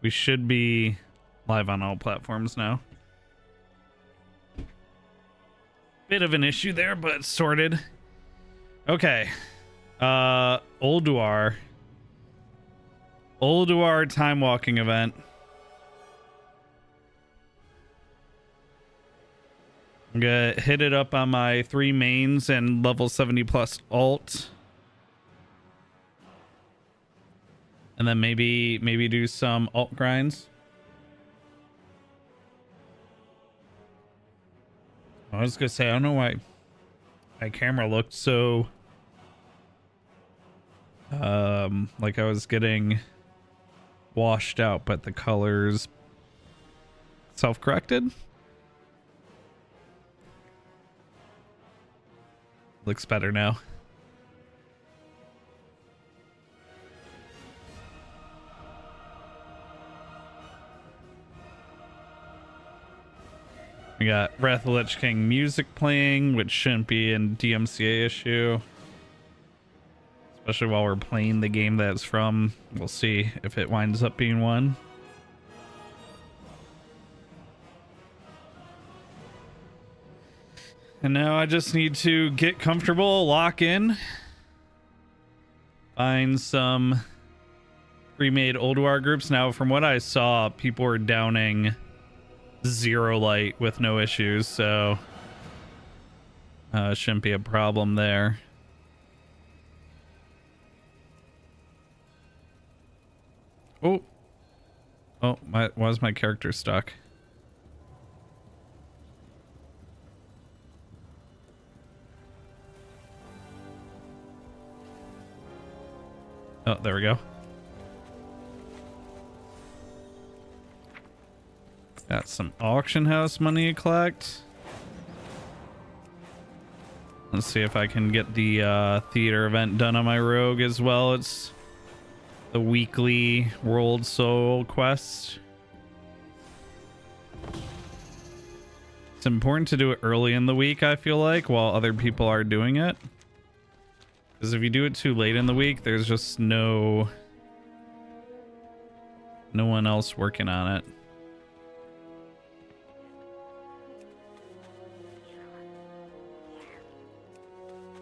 We should be live on all platforms now. Bit of an issue there, but sorted. Okay. Ulduar time walking event. I'm gonna hit it up on my 3 mains and level 70 plus alt. And then maybe do some alt grinds. I was gonna say, I don't know why my camera looked so like I was getting washed out, but the colors self-corrected. Looks better now. We got Wrath of the Lich King music playing, which shouldn't be a DMCA issue. Especially while we're playing the game that it's from. We'll see if it winds up being one. And now I just need to get comfortable, lock in, find some pre-made Ulduar groups. Now, from what I saw, people were downing 0 light with no issues, so shouldn't be a problem there. Oh, why is my character stuck? Oh, there we go. Got some auction house money to collect. Let's see if I can get the theater event done on my rogue as well. It's the weekly World Soul quest. It's important to do it early in the week, I feel like, while other people are doing it. Because if you do it too late in the week, there's just no one else working on it.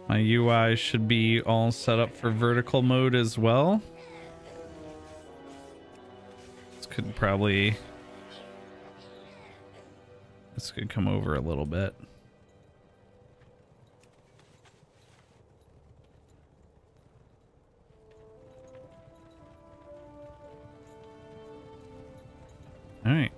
My UI should be all set up for vertical mode as well. This could come over a little bit. All right.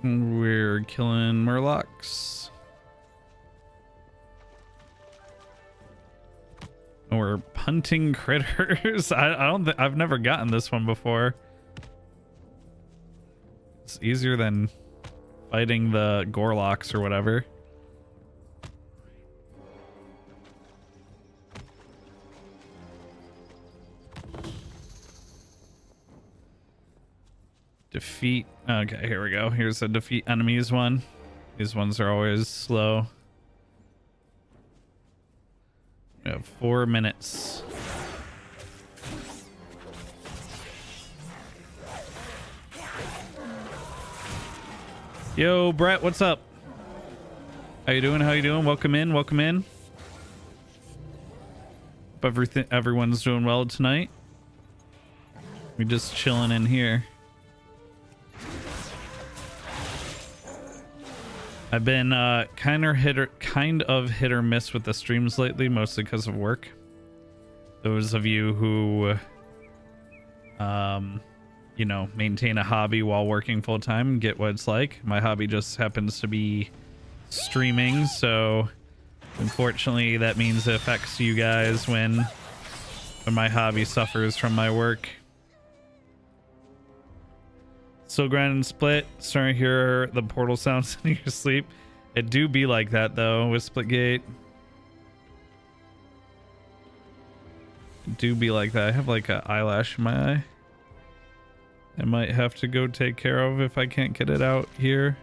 We're killing Murlocs. We're punting critters. I've never gotten this one before. It's easier than fighting the Gorlocks or whatever. Defeat. Okay, here we go. Here's a defeat enemies one. These ones are always slow. We have 4 minutes. Yo, Brett, what's up? How you doing? How you doing? Welcome in. Welcome in. Hope everyone's doing well tonight. We're just chilling in here. I've been kind of hit or miss with the streams lately, mostly because of work. Those of you who, you know, maintain a hobby while working full time get what it's like. My hobby just happens to be streaming, so unfortunately that means it affects you guys when my hobby suffers from my work. Still grinding split. Starting to hear the portal sounds in your sleep. It do be like that though with Splitgate. It do be like that. I have like an eyelash in my eye. I might have to go take care of if I can't get it out here.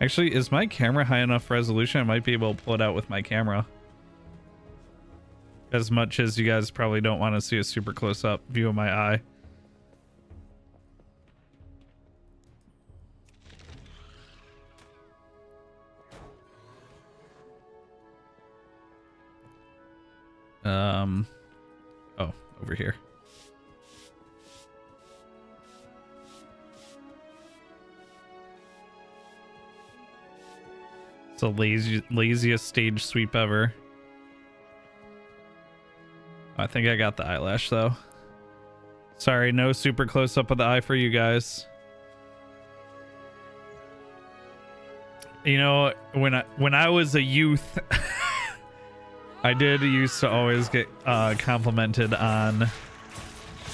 Actually, is my camera high enough resolution? I might be able to pull it out with my camera. As much as you guys probably don't want to see a super close-up view of my eye. Oh, over here. It's the laziest stage sweep ever. I think I got the eyelash though. Sorry, no super close up of the eye for you guys. You know, when I was a youth, I did used to always get complimented on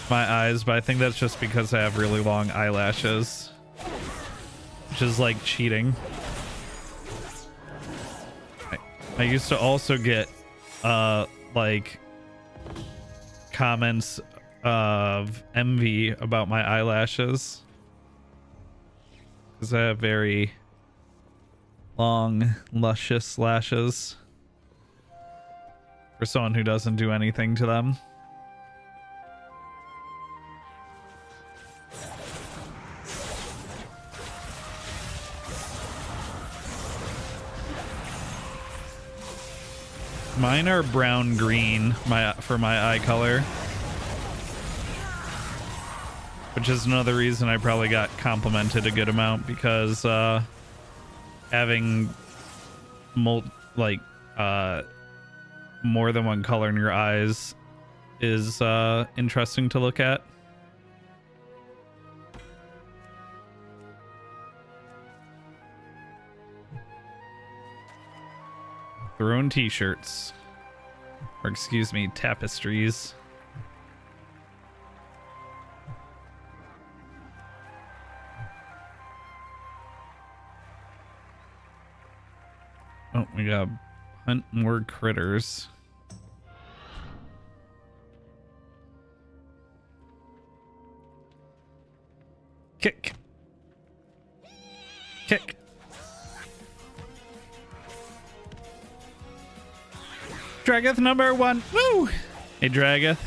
my eyes, but I think that's just because I have really long eyelashes, which is like cheating. I used to also get like comments of envy about my eyelashes because I have very long, luscious lashes for someone who doesn't do anything to them. Mine are brown green for my eye color, which is another reason I probably got complimented a good amount, because having more than one color in your eyes is interesting to look at. Their own t-shirts, or excuse me, tapestries. Oh, we gotta hunt more critters. Kick. Kick. Dragoth number 1. Woo! Hey, Dragoth.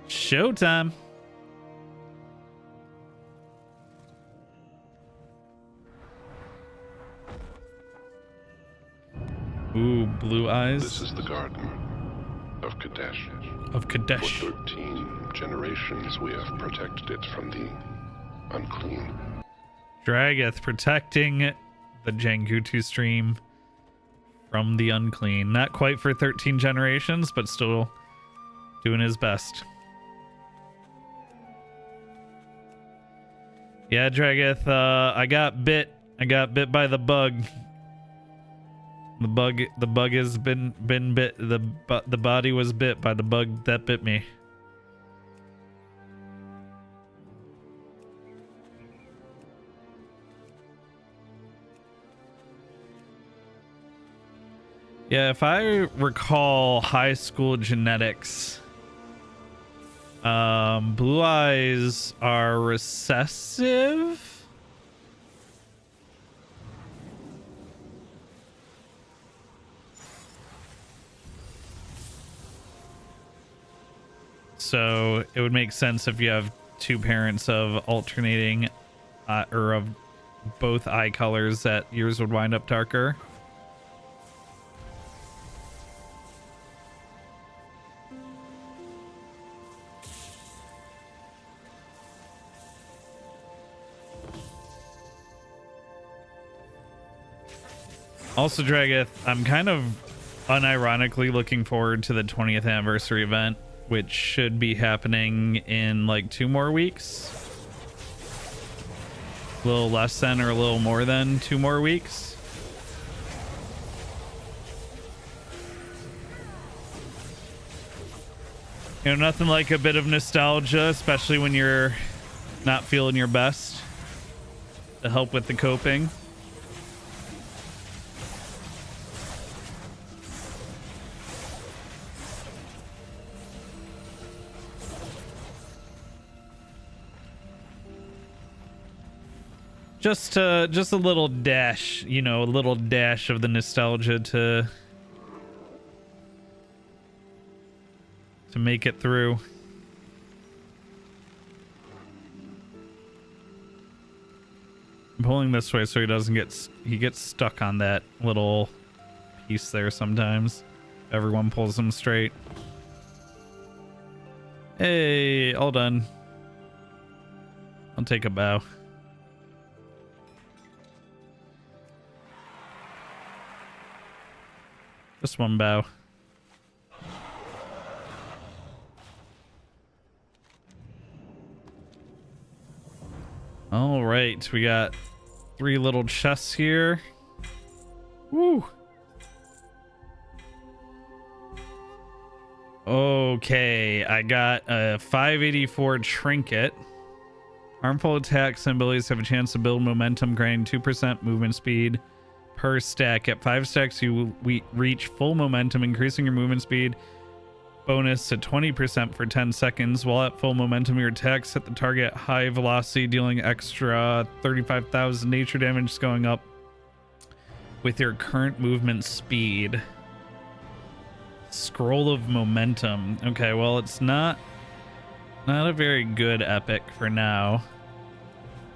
Showtime. Ooh, blue eyes. This is the garden of Kadesh. Of Kadesh. For 13 generations we have protected it from the unclean. Dragoth protecting the Jangutu stream from the unclean. Not quite for 13 generations, but still doing his best. Yeah, Dragoth, I got bit. I got bit by the bug. The bug has been bit. The body was bit by the bug that bit me. Yeah, if I recall high school genetics, blue eyes are recessive. So it would make sense if you have two parents of alternating or of both eye colors that yours would wind up darker. Also, Dragoth, I'm kind of unironically looking forward to the 20th anniversary event, which should be happening in like 2 more weeks. A little less than or a little more than 2 more weeks. You know, nothing like a bit of nostalgia, especially when you're not feeling your best. to help with the coping. Just a little dash, you know, a little dash of the nostalgia to make it through. I'm pulling this way so he doesn't he gets stuck on that little piece there sometimes. Everyone pulls him straight. Hey, all done. I'll take a bow. Just one bow. All right, we got 3 little chests here. Woo. Okay, I got a 584 trinket. Harmful attacks and abilities have a chance to build momentum, grind 2% movement speed per stack. At 5 stacks, you reach full momentum, increasing your movement speed bonus to 20% for 10 seconds. While at full momentum, your attacks hit the target at high velocity, dealing extra 35,000 nature damage, going up with your current movement speed. Scroll of momentum. Okay, well, it's not a very good epic for now.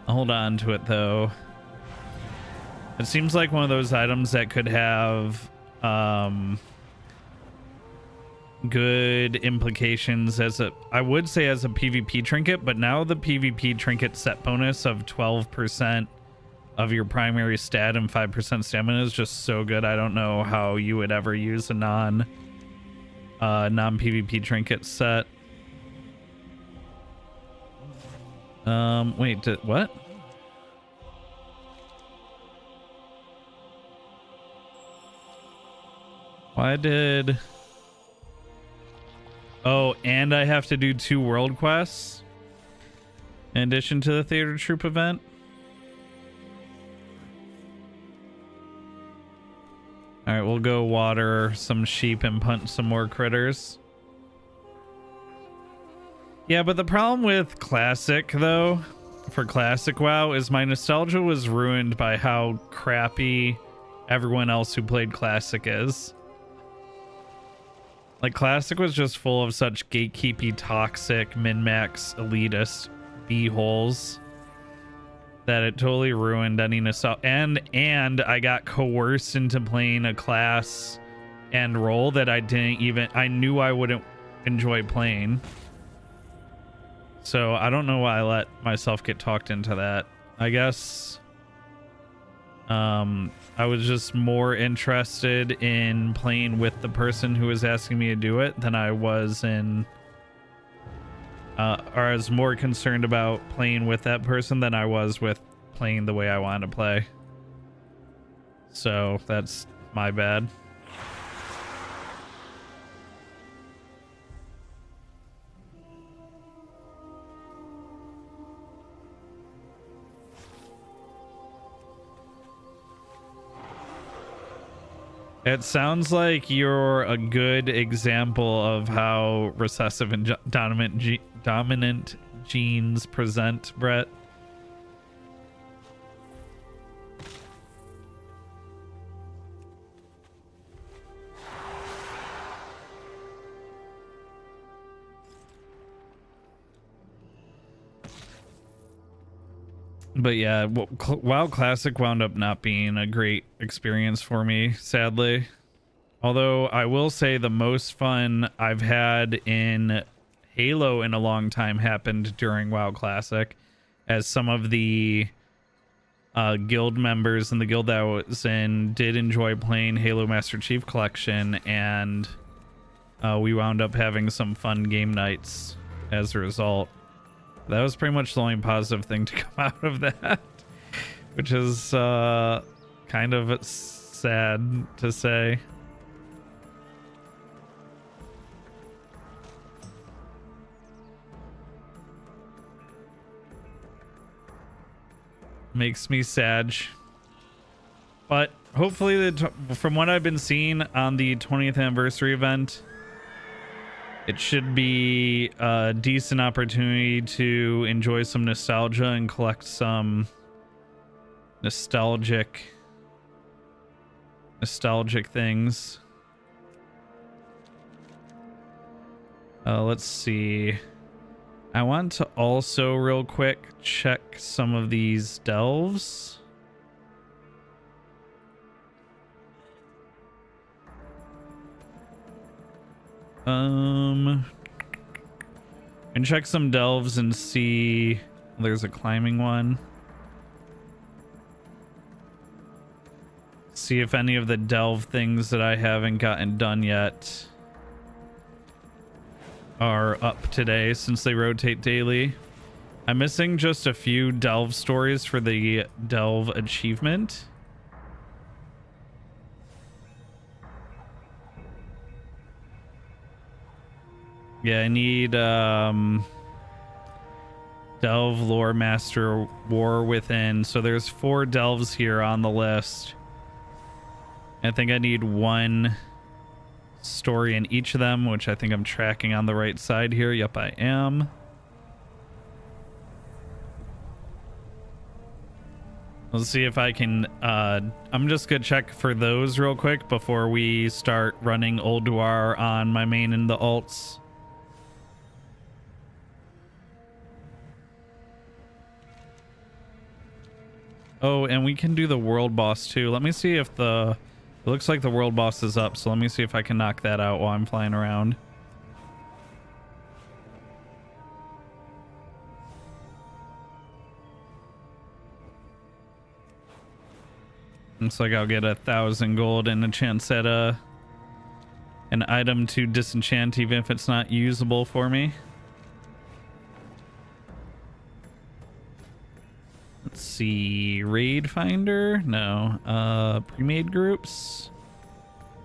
I'll hold on to it though. It seems like one of those items that could have good implications as I would say as a PvP trinket, but now the PvP trinket set bonus of 12% of your primary stat and 5% stamina is just so good. I don't know how you would ever use a non PvP trinket set. Wait, what? Why did... Oh, and I have to do 2 world quests in addition to the theater troop event. All right, we'll go water some sheep and punt some more critters. Yeah, but the problem with Classic, though, for Classic WoW, is my nostalgia was ruined by how crappy everyone else who played Classic is. Like, Classic was just full of such gatekeepy, toxic, min-max, elitist b-holes that it totally ruined any nostalgia. And I got coerced into playing a class and role that I knew I wouldn't enjoy playing. So I don't know why I let myself get talked into that. I guess I was just more interested in playing with the person who was asking me to do it than I was in or I was more concerned about playing with that person than I was with playing the way I wanted to play. So that's my bad. It sounds like you're a good example of how recessive and dominant genes present, Brett. But yeah, WoW Classic wound up not being a great experience for me, sadly. Although I will say the most fun I've had in Halo in a long time happened during WoW Classic, as some of the guild members in the guild that I was in did enjoy playing Halo Master Chief Collection, and we wound up having some fun game nights as a result. That was pretty much the only positive thing to come out of that, which is kind of sad to say. Makes me sad. But hopefully, from what I've been seeing on the 20th anniversary event, it should be a decent opportunity to enjoy some nostalgia and collect some nostalgic things. Let's see. I want to also real quick check some of these delves. And check some delves and see. There's a climbing one. See if any of the delve things that I haven't gotten done yet are up today, since they rotate daily. I'm missing just a few delve stories for the delve achievement. Yeah, I need delve lore master war within. So there's 4 delves here on the list. I think I need 1 story in each of them, which I think I'm tracking on the right side here. Yep, I am. Let's see if I can I'm just gonna check for those real quick before we start running Ulduar on my main and the alts. Oh, and we can do the world boss too. Let me see if the... It looks like the world boss is up, so let me see if I can knock that out while I'm flying around. Looks like I'll get 1,000 gold and a chance at an item to disenchant, even if it's not usable for me. Let's see, raid finder? No. Pre-made groups?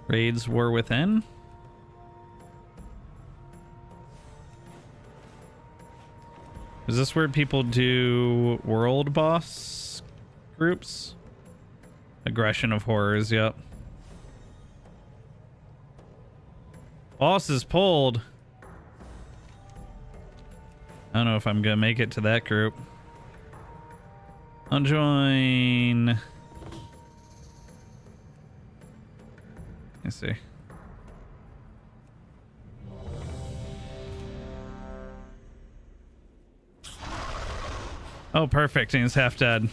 Raids war within? Is this where people do world boss groups? Aggression of horrors, yep. Boss is pulled. I don't know if I'm gonna make it to that group. I'll join. Let's see. Oh, perfect. He's half dead.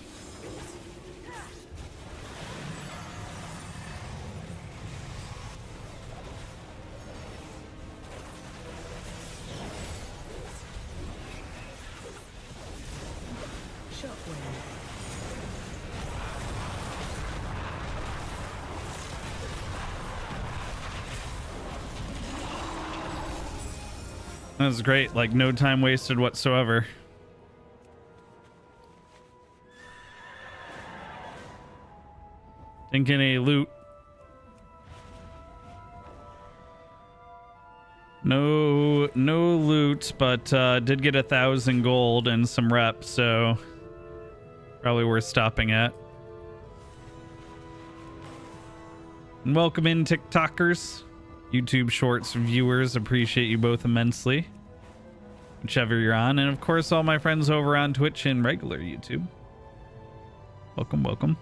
That was great. Like, no time wasted whatsoever. Didn't get any loot. No loot, but did get 1,000 gold and some reps, so probably worth stopping at. And welcome in, TikTokers. YouTube Shorts viewers, appreciate you both immensely, whichever you're on, and of course all my friends over on Twitch and regular YouTube. Welcome, welcome.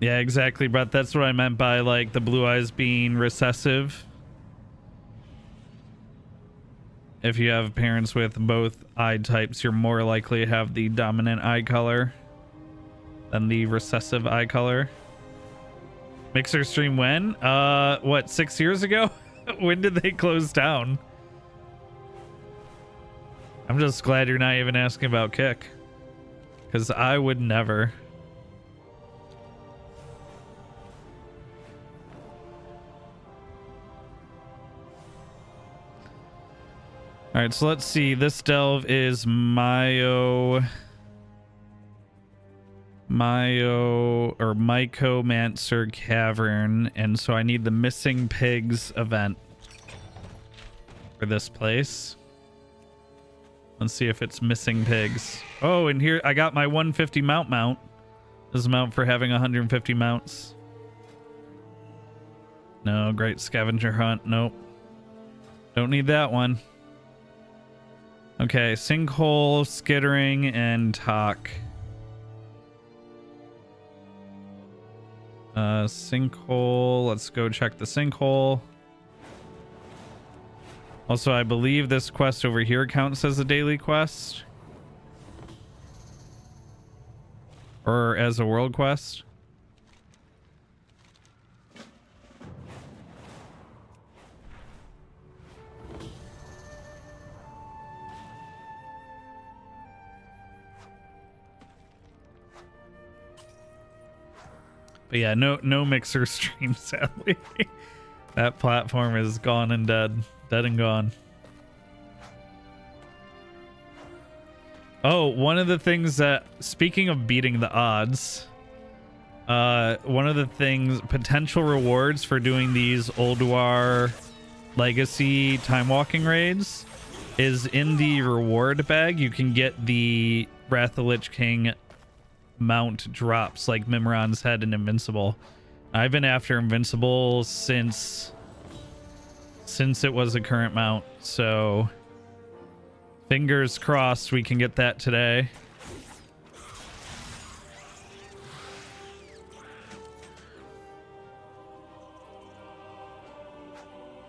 Yeah, exactly, Brett. That's what I meant by, like, the blue eyes being recessive. If you have parents with both eye types, you're more likely to have the dominant eye color than the recessive eye color. Mixer stream when? What, 6 years ago? When did they close down? I'm just glad you're not even asking about Kick, because I would never. All right, so let's see. This delve is Mayo Mycomancer Cavern, and so I need the Missing Pigs event for this place. Let's see if it's Missing Pigs. Oh, and here I got my 150 mount. This is a mount for having 150 mounts. No, great scavenger hunt. Nope. Don't need that one. Okay, sinkhole, skittering, and talk. Sinkhole. Let's go check the sinkhole. Also, I believe this quest over here counts as a daily quest. Or as a world quest. But yeah, no mixer stream, sadly. That platform is gone and dead. Dead and gone. Oh, one of the things that, speaking of beating the odds, one of the things, potential rewards for doing these Ulduar Legacy Timewalking raids is in the reward bag. You can get the Wrath of the Lich King mount drops like Mimiron's Head and Invincible. I've been after Invincible since it was a current mount, so fingers crossed we can get that today.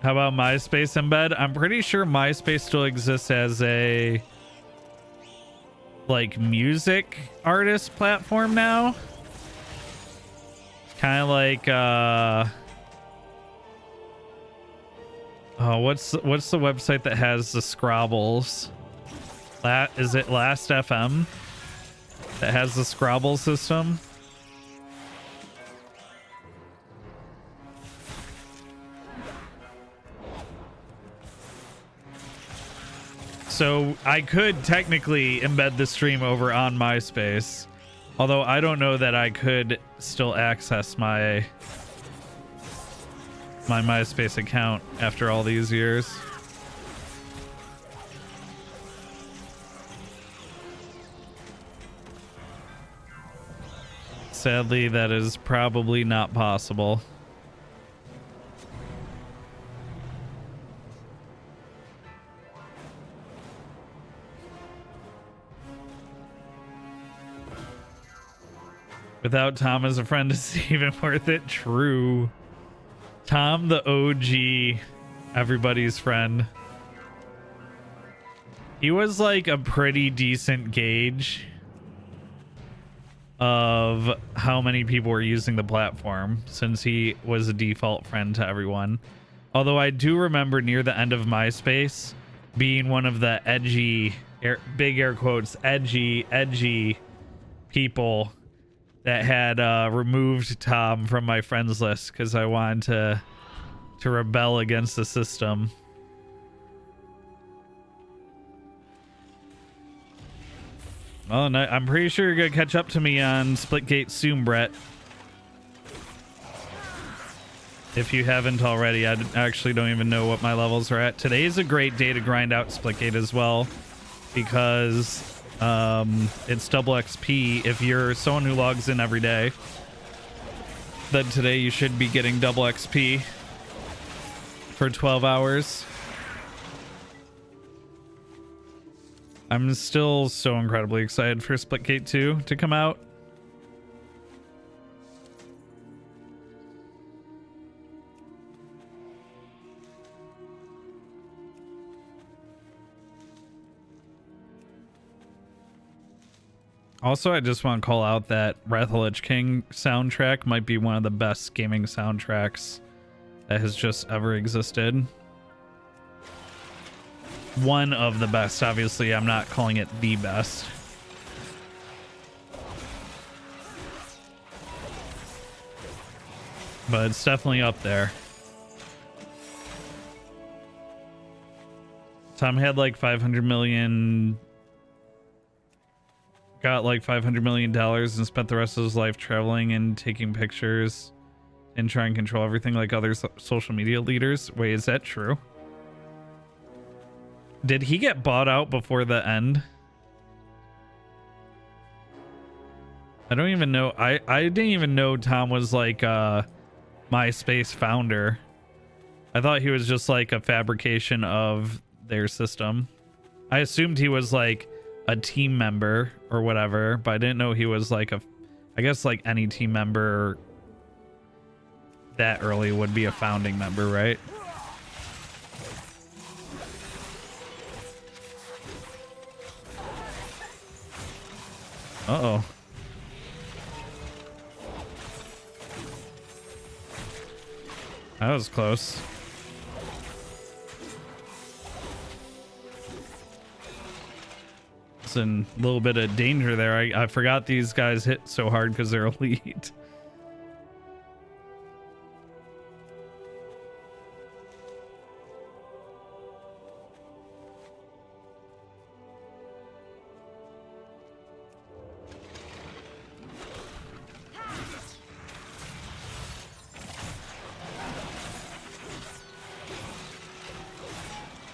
How about MySpace embed? I'm pretty sure MySpace still exists as a like music artist platform now. Kind of like oh, what's the website that has the Scrabbles? Is it Last FM that has the Scrabble system? So I could technically embed the stream over on MySpace, although I don't know that I could still access my MySpace account after all these years. Sadly, that is probably not possible. Without Tom as a friend, is it even worth it? True. Tom, the OG, everybody's friend. He was like a pretty decent gauge of how many people were using the platform, since he was a default friend to everyone. Although I do remember near the end of MySpace being one of the edgy, big air quotes, edgy people that had removed Tom from my friends list because I wanted to rebel against the system. Well, and I'm pretty sure you're gonna catch up to me on Splitgate soon, Brett. If you haven't already. I actually don't even know what my levels are at. Today is a great day to grind out Splitgate as well, because it's double XP. If you're someone who logs in every day, then today you should be getting double XP for 12 hours. I'm still so incredibly excited for Splitgate 2 to come out. Also, I just want to call out that Wrath of the Lich King soundtrack might be one of the best gaming soundtracks that has just ever existed. One of the best, obviously. I'm not calling it the best. But it's definitely up there. Tom had like 500 million got like $500 million and spent the rest of his life traveling and taking pictures and trying to control everything like other social media leaders. Wait, is that true? Did he get bought out before the end? I don't even know. I didn't even know Tom was like MySpace founder. I thought he was just like a fabrication of their system. I assumed he was like a team member or whatever, but I didn't know he was like I guess like any team member that early would be a founding member, right? Uh-oh. That was close. It's in a little bit of danger there. I forgot these guys hit so hard because they're elite.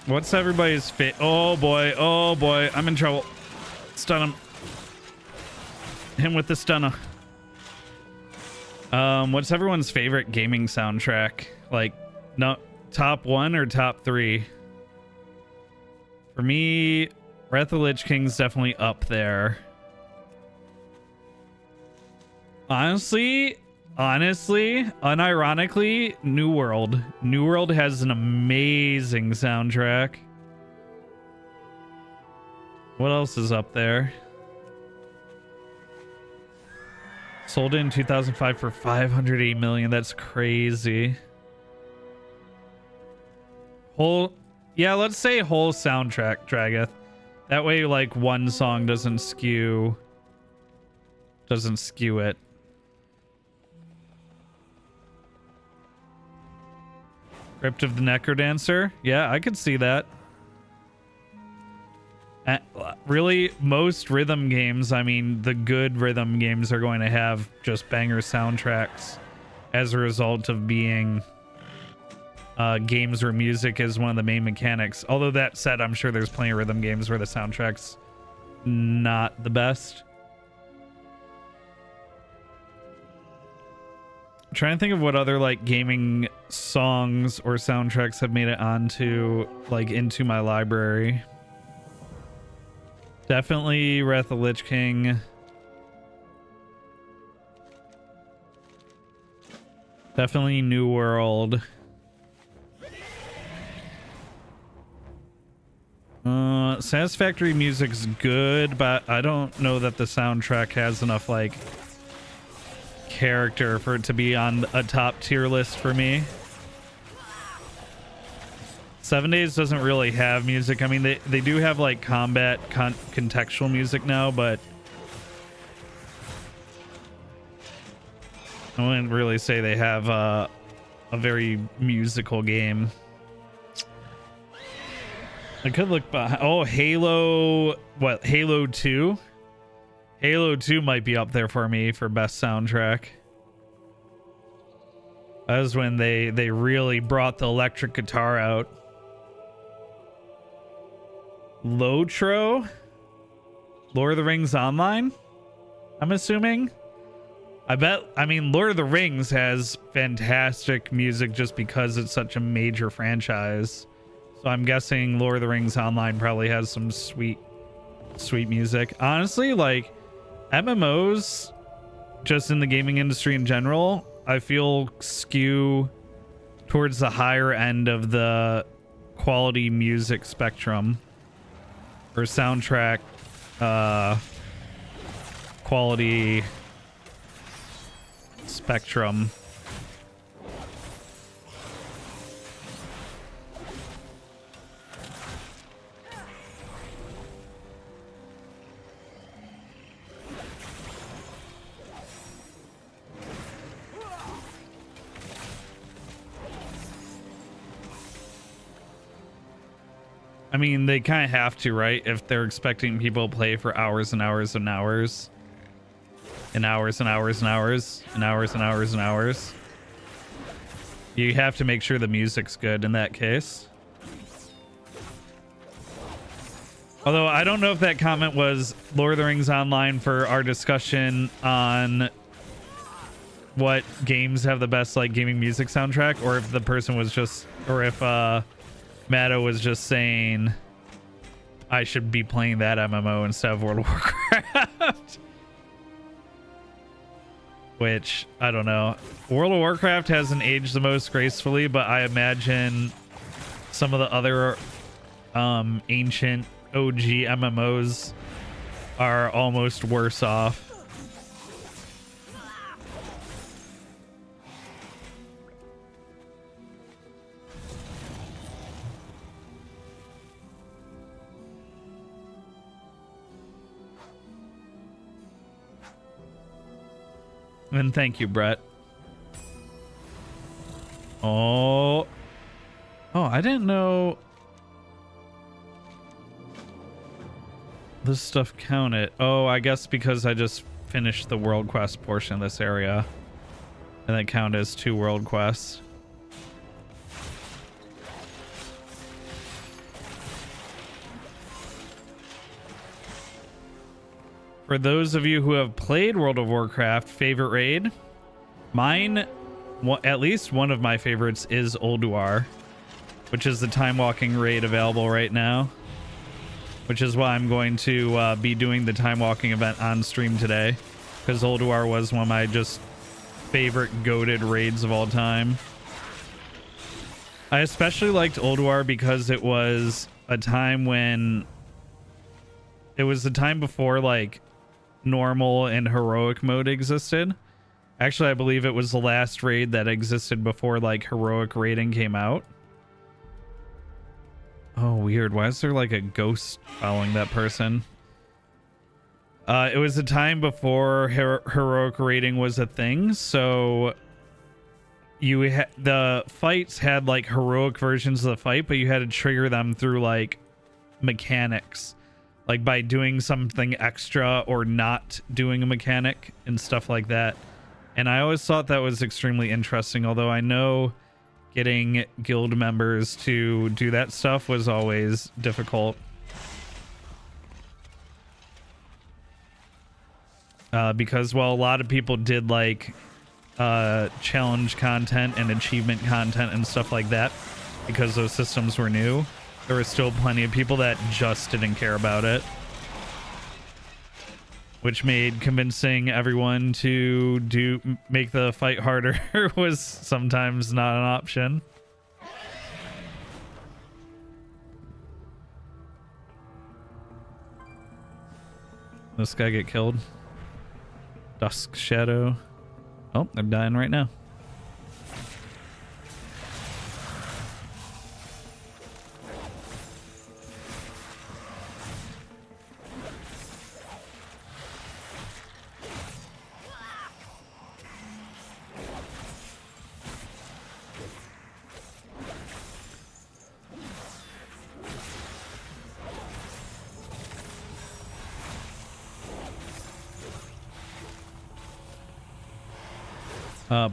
What's everybody's fit? Oh boy, I'm in trouble. Stun him. Him with the stunner. What's everyone's favorite gaming soundtrack? Like, no, top 1 or top 3? For me, Wrath of the Lich King's definitely up there. Honestly, unironically, New World. New World has an amazing soundtrack. What else is up there? Sold in 2005 for $580 million. That's crazy. Yeah, let's say whole soundtrack, Dragath. That way, like, one song doesn't skew it. Crypt of the Necrodancer. Yeah, I could see that. Really, most rhythm games, I mean, the good rhythm games are going to have just banger soundtracks as a result of being games where music is one of the main mechanics. Although that said, I'm sure there's plenty of rhythm games where the soundtrack's not the best. I'm trying to think of what other like gaming songs or soundtracks have made it onto like into my library. Definitely Wrath of the Lich King. Definitely New World. Satisfactory music's good, but I don't know that the soundtrack has enough like character for it to be on a top tier list for me. 7 Days doesn't really have music. I mean, they do have like combat contextual music now, but I wouldn't really say they have a very musical game. I could look behind. Oh, Halo. What? Halo 2? Halo 2 might be up there for me for best soundtrack. That was when they really brought the electric guitar out. Lotro? Lord of the Rings Online? I'm assuming. I mean, Lord of the Rings has fantastic music just because it's such a major franchise. So I'm guessing Lord of the Rings Online probably has some sweet music. Honestly, like MMOs, just in the gaming industry in general, I feel skew towards the higher end of the quality music spectrum or soundtrack quality spectrum. I mean, they kind of have to, right? If they're expecting people to play for hours and hours and hours. And hours and hours and hours. And hours and hours and hours. You have to make sure the music's good in that case. Although, I don't know if that comment was Lord of the Rings Online for our discussion on what games have the best, like, gaming music soundtrack, or if the person was just... Or if, Matto was just saying I should be playing that MMO instead of World of Warcraft. Which, I don't know. World of Warcraft hasn't aged the most gracefully, but I imagine some of the other ancient OG MMOs are almost worse off. And thank you, Brett. Oh, I didn't know this stuff counted. Oh, I guess because I just finished the world quest portion of this area, and that counted as 2 world quests. For those of you who have played World of Warcraft, favorite raid? Mine, at least one of my favorites, is Ulduar, which is the Timewalking raid available right now. Which is why I'm going to be doing the Timewalking event on stream today. Because Ulduar was one of my just favorite goated raids of all time. I especially liked Ulduar because it was a time when... It was the time before, like, normal and heroic mode existed. Actually, I believe it was the last raid that existed before, like, heroic raiding came out. Oh, weird. Why is there, like, a ghost following that person? It was a time before heroic raiding was a thing, so the fights had, like, heroic versions of the fight, but you had to trigger them through, like, mechanics. Like by doing something extra or not doing a mechanic and stuff like that. And I always thought that was extremely interesting, although I know getting guild members to do that stuff was always difficult. Because while a lot of people did like challenge content and achievement content and stuff like that, because those systems were new, there were still plenty of people that just didn't care about it. Which made convincing everyone to make the fight harder was sometimes not an option. This guy get killed. Dusk Shadow. Oh, they're dying right now.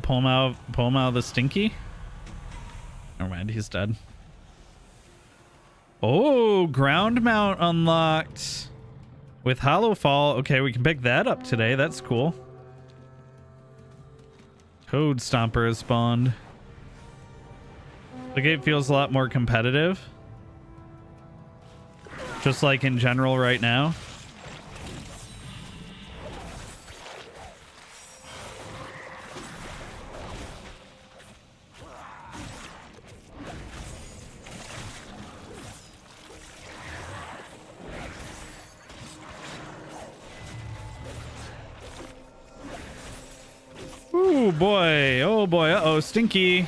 Pull him out of the stinky. Never mind, he's dead. Oh, ground mount unlocked with Hollow Fall. Okay, we can pick that up today. That's cool. Toad Stomper has spawned. The game feels a lot more competitive. Just like in general right now. Oh boy, uh-oh, stinky.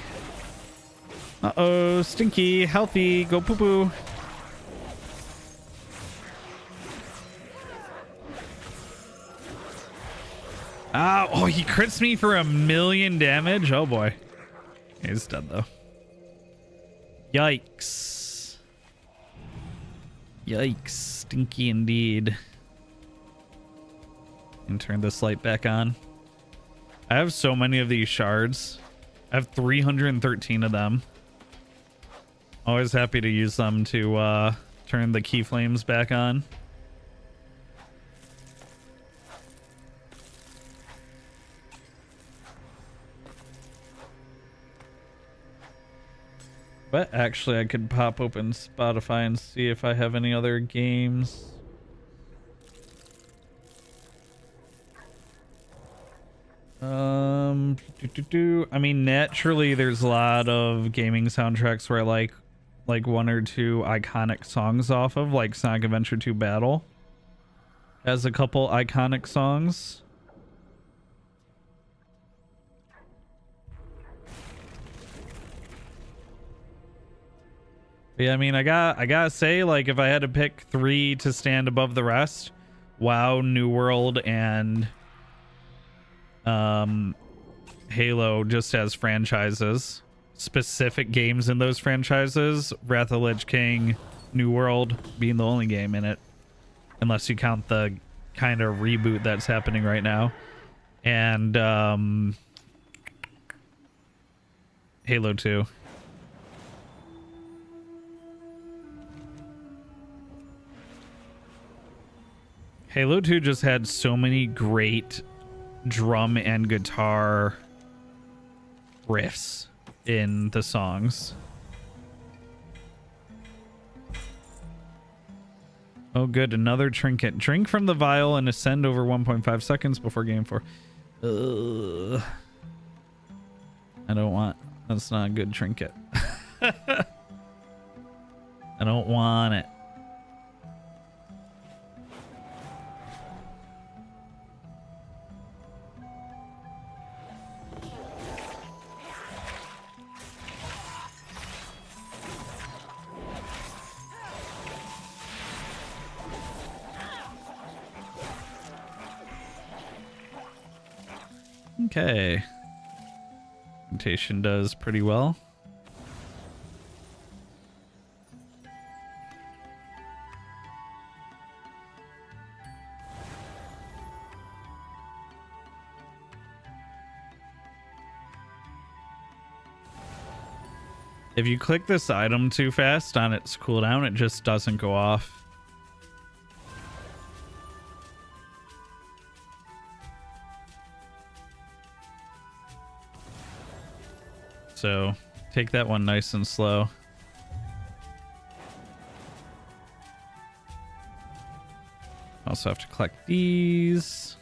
Uh-oh, stinky, healthy, go poo-poo. Ow, oh, he crits me for 1,000,000 damage. Oh boy. He's dead though. Yikes. Yikes. Stinky indeed. And turn this light back on. I have so many of these shards. I have 313 of them. Always happy to use them to turn the key flames back on. But actually, I could pop open Spotify and see if I have any other games. I mean, naturally, there's a lot of gaming soundtracks where I like one or two iconic songs off of, like Sonic Adventure 2 Battle has a couple iconic songs. But yeah, I mean, I gotta say, like, if I had to pick 3 to stand above the rest, WoW, New World, and Halo, just as franchises, specific games in those franchises, Wrath of the Lich King, New World being the only game in it, unless you count the kind of reboot that's happening right now, and Halo 2. Halo 2 just had so many great drum and guitar riffs in the songs. Oh good, another trinket. Drink from the vial and ascend over 1.5 seconds before game 4. Ugh. I don't want... That's not a good trinket. I don't want it. Okay. Mutation does pretty well. If you click this item too fast on its cooldown, it just doesn't go off. So take that one nice and slow. Also have to collect these.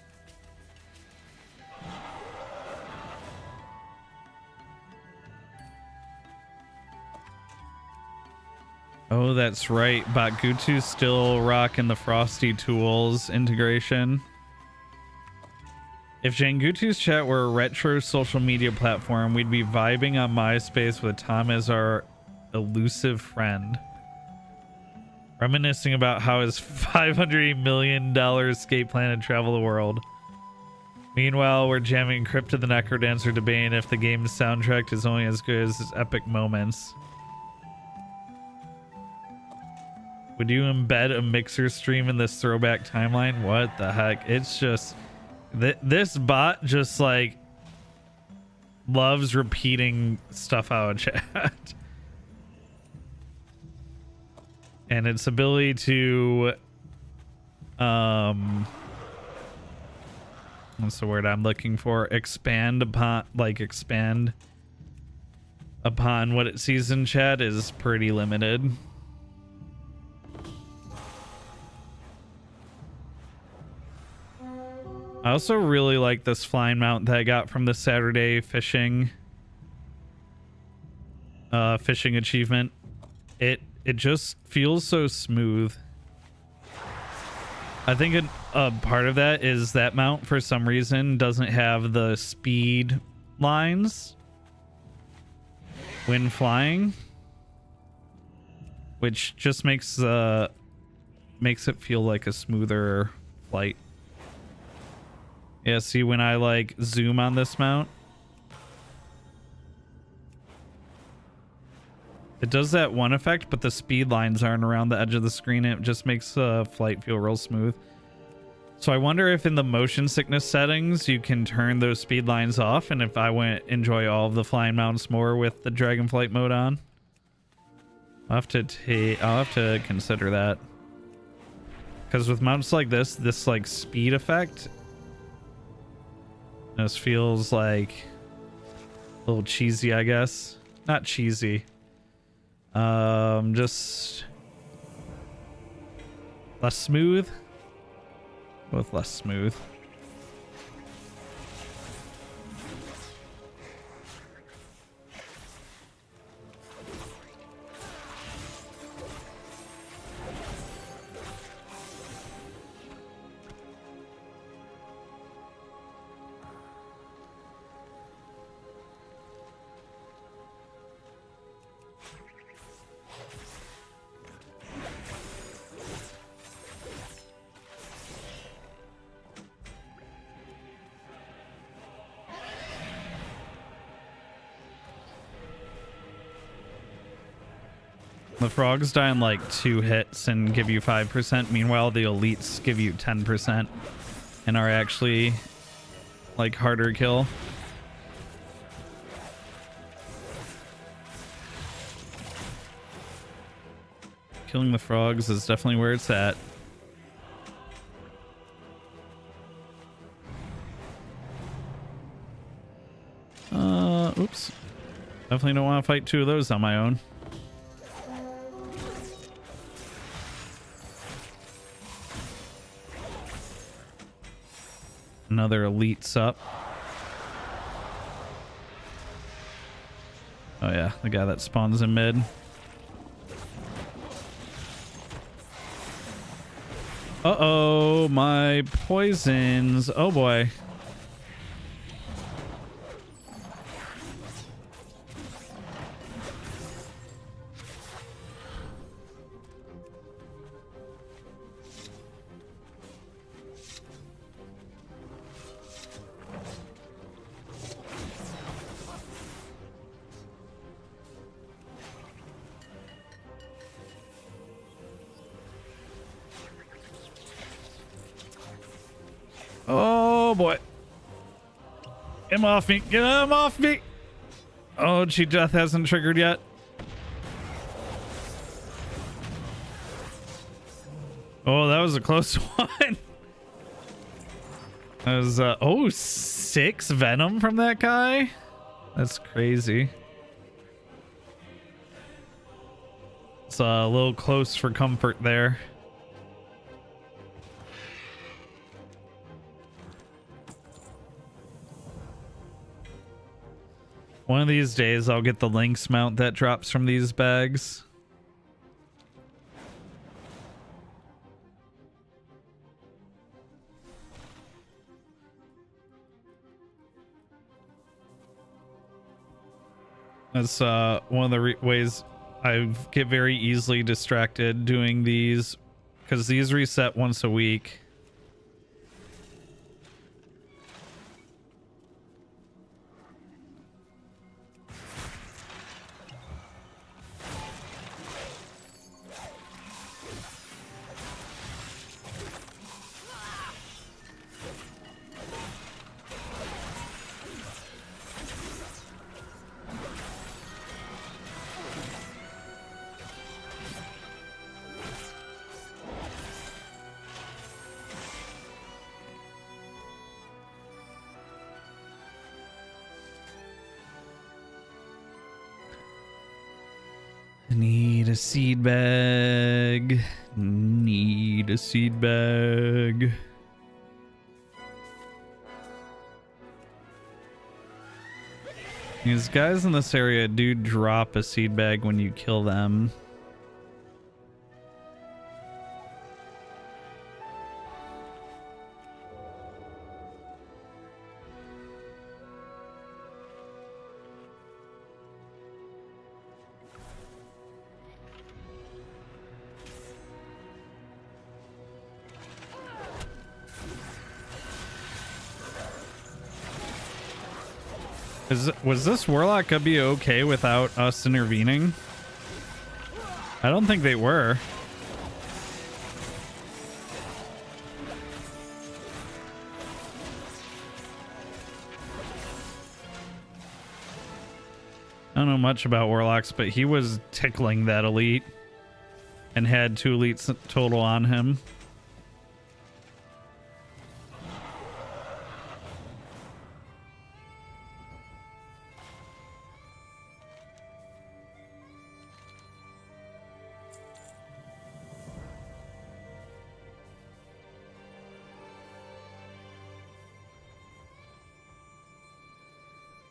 Oh, that's right. Botgutu's still rocking the Frosty Tools integration. If Jangutu's chat were a retro social media platform, we'd be vibing on MySpace with Tom as our elusive friend. Reminiscing about how his $500 million escape plan had traveled the world. Meanwhile, we're jamming Crypt of the Necrodancer, debating if the game's soundtrack is only as good as its epic moments. Would you embed a Mixer stream in this throwback timeline? What the heck? It's just... This bot just like loves repeating stuff out of chat. And its ability to what's the word I'm looking for? Expand upon what it sees in chat is pretty limited. I also really like this flying mount that I got from the Saturday fishing achievement. It just feels so smooth. I think a part of that is that mount for some reason doesn't have the speed lines when flying, which just makes it feel like a smoother flight. Yeah, see, when I like zoom on this mount, It does that one effect, but the speed lines aren't around the edge of the screen. It just makes flight feel real smooth. So I wonder if in the motion sickness settings you can turn those speed lines off, and if I enjoy all of the flying mounts more with the Dragonflight mode on. I'll have to consider that. Because with mounts like this like speed effect, this feels like a little cheesy, I guess. Not cheesy. Just less smooth. Both less smooth. The frogs die in like 2 hits and give you 5%. Meanwhile, the elites give you 10% and are actually like harder kill. Killing the frogs is definitely where it's at. Oops. Definitely don't want to fight 2 of those on my own. Another elite's up. Oh yeah, the guy that spawns in mid. Uh-oh, my poisons. Oh boy. Oh boy. Get him off me. Get him off me. Oh, Chi Death hasn't triggered yet. Oh, that was a close one. That was, oh, 6 venom from that guy? That's crazy. It's a little close for comfort there. One of these days, I'll get the Lynx mount that drops from these bags. That's one of the ways I get very easily distracted doing these, because these reset once a week. Need a seed bag. Need a seed bag. These guys in this area do drop a seed bag when you kill them. Was this warlock gonna be okay without us intervening? I don't think they were. I don't know much about Warlocks, but he was tickling that elite and had 2 elites total on him.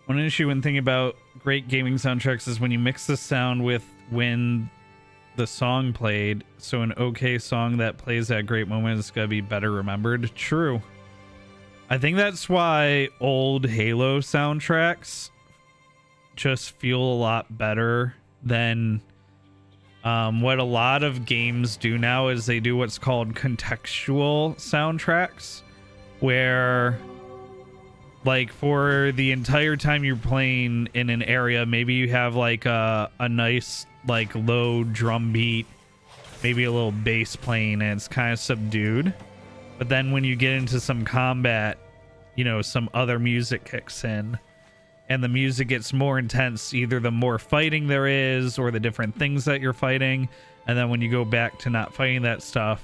One issue when thinking about great gaming soundtracks is when you mix the sound with when the song played. So an okay song that plays at great moments is going to be better remembered. True. I think that's why old Halo soundtracks just feel a lot better than what a lot of games do now is they do what's called contextual soundtracks, where like for the entire time you're playing in an area, maybe you have like a nice like low drum beat, maybe a little bass playing, and it's kind of subdued. But then when you get into some combat, you know, some other music kicks in and the music gets more intense, either the more fighting there is or the different things that you're fighting. And then when you go back to not fighting that stuff,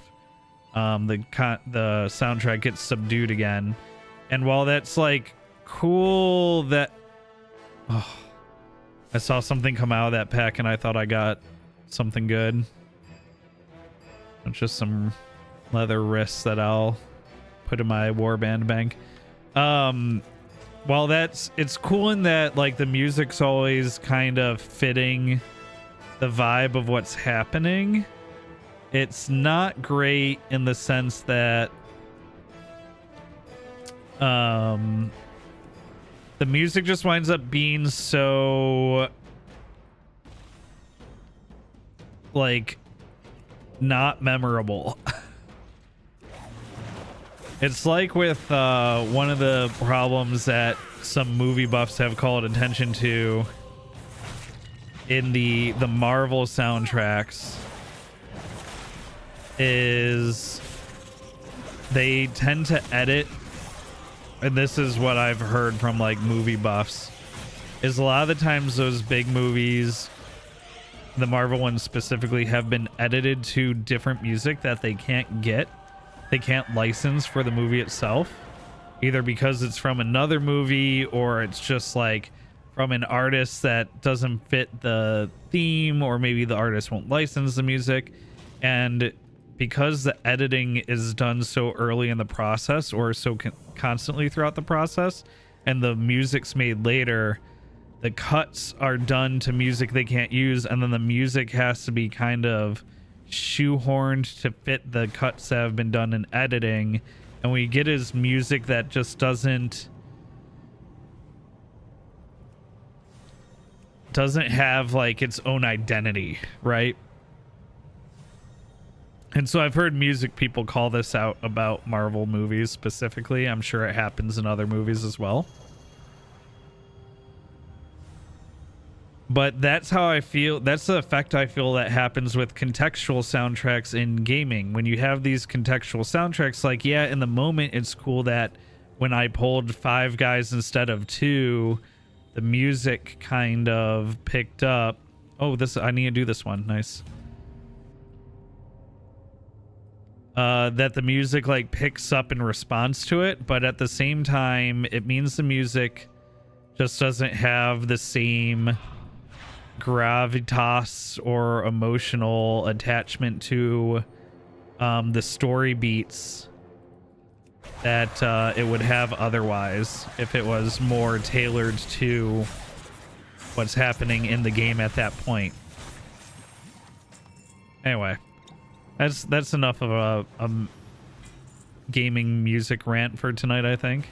the soundtrack gets subdued again. And while that's like cool that I saw something come out of that pack and I thought I got something good. It's just some leather wrists that I'll put in my warband bank. While it's cool in that like the music's always kind of fitting the vibe of what's happening, it's not great in the sense that the music just winds up being so like not memorable. It's like with one of the problems that some movie buffs have called attention to in the Marvel soundtracks is they tend to edit, and this is what I've heard from like movie buffs, is a lot of the times those big movies, the Marvel ones specifically, have been edited to different music that they can't license for the movie itself, either because it's from another movie or it's just like from an artist that doesn't fit the theme, or maybe the artist won't license the music. And because the editing is done so early in the process, or so constantly throughout the process, and the music's made later, the cuts are done to music they can't use, and then the music has to be kind of shoehorned to fit the cuts that have been done in editing. And what you get is music that just doesn't have like its own identity, right? And so I've heard music people call this out about Marvel movies specifically. I'm sure it happens in other movies as well. But that's how I feel. That's the effect I feel that happens with contextual soundtracks in gaming. When you have these contextual soundtracks, like, yeah, in the moment, it's cool that when I pulled 5 guys instead of 2, the music kind of picked up. Oh, I need to do this one. Nice. That the music like picks up in response to it, but at the same time, it means the music just doesn't have the same gravitas or emotional attachment to the story beats that it would have otherwise if it was more tailored to what's happening in the game at that point. Anyway, that's enough of a gaming music rant for tonight, I think.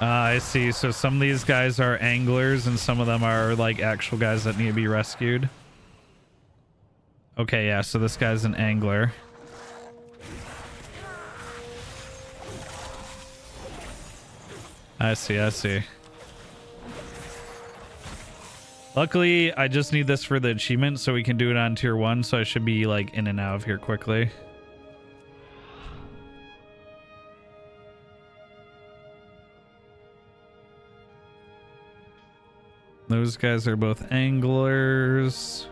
I see. So some of these guys are anglers and some of them are like actual guys that need to be rescued. Okay, yeah, so this guy's an angler. I see, I see. Luckily, I just need this for the achievement so we can do it on tier 1, so I should be like in and out of here quickly. Those guys are both anglers.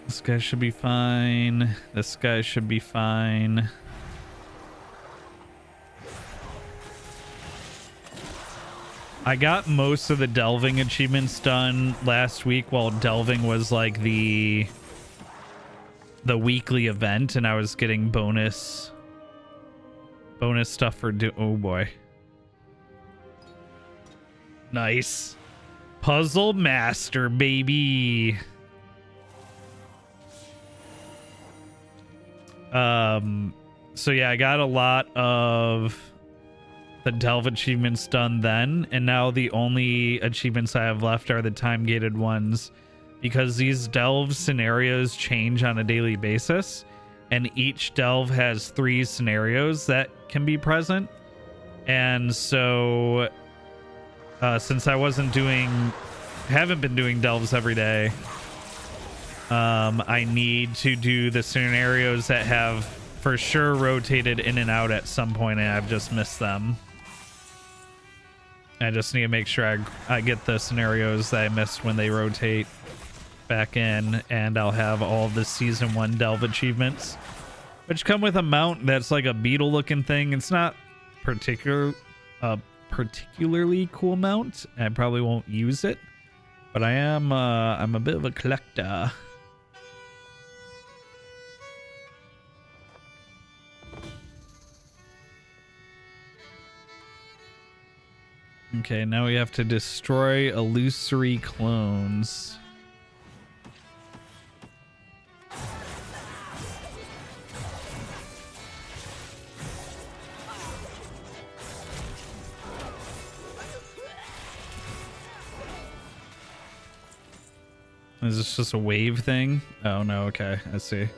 This guy should be fine. This guy should be fine. I got most of the delving achievements done last week while delving was like the weekly event, and I was getting bonus stuff for oh boy. Nice. Puzzle master, baby. So yeah, I got a lot of the delve achievements done then, and now the only achievements I have left are the time gated ones, because these delve scenarios change on a daily basis, and each delve has 3 scenarios that can be present. And so since I haven't been doing delves every day, I need to do the scenarios that have for sure rotated in and out at some point, and I've just missed them. I just need to make sure I get the scenarios that I missed when they rotate back in, and I'll have all the season 1 delve achievements, which come with a mount that's like a beetle looking thing. It's not particularly cool mount. I probably won't use it, but I'm a bit of a collector. Okay, now we have to destroy illusory clones. Is this just a wave thing? Oh no, okay, I see.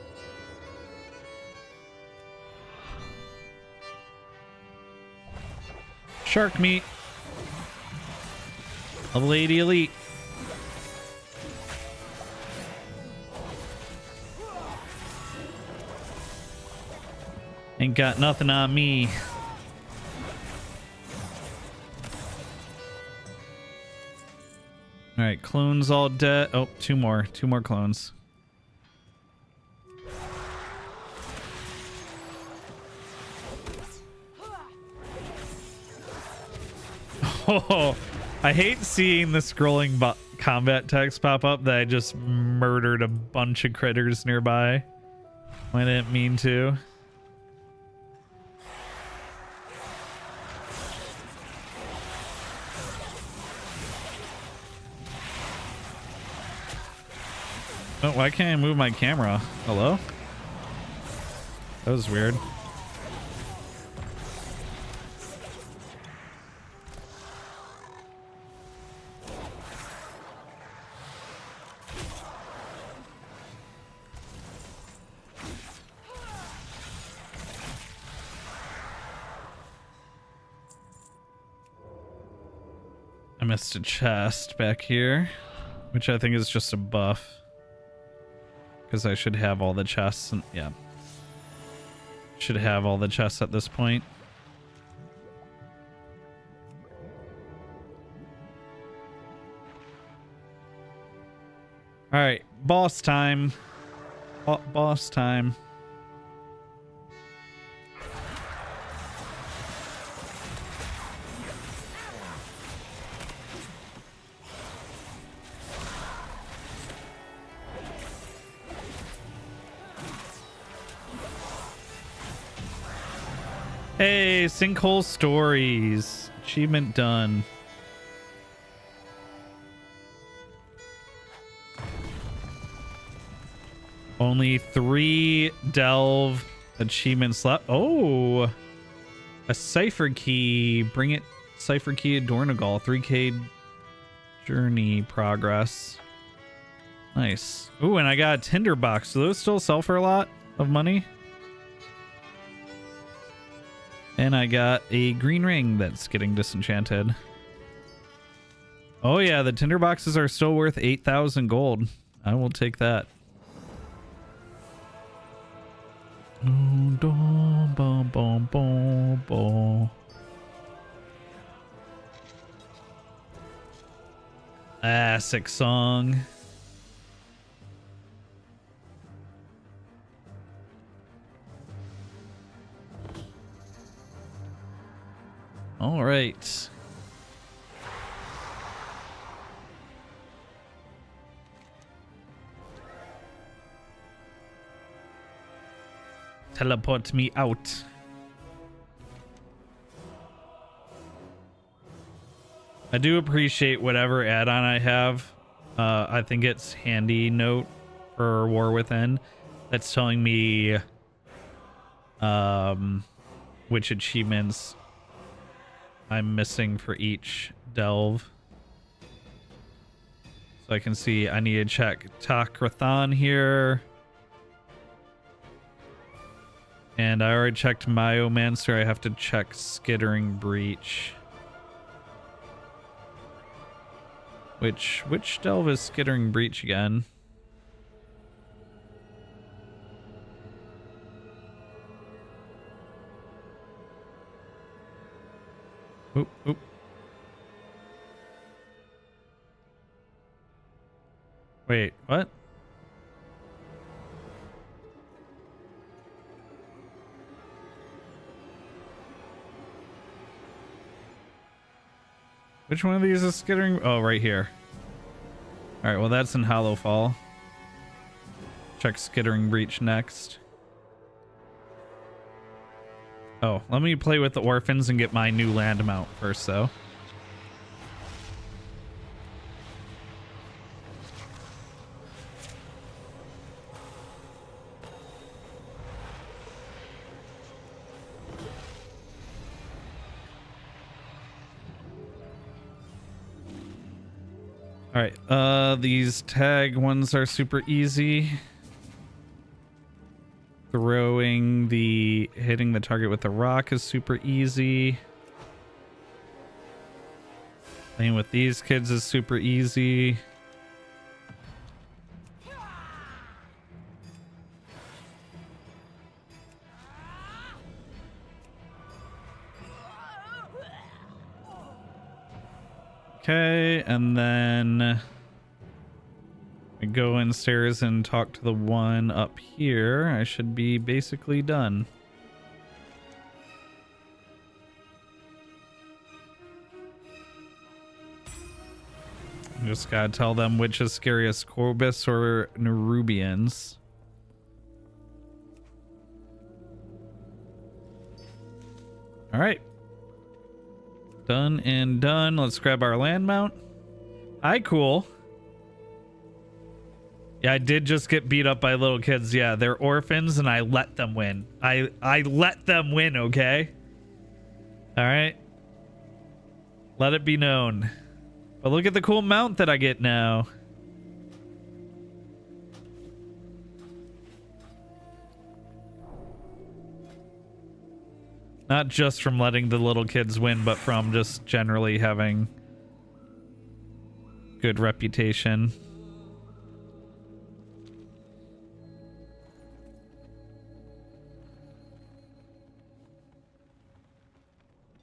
Shark meat. A lady elite. Ain't got nothing on me. All right, clones all dead. Oh, two more clones. Oh, I hate seeing the scrolling combat text pop up that I just murdered a bunch of critters nearby. I didn't mean to. Oh, why can't I move my camera? Hello? That was weird. I missed a chest back here, which I think is just a buff. Because I should have all the chests, and yeah. Should have all the chests at this point. Alright, boss time. Boss time. Hey, Sinkhole Stories. Achievement done. Only 3 delve achievements left. Oh, a cipher key. Bring it. Cipher key at Dornagal. 3K journey progress. Nice. Ooh, and I got a tinderbox. Do those still sell for a lot of money? And I got a green ring that's getting disenchanted. Oh yeah, the tinderboxes are still worth 8,000 gold. I will take that. Ah, sick song. All right. Teleport me out. I do appreciate whatever add-on I have. I think it's handy note for War Within that's telling me which achievements I'm missing for each delve. So I can see I need to check Takrathan here. And I already checked Myomancer. I have to check Skittering Breach. Which delve is Skittering Breach again? Oop, oop. Wait, what? Which one of these is Skittering? Oh, right here. All right, well, that's in Hollow Fall. Check Skittering Breach next. Oh, let me play with the orphans and get my new land mount first, though. All right, these tag ones are super easy. Hitting the target with the rock is super easy. Playing with these kids is super easy. Okay, and then I go downstairs and talk to the one up here. I should be basically done. Just gotta tell them which is scariest, Corbus or Nerubians. All right. Done and done. Let's grab our land mount. Hi, cool. Yeah, I did just get beat up by little kids. Yeah, they're orphans and I let them win. I let them win, okay? All right. Let it be known. But look at the cool mount that I get now. Not just from letting the little kids win, but from just generally having good reputation.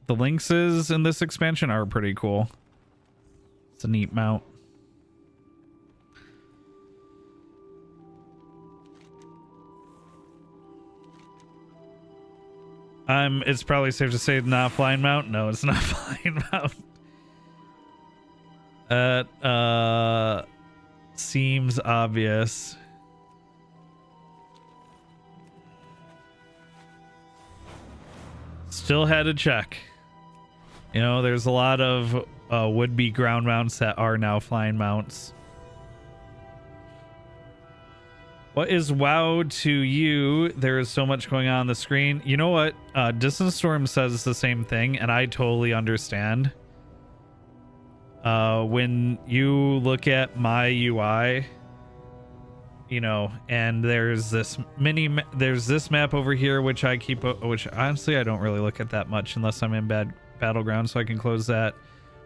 The lynxes in this expansion are pretty cool. It's a neat mount. It's probably safe to say not flying mount. No, it's not flying mount. That seems obvious. Still had to check. You know, there's a lot of would-be ground mounts that are now flying mounts. What is WoW to you? There is so much going on the screen. You know what? Distance Storm says the same thing, and I totally understand. When you look at my UI, you know, and there's this map over here, which I keep, which honestly I don't really look at that much unless I'm in battleground, so I can close that.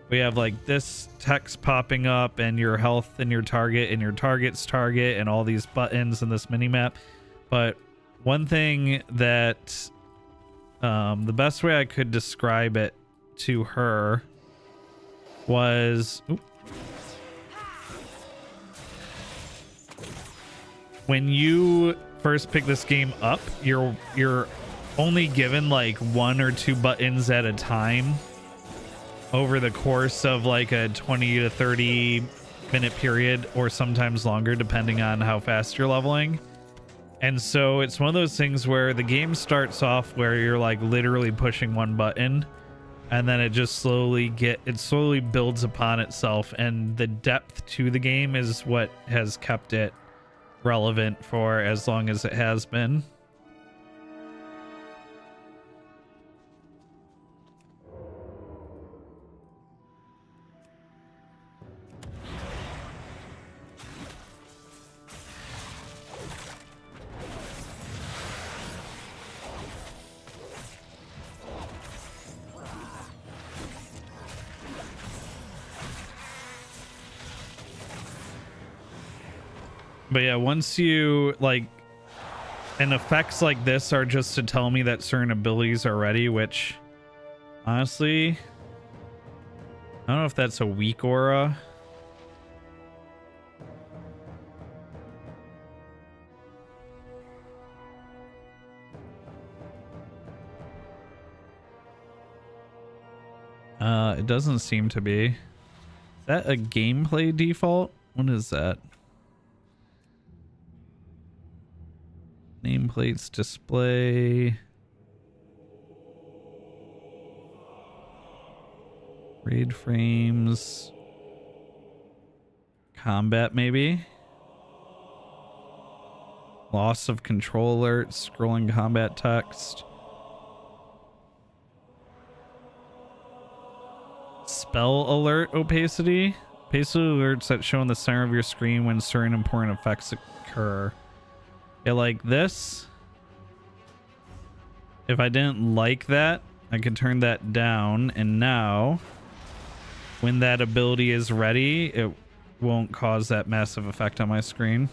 We have like this text popping up and your health and your target and your target's target and all these buttons in this mini map. But one thing that the best way I could describe it to her was when you first pick this game up, you're only given like 1 or 2 buttons at a time over the course of like a 20 to 30 minute period, or sometimes longer depending on how fast you're leveling. And so it's one of those things where the game starts off where you're like literally pushing 1 button, and then it just slowly builds upon itself, and the depth to the game is what has kept it relevant for as long as it has been. But yeah, once you like, and effects like this are just to tell me that certain abilities are ready, which honestly, I don't know if that's a weak aura. It doesn't seem to be. Is that a gameplay default? What is that? Nameplates, display, raid frames, combat maybe, loss of control alerts, scrolling combat text, spell alert opacity, alerts that show in the center of your screen when certain important effects occur. Yeah, like this. If I didn't like that, I could turn that down, and now when that ability is ready, it won't cause that massive effect on my screen,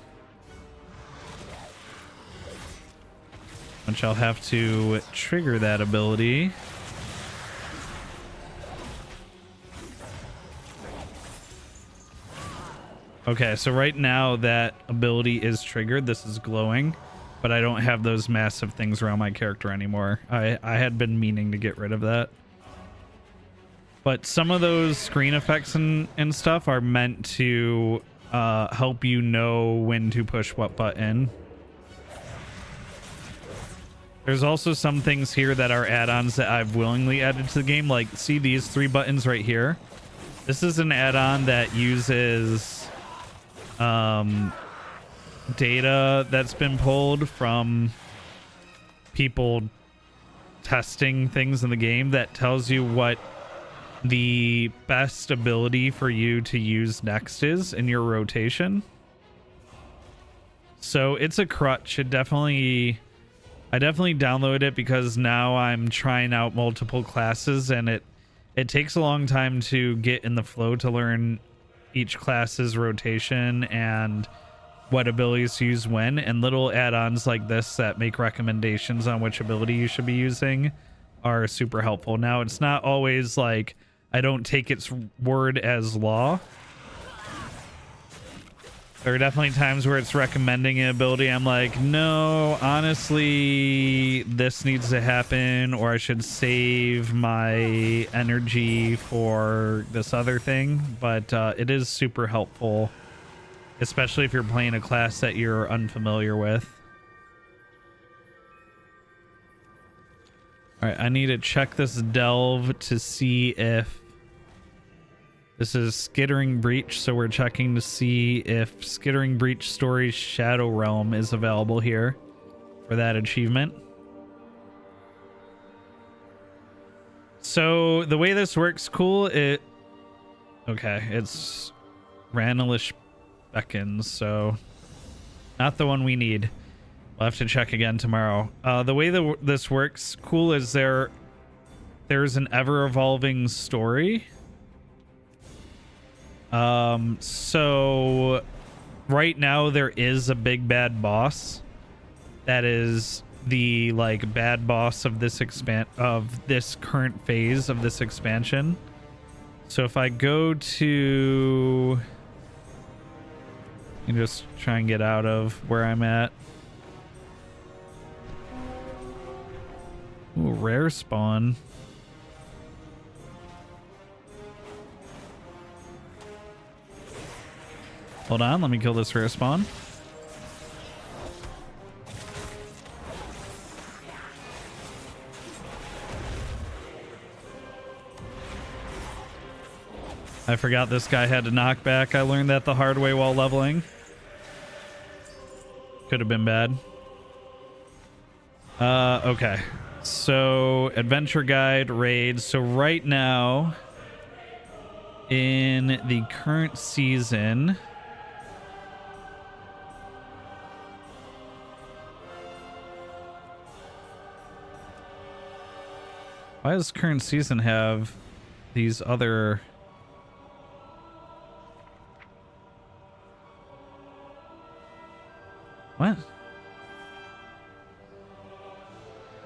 which I'll have to trigger that ability. Okay, so right now that ability is triggered. This is glowing, but I don't have those massive things around my character anymore. I had been meaning to get rid of that. But some of those screen effects and stuff are meant to help you know when to push what button. There's also some things here that are add-ons that I've willingly added to the game. Like, see these 3 buttons right here? This is an add-on that uses data that's been pulled from people testing things in the game that tells you what the best ability for you to use next is in your rotation. So it's a crutch. I definitely downloaded it because now I'm trying out multiple classes, and it takes a long time to get in the flow to learn each class's rotation and what abilities to use when, and little add-ons like this that make recommendations on which ability you should be using are super helpful. Now, it's not always like I don't take its word as law. There are definitely times where it's recommending an ability. I'm like, no, honestly, this needs to happen, or I should save my energy for this other thing. But it is super helpful, especially if you're playing a class that you're unfamiliar with. All right, I need to check this delve to see if This is Skittering Breach, so we're checking to see if Skittering Breach Story Shadow Realm is available here for that achievement. So the way this works, cool, okay, it's Ranelish Beckons, so not the one we need. We'll have to check again tomorrow. The way that this works, cool, is there's an ever-evolving story. So right now there is a big bad boss that is the like bad boss of this current phase of this expansion. So if I go to and just try and get out of where I'm at. Ooh, rare spawn. Hold on, let me kill this rare spawn. I forgot this guy had to knock back. I learned that the hard way while leveling. Could have been bad. Okay. So, adventure guide, raid. So right now, in the current season, why does current season have these other... What?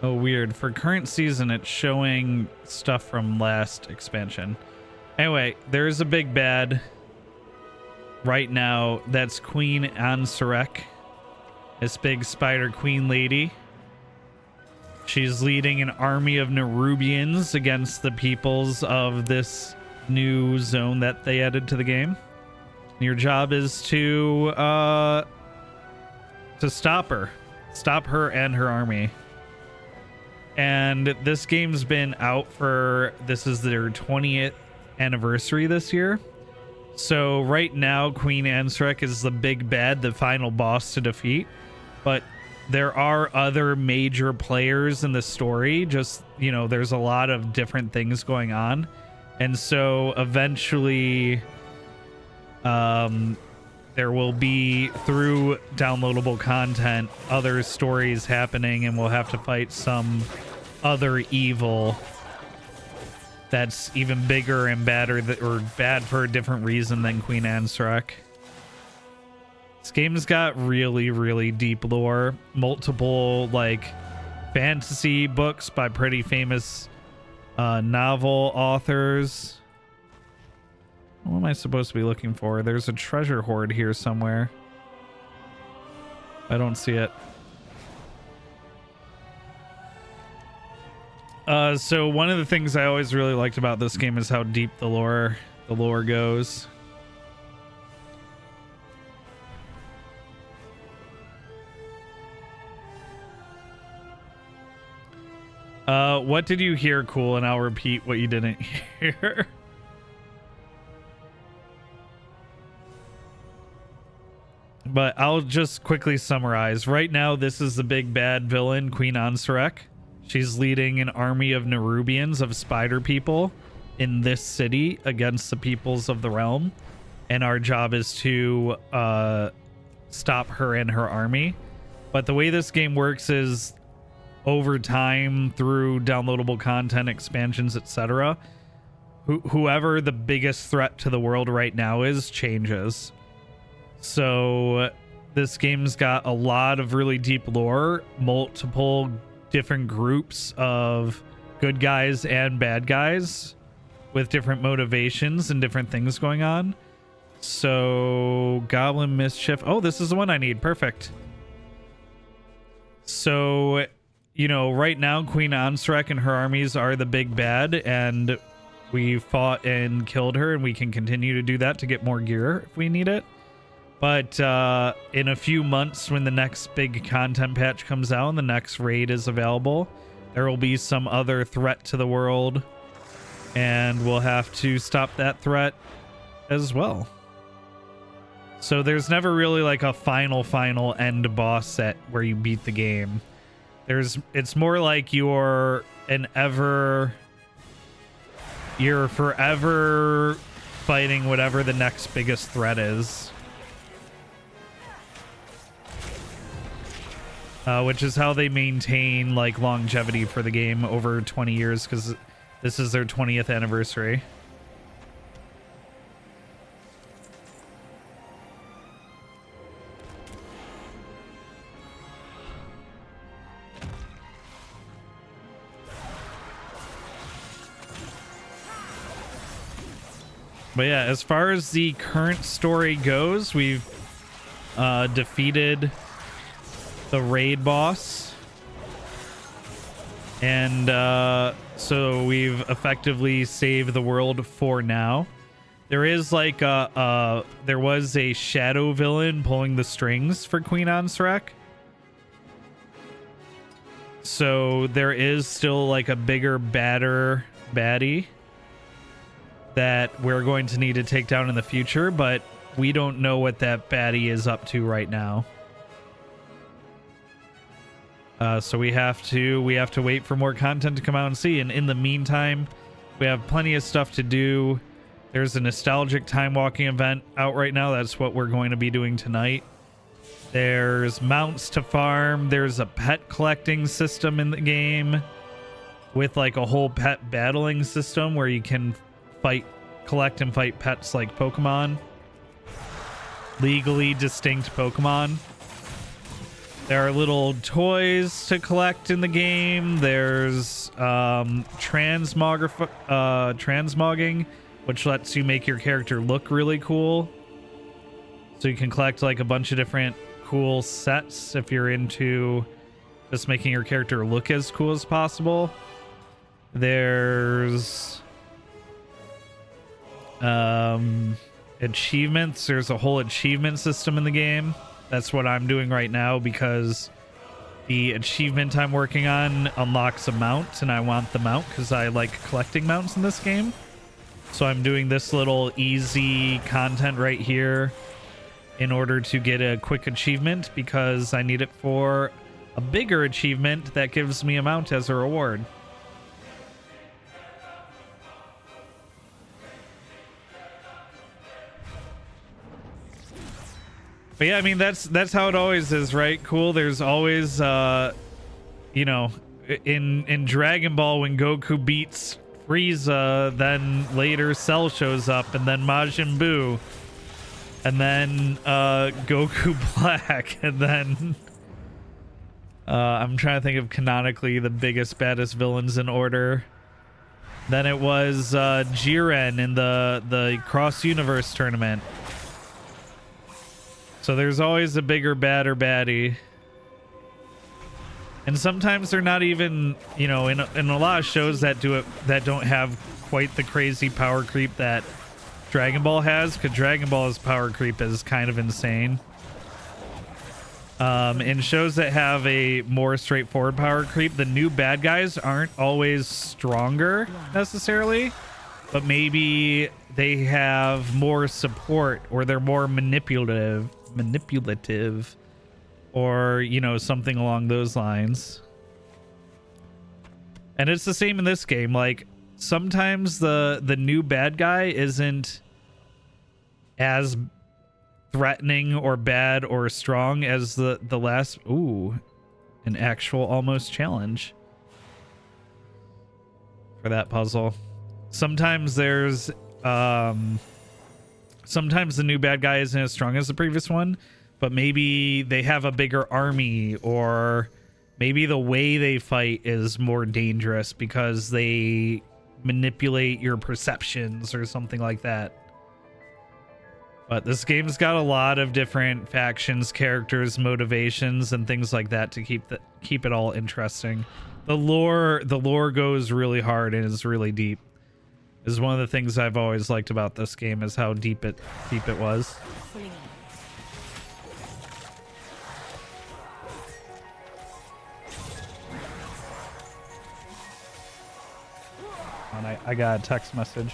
Oh, weird. For current season, it's showing stuff from last expansion. Anyway, there's a big bad right now. That's Queen Ansurek, this big spider queen lady. She's leading an army of Nerubians against the peoples of this new zone that they added to the game. Your job is to stop her and her army. And this game's been out for, this is their 20th anniversary this year. So right now, Queen Ansrek is the big bad, the final boss to defeat. But there are other major players in the story. Just, you know, there's a lot of different things going on. And so eventually, there will be, through downloadable content, other stories happening, and we'll have to fight some other evil that's even bigger and badder, or bad for a different reason than Queen Ansrek. This game's got really, really deep lore. Multiple, like, fantasy books by pretty famous novel authors. What am I supposed to be looking for? There's a treasure hoard here somewhere. I don't see it. So one of the things I always really liked about this game is how deep the lore goes. What did you hear, cool? And I'll repeat what you didn't hear. But I'll just quickly summarize. Right now, this is the big bad villain, Queen Ansarek. She's leading an army of Nerubians, of spider people, in this city against the peoples of the realm. And our job is to stop her and her army. But the way this game works is, over time, through downloadable content, expansions, etc., whoever the biggest threat to the world right now is, changes. So this game's got a lot of really deep lore, multiple different groups of good guys and bad guys with different motivations and different things going on. So Goblin Mischief. Oh, this is the one I need. Perfect. So, you know, right now Queen Ansrek and her armies are the big bad, and we fought and killed her, and we can continue to do that to get more gear if we need it. But in a few months, when the next big content patch comes out and the next raid is available, there will be some other threat to the world, and we'll have to stop that threat as well. So there's never really like a final end boss set where you beat the game. It's more like you're forever fighting whatever the next biggest threat is. Which is how they maintain like longevity for the game over 20 years, because this is their 20th anniversary. But yeah, as far as the current story goes, we've defeated the raid boss, and so we've effectively saved the world for now. There is like there was a shadow villain pulling the strings for Queen Ansrek, so there is still like a bigger baddie that we're going to need to take down in the future, but we don't know what that baddie is up to right now. So we have to wait for more content to come out and see. And in the meantime, we have plenty of stuff to do. There's a nostalgic time walking event out right now. That's what we're going to be doing tonight. There's mounts to farm. There's a pet collecting system in the game with like a whole pet battling system where you can collect and fight pets like Pokemon. Legally distinct Pokemon. There are little toys to collect in the game. There's transmogging, which lets you make your character look really cool. So you can collect like a bunch of different cool sets if you're into just making your character look as cool as possible. There's achievements. There's a whole achievement system in the game. That's what I'm doing right now because the achievement I'm working on unlocks a mount, and I want the mount because I like collecting mounts in this game. So I'm doing this little easy content right here in order to get a quick achievement because I need it for a bigger achievement that gives me a mount as a reward. But yeah, I mean, that's how it always is, right? Cool. There's always, you know, in Dragon Ball when Goku beats Frieza, then later Cell shows up, and then Majin Buu, and then Goku Black, and then I'm trying to think of canonically the biggest, baddest villains in order. Then it was Jiren in the Cross Universe tournament. So there's always a bigger, badder baddie. And sometimes they're not even, you know, in a lot of shows that don't have quite the crazy power creep that Dragon Ball has, because Dragon Ball's power creep is kind of insane. In shows that have a more straightforward power creep, the new bad guys aren't always stronger necessarily, but maybe they have more support, or they're more manipulative, or, you know, something along those lines. And it's the same in this game. Like, sometimes the new bad guy isn't as threatening or bad or strong as the last. Ooh, an actual almost challenge for that puzzle. Sometimes there's sometimes the new bad guy isn't as strong as the previous one, but maybe they have a bigger army, or maybe the way they fight is more dangerous because they manipulate your perceptions or something like that. But this game's got a lot of different factions, characters, motivations, and things like that to keep it all interesting. The lore goes really hard and is really deep. Is one of the things I've always liked about this game, is how deep it was. And I got a text message.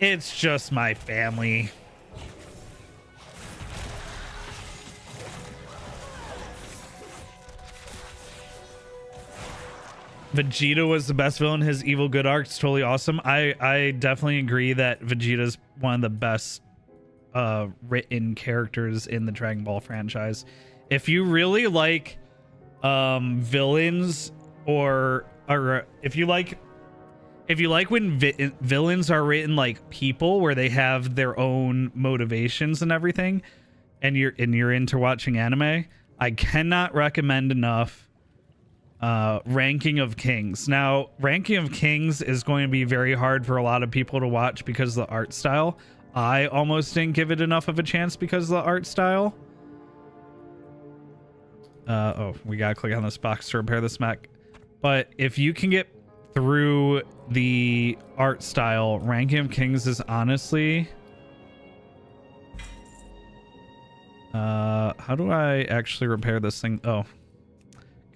It's just my family. Vegeta was the best villain. His evil good arc's totally awesome. I definitely agree that Vegeta's one of the best written characters in the Dragon Ball franchise. If you really like villains, or if you like when villains are written like people, where they have their own motivations and everything, and you're into watching anime, I cannot recommend enough Ranking of Kings. Now, Ranking of Kings is going to be very hard for a lot of people to watch because of the art style. I almost didn't give it enough of a chance because of the art style. Oh, we gotta click on this box to repair this mech. But if you can get through the art style, Ranking of Kings is honestly... how do I actually repair this thing? Oh,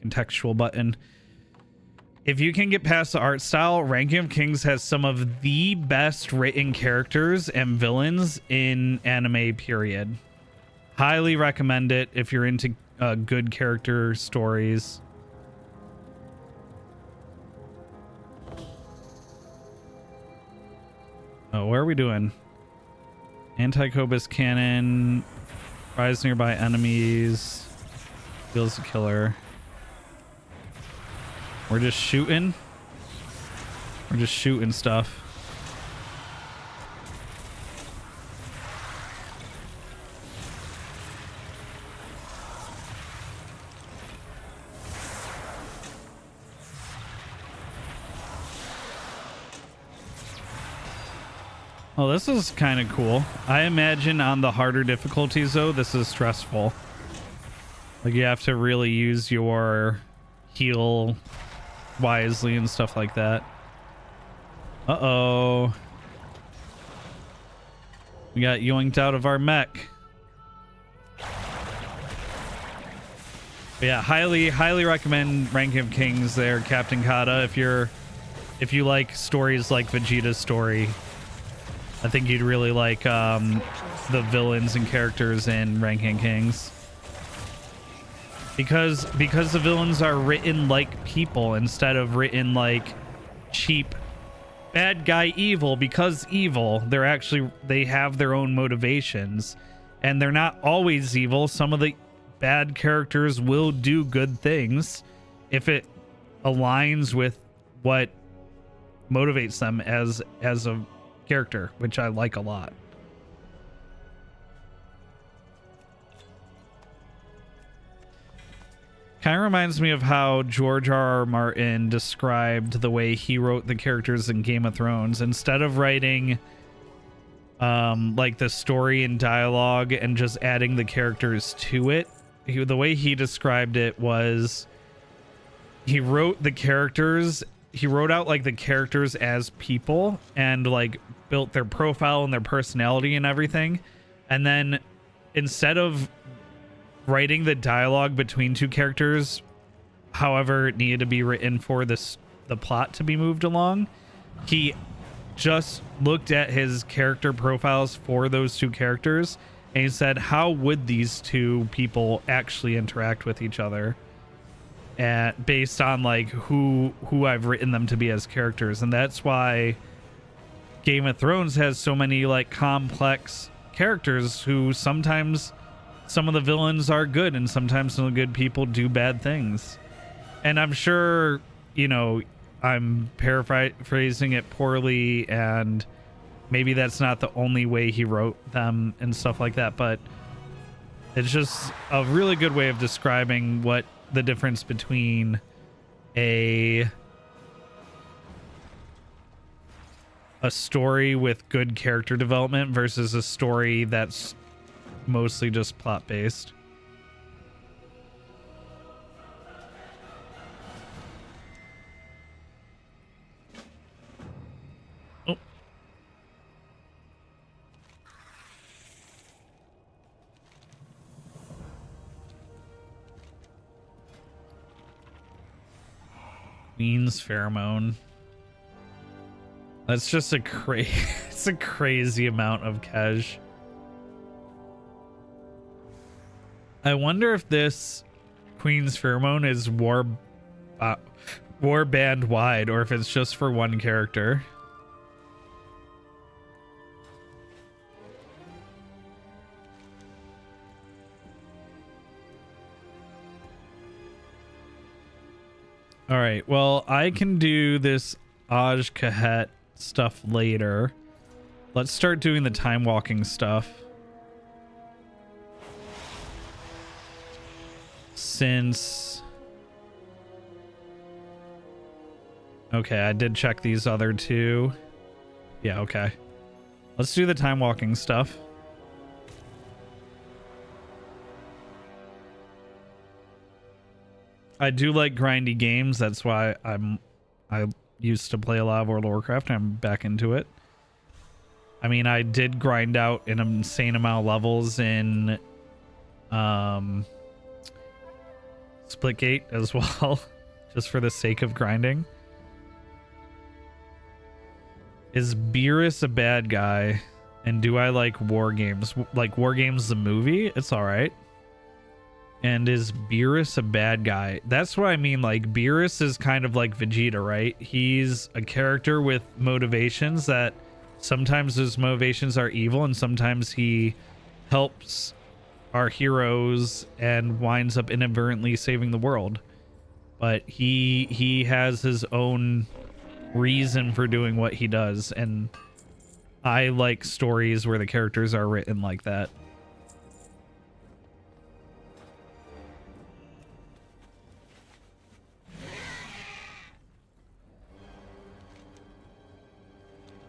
contextual button. If you can get past the art style, Ranking of Kings has some of the best written characters and villains in anime, period. Highly recommend it if you're into good character stories. Oh, where are we doing? Anti-Cobus cannon, rise nearby enemies, kills the killer. We're just shooting. We're just shooting stuff. Oh, this is kind of cool. I imagine on the harder difficulties, though, this is stressful. Like, you have to really use your heal wisely and stuff like that. Uh-oh. We got yoinked out of our mech. But yeah, highly recommend Ranking of Kings there, Captain Kata. If you like stories like Vegeta's story, I think you'd really like the villains and characters in Ranking Kings. Because the villains are written like people instead of written like cheap bad guy evil. Because evil, they have their own motivations, and they're not always evil. Some of the bad characters will do good things if it aligns with what motivates them as a character, which I like a lot. Kind of reminds me of how George R.R. Martin described the way he wrote the characters in Game of Thrones. Instead of writing like the story and dialogue and just adding the characters to it, the way he described it was he wrote out like the characters as people and like built their profile and their personality and everything, and then instead of writing the dialogue between two characters however it needed to be written for the plot to be moved along, he just looked at his character profiles for those two characters and he said, how would these two people actually interact with each other, based on like who I've written them to be as characters. And that's why Game of Thrones has so many like complex characters who sometimes some of the villains are good and sometimes some of the good people do bad things. And I'm sure, you know, I'm paraphrasing it poorly, and maybe that's not the only way he wrote them and stuff like that, but it's just a really good way of describing what the difference between a story with good character development versus a story that's mostly just plot based. Oh. Queen's pheromone. That's just it's a crazy amount of cash. I wonder if this Queen's Pheromone is warband wide, or if it's just for one character. All right, well, I can do this Aj Kahet stuff later. Let's start doing the time walking stuff. Since... Okay, I did check these other two. Yeah, okay. Let's do the time walking stuff. I do like grindy games. That's why I used to play a lot of World of Warcraft. I'm back into it. I mean, I did grind out an insane amount of levels in Splitgate as well, just for the sake of grinding. Is Beerus a bad guy? And do I like War Games? Like War Games the movie? It's all right. And is Beerus a bad guy? That's what I mean. Like, Beerus is kind of like Vegeta, right? He's a character with motivations that sometimes those motivations are evil, and sometimes he helps our heroes and winds up inadvertently saving the world. But he has his own reason for doing what he does, and I like stories where the characters are written like that.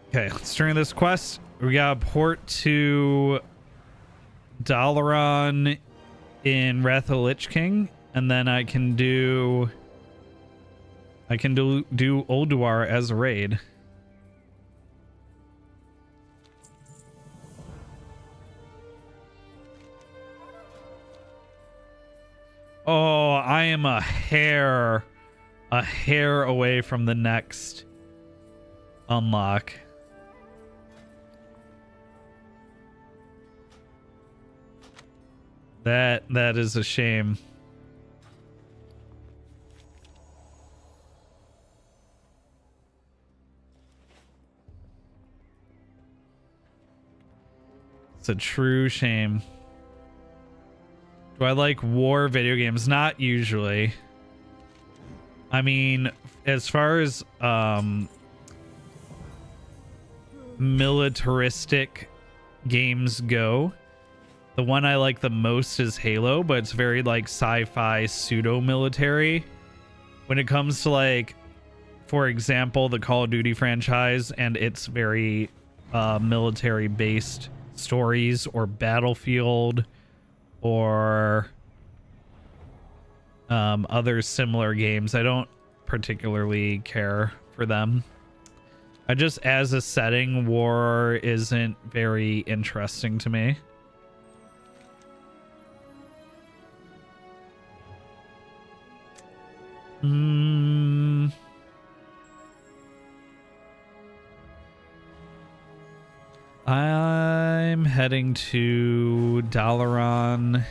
Okay, let's turn this quest. We got a port to Dalaran in Wrath of the Lich King, and then I can do Ulduar as a raid. Oh, I am a hair away from the next unlock. That is a shame. It's a true shame. Do I like war video games? Not usually. I mean, as far as militaristic games go, the one I like the most is Halo, but it's very like sci-fi pseudo-military. When it comes to, like, for example, the Call of Duty franchise and its very military-based stories, or Battlefield, or other similar games, I don't particularly care for them. I just, as a setting, war isn't very interesting to me. I'm heading to Dalaran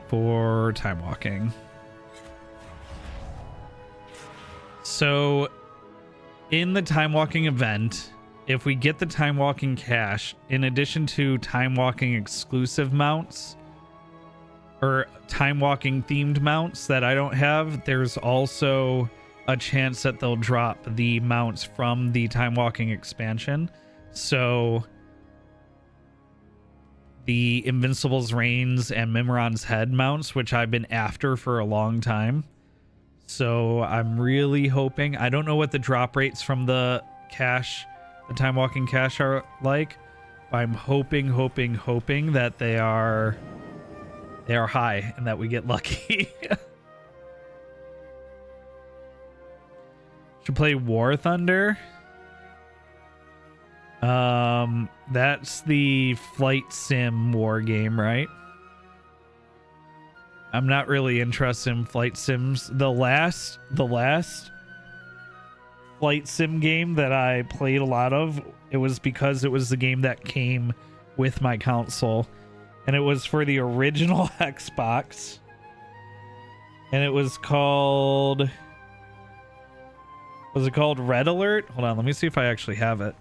for time walking. So in the time walking event, if we get the time walking cache, in addition to time walking exclusive mounts or time walking themed mounts that I don't have, there's also a chance that they'll drop the mounts from the time walking expansion. So the Invincible's Reigns and Mimiron's Head mounts, which I've been after for a long time. So I'm really hoping, I don't know what the drop rates from the cache, the time walking cache are like, but I'm hoping that they are high and that we get lucky. Should play War Thunder. That's the flight sim war game, right? I'm not really interested in flight sims. The last flight sim game that I played a lot of, it was because it was the game that came with my console. And it was for the original Xbox. And it was called... Was it called Red Alert? Hold on, let me see if I actually have it.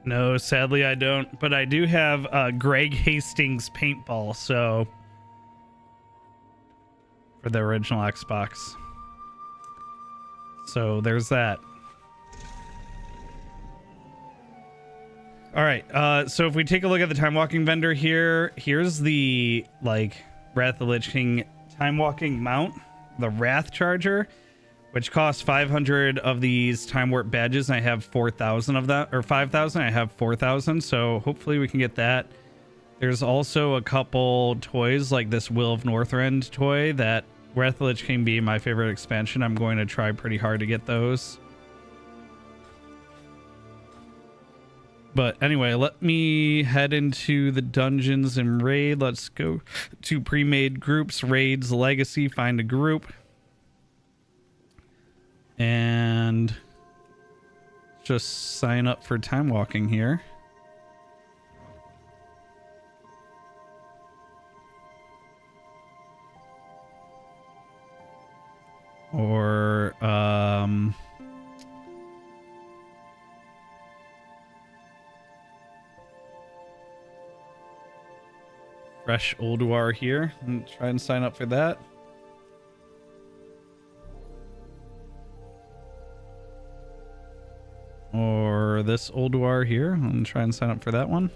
No, sadly I don't. But I do have Greg Hastings paintball, so for the original Xbox. So there's that. All right, so if we take a look at the time walking vendor here, here's the like Wrath of the Lich King time walking mount, the Wrath Charger, which costs 500 of these time warp badges, and I have 4,000 of that, or 5,000. I have 4,000, so hopefully we can get that. There's also a couple toys like this Will of Northrend toy that Wrath of the Lich King being my favorite expansion. I'm going to try pretty hard to get those. But anyway, let me head into the dungeons and raid. Let's go to pre-made groups, raids, legacy, find a group. And just sign up for time walking here. Or Fresh Ulduar here, and try and sign up for that. Or this Ulduar here, and try and sign up for that one.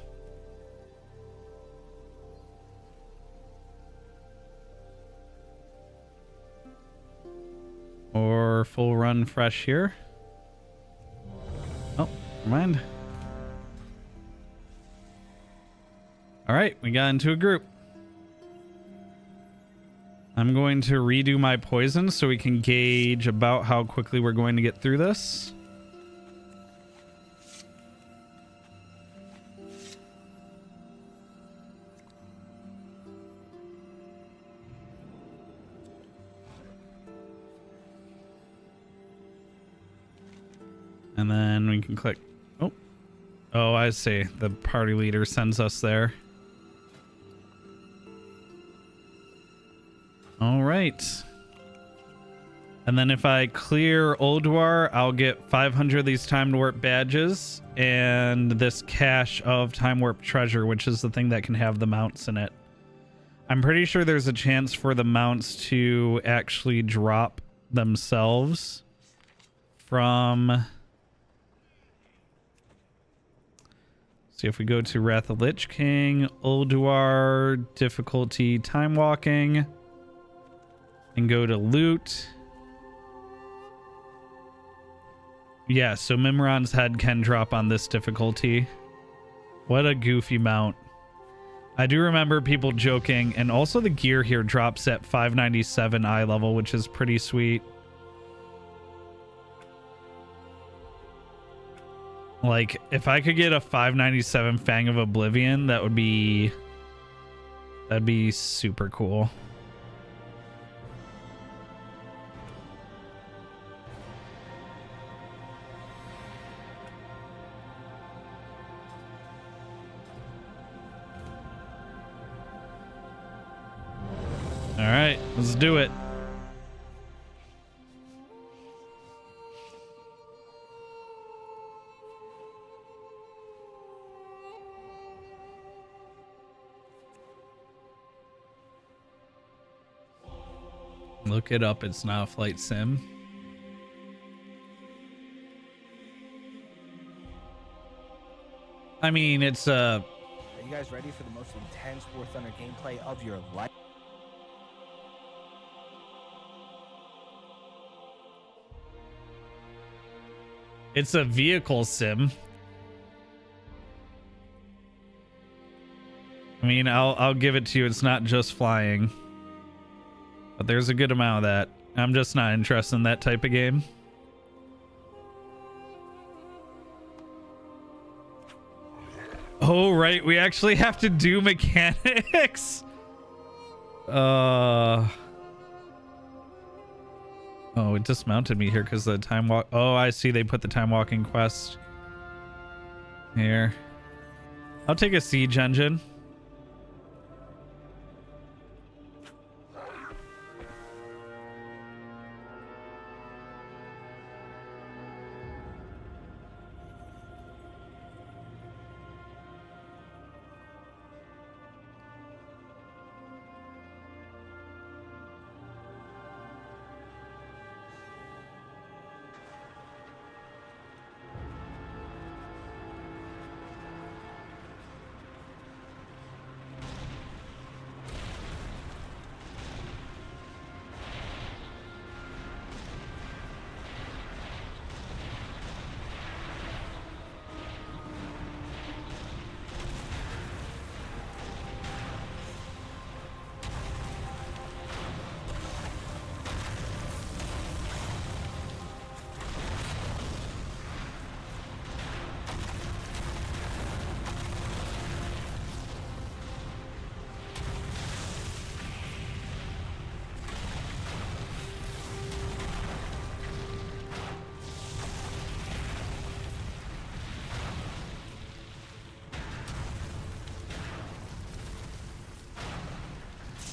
Or full run fresh here. Oh, never mind. All right, we got into a group. I'm going to redo my poison so we can gauge about how quickly we're going to get through this. And then we can click. Oh, I see. The party leader sends us there. All right. And then if I clear Ulduar, I'll get 500 of these time warp badges and this cache of time warp treasure, which is the thing that can have the mounts in it. I'm pretty sure there's a chance for the mounts to actually drop themselves from... See if we go to Wrath of the Lich King, Ulduar, difficulty, time walking, and go to loot. Yeah, so Mimiron's head can drop on this difficulty. What a goofy mount. I do remember people joking, and also the gear here drops at 597 eye level, which is pretty sweet. Like, if I could get a 597 Fang of Oblivion, that'd be super cool. All right, let's do it. Look it up. It's not a flight sim. I mean, it's Are you guys ready for the most intense War Thunder gameplay of your life? It's a vehicle sim. I mean, I'll give it to you. It's not just flying, but there's a good amount of that. I'm just not interested in that type of game. Oh, right. We actually have to do mechanics. Oh, it dismounted me here because the time walk. Oh, I see. They put the time walking quest here. I'll take a siege engine.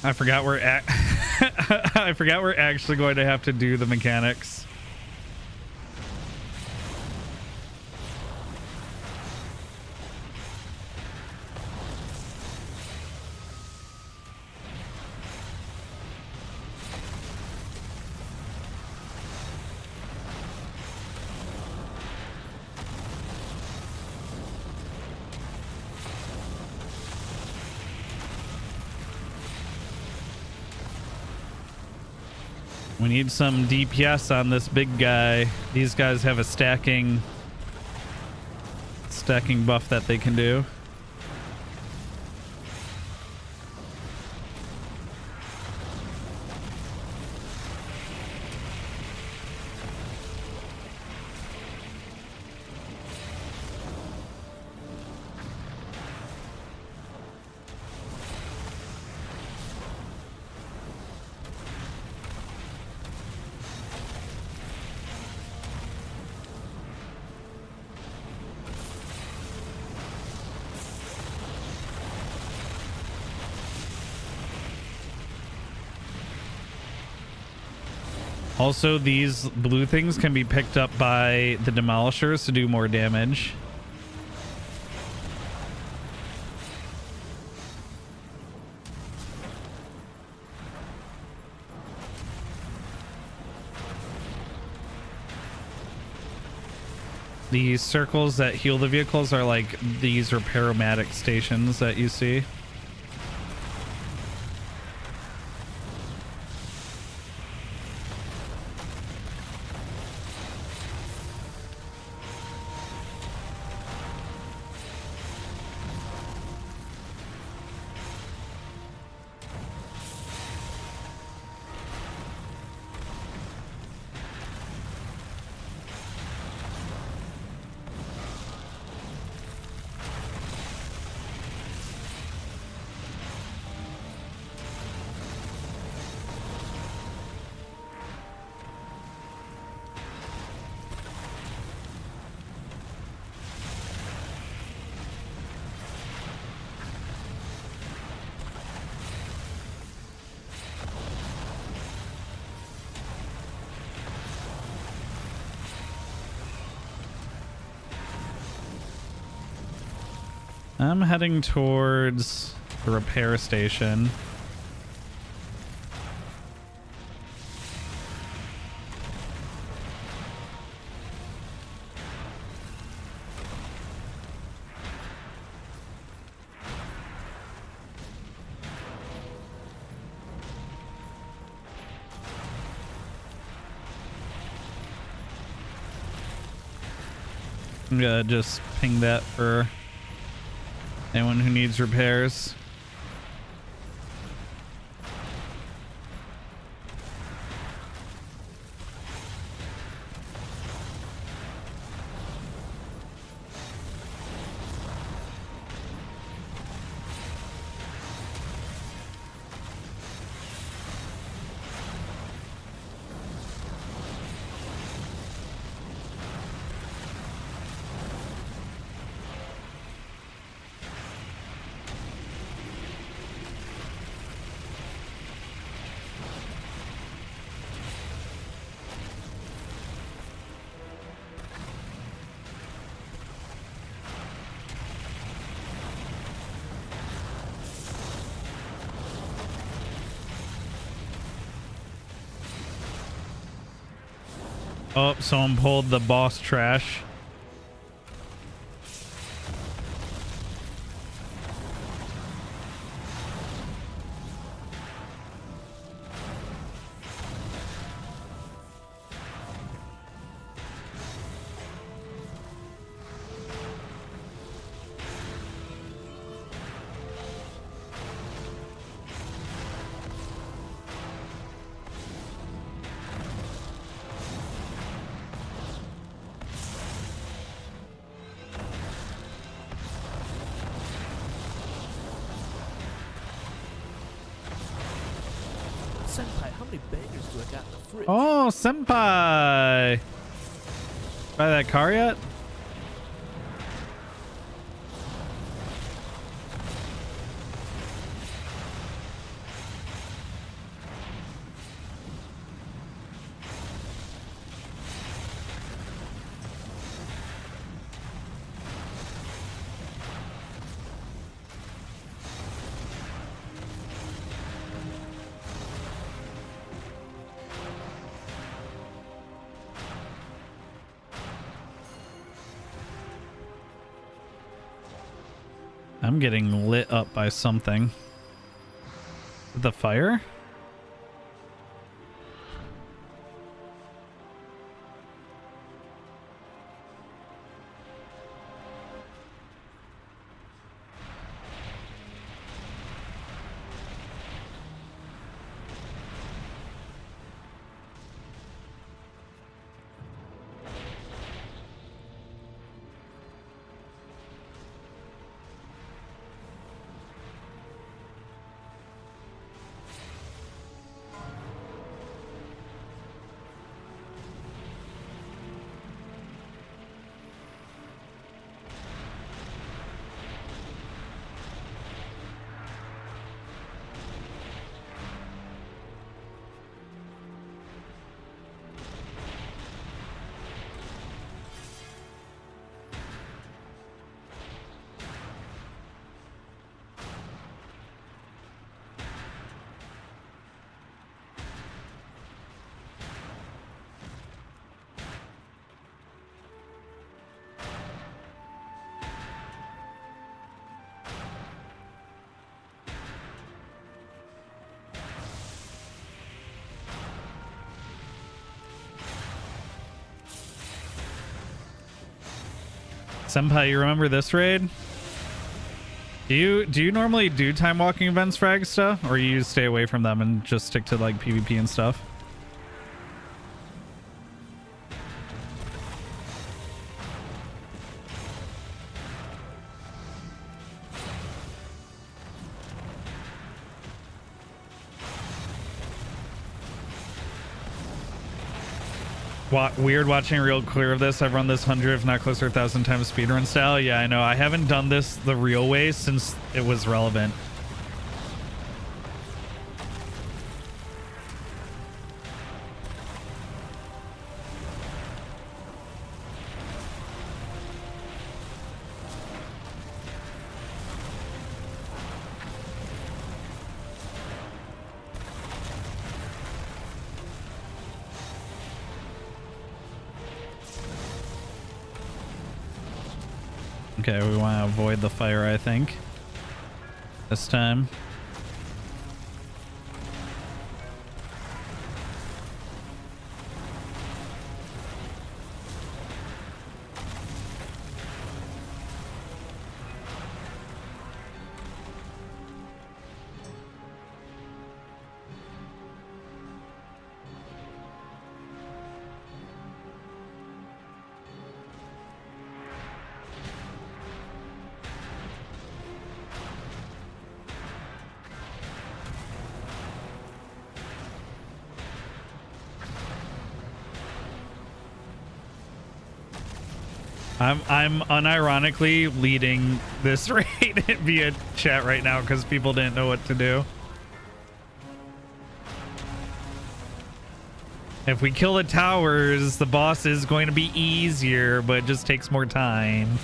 I forgot we're at I forgot we're actually going to have to do the mechanics. We need some DPS on this big guy. These guys have a stacking buff that they can do. Also, these blue things can be picked up by the demolishers to do more damage. The circles that heal the vehicles are like these repair-o-matic stations that you see. I'm heading towards the repair station. I'm gonna just ping that for anyone who needs repairs. Oh, someone pulled the boss trash. Senpai, how many bangers do I got in the fridge? Oh, senpai! Buy that car yet? I'm getting lit up by something. The fire? Senpai, you remember this raid? Do you normally do time walking events, Fragsta, or you stay away from them and just stick to like PvP and stuff? Weird watching real clear of this. I've run this 100 if not closer to 1,000 times speedrun style. Yeah, I know. I haven't done this the real way since it was relevant. Okay, we want to avoid the fire, I think, this time. I'm unironically leading this raid via chat right now because people didn't know what to do. If we kill the towers, the boss is going to be easier, but it just takes more time.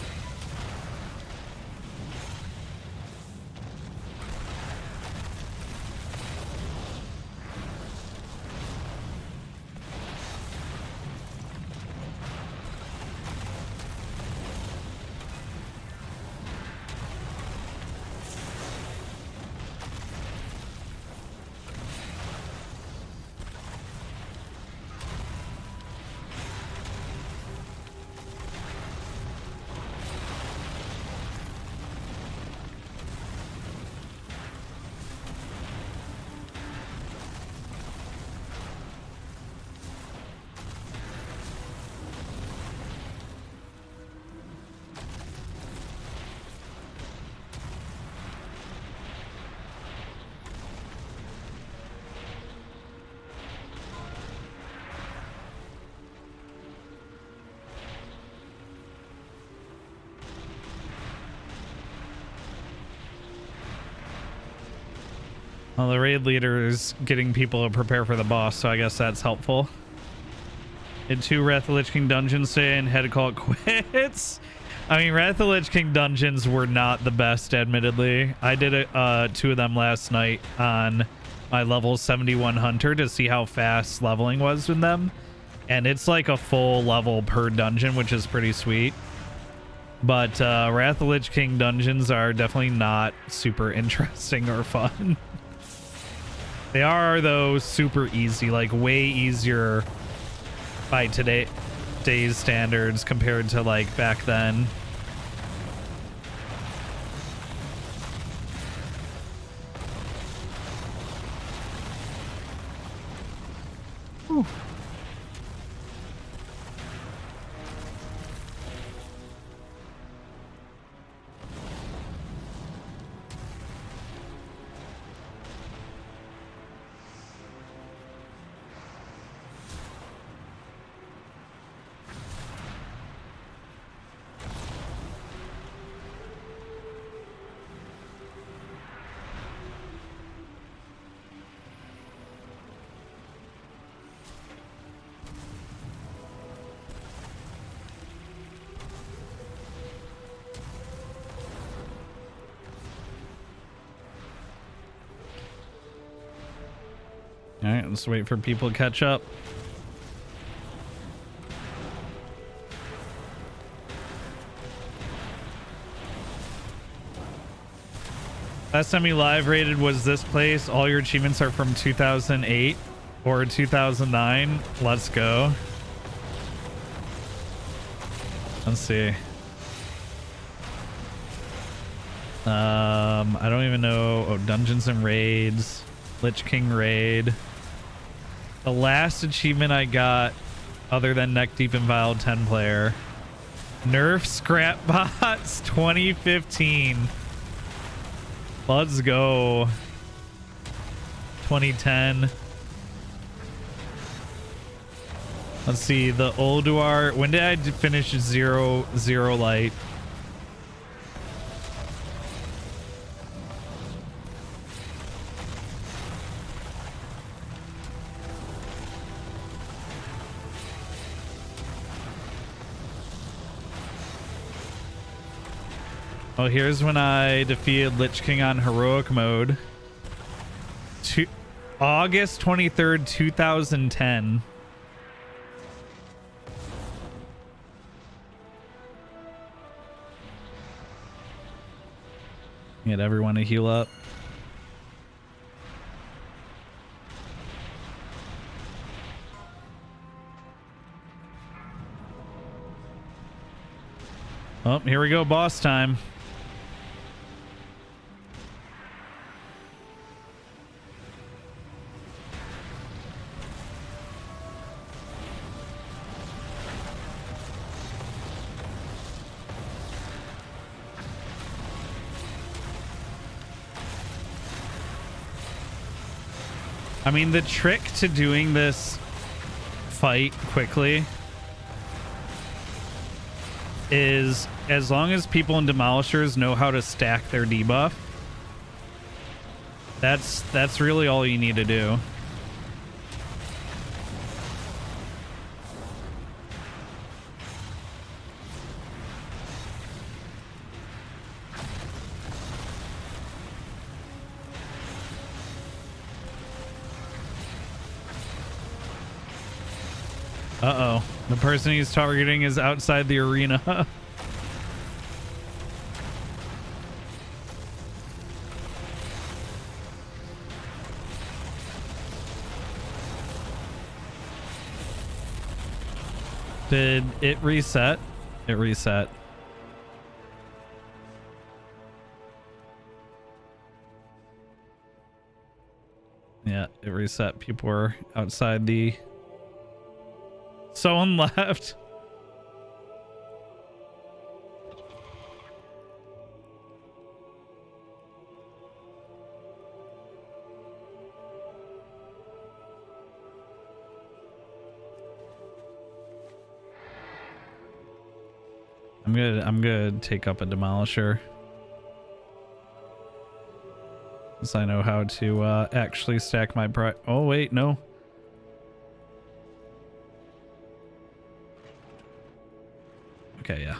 Well, the raid leader is getting people to prepare for the boss, so I guess that's helpful. Did 2 Wrath of the Lich King dungeons today and had to call it quits. I mean, Wrath of the Lich King dungeons were not the best, admittedly. I did 2 of them last night on my level 71 hunter to see how fast leveling was in them. And it's like a full level per dungeon, which is pretty sweet. But Wrath of the Lich King dungeons are definitely not super interesting or fun. They are, though, super easy, like way easier by today's standards compared to like back then. Whew. All right, let's wait for people to catch up. Last time we live rated was this place. All your achievements are from 2008 or 2009. Let's go. Let's see. I don't even know. Oh, Dungeons and Raids. Lich King Raid. The last achievement I got, other than Neck Deep and Vile 10 player, Nerf Scrap Bots 2015. Let's go. 2010. Let's see, the Ulduar. When did I finish Zero Light? Oh, here's when I defeated Lich King on heroic mode. August 23rd, 2010. Get everyone to heal up. Oh, here we go, boss time. I mean, the trick to doing this fight quickly is as long as people in Demolishers know how to stack their debuff, that's really all you need to do. Uh-oh. The person he's targeting is outside the arena. Did it reset? It reset. Yeah, it reset. People were outside the... Someone left. I'm gonna take up a Demolisher. Since I know how to actually stack my oh wait, no. Okay, yeah.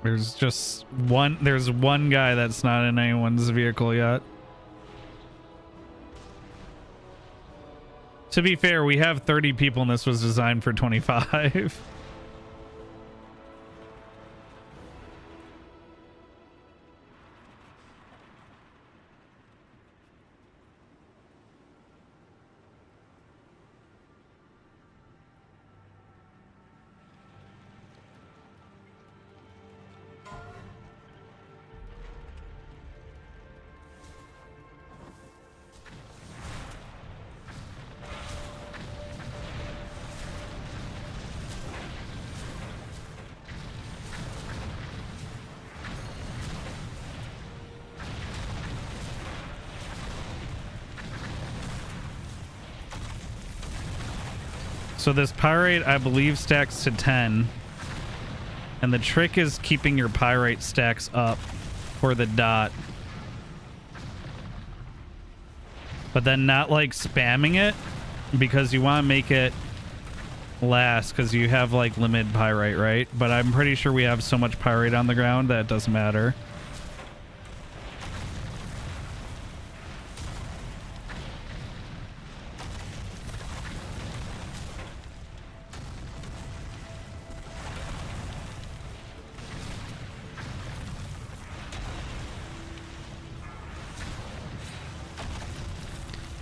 There's one guy that's not in anyone's vehicle yet. To be fair, we have 30 people and this was designed for 25. So this pyrite, I believe, stacks to 10. And the trick is keeping your pyrite stacks up for the dot. But then not like spamming it, because you want to make it last, because you have like limited pyrite, right? But I'm pretty sure we have so much pyrite on the ground that it doesn't matter.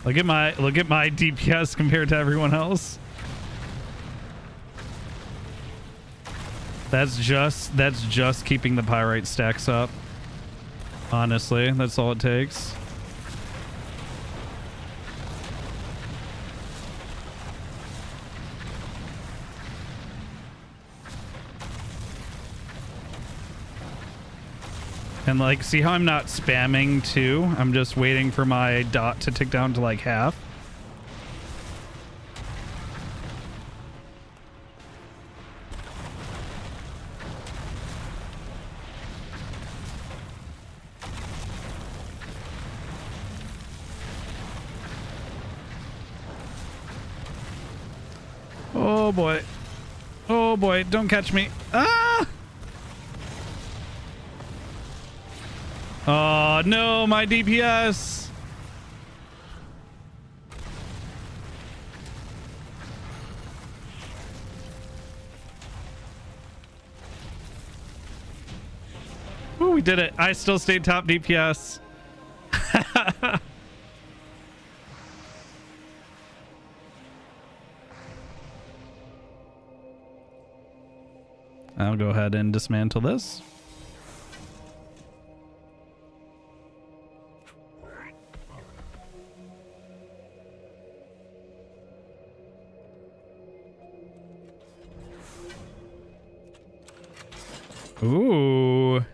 Look at my DPS compared to everyone else. That's just keeping the pyrite stacks up. Honestly, that's all it takes. And like, see how I'm not spamming too? I'm just waiting for my dot to tick down to like half. Oh boy. Oh boy, don't catch me. Ah! Oh no, my DPS. Ooh, we did it. I still stayed top DPS. I'll go ahead and dismantle this. Ooh.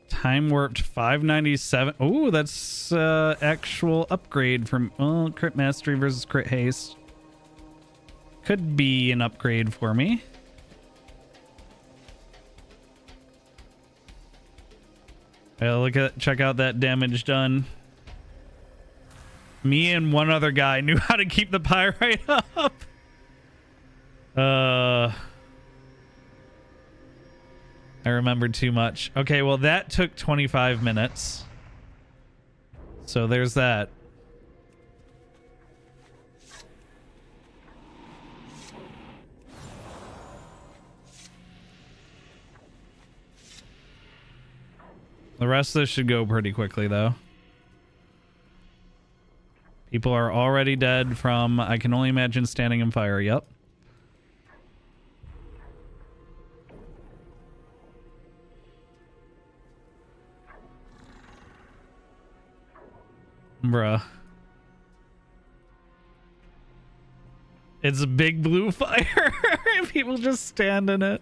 Time warped 597. Ooh, that's actual upgrade from crit mastery versus crit haste. Could be an upgrade for me. Check out that damage done. Me and one other guy knew how to keep the pyrite up. I remembered too much. Okay, well that took 25 minutes. So there's that. The rest of this should go pretty quickly though. People are already dead from, I can only imagine, standing in fire. Yep. Bruh. It's a big blue fire. People just stand in it.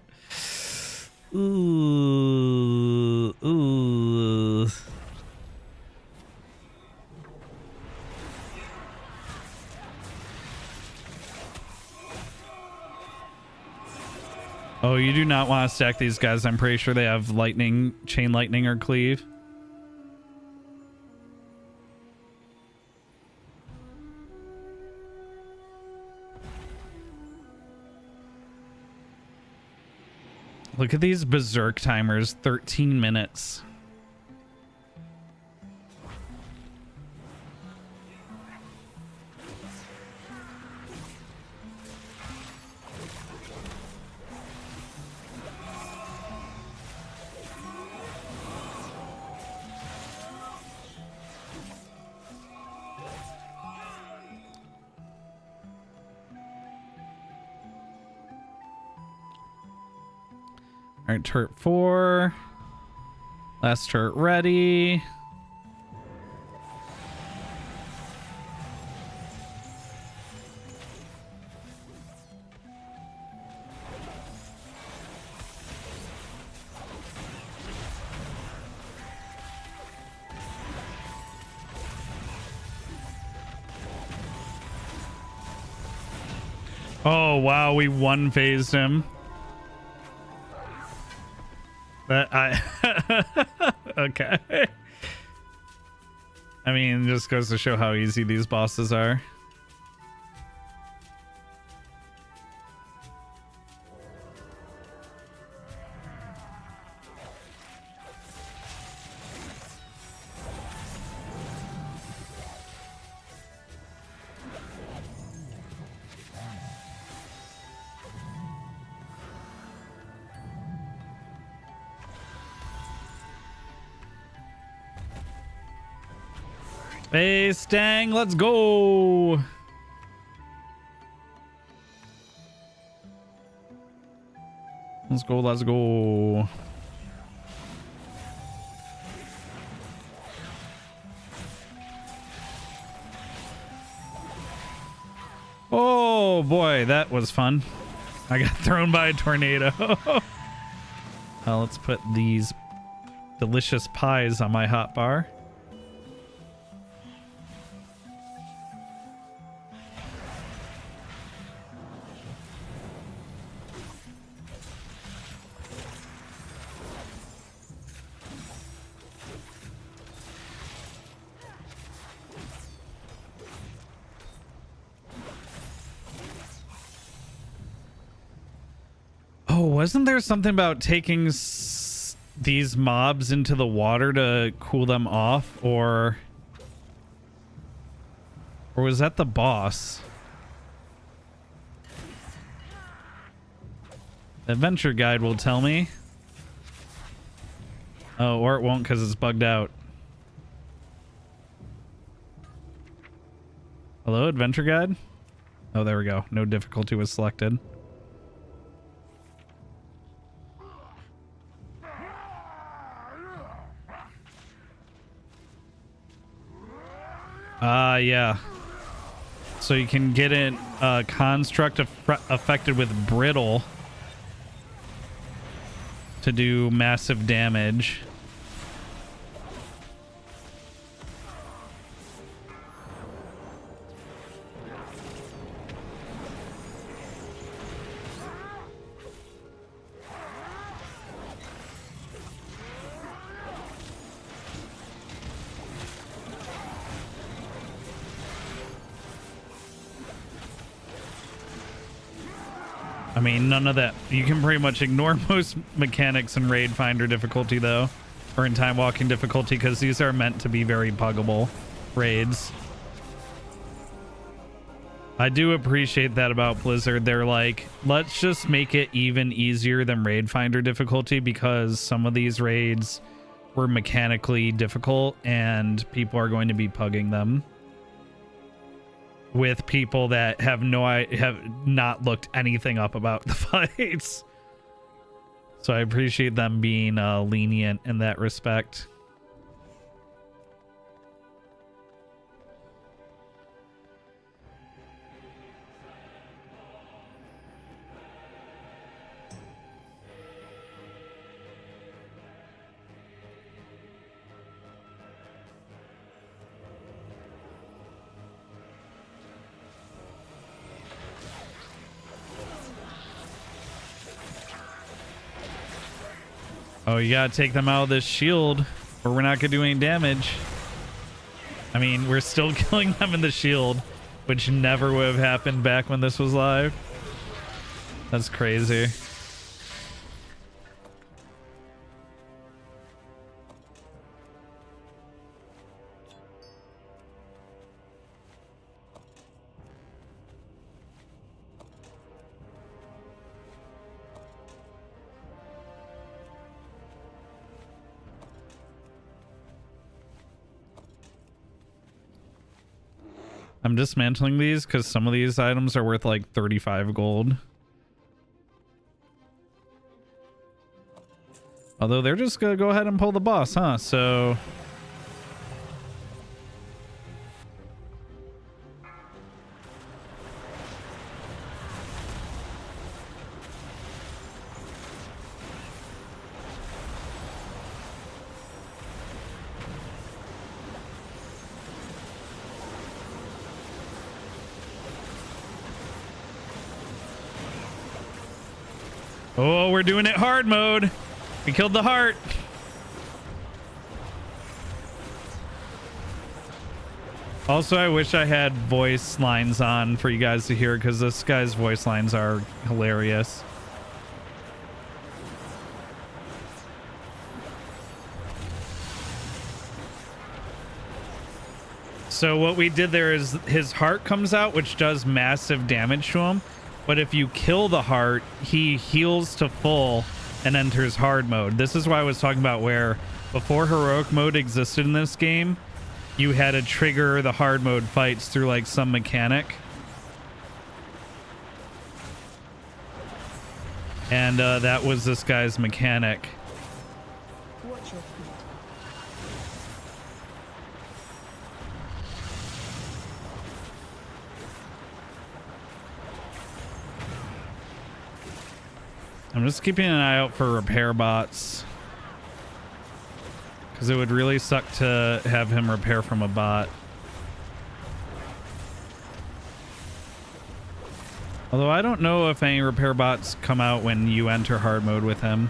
Ooh. Ooh. Oh, you do not want to stack these guys. I'm pretty sure they have lightning, chain lightning, or cleave. Look at these berserk timers, 13 minutes. All right, turret 4. Last turret ready. Oh, wow, we one-phased him. Okay. I mean, just goes to show how easy these bosses are. Space dang, let's go. Let's go, let's go. Oh boy, that was fun. I got thrown by a tornado. Let's put these delicious pies on my hot bar. Oh, wasn't there something about taking these mobs into the water to cool them off, or was that the boss? The adventure guide will tell me. Oh, or it won't because it's bugged out. Hello, adventure guide? Oh, there we go. No difficulty was selected. Yeah. So you can get it construct affected with brittle to do massive damage. I mean, none of that. You can pretty much ignore most mechanics in Raid Finder difficulty, though, or in Time Walking difficulty, because these are meant to be very buggable raids. I do appreciate that about Blizzard. They're like, let's just make it even easier than Raid Finder difficulty, because some of these raids were mechanically difficult and people are going to be pugging them with people that have not looked anything up about the fights. So I appreciate them being lenient in that respect. Oh, you gotta take them out of this shield or we're not gonna do any damage. I mean, we're still killing them in the shield, which never would have happened back when this was live. That's crazy. I'm dismantling these because some of these items are worth like 35 gold. Although they're just gonna go ahead and pull the boss, huh? So oh, we're doing it hard mode. We killed the heart. Also, I wish I had voice lines on for you guys to hear, because this guy's voice lines are hilarious. So what we did there is his heart comes out, which does massive damage to him. But if you kill the heart, he heals to full and enters hard mode. This is why I was talking about where before heroic mode existed in this game, you had to trigger the hard mode fights through like some mechanic. And that was this guy's mechanic. Watch your feet. I'm just keeping an eye out for repair bots. Because it would really suck to have him repair from a bot. Although I don't know if any repair bots come out when you enter hard mode with him.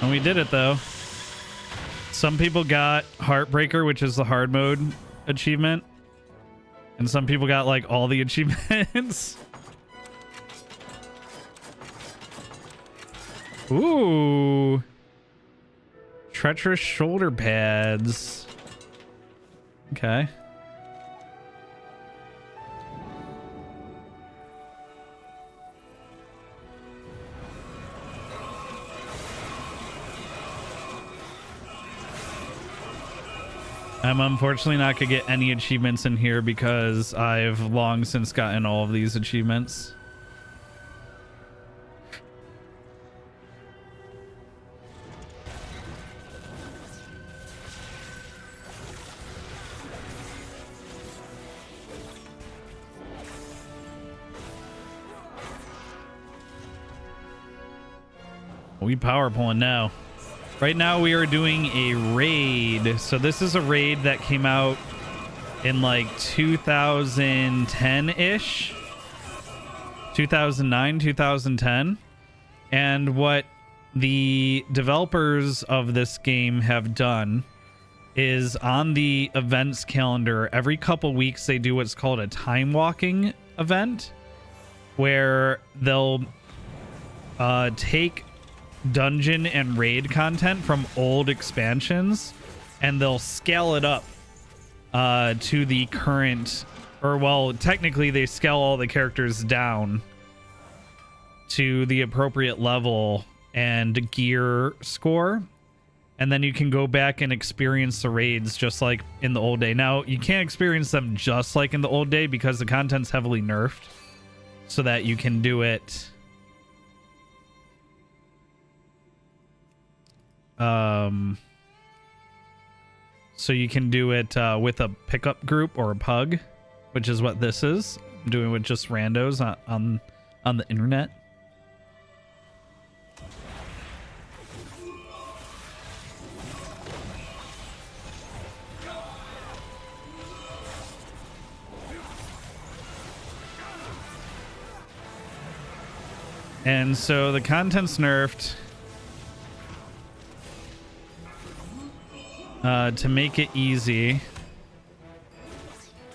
And we did it though. Some people got Heartbreaker, which is the hard mode achievement. And some people got like all the achievements. Ooh. Treacherous shoulder pads. Okay. I'm unfortunately not gonna get any achievements in here because I've long since gotten all of these achievements. We power pulling now. Right now we are doing a raid. So this is a raid that came out in like 2010-ish. 2009, 2010. And what the developers of this game have done is on the events calendar, every couple weeks they do what's called a time walking event where they'll take dungeon and raid content from old expansions and they'll scale it up to the current, or well, technically they scale all the characters down to the appropriate level and gear score, and then you can go back and experience the raids just like in the old day. Now you can't experience them just like in the old day because the content's heavily nerfed, so that you can do it so you can do it with a pickup group or a pug, which is what this is. I'm doing with just randos on the internet. And so the content's nerfed to make it easy,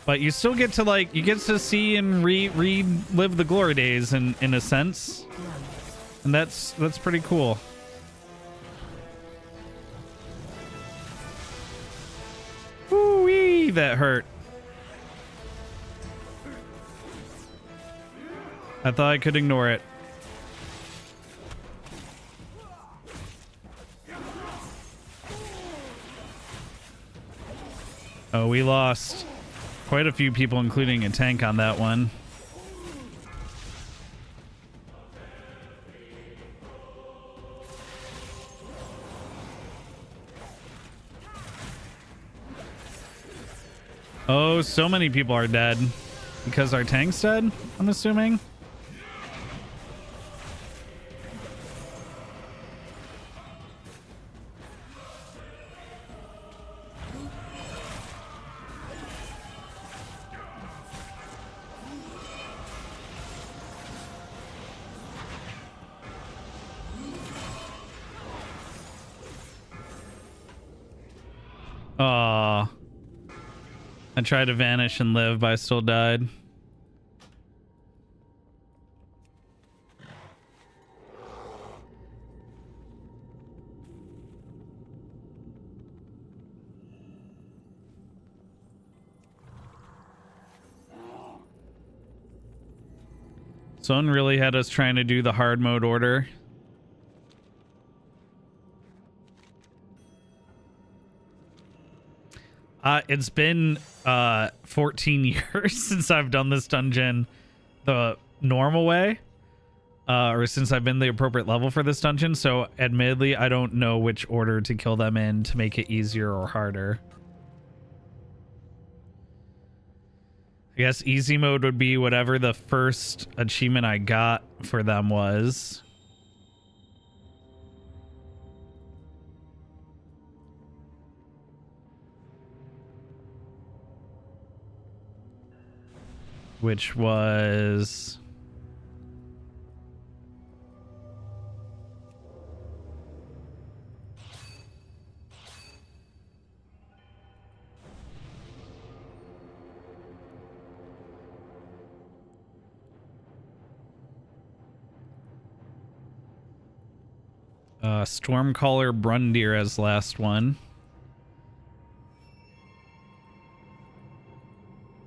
but you still get to like, you get to see and relive the glory days in a sense, and that's pretty cool. Woo-wee, that hurt. I thought I could ignore it. Oh, we lost quite a few people, including a tank on that one. Oh, so many people are dead because our tank's dead, I'm assuming. Aw. I tried to vanish and live, but I still died. Someone really had us trying to do the hard mode order. It's been 14 years since I've done this dungeon the normal way, or since I've been the appropriate level for this dungeon. So admittedly, I don't know which order to kill them in to make it easier or harder. I guess easy mode would be whatever the first achievement I got for them was. Which was... Stormcaller Brundir as last one.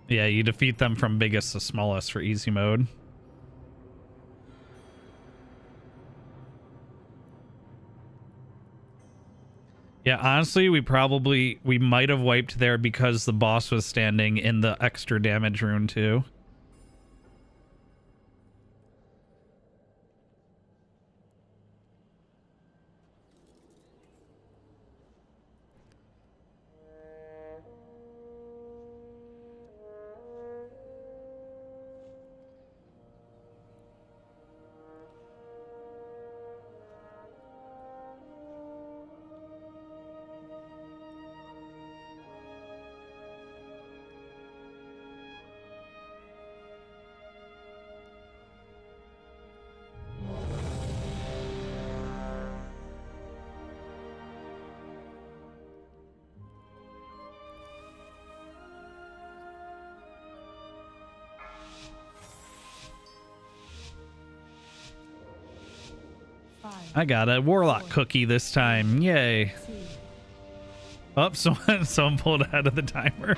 Yeah, you defeat them from biggest to smallest for easy mode. Yeah, honestly, we might have wiped there because the boss was standing in the extra damage rune too. I got a warlock cookie this time. Yay. Oh, someone pulled out of the timer.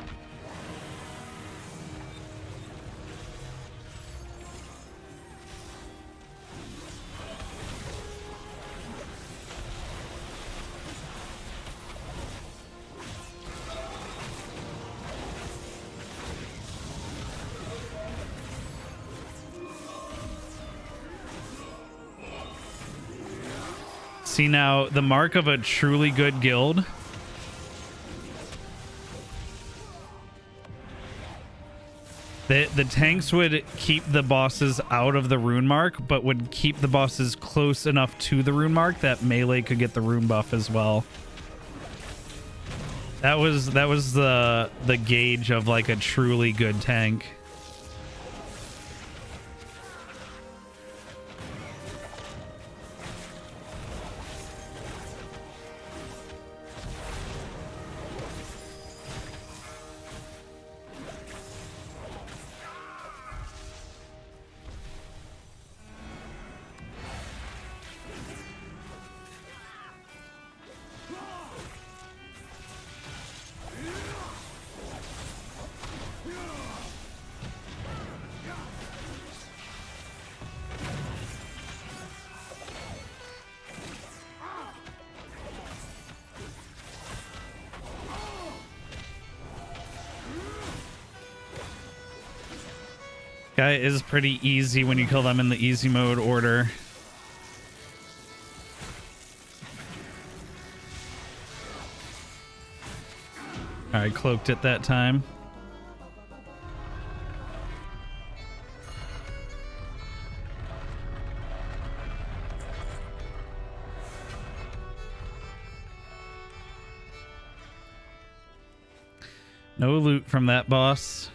See, now the mark of a truly good guild the tanks would keep the bosses out of the rune mark, but would keep the bosses close enough to the rune mark that melee could get the rune buff as well. That was the gauge of like a truly good tank. Guy is pretty easy when you kill them in the easy mode order. I cloaked it that time. No loot from that boss.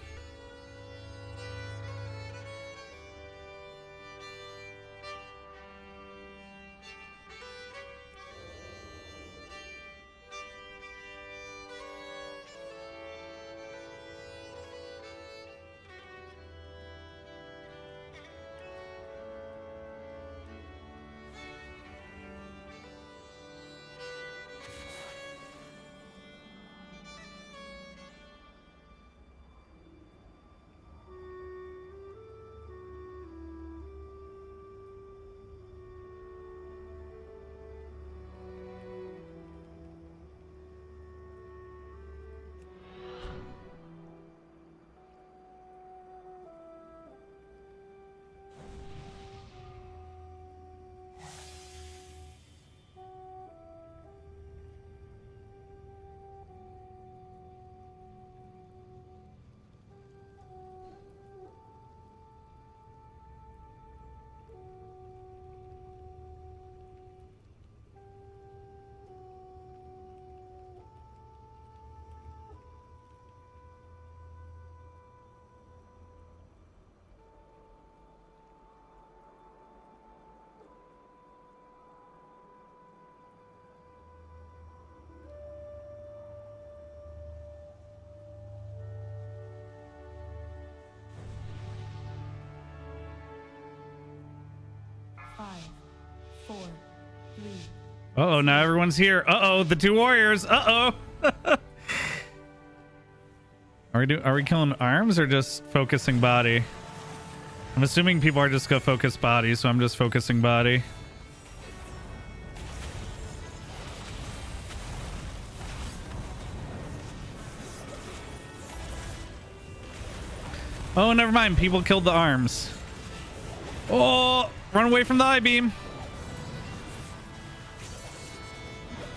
4, 3. Uh-oh, now everyone's here. Uh-oh, the two warriors. Uh-oh. Are we killing arms or just focusing body? I'm assuming people are just gonna focus body, so I'm just focusing body. Oh, never mind. People killed the arms. Oh, run away from the I-beam.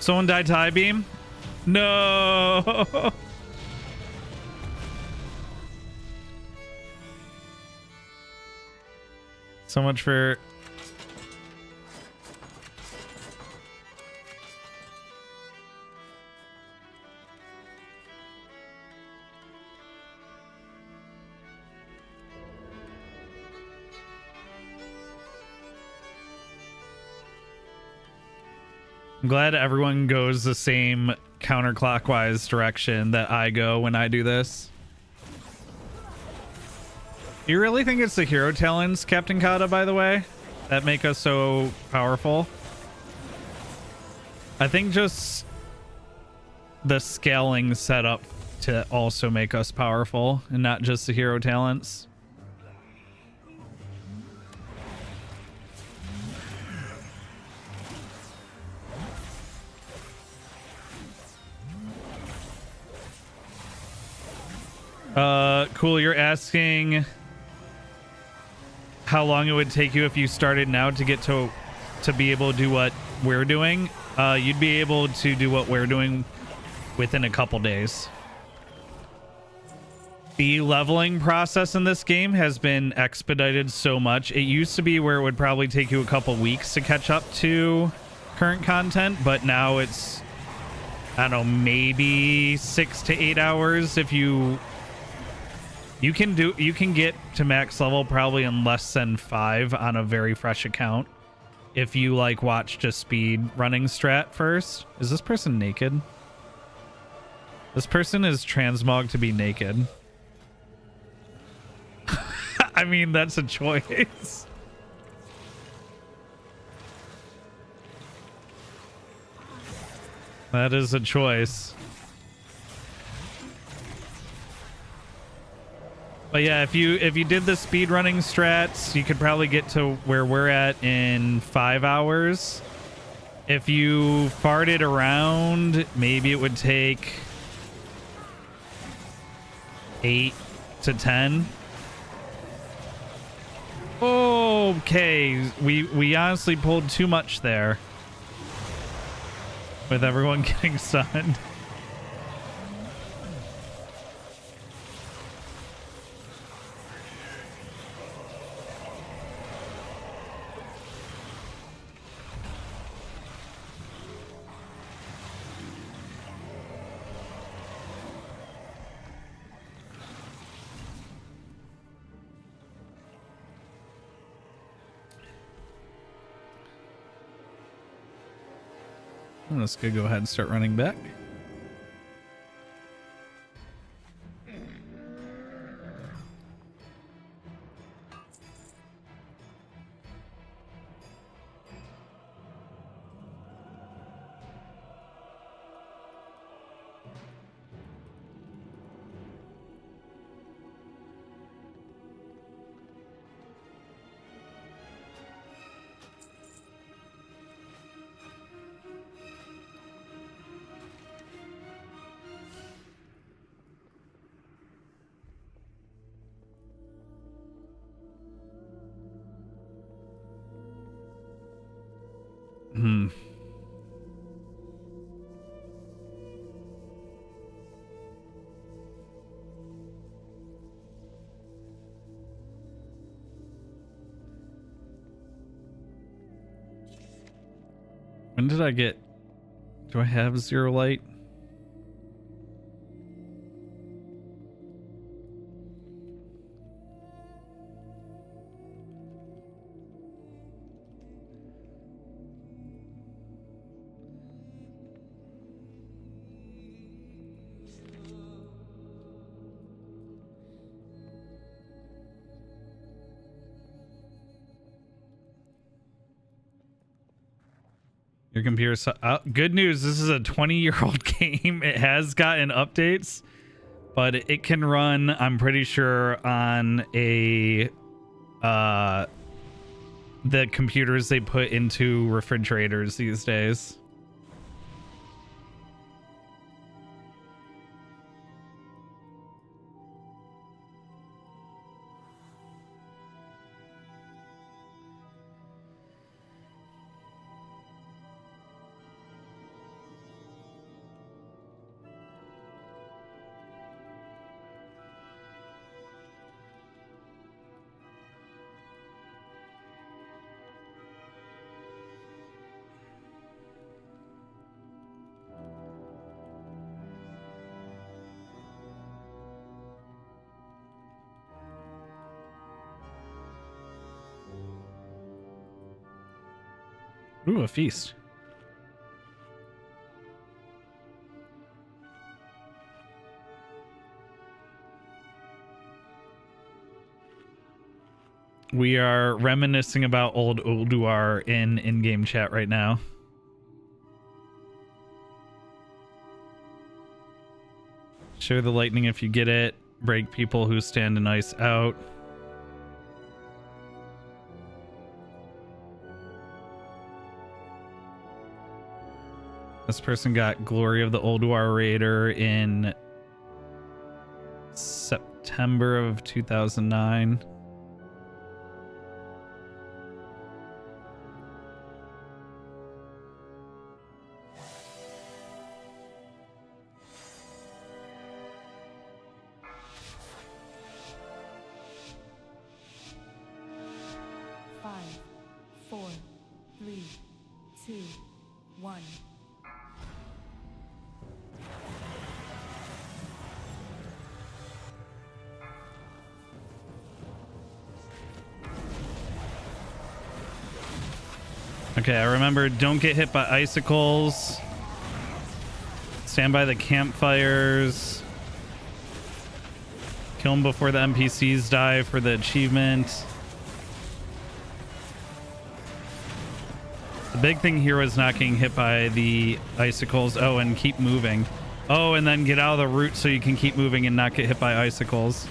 Someone died to I-beam. No. So much for... I'm glad everyone goes the same counterclockwise direction that I go when I do this. You really think it's the hero talents, Captain Kata, by the way, that make us so powerful? I think just the scaling setup to also make us powerful and not just the hero talents. Cool, you're asking how long it would take you if you started now to get to be able to do what we're doing. You'd be able to do what we're doing within a couple days. The leveling process in this game has been expedited so much. It used to be where it would probably take you a couple weeks to catch up to current content, but now it's, I don't know, maybe 6 to 8 hours. If you can get to max level probably in less than 5 on a very fresh account if you like watch just speed running strat first. Is this person naked? This person is transmog to be naked. I mean, that's a choice. That is a choice. But yeah, if you did the speed running strats, you could probably get to where we're at in 5 hours. If you farted around, maybe it would take 8 to 10. Okay, we honestly pulled too much there with everyone getting stunned. Let's go ahead and start running back. When did I get... Do I have 0 light? Your computer's good news. This is a 20-year-old game. It has gotten updates, but it can run, I'm pretty sure, on a the computers they put into refrigerators these days. Ooh, a feast. We are reminiscing about old Ulduar in in-game chat right now. Share the lightning if you get it. Break people who stand in ice out. This person got Glory of the Ulduar Raider in September of 2009. Okay, I remember don't get hit by icicles. Stand by the campfires. Kill them before the NPCs die for the achievement. The big thing here was not getting hit by the icicles. Oh, and keep moving. Oh, and then get out of the route so you can keep moving and not get hit by icicles.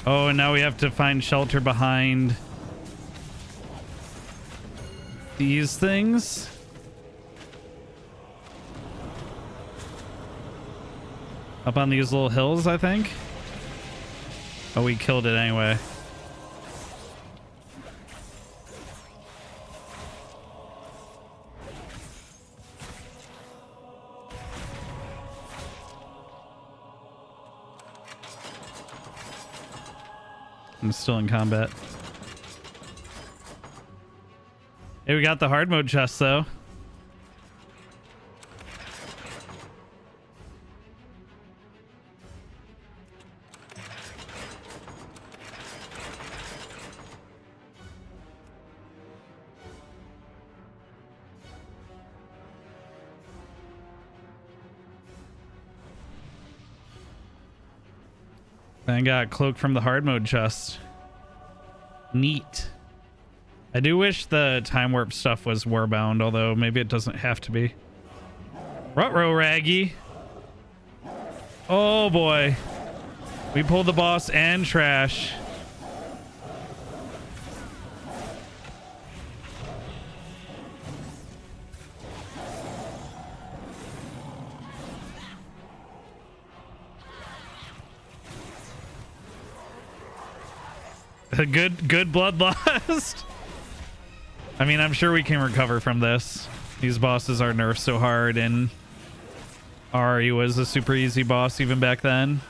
Oh, and now we have to find shelter behind these things. Up on these little hills, I think. Oh, we killed it anyway. I'm still in combat. Hey, we got the hard mode chest though. I got a cloak from the hard mode chest. Neat. I do wish the time warp stuff was warbound, although maybe it doesn't have to be. Ruh-roh, Raggy. Oh boy. We pulled the boss and trash. A good bloodlust. I mean, I'm sure we can recover from this. These bosses are nerfed so hard, and Ari was a super easy boss even back then.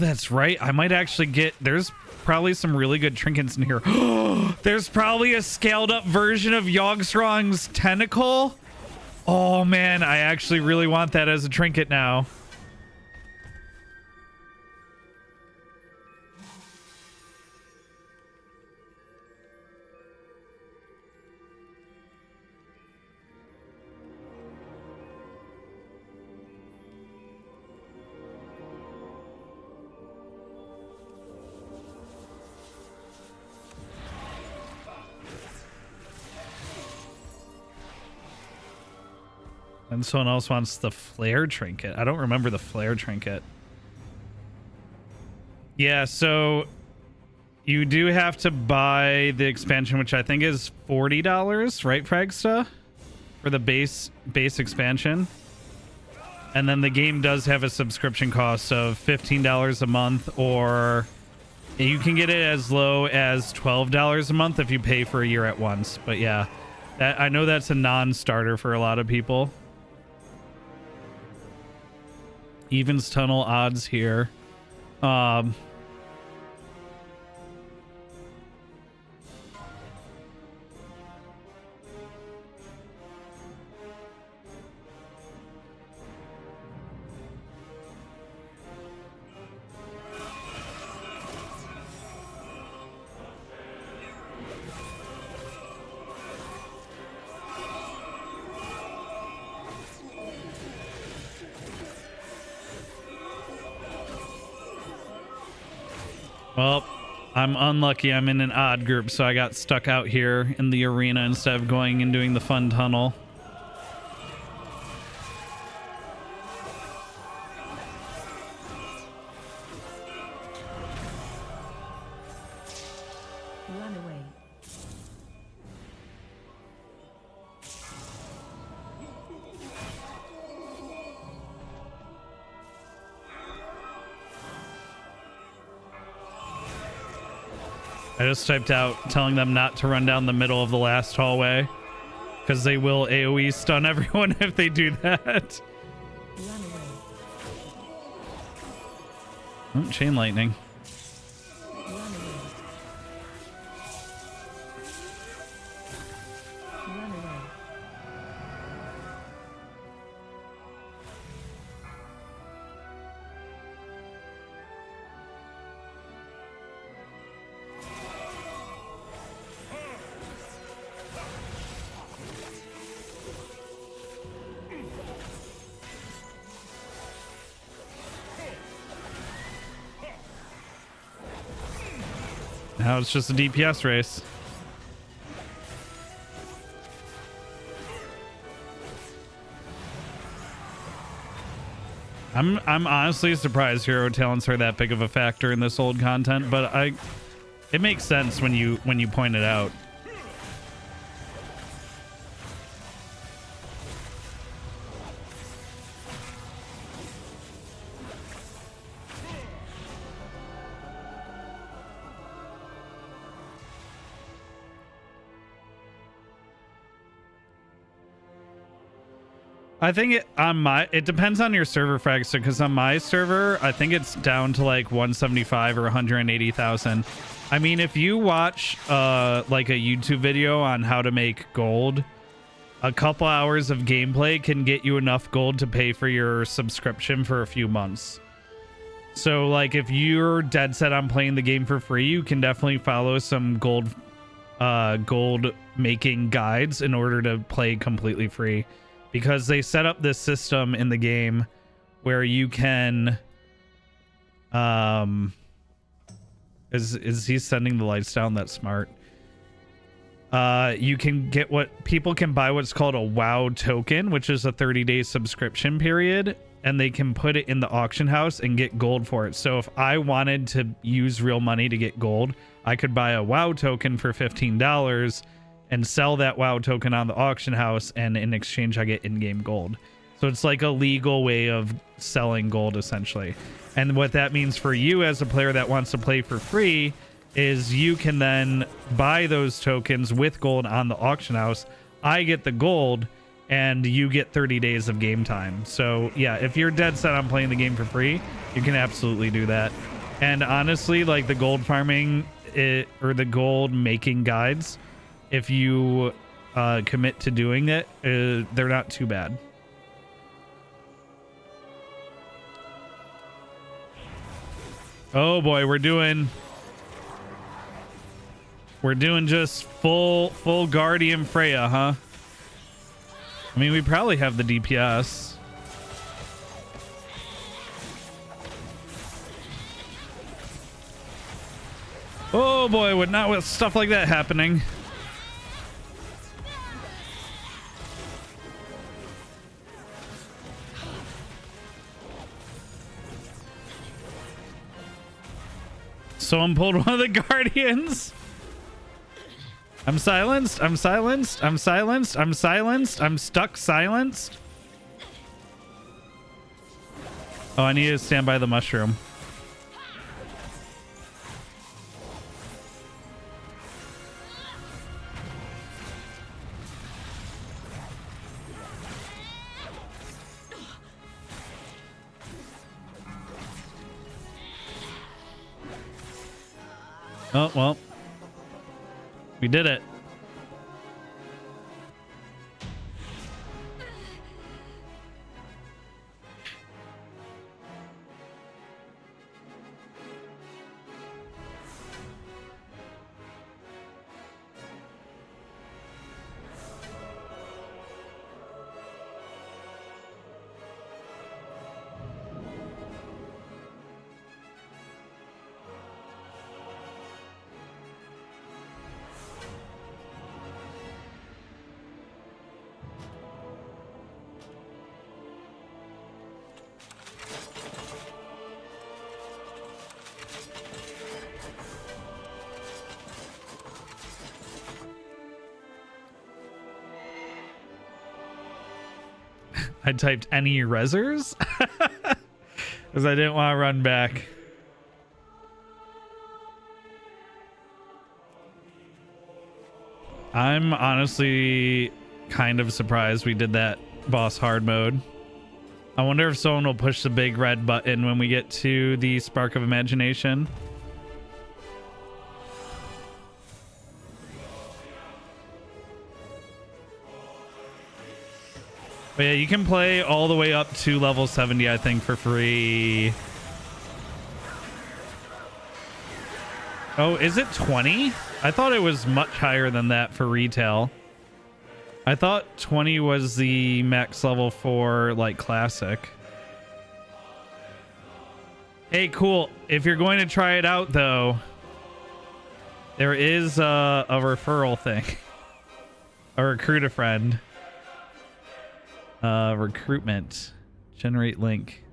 that's right. I might actually get... There's probably some really good trinkets in here. There's probably a scaled up version of Yogg-Strong's tentacle. Oh, man. I actually really want that as a trinket now. And someone else wants the flare trinket. I don't remember the flare trinket. Yeah, so you do have to buy the expansion, which I think is $40, right, Fragsta? For the base expansion. And then the game does have a subscription cost of $15 a month, or you can get it as low as $12 a month if you pay for a year at once. But yeah, I know that's a non-starter for a lot of people. Evens tunnel odds here. Well, I'm unlucky. I'm in an odd group, so I got stuck out here in the arena instead of going and doing the fun tunnel. Run away. I just typed out telling them not to run down the middle of the last hallway because they will AoE stun everyone if they do that. Run away. Oh, chain lightning. Run away. Run away. Now it's just a DPS race. I'm honestly surprised hero talents are that big of a factor in this old content, but it makes sense when you point it out. I think it depends on your server, Fragsta, because on my server, I think it's down to like 175 or 180,000. I mean, if you watch like a YouTube video on how to make gold, a couple hours of gameplay can get you enough gold to pay for your subscription for a few months. So like if you're dead set on playing the game for free, you can definitely follow some gold making guides in order to play completely free. Because they set up this system in the game where you can, is he sending the lights down? That's smart. You can get people can buy what's called a WoW token, which is a 30-day subscription period, and they can put it in the auction house and get gold for it. So if I wanted to use real money to get gold, I could buy a WoW token for $15 and sell that WoW token on the auction house, and in exchange I get in-game gold. So it's like a legal way of selling gold, essentially. And what that means for you as a player that wants to play for free is you can then buy those tokens with gold on the auction house. I get the gold, and you get 30 days of game time. So yeah, if you're dead set on playing the game for free, you can absolutely do that. And honestly, like the gold farming or the gold making guides, if you commit to doing it, they're not too bad. Oh boy, we're doing just full Guardian Freya, huh? I mean, we probably have the DPS. Oh boy, not with stuff like that happening. Someone pulled one of the Guardians. I'm silenced. I'm silenced. I'm silenced. I'm silenced. I'm stuck silenced. Oh, I need to stand by the mushroom. Oh, well. We did it. I typed any resers because I didn't want to run back. I'm honestly kind of surprised we did that boss hard mode. I wonder if someone will push the big red button when we get to the Spark of Imagination. But yeah, you can play all the way up to level 70, I think, for free. Oh, is it 20? I thought it was much higher than that for retail. I thought 20 was the max level for, like, classic. Hey, cool. If you're going to try it out, though, there is a referral thing. A recruit a friend. Recruitment. Generate link.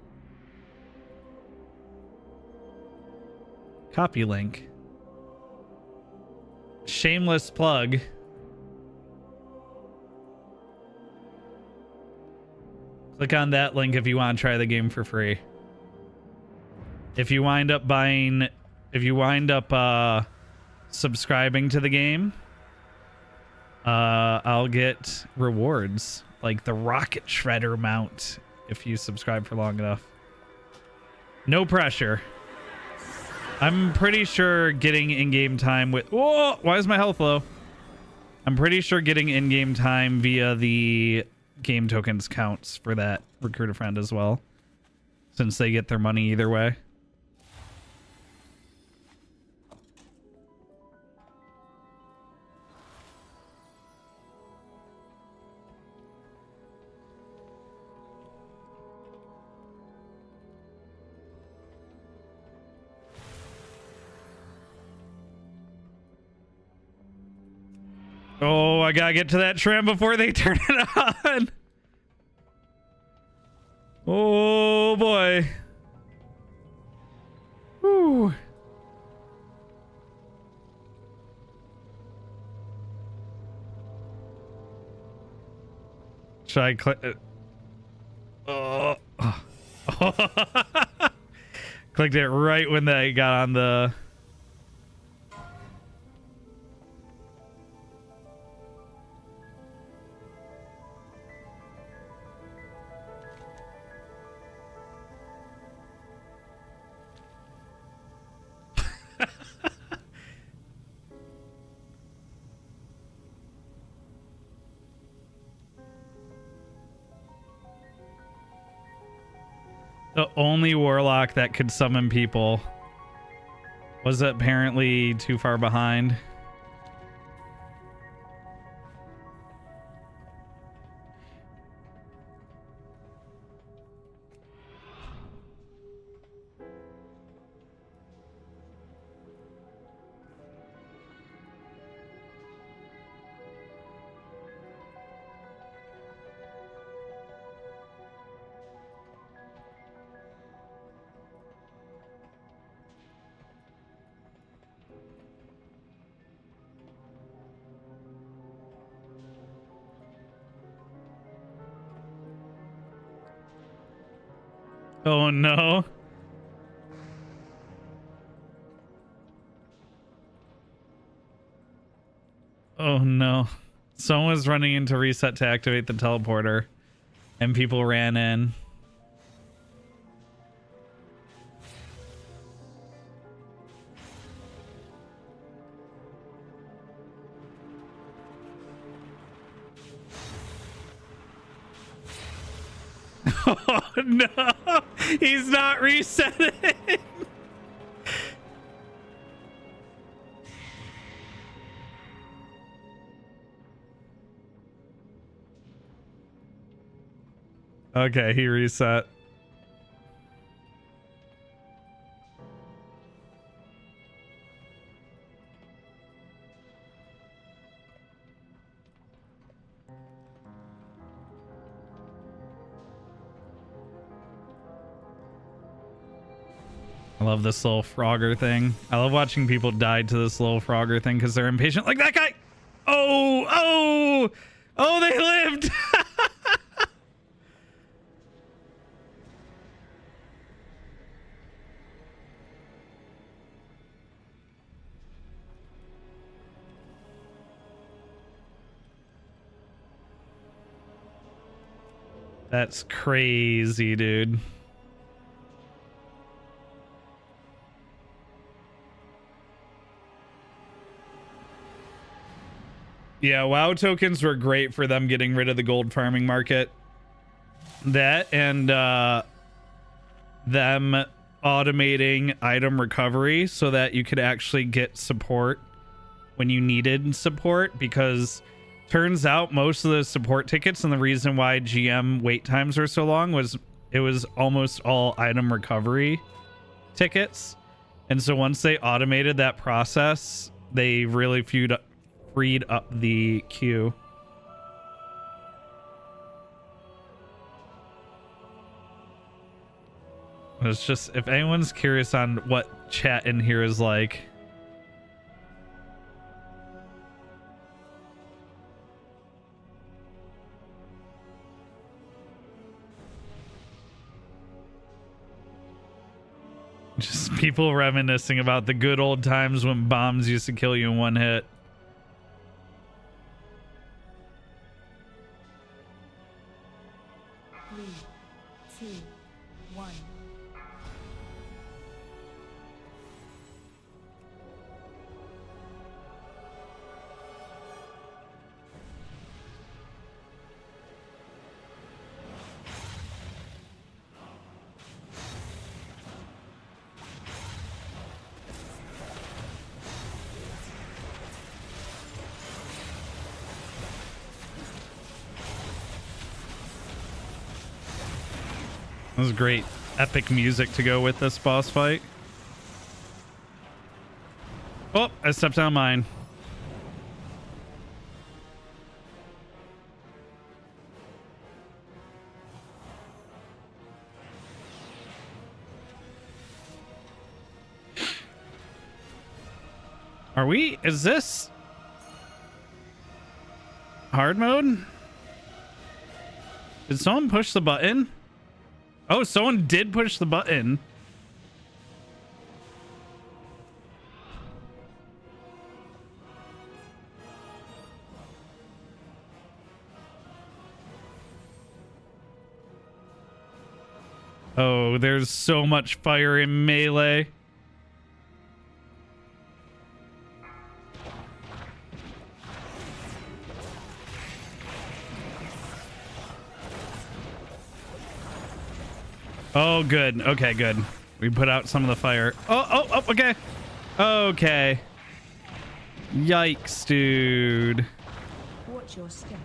Copy link. Shameless plug. Click on that link if you want to try the game for free. If you wind up subscribing to the game, I'll get rewards like the rocket shredder mount if you subscribe for long enough. No pressure. I'm pretty sure getting in-game time with... Whoa! Why is my health low? I'm pretty sure getting in-game time via the game tokens counts for that recruit a friend as well, since they get their money either way. Oh, I gotta get to that tram before they turn it on. Oh boy. Whew. Should I click? Oh. Clicked it right when they got on the... The only warlock that could summon people was apparently too far behind. Oh no. Oh no. Someone was running in to reset to activate the teleporter, and people ran in. Oh no, he's not resetting. Okay, he reset. I love this little Frogger thing. I love watching people die to this little Frogger thing because they're impatient. Like that guy. Oh, oh, oh, they lived. That's crazy, dude. Yeah, WoW tokens were great for them getting rid of the gold farming market. That and them automating item recovery so that you could actually get support when you needed support, because turns out most of the support tickets and the reason why GM wait times were so long was it was almost all item recovery tickets. And so once they automated that process, they really freed up the queue. It's just, if anyone's curious on what chat in here is like, just people reminiscing about the good old times when bombs used to kill you in one hit. That was great epic music to go with this boss fight. Oh, I stepped on mine. Is this hard mode? Did someone push the button? Oh, someone did push the button. Oh, there's so much fire in melee. Oh, good. Okay, good. We put out some of the fire. Oh, okay. Okay. Yikes, dude. Watch your step.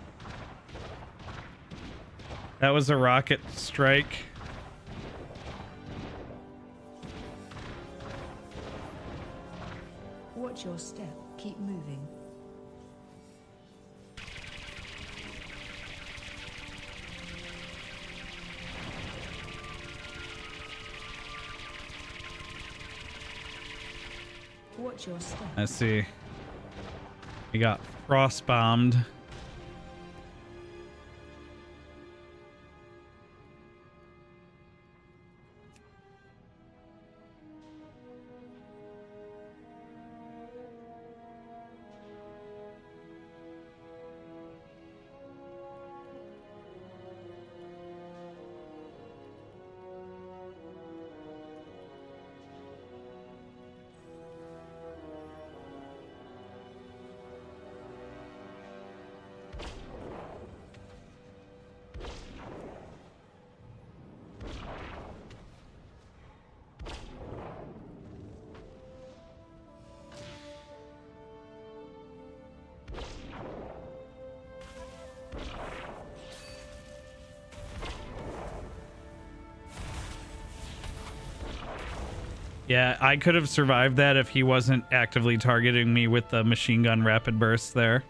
That was a rocket strike. Watch your step. Keep moving. Watch your step. I see. We got frost bombed. Yeah, I could have survived that if he wasn't actively targeting me with the machine gun rapid burst there.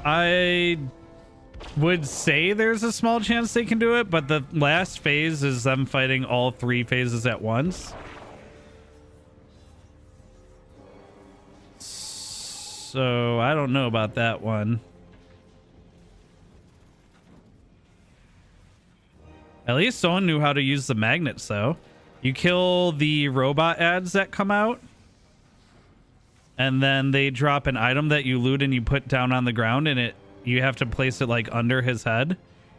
I would say there's a small chance they can do it, but the last phase is them fighting all 3 phases at once. So I don't know about that one. At least someone knew how to use the magnets, though. You kill the robot ads that come out, and then they drop an item that you loot and you put down on the ground, and you have to place it like under his head,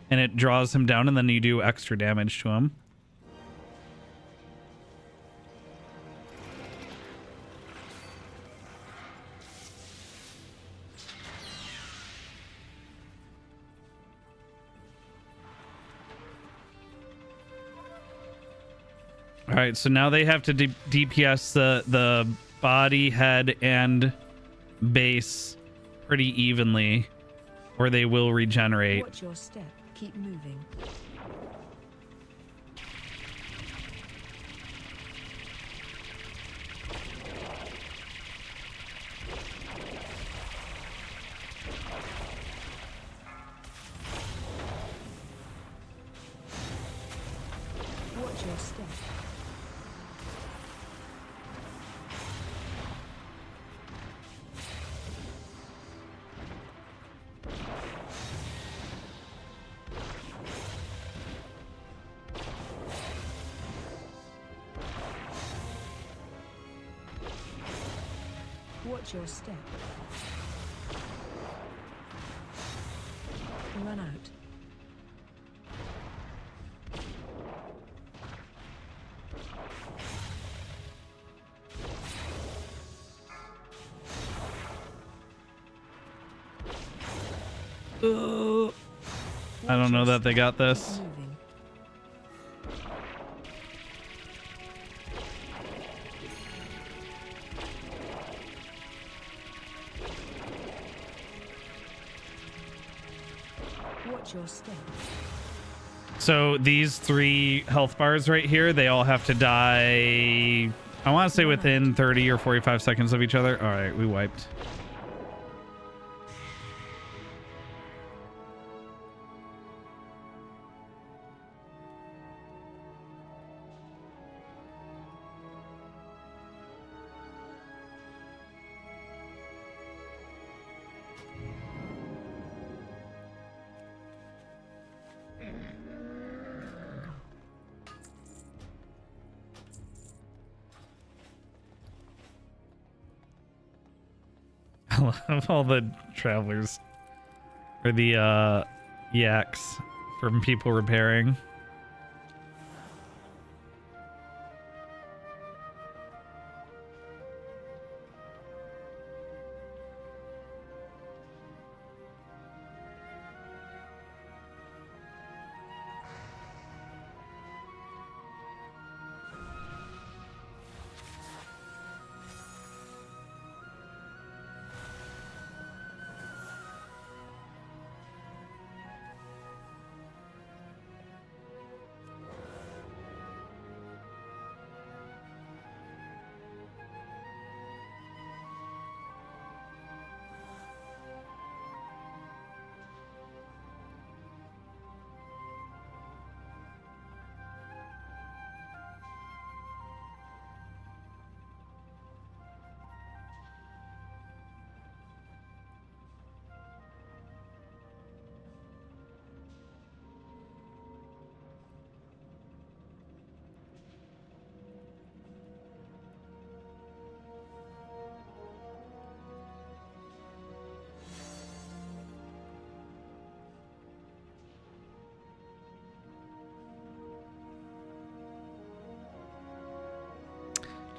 and it draws him down, and then you do extra damage to him. All right, so now they have to DPS the body, head, and base pretty evenly, or they will regenerate. Watch your step. Keep moving. Watch your step. Watch your step. Run out. I don't know that they got this. Moving. Watch your step. So these 3 health bars right here, they all have to die, I want to say within 30 or 45 seconds of each other. All right, we wiped. I love all the travelers, or the yaks from people repairing.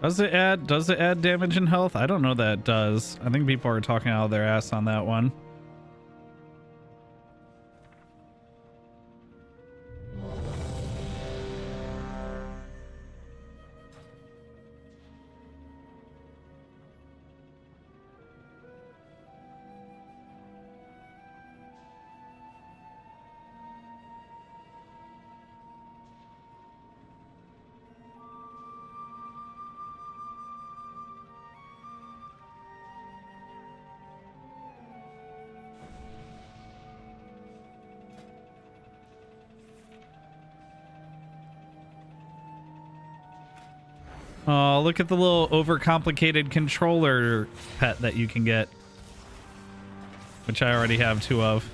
Does it add damage and health? I don't know that it does. I think people are talking out of their ass on that one. Oh, look at the little overcomplicated controller pet that you can get, which I already have 2 of.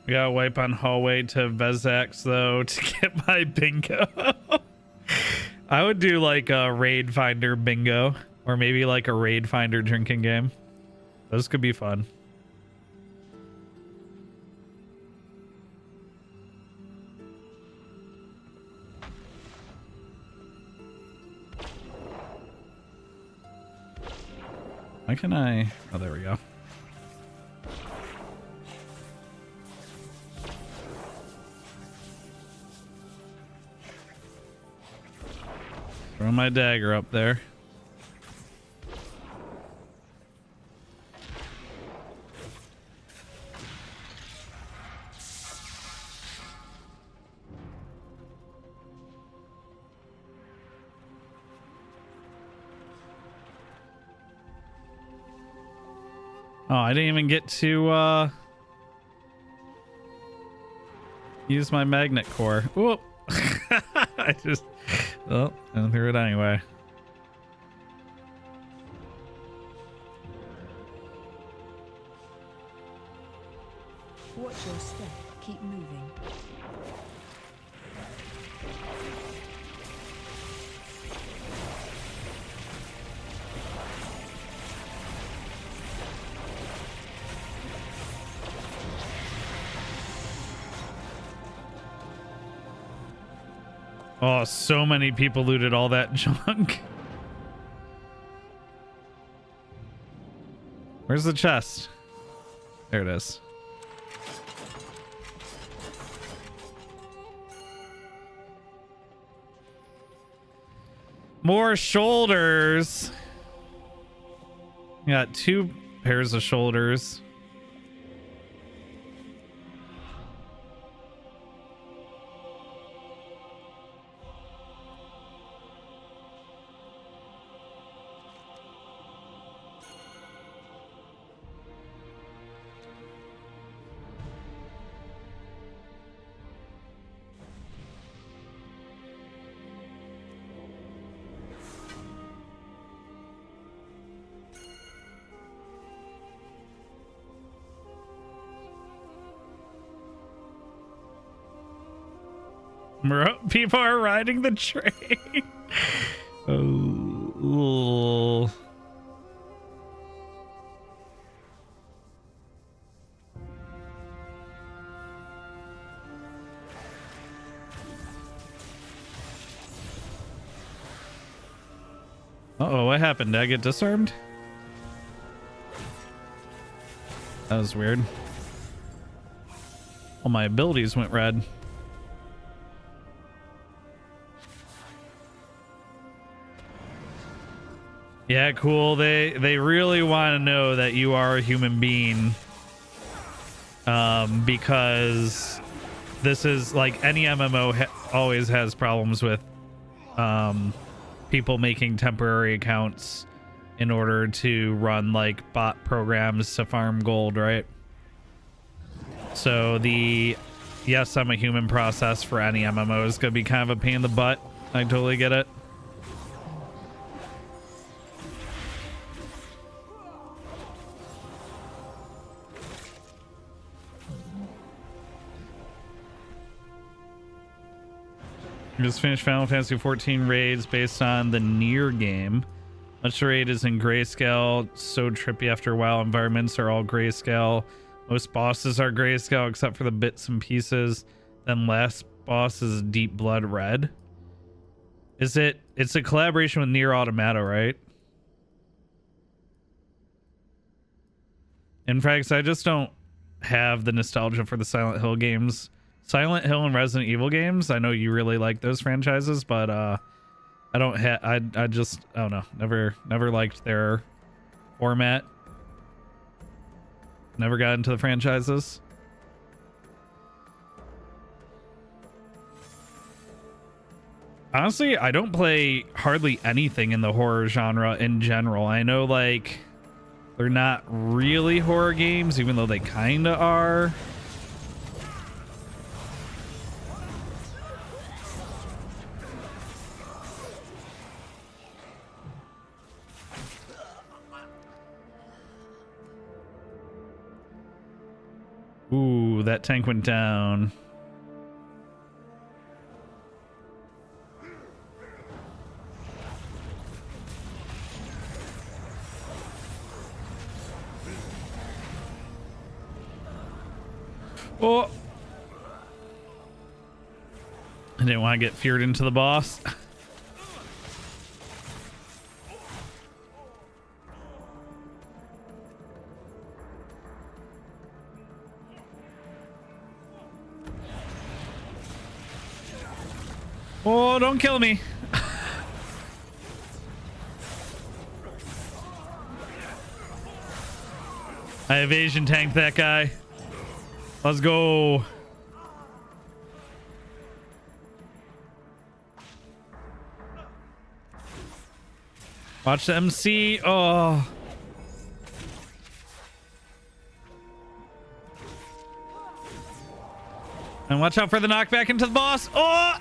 We gotta wipe on hallway to Vezax though to get my bingo. I would do like a raid finder bingo, or maybe like a raid finder drinking game. Those could be fun. Why can I? Oh, there we go. Throw my dagger up there. Oh, I didn't even get to use my magnet core. Whoop. I just, well, I threw it anyway. Watch your step. Keep moving. Oh, so many people looted all that junk. Where's the chest? There it is. More shoulders. Got 2 pairs of shoulders. People are riding the train. Oh. Uh-oh, what happened? Did I get disarmed? That was weird. All my abilities went red. Yeah, cool. They really want to know that you are a human being. Because this is like any MMO always has problems with people making temporary accounts in order to run like bot programs to farm gold, right? So the yes, I'm a human process for any MMO is gonna be kind of a pain in the butt. I totally get it. Just finished Final Fantasy 14 raids based on the Nier game. Much raid is in grayscale, so trippy after a while. Environments are all grayscale. Most bosses are grayscale except for the bits and pieces. Then last boss is deep blood red. It's a collaboration with Nier Automata, right? In fact, I just don't have the nostalgia for the Silent Hill games. Silent Hill and Resident Evil games, I know you really like those franchises, but I don't have I don't know, never liked their format. Never got into the franchises. Honestly, I don't play hardly anything in the horror genre in general. I know like they're not really horror games, even though they kind of are. Ooh, that tank went down. Oh! I didn't want to get feared into the boss. Oh, don't kill me. I evasion tanked that guy. Let's go. Watch the MC. Oh. And watch out for the knockback into the boss. Oh.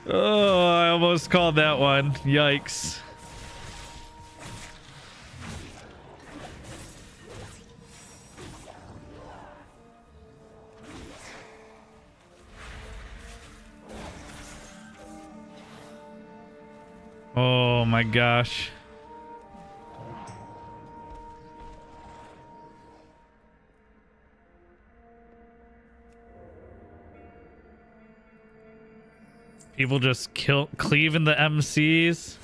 Oh, I almost called that one. Yikes. Oh my gosh. People just cleaving the MCs.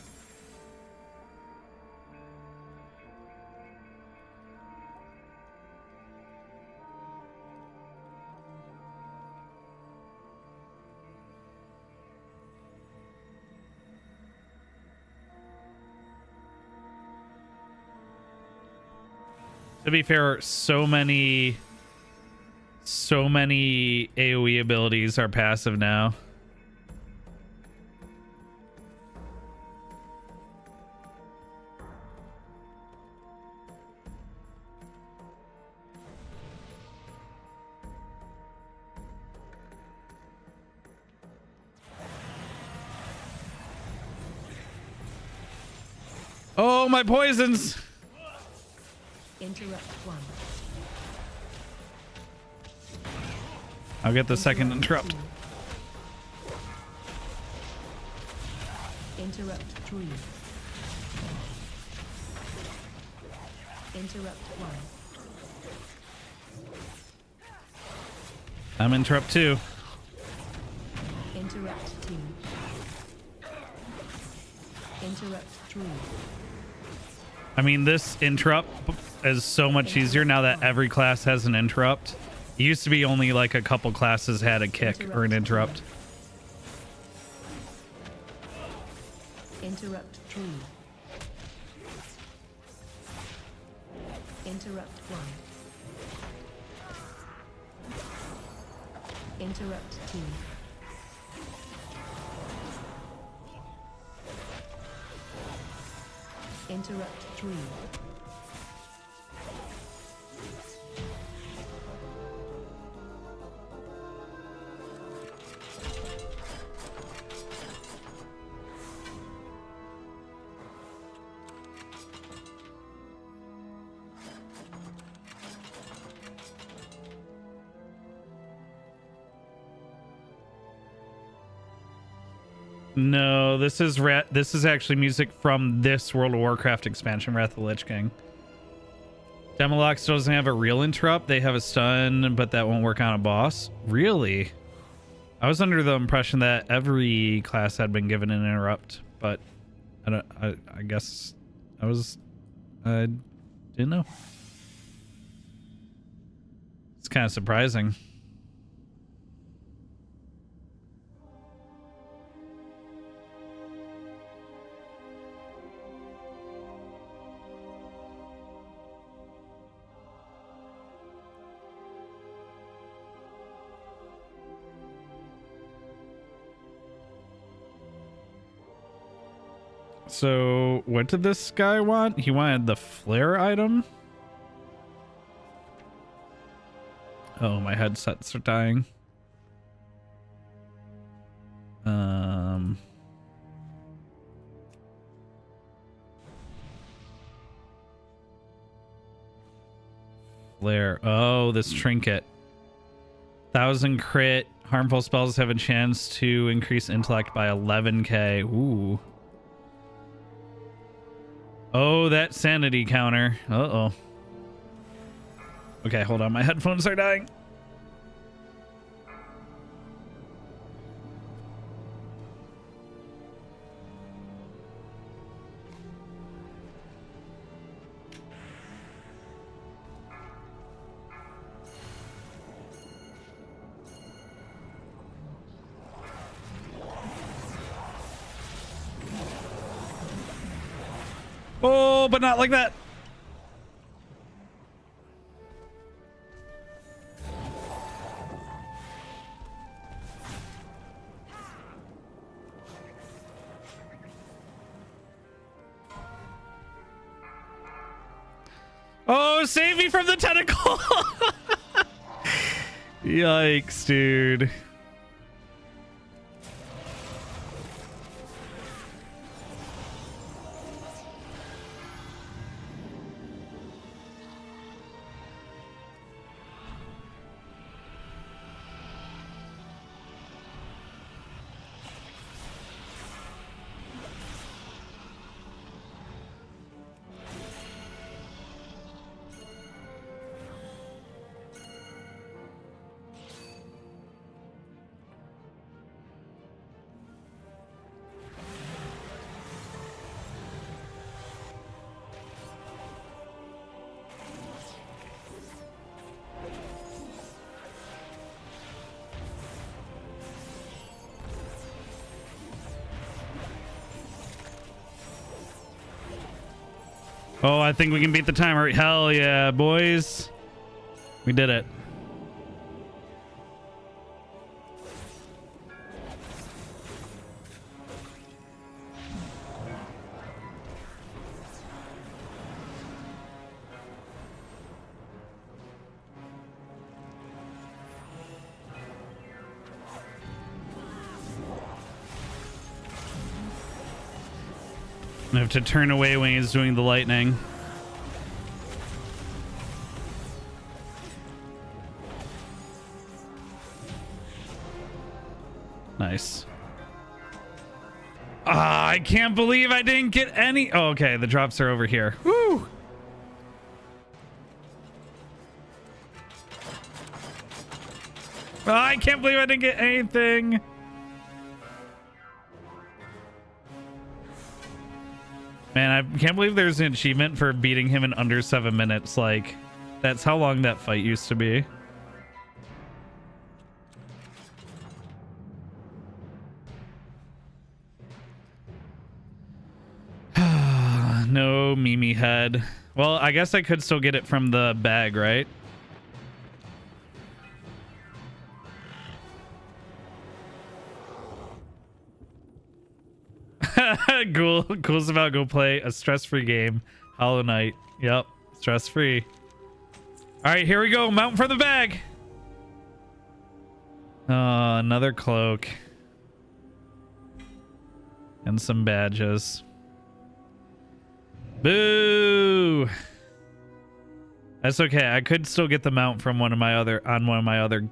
To be fair, so many AoE abilities are passive now. Oh, my poisons! Interrupt one. I'll get the second interrupt. Interrupt 3. Interrupt 1. I'm interrupt 2. Interrupt 2. Interrupt true. I mean, this interrupt is so much easier now that every class has an interrupt. It used to be only like a couple classes had a kick or an interrupt. Interrupt true. Interrupt one. Interrupt two. Interrupt three. No, this is actually music from this World of Warcraft expansion, Wrath of the Lich King. Demolox doesn't have a real interrupt. They have a stun, but that won't work on a boss. Really? I was under the impression that every class had been given an interrupt, but I guess I didn't know. It's kind of surprising. So what did this guy want? He wanted the flare item. Oh, my headsets are dying. Flare. Oh, this trinket. 1,000 crit. Harmful spells have a chance to increase intellect by 11k. Ooh. Oh, that sanity counter. Uh-oh. Okay, hold on. My headphones are dying. Oh, but not like that. Oh, save me from the tentacle. Yikes, dude. Oh, I think we can beat the timer. Hell yeah, boys. We did it. I have to turn away when he's doing the lightning. Nice. Ah, I can't believe I didn't get any. Oh, okay, the drops are over here. Woo! Ah, I can't believe I didn't get anything. Man, I can't believe there's an achievement for beating him in under 7 minutes. Like, that's how long that fight used to be. No Mimi head. Well, I guess I could still get it from the bag, right? Cool's about go play a stress-free game. Hollow Knight. Yep, stress-free. All right, here we go. Mountain for the bag. Another cloak. And some badges. Boo! That's okay. I could still get the mount from one of my other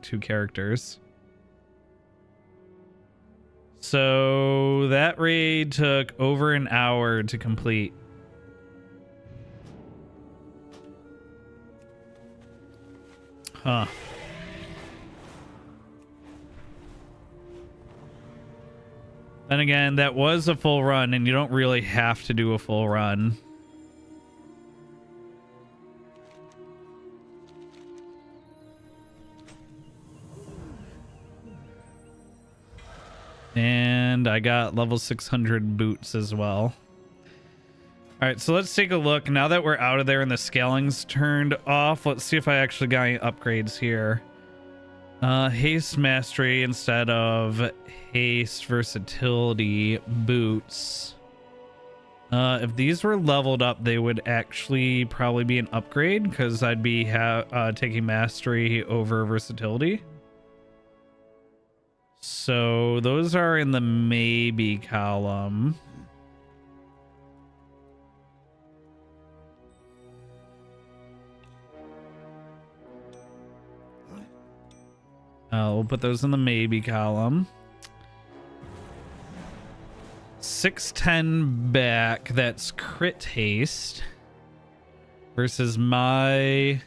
2 characters. So that raid took over an hour to complete. Huh. Then again, that was a full run, and you don't really have to do a full run. And I got level 600 boots as well. All right, so let's take a look. Now that we're out of there and the scaling's turned off, let's see if I actually got any upgrades here. Haste mastery instead of haste versatility boots. If these were leveled up, they would actually probably be an upgrade because I'd be taking mastery over versatility. So those are in the maybe column. We'll put those in the maybe column. 610 back, that's crit haste. Versus my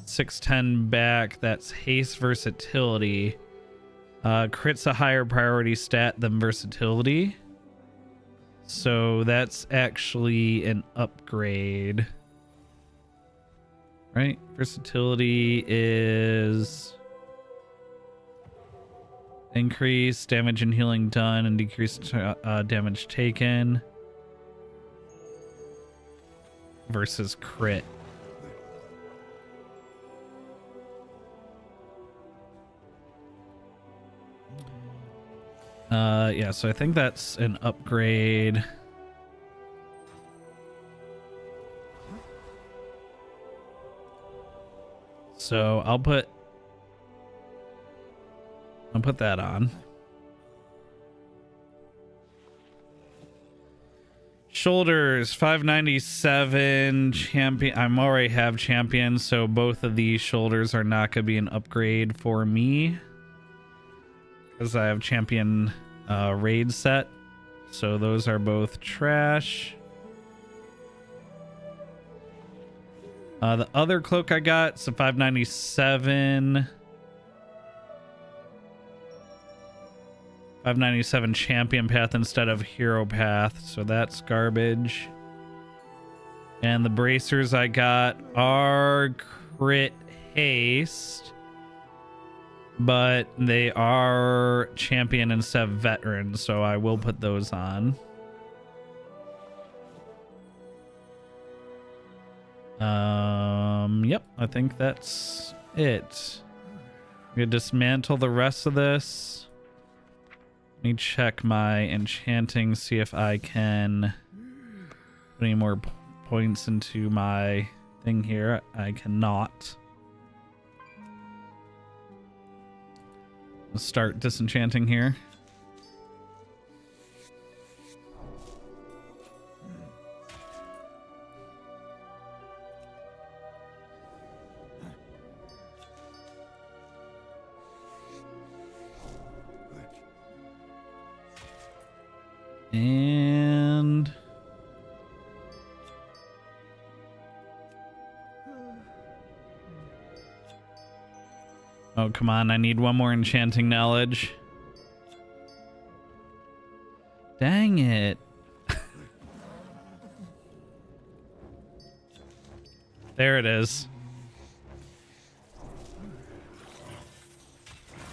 610 back, that's haste versatility. Crit's a higher priority stat than versatility. So that's actually an upgrade. Right? Versatility is increase damage and healing done and decrease damage taken versus crit. Yeah, so I think that's an upgrade. So I'll put that on. Shoulders 597 champion. I already have champion, so both of these shoulders are not gonna be an upgrade for me because I have champion raid set. So those are both trash. The other cloak I got, so 597. 597 champion path instead of hero path, so that's garbage. And the bracers I got are crit haste, but they are champion instead of veteran, so I will put those on. Yep, I think that's it. I'm gonna dismantle the rest of this. Let me check my enchanting, see if I can put any more points into my thing here. I cannot. Let's start disenchanting here. And oh, come on, I need one more enchanting knowledge. Dang it. There it is.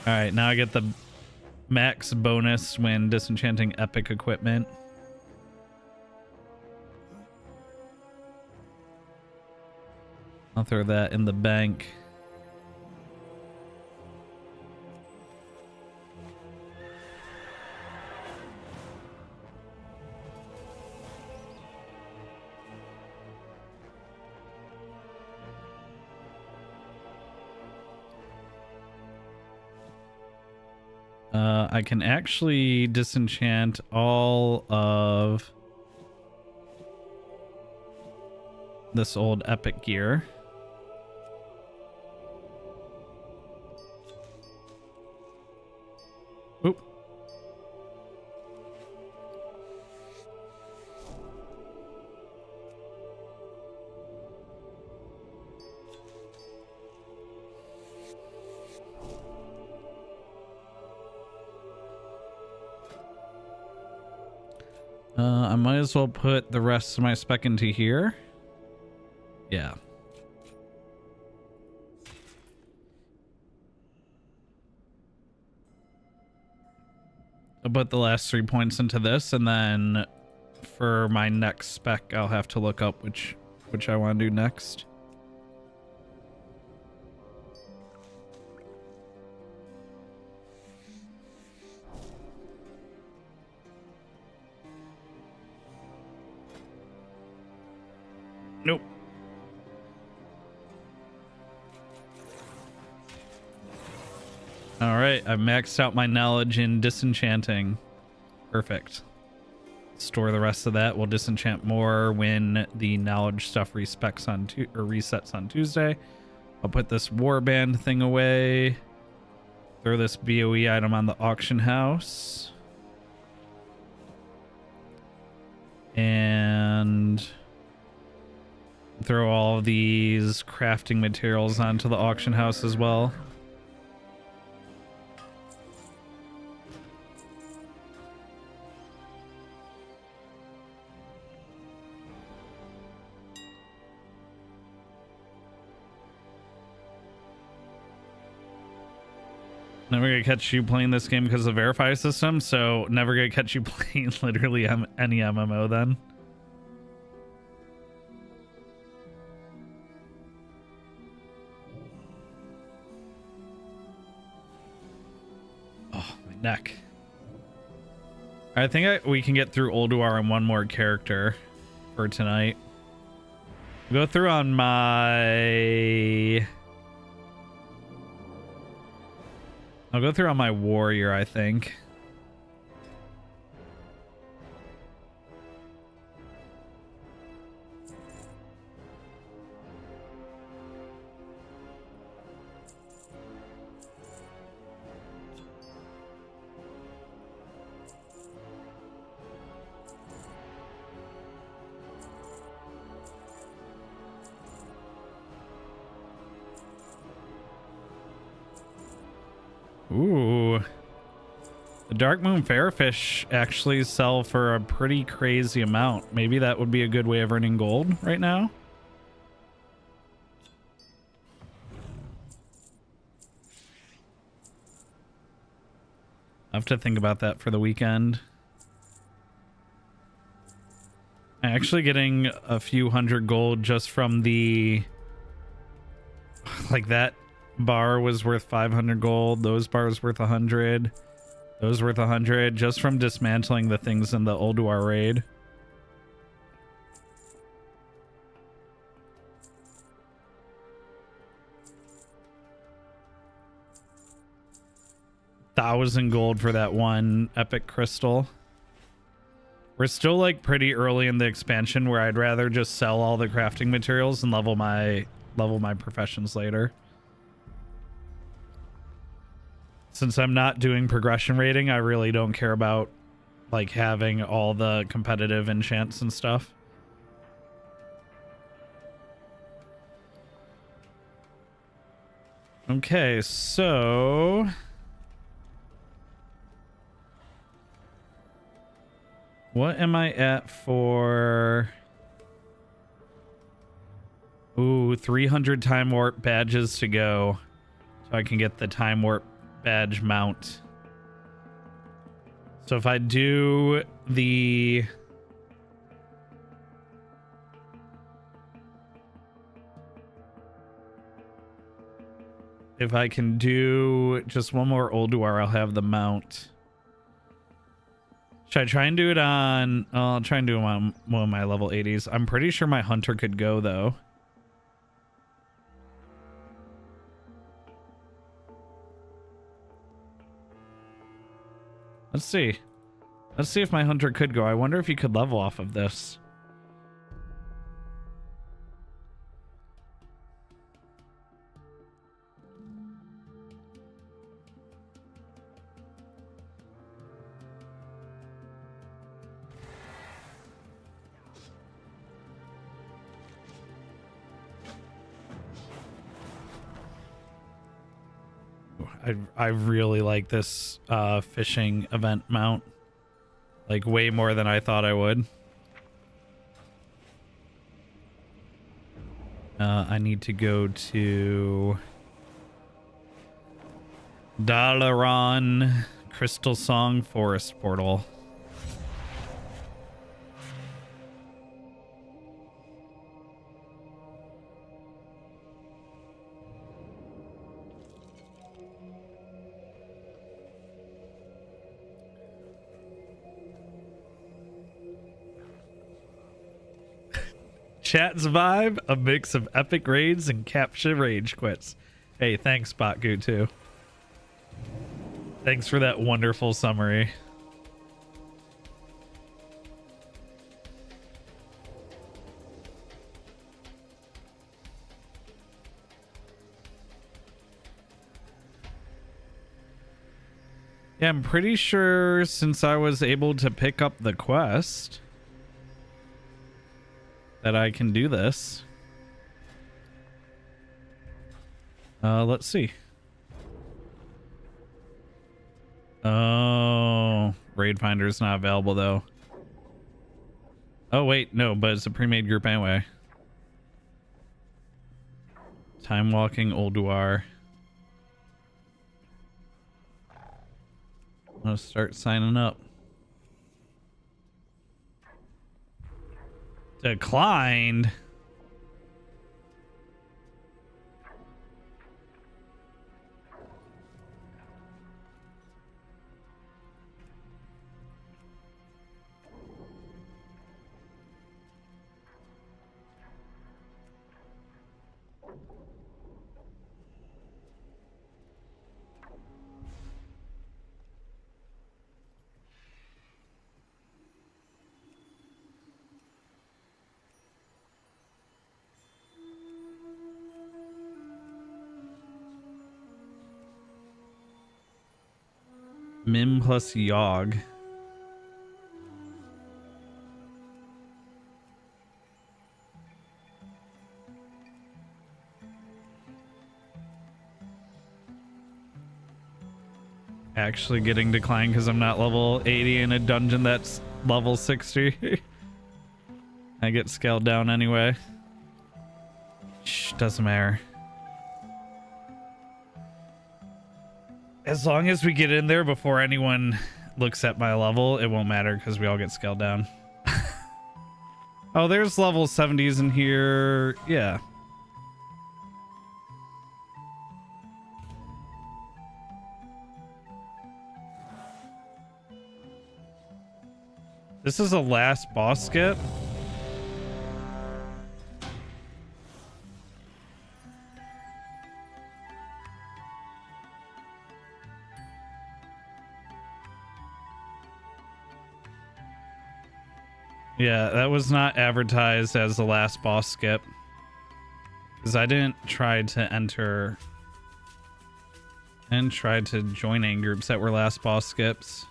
All right, now I get the max bonus when disenchanting epic equipment. I'll throw that in the bank. I can actually disenchant all of this old epic gear. Oop. I might as well put the rest of my spec into here. Yeah. I'll put the last 3 points into this, and then for my next spec, I'll have to look up which I want to do next. Nope. All right, I've maxed out my knowledge in disenchanting. Perfect. Store the rest of that. We'll disenchant more when the knowledge stuff resets on Tuesday. I'll put this warband thing away. Throw this BOE item on the auction house. And throw all of these crafting materials onto the auction house as well. Never gonna catch you playing this game because of the verify system, so never gonna catch you playing literally any MMO then. Oh, my neck. I think we can get through Ulduar and one more character for tonight. Go through on my... I'll go through on my warrior, I think. Ooh. The Dark Moon Fairfish actually sell for a pretty crazy amount. Maybe that would be a good way of earning gold right now. I have to think about that for the weekend. I'm actually getting a few hundred gold just from the... Like that bar was worth 500 gold. Those bars worth 100. Those worth 100 just from dismantling the things in the Ulduar raid. $1,000 gold for that one epic crystal. We're still like pretty early in the expansion where I'd rather just sell all the crafting materials and level my professions later. Since I'm not doing progression rating, I really don't care about like having all the competitive enchants and stuff. Okay, so what am I at for Ooh, 300 time warp badges to go. So I can get the time warp badge mount. So if I do the... If I can do just one more Ulduar, I'll have the mount. Should I try and do it on... I'll try and do it on one of my level 80s. I'm pretty sure my Hunter could go, though. Let's see. Let's see if my Hunter could go. I wonder if you could level off of this. I really like this fishing event mount, like way more than I thought I would. I need to go to Dalaran Crystal Song Forest Portal. Chat's vibe, a mix of epic raids and capture rage quits. Hey, thanks, Botgoot, too. Thanks for that wonderful summary. Yeah, I'm pretty sure since I was able to pick up the quest that I can do this. Let's see. Oh, Raid Finder's not available though. Oh wait, no, but it's a pre-made group anyway. Timewalking Ulduar. Let's start signing up. Declined. Mim plus Yogg. Actually getting declined because I'm not level 80 in a dungeon that's level 60. I get scaled down anyway. Shh, doesn't matter. As long as we get in there before anyone looks at my level, it won't matter because we all get scaled down. Oh, there's level 70s in here. Yeah. This is a last boss skip. Yeah, that was not advertised as the last boss skip. Because I didn't try to enter and try to join any groups that were last boss skips.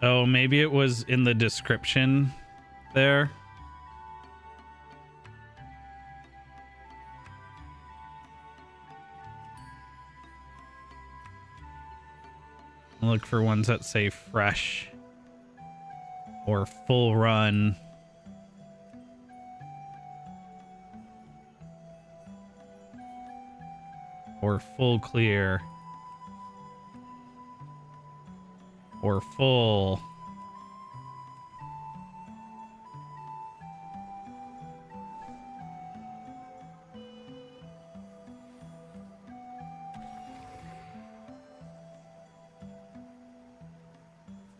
Oh, maybe it was in the description there. Look for ones that say fresh or full run. Or full clear. Or full.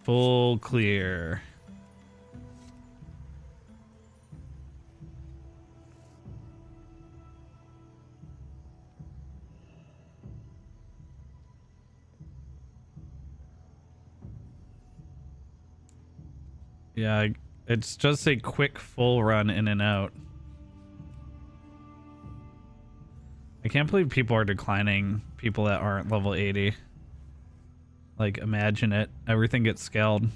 Full clear. Yeah, it's just a quick full run in and out. I can't believe people are declining people that aren't level 80. Like, imagine it. Everything gets scaled.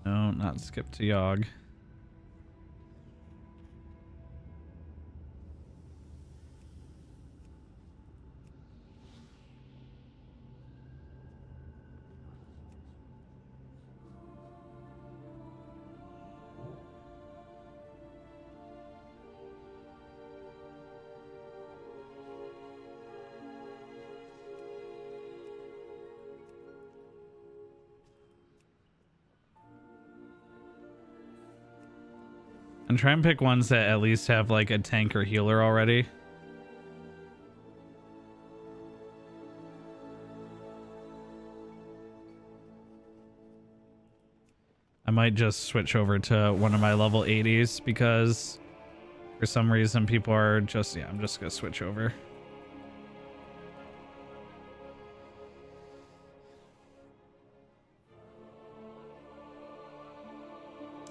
No, not skip to Yogg. And try and pick ones that at least have like a tank or healer already. I might just switch over to one of my level 80s because for some reason people are just, yeah, I'm just gonna switch over.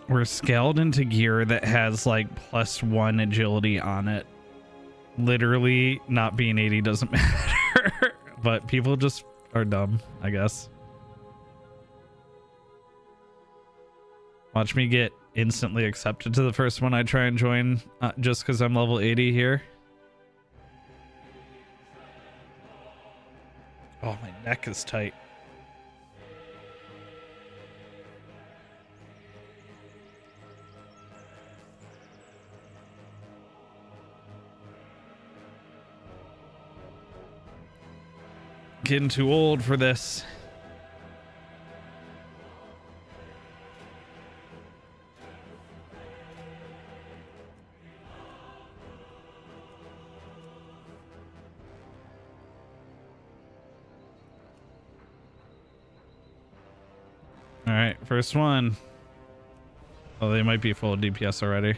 We're scaled into gear that has like +1 agility on it. Literally not being 80 doesn't matter, but people just are dumb, I guess. Watch me get instantly accepted to the first one I try and join just because I'm level 80 here. Oh, my neck is tight. Getting too old for this. All right, first one. Oh, they might be full DPS already.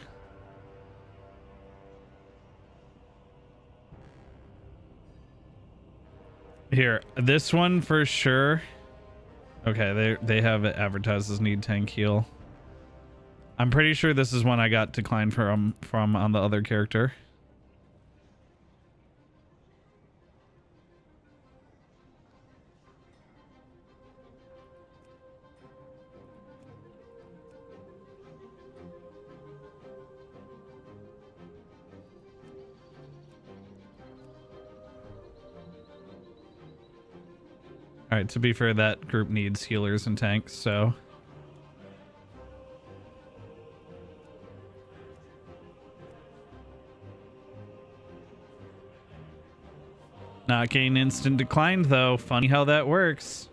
Here, this one for sure. Okay, they have it advertised as need tank heal. I'm pretty sure this is one I got declined from on the other character. All right, to be fair, that group needs healers and tanks, so. Not getting instant declined, though. Funny how that works.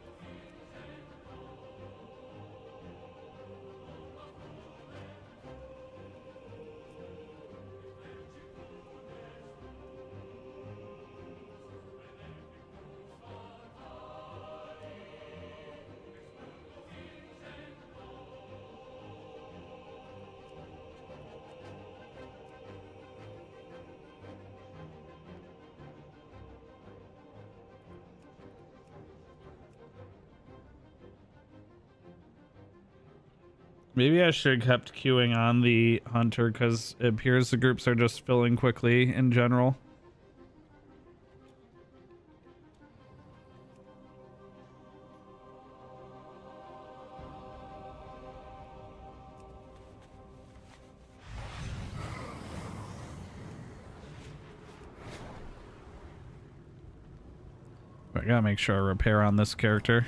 Maybe I should have kept queuing on the hunter because it appears the groups are just filling quickly in general. I gotta make sure I repair on this character.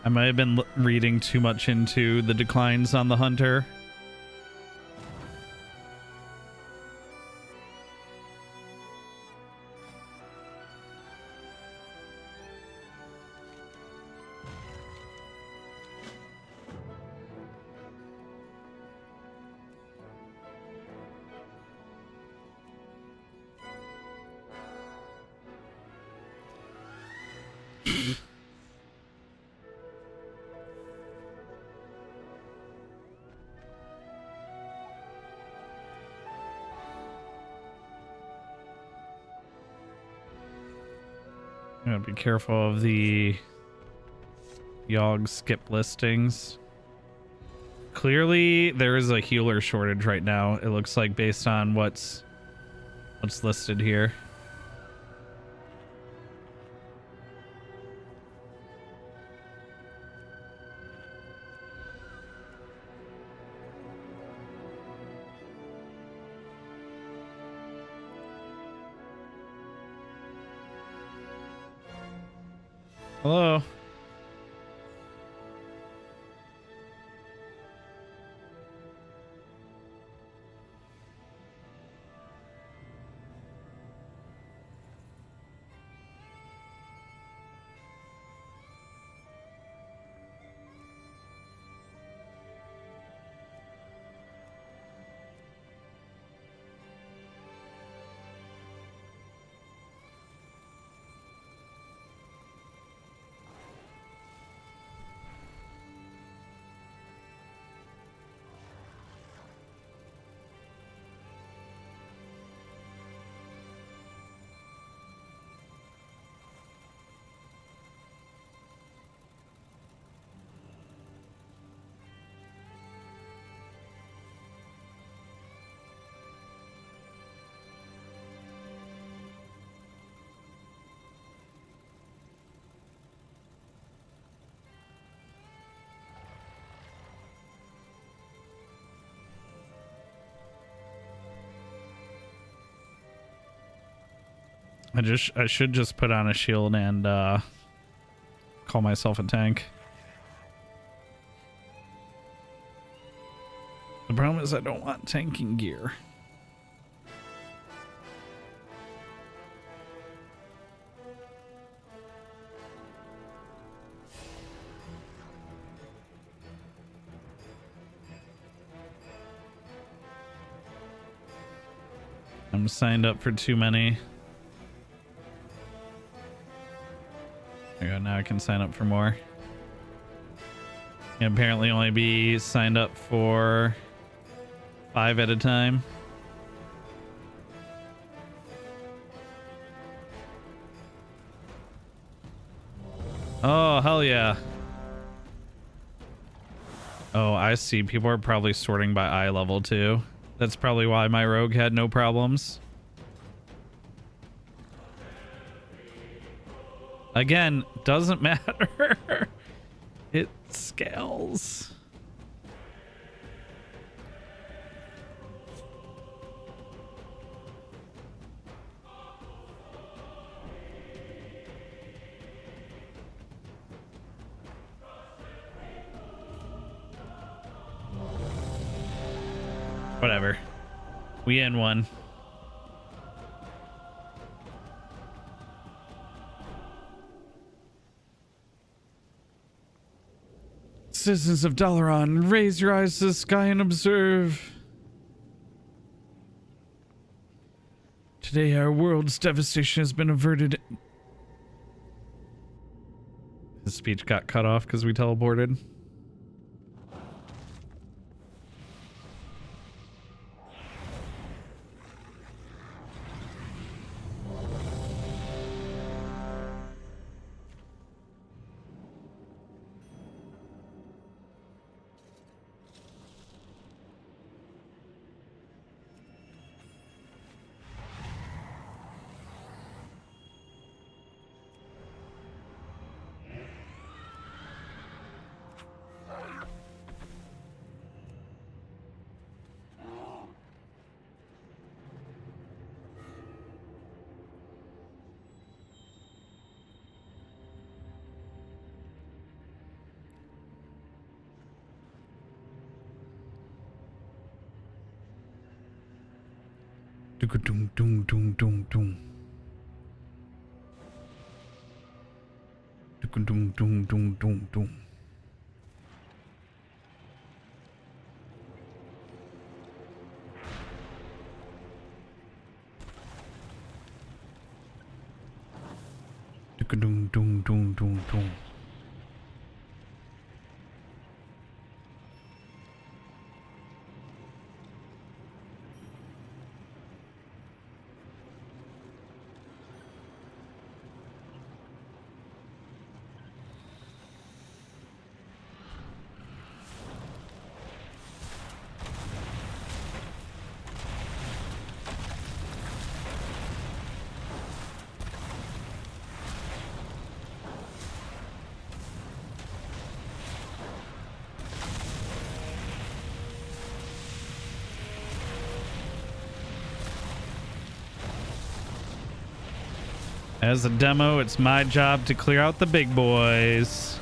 I might have been reading too much into the declines on the hunter. I'm gonna be careful of the Yogg skip listings. Clearly, there is a healer shortage right now. It looks like based on what's listed here. Hello. I should just put on a shield and call myself a tank. The problem is I don't want tanking gear. I'm signed up for too many. There you go, now I can sign up for more. Can apparently only be signed up for 5 at a time. Oh, hell yeah. Oh, I see. People are probably sorting by eye level too. That's probably why my rogue had no problems. Again, doesn't matter. It scales. Whatever. We in one. Citizens of Dalaran, raise your eyes to the sky and observe. Today our world's devastation has been averted. His speech got cut off because we teleported. Doom doom doom doom doom. Doom doom doom doom doom doom. Doom doom doom doom doom. As a demo, it's my job to clear out the big boys.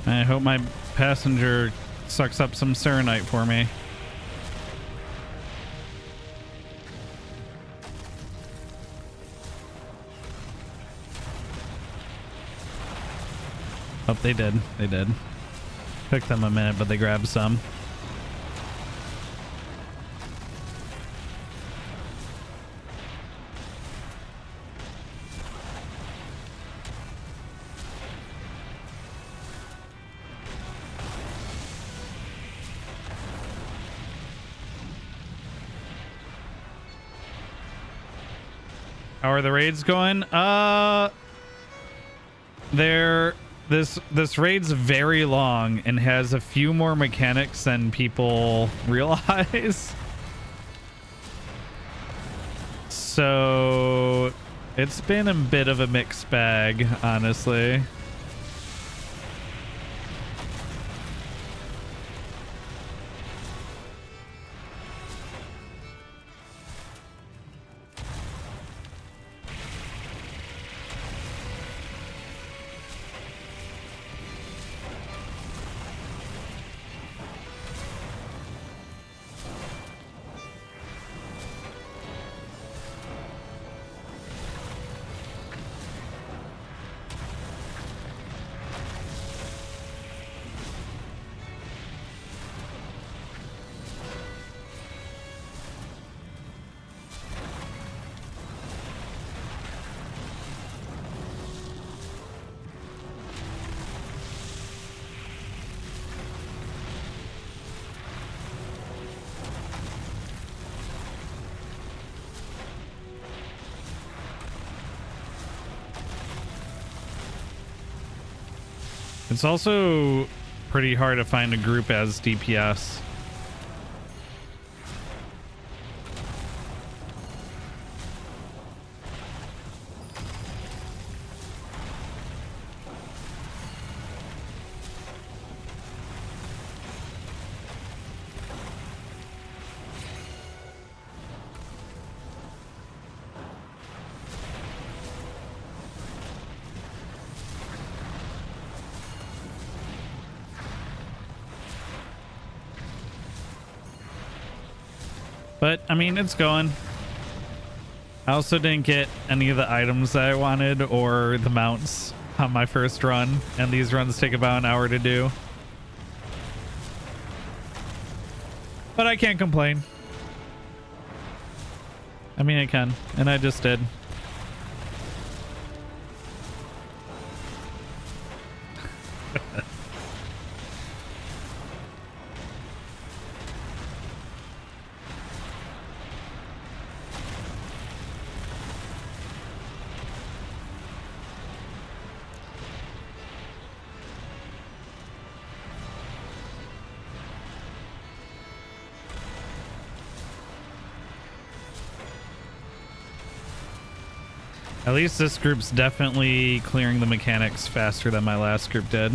I hope my passenger sucks up some Serenite for me. Oh, they did. They did. Took them a minute, but they grabbed some. How are the raids going? This raid's very long and has a few more mechanics than people realize. So it's been a bit of a mixed bag, honestly. It's also pretty hard to find a group as DPS. But I mean, it's going. I also didn't get any of the items that I wanted or the mounts on my first run, and these runs take about an hour to do. But I can't complain. I mean, I can, and I just did. At least this group's definitely clearing the mechanics faster than my last group did.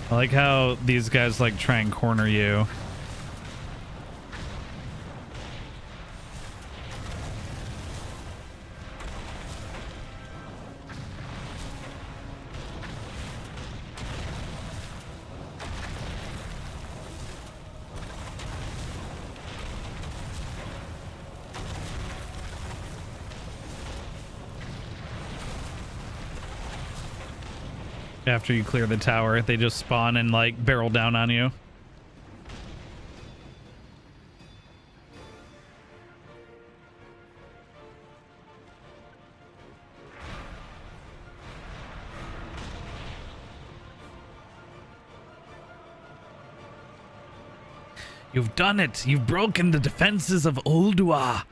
I like how these guys like try and corner you. After you clear the tower, they just spawn and like barrel down on you. You've done it! You've broken the defenses of Uldua!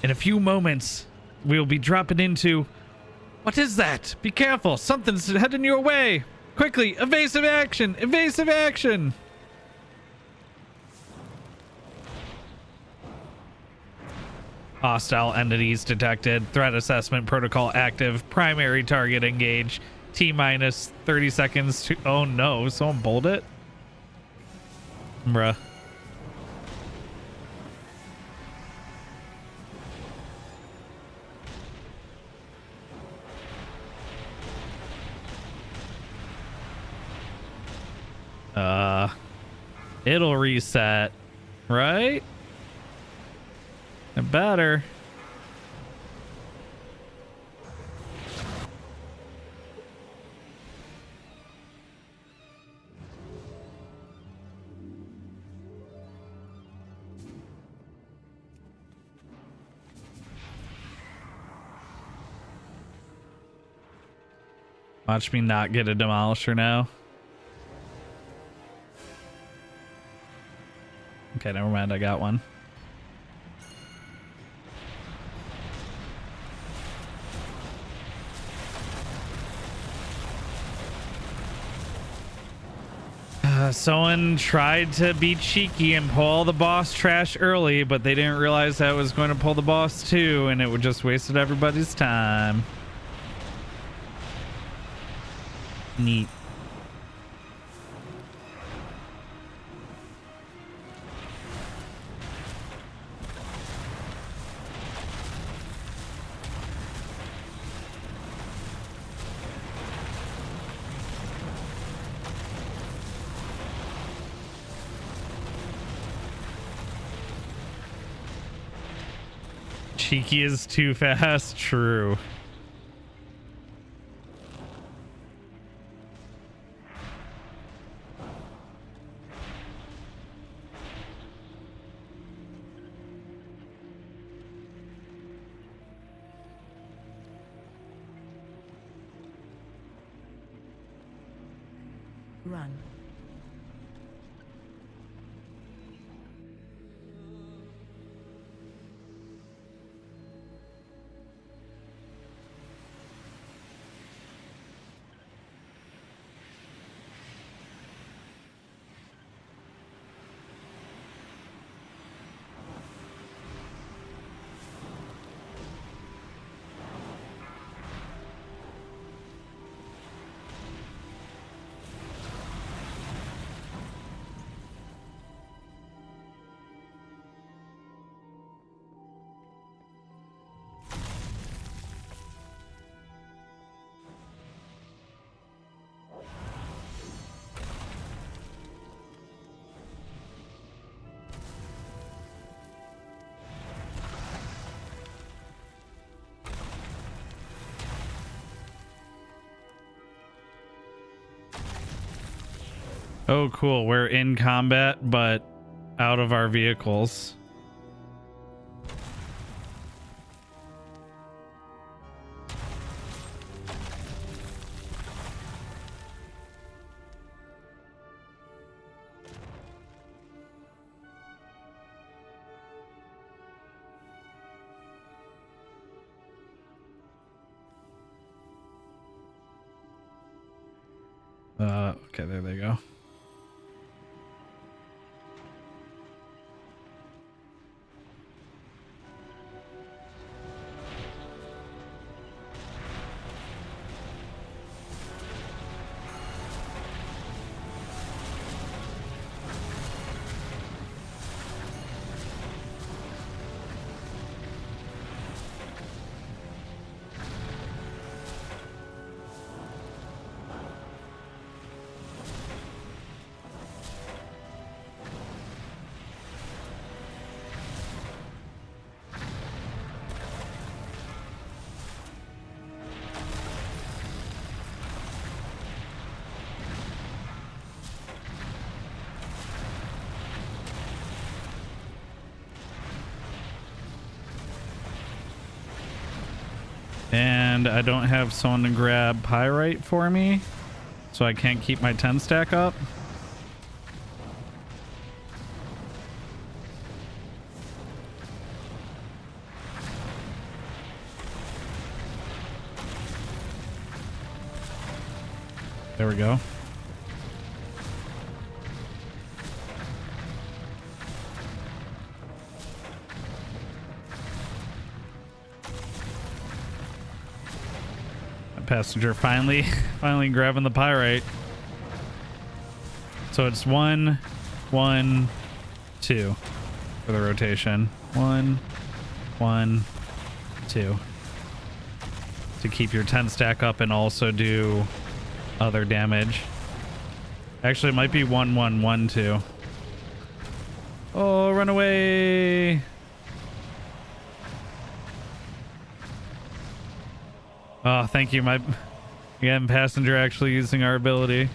In a few moments, we'll be dropping into... What is that? Be careful! Something's heading your way! Quickly! Evasive action! Evasive action! Hostile entities detected. Threat assessment protocol active. Primary target engaged. T-minus 30 seconds to... Oh no, someone bowled it? Bruh. It'll reset, right? It better. Watch me not get a demolisher now. Okay, never mind. I got one. Someone tried to be cheeky and pull the boss trash early, but they didn't realize that was going to pull the boss too, and it would just wasted everybody's time. Neat. Cheeky is too fast. True. Run. Oh, cool. We're in combat, but out of our vehicles. Okay, there they go. And I don't have someone to grab pyrite for me, so I can't keep my 10 stack up. There we go. Passenger finally grabbing the pyrite. So it's 1 1 2 for the rotation. 1 1 2 to keep your 10 stack up and also do other damage. Actually, it might be 1 1 1 2. Oh, run away. Oh, thank you. My again, passenger actually using our ability.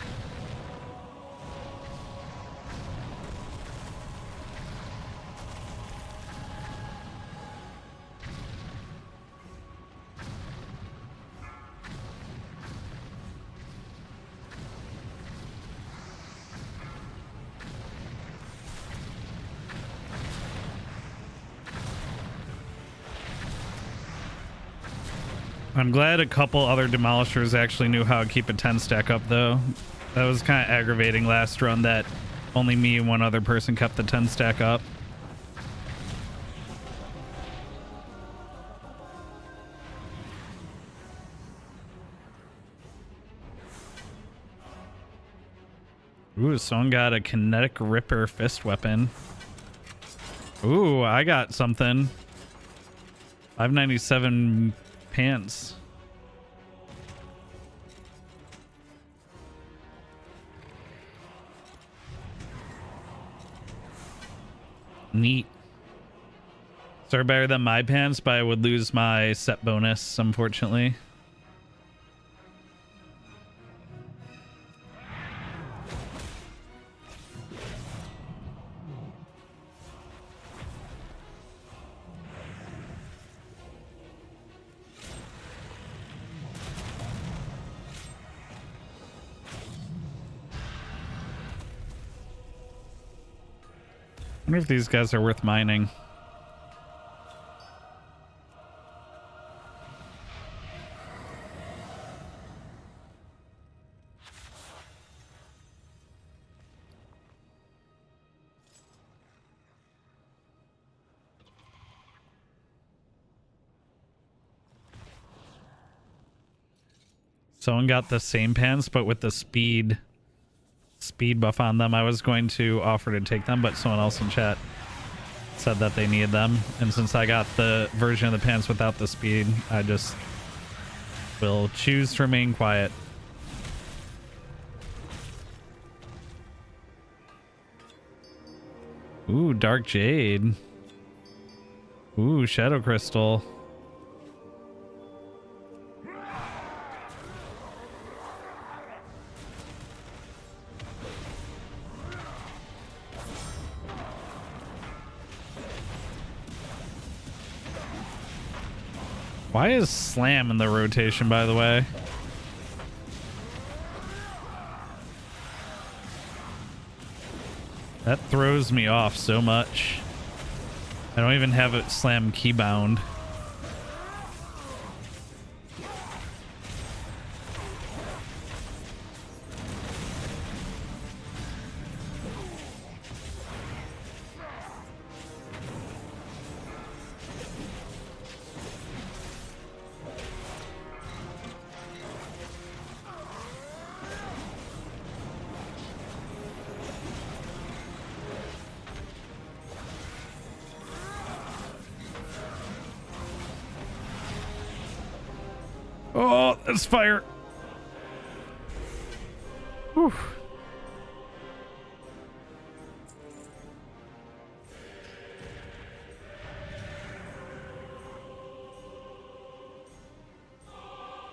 I'm glad a couple other demolishers actually knew how to keep a 10 stack up, though. That was kind of aggravating last run that only me and one other person kept the 10 stack up. Ooh, someone got a kinetic ripper fist weapon. Ooh, I got something. 597 pants. Neat. So they're better than my pants, but I would lose my set bonus, unfortunately. I wonder if these guys are worth mining. Someone got the same pants, but with the speed buff on them. I was going to offer to take them, but someone else in chat said that they needed them, and since I got the version of the pants without the speed, I just will choose to remain quiet. Ooh, dark jade. Ooh, shadow crystal. Why is slam in the rotation, by the way? That throws me off so much. I don't even have it slam keybound. Oh, that's fire. Whew.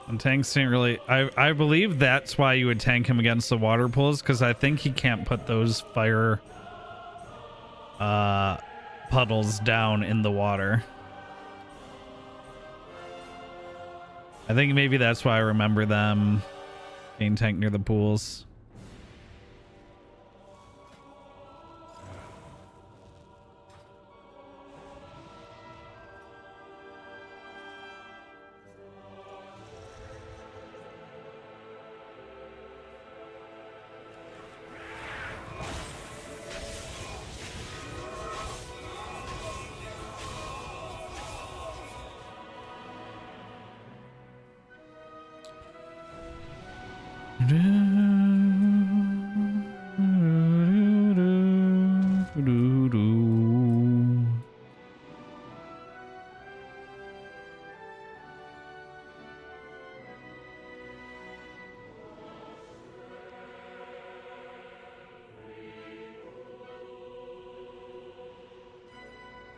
And tanks didn't really... I believe that's why you would tank him against the water pools, because I think he can't put those fire puddles down in the water. I think maybe that's why I remember them being tanked near the pools.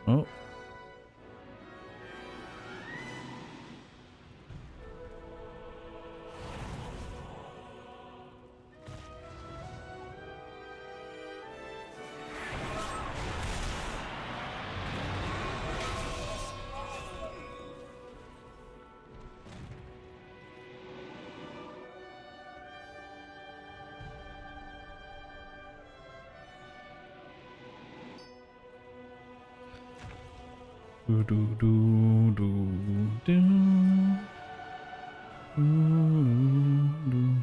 Oh. Do, do, do, do, do. Do, do, do.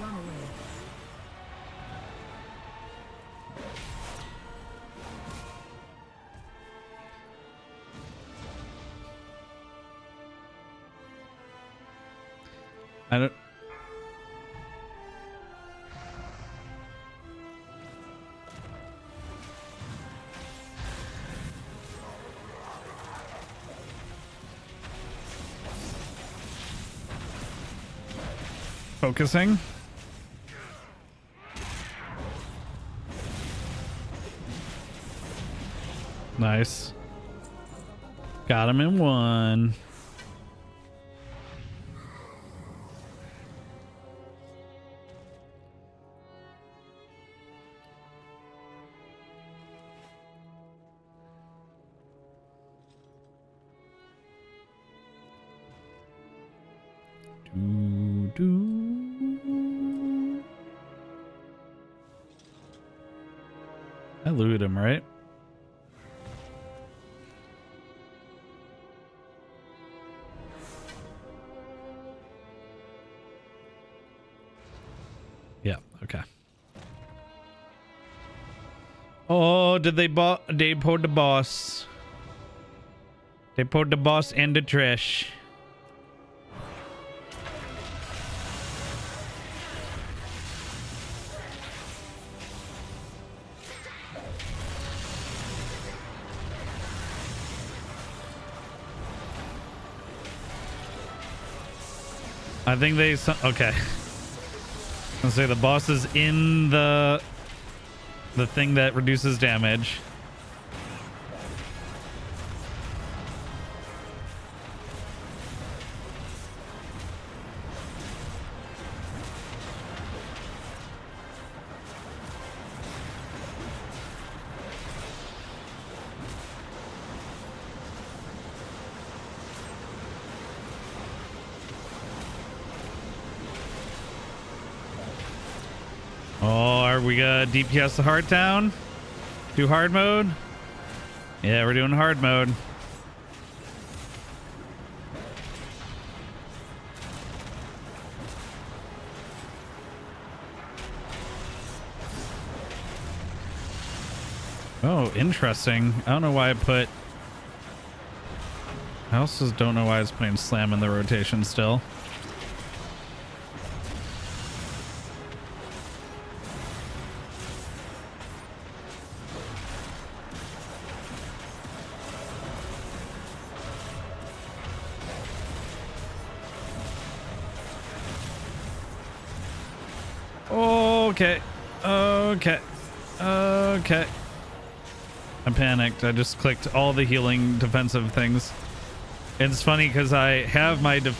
Run away. I don't... Focusing. Nice. Got him in one. Do, do. I looted him, right? Yeah, okay. Oh, did they put the boss? They put the boss in the trash. I think they... Okay. I'll say the boss is in the thing that reduces damage. Oh, are we gonna DPS the heart down? Do hard mode? Yeah, we're doing hard mode. Oh, interesting. I don't know why I put... I also don't know why I was putting slam in the rotation still. Okay. Okay. Okay. I panicked. I just clicked all the healing defensive things. It's funny because I have my get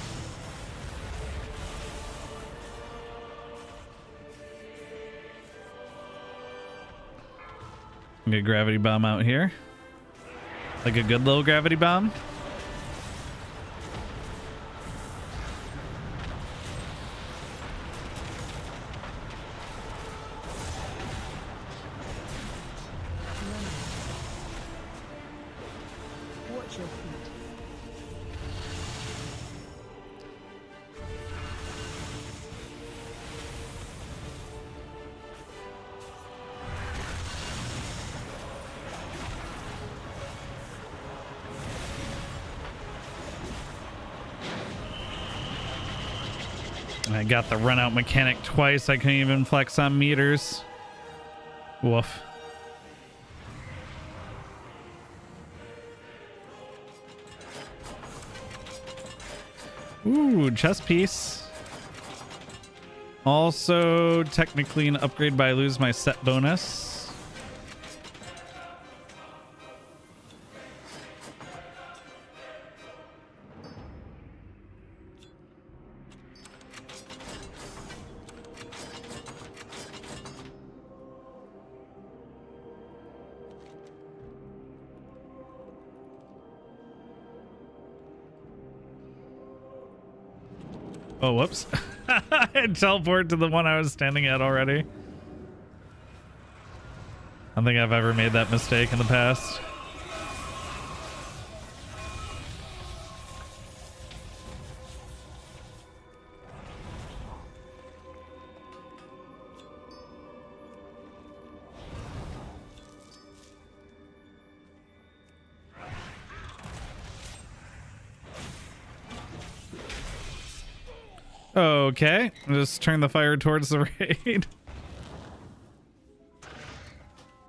a gravity bomb out here. Like a good little gravity bomb. Watch your feet. I got the run out mechanic twice. I couldn't even flex on meters. Woof. Ooh, chest piece. Also, technically an upgrade, but I lose my set bonus. Oh, whoops. I teleport to the one I was standing at already. I don't think I've ever made that mistake in the past. Okay, just turn the fire towards the raid.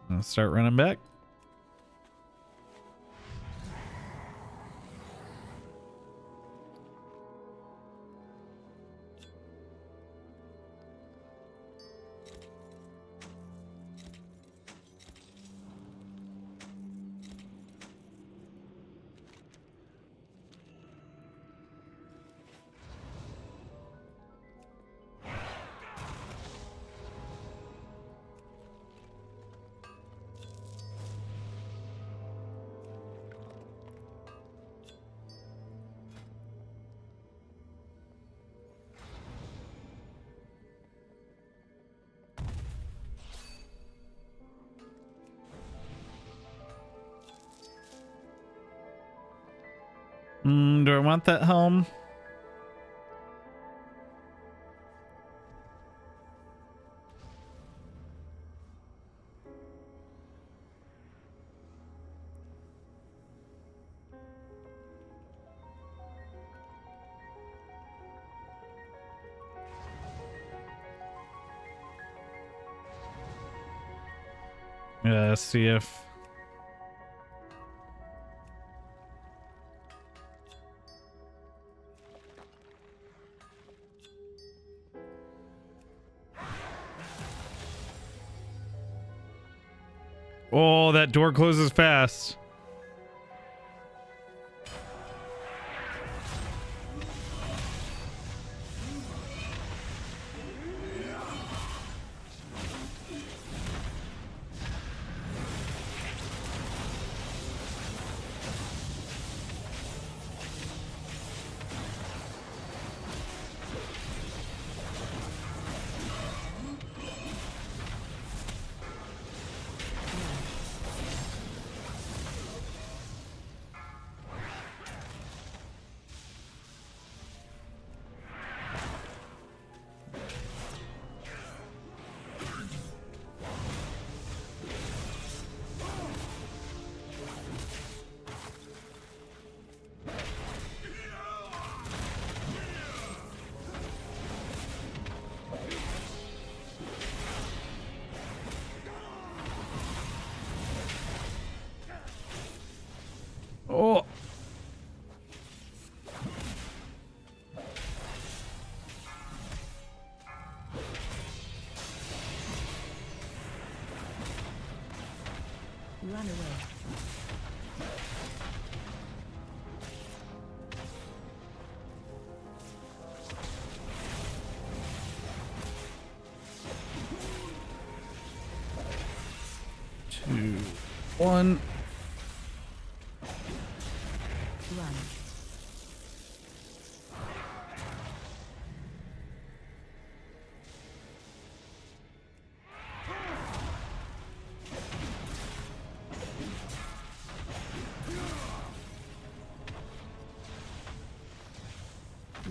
I'll start running back. Do I want that helm? Yeah, see if... Oh, that door closes fast. Run away. Two, one. Run.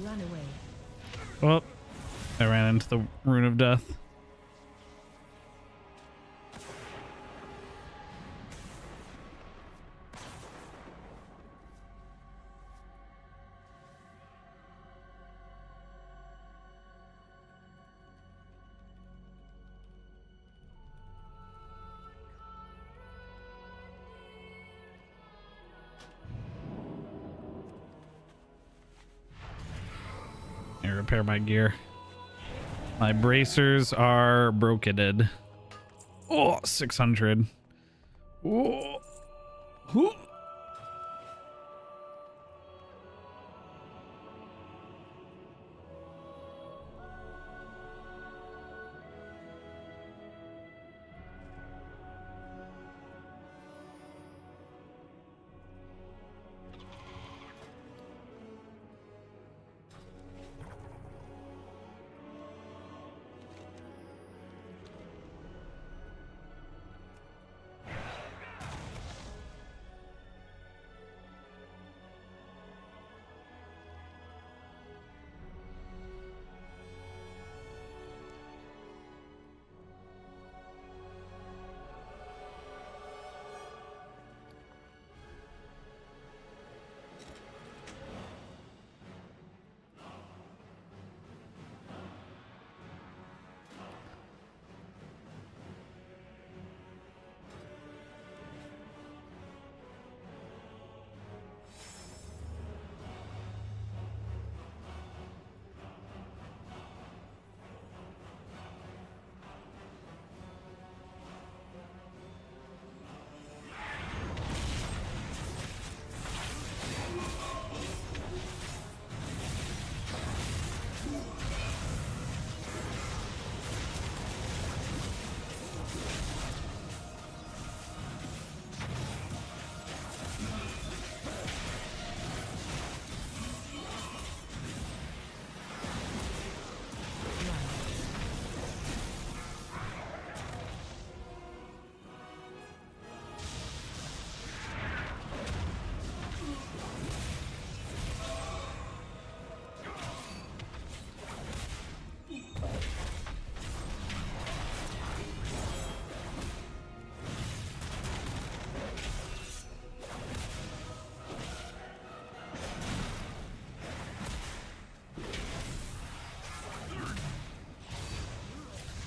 Run away. Well, I ran into the Rune of Death. I repair my gear. My bracers are broken. Oh, 600. Oh. Whew.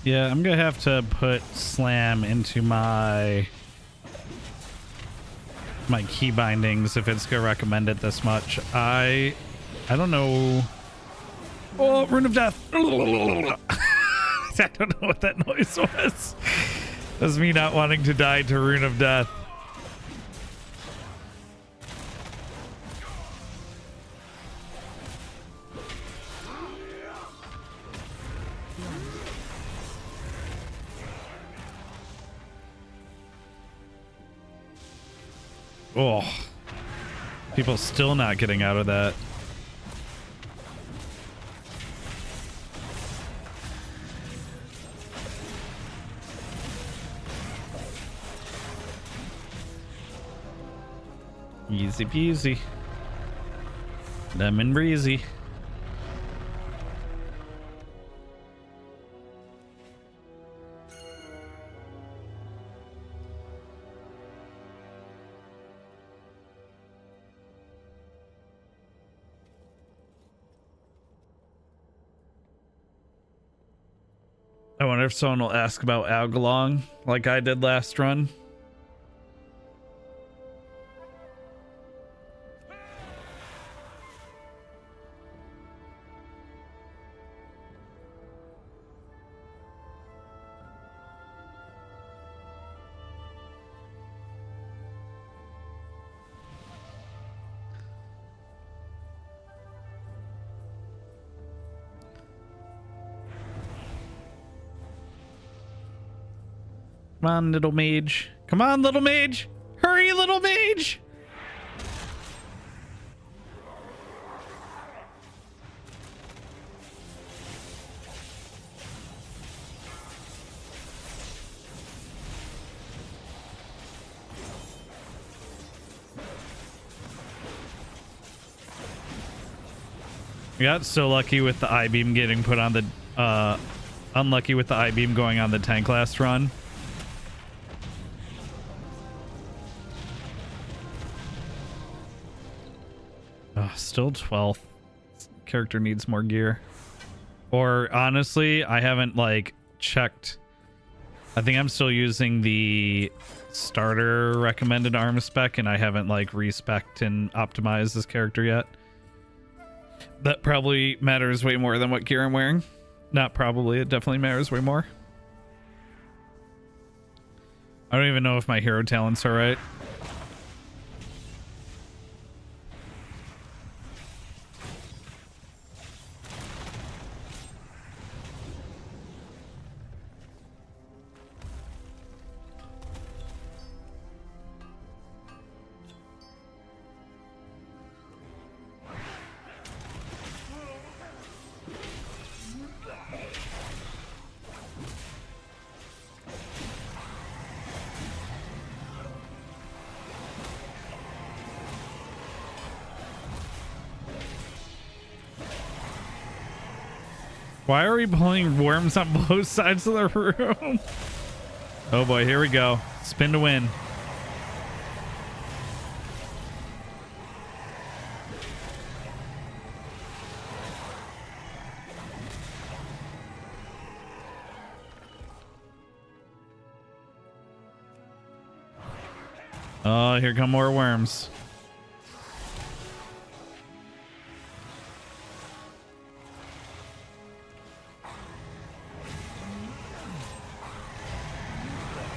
Yeah, I'm gonna have to put slam into my key bindings if it's gonna recommend it this much. I don't know. Oh, Rune of Death. I don't know what that noise was. That's me not wanting to die to Rune of Death. Oh, people still not getting out of that. Easy peasy. Lemon breezy. I wonder if someone will ask about Algalong like I did last run. Come on, little mage. Come on, little mage. Hurry, little mage. We got so lucky with the I-beam getting put on the unlucky with the I-beam going on the tank last run. Still 12th. Character needs more gear. Or honestly, I haven't like checked. I think I'm still using the starter recommended arm spec, and I haven't like respec'd and optimized this character yet. That probably matters way more than what gear I'm wearing. Not probably, it definitely matters way more. I don't even know if my hero talents are right. Why are we pulling worms on both sides of the room? Oh boy, here we go. Spin to win. Oh, here come more worms.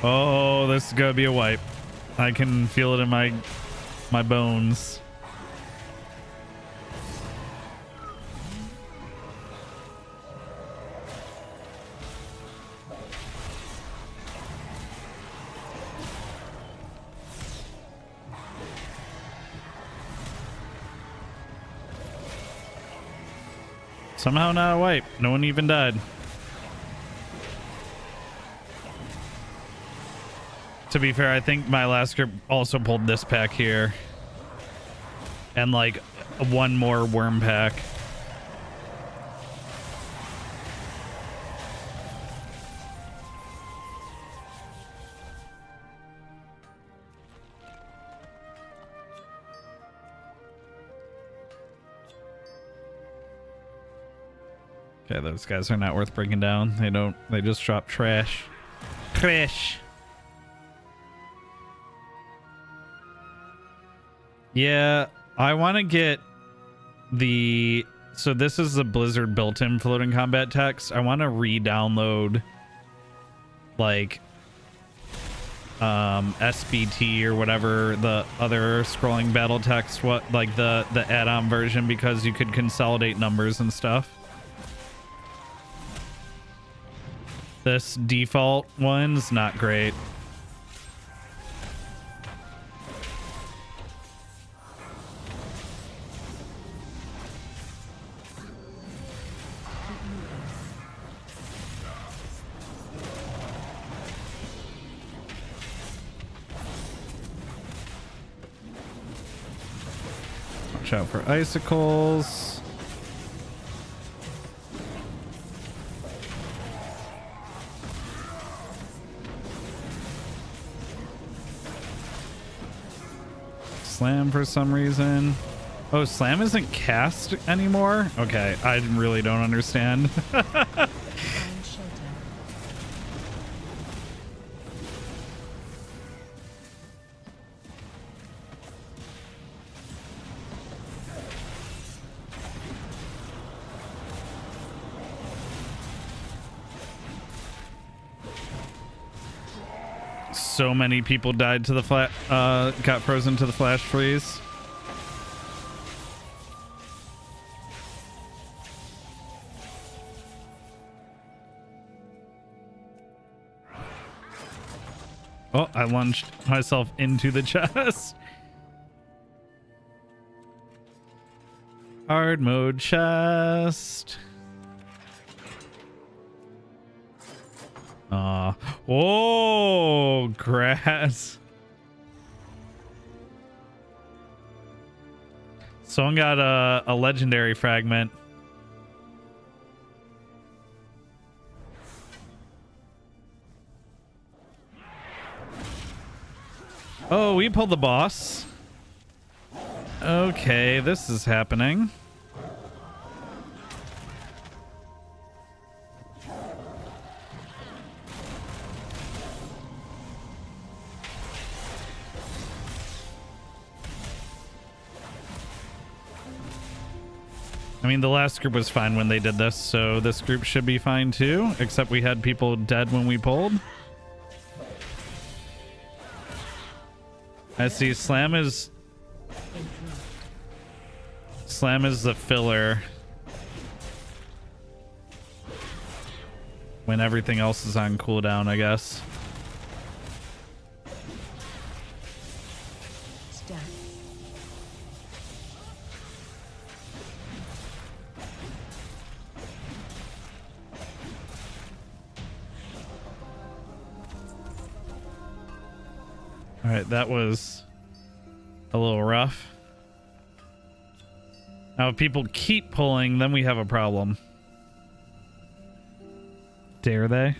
Oh, this is gonna be a wipe. I can feel it in my bones. Somehow not a wipe. No one even died. To be fair, I think my last group also pulled this pack here. And like one more worm pack. Okay, those guys are not worth breaking down. They just drop trash. Trash. Yeah, I want to get so this is the Blizzard built-in floating combat text. I want to re-download like SBT or whatever the other scrolling battle text, like the add-on version, because you could consolidate numbers and stuff. This default one's not great. Watch out for icicles. Slam for some reason. Oh, slam isn't cast anymore? Okay, I really don't understand. So many people died to the got frozen to the flash freeze. Oh, I launched myself into the chest. Hard mode chest. Oh, grass. Someone got a legendary fragment. Oh, we pulled the boss. Okay, this is happening. I mean, the last group was fine when they did this, so this group should be fine too, except we had people dead when we pulled. I see Slam is the filler when everything else is on cooldown, I guess. Stack. All right, that was a little rough. Now, if people keep pulling, then we have a problem. Dare they?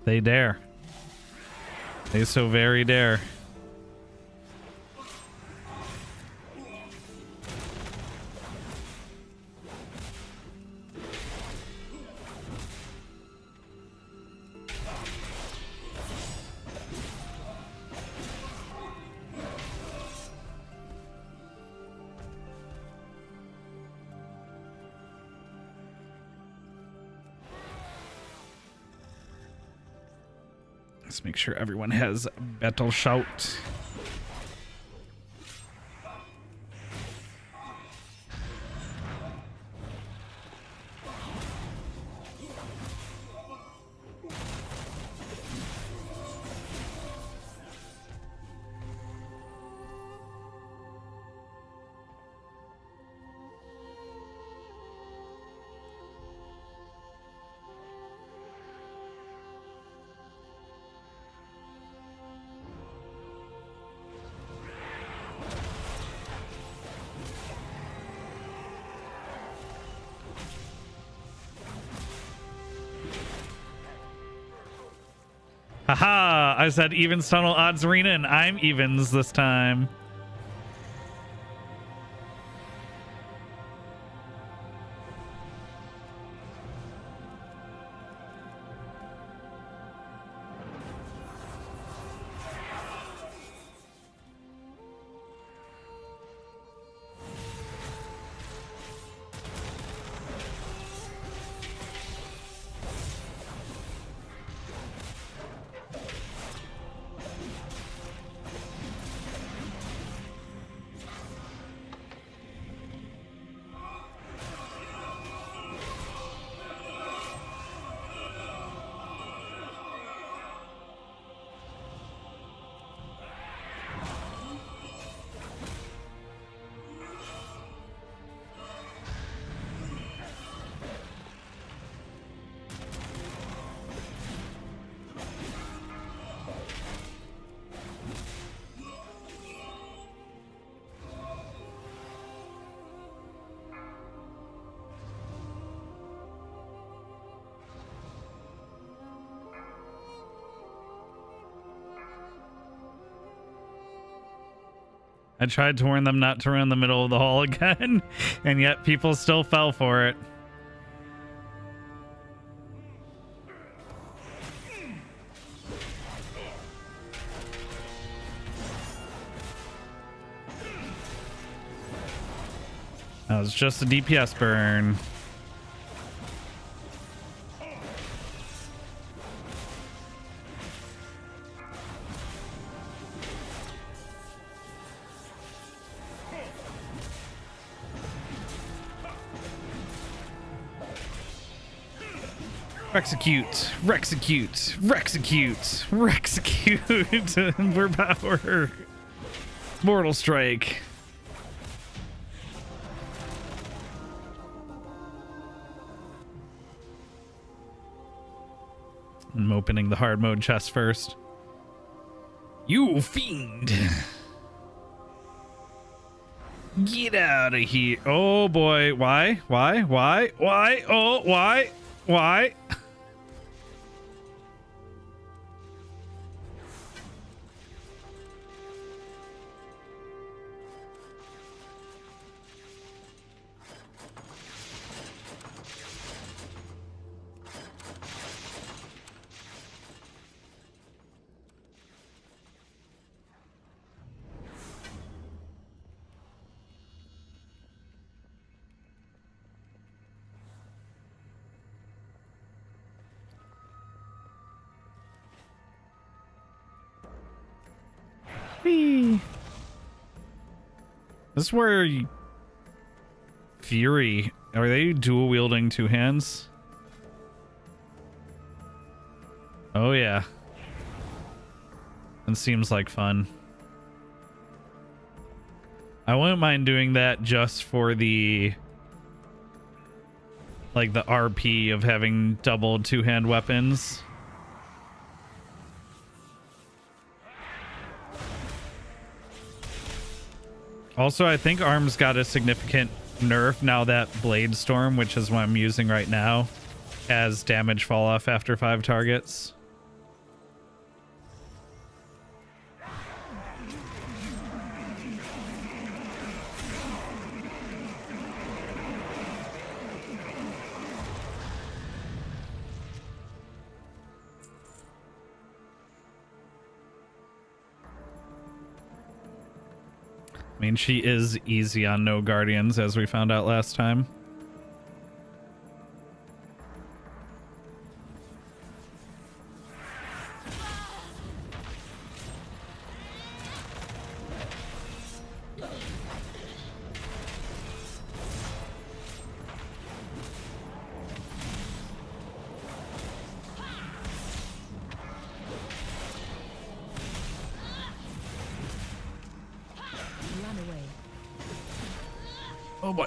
They dare. They so very dare. Let's make sure everyone has battle shout. Haha! I said evens tunnel odds arena, and I'm evens this time. I tried to warn them not to run in the middle of the hall again, and yet people still fell for it. That was just a DPS burn. Rexecute, Rexecute, Rexecute, Rexecute. Ember power. Mortal strike. I'm opening the hard mode chest first. You fiend. Get out of here. Oh boy. Why? Why? Why? Why? Oh, why? Why? Whee. This is where Fury, are they dual wielding two hands? Oh yeah. It seems like fun. I wouldn't mind doing that just for the like the RP of having double two-hand weapons. Also, I think Arm's got a significant nerf now that Blade Storm, which is what I'm using right now, has damage fall off after 5 targets. I mean, she is easy on no guardians, as we found out last time. Oh boy.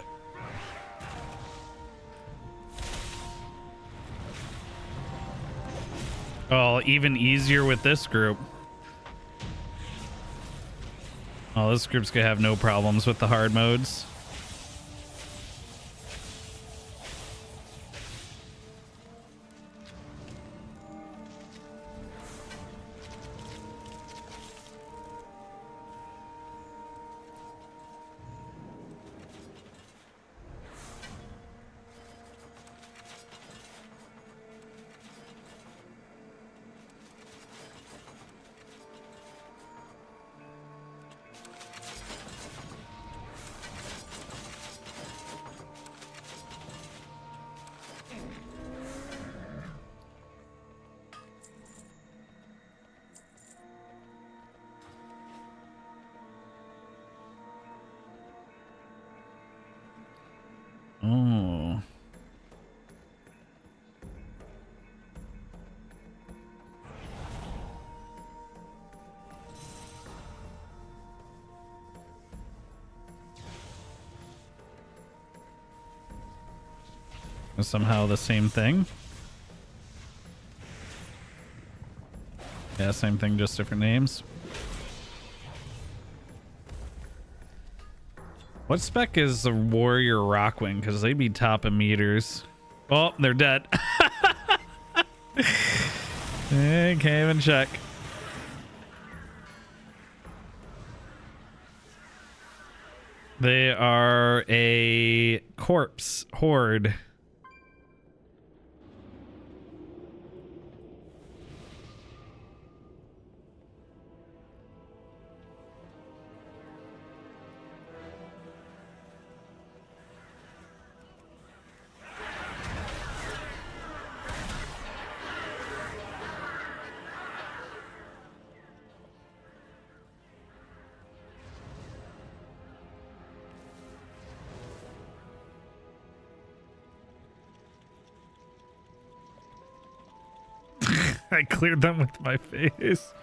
Oh, even easier with this group. Oh, this group's gonna have no problems with the hard modes. Oh. Somehow the same thing. Yeah, same thing, just different names. What spec is the Warrior Rockwing? Because they be topping meters. Oh, they're dead. Hey, can't even check. They are a corpse horde. I cleared them with my face.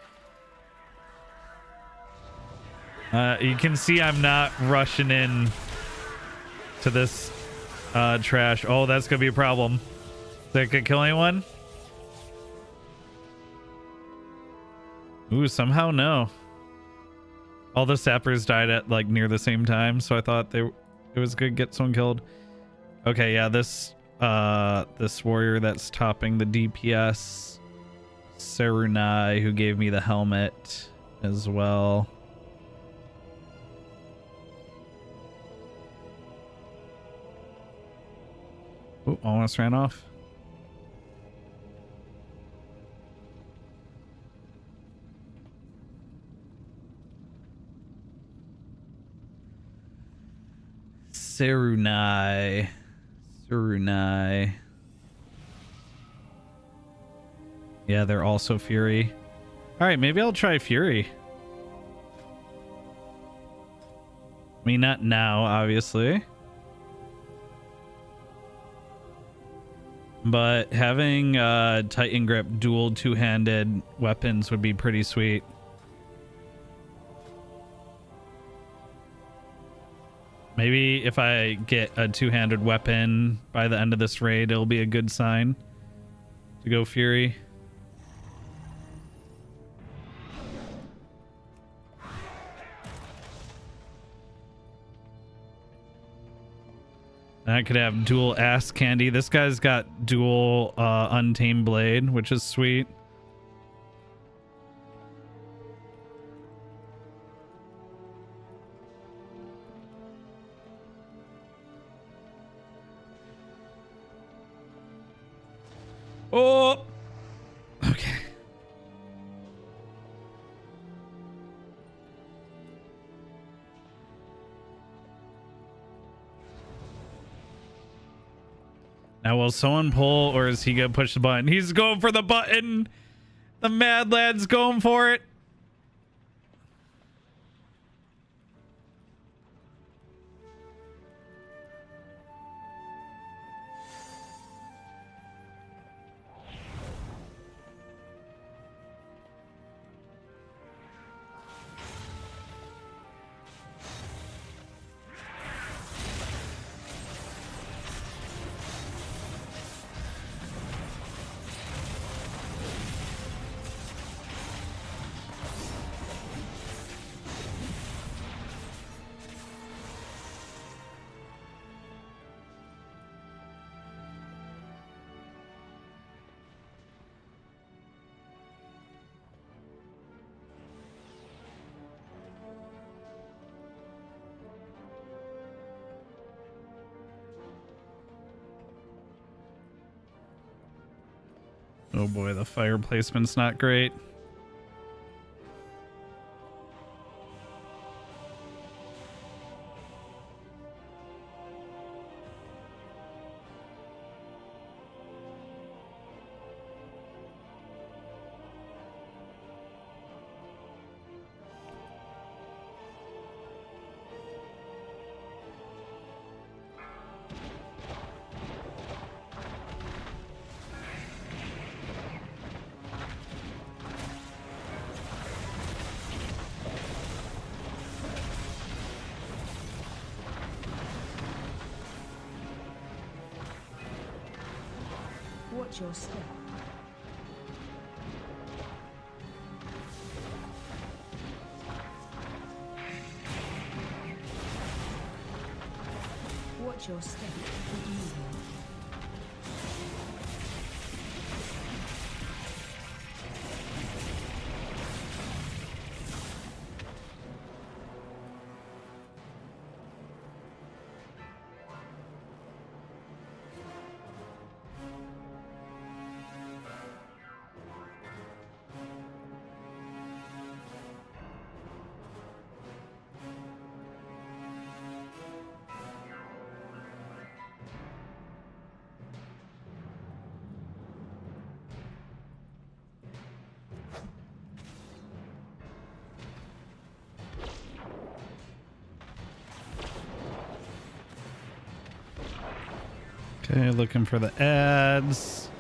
You can see I'm not rushing in to this trash. Oh, that's gonna be a problem. That could kill anyone? Ooh, somehow no. All the sappers died at like near the same time, so I thought it was good to get someone killed. Okay, yeah, this warrior that's topping the DPS, Sarunai, who gave me the helmet as well. Oh, almost ran off. Sarunai. Yeah, they're also Fury. All right, maybe I'll try Fury. I mean, not now, obviously. But having Titan Grip dual two-handed weapons would be pretty sweet. Maybe if I get a two-handed weapon by the end of this raid, it'll be a good sign to go Fury. And I could have dual ass candy. This guy's got dual untamed blade, which is sweet. Oh, okay. Now, will someone pull, or is he gonna push the button? He's going for the button. The mad lad's going for it. Oh boy, the fire placement's not great. Watch your step. Watch your step. Keep moving. Okay, looking for the ads.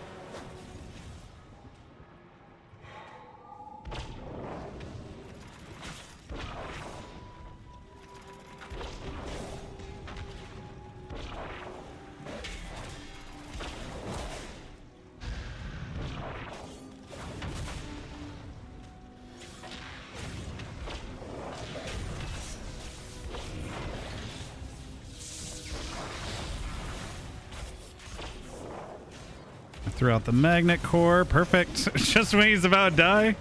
Threw out the magnet core. Perfect. Just when he's about to die.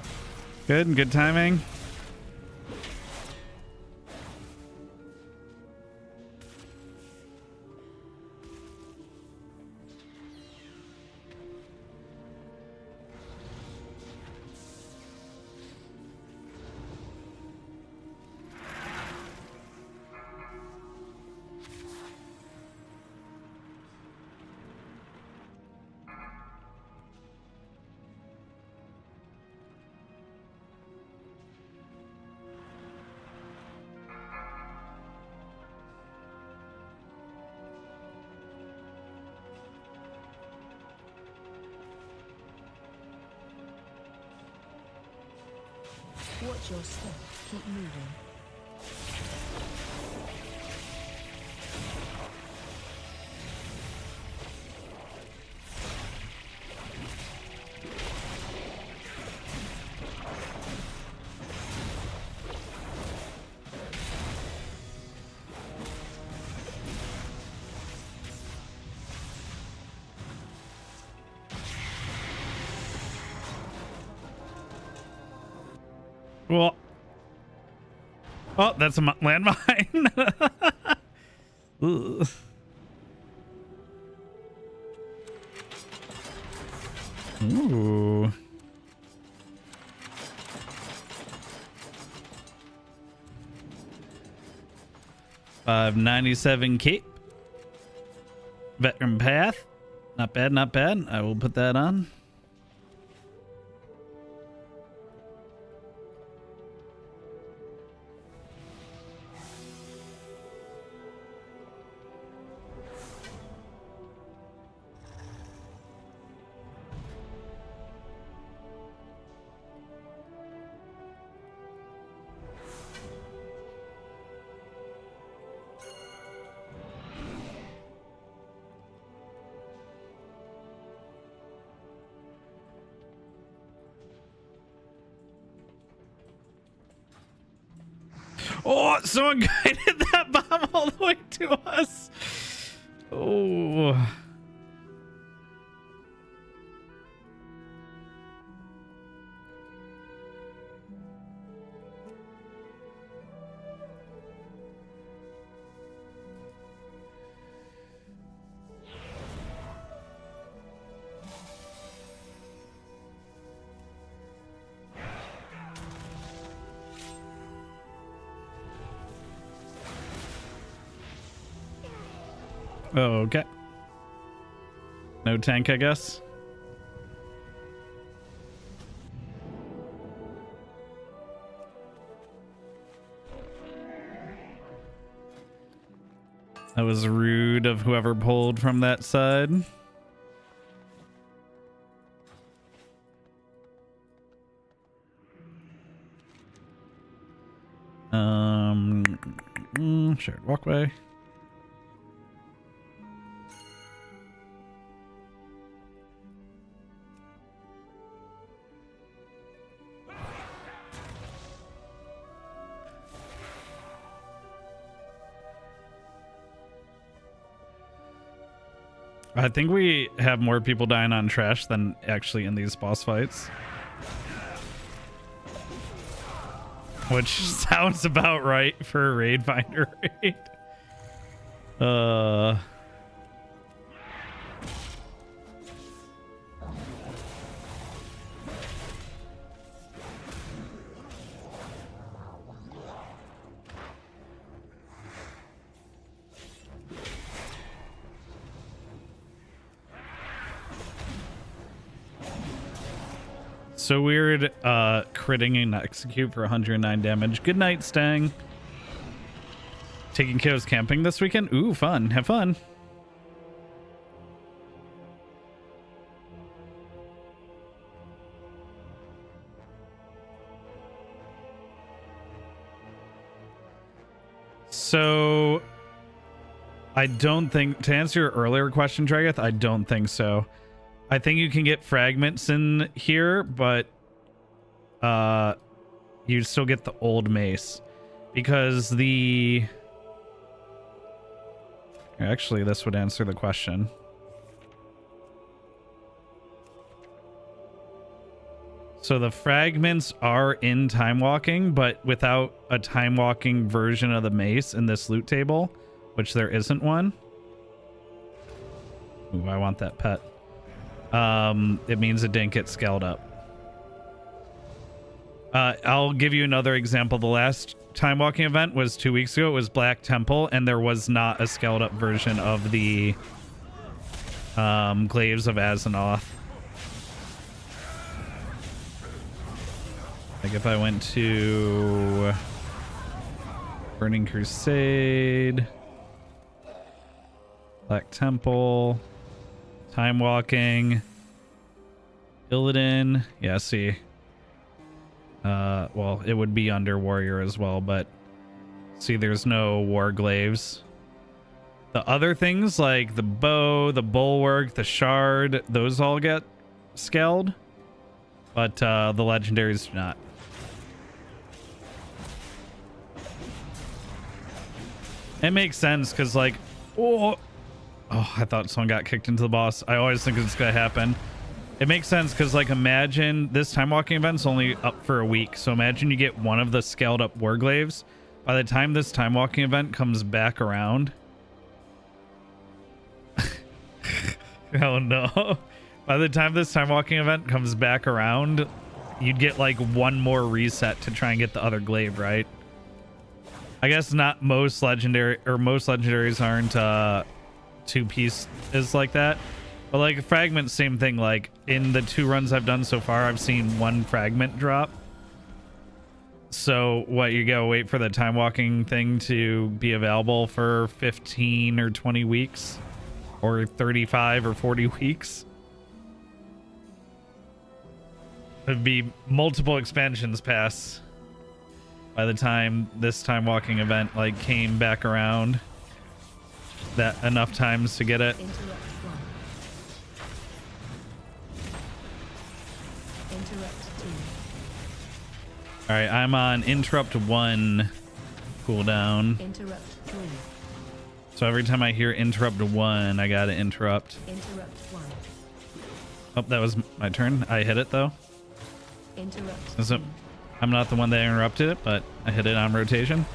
Good timing. Watch your step. Keep moving. Well, oh, that's a landmine. Ugh. Ooh. $597 cape. Veteran path. Not bad, not bad. I will put that on. Oh, someone guided that bomb all the way to us. Oh. Okay. No tank, I guess. That was rude of whoever pulled from that side. Shared walkway. I think we have more people dying on trash than actually in these boss fights. Which sounds about right for a raid finder raid. So weird, critting and execute for 109 damage. Good night, Stang. Taking kiddos camping this weekend? Ooh, fun. Have fun. So I don't think, to answer your earlier question, Dragath, I don't think so. I think you can get fragments in here, but you still get the old mace because the... Actually, this would answer the question. So the fragments are in time walking, but without a time walking version of the mace in this loot table, which there isn't one. Ooh, I want that pet. It means it didn't get scaled up. I'll give you another example. The last time walking event was 2 weeks ago. It was Black Temple, and there was not a scaled up version of the Glaives of Azzinoth. Like if I went to Burning Crusade, Black Temple, Time Walking, Illidan, yeah, see. Well, it would be under Warrior as well, but see, there's no War Glaives. The other things like the bow, the bulwark, the shard, those all get scaled, but the legendaries do not. It makes sense because, like, oh, I thought someone got kicked into the boss. I always think it's gonna happen. It makes sense because, like, imagine this time walking event's only up for a week. So imagine you get one of the scaled up Warglaives. By the time this time walking event comes back around, oh no! By the time this time walking event comes back around, you'd get like one more reset to try and get the other glaive, right? I guess not most legendary, or most legendaries aren't two-piece is like that. But like fragment, same thing. Like in the 2 runs I've done so far, I've seen 1 fragment drop. So what, you gotta wait for the time walking thing to be available for 15 or 20 weeks, or 35 or 40 weeks. It'd be multiple expansions pass by the time this time walking event like came back around, that enough times to get it. All right, I'm on interrupt 1 cooldown. Interrupt 3. So every time I hear interrupt 1, I gotta interrupt. Interrupt 1. Oh, that was my turn. I hit it though. Interrupt. So I'm not the one that interrupted it, but I hit it on rotation.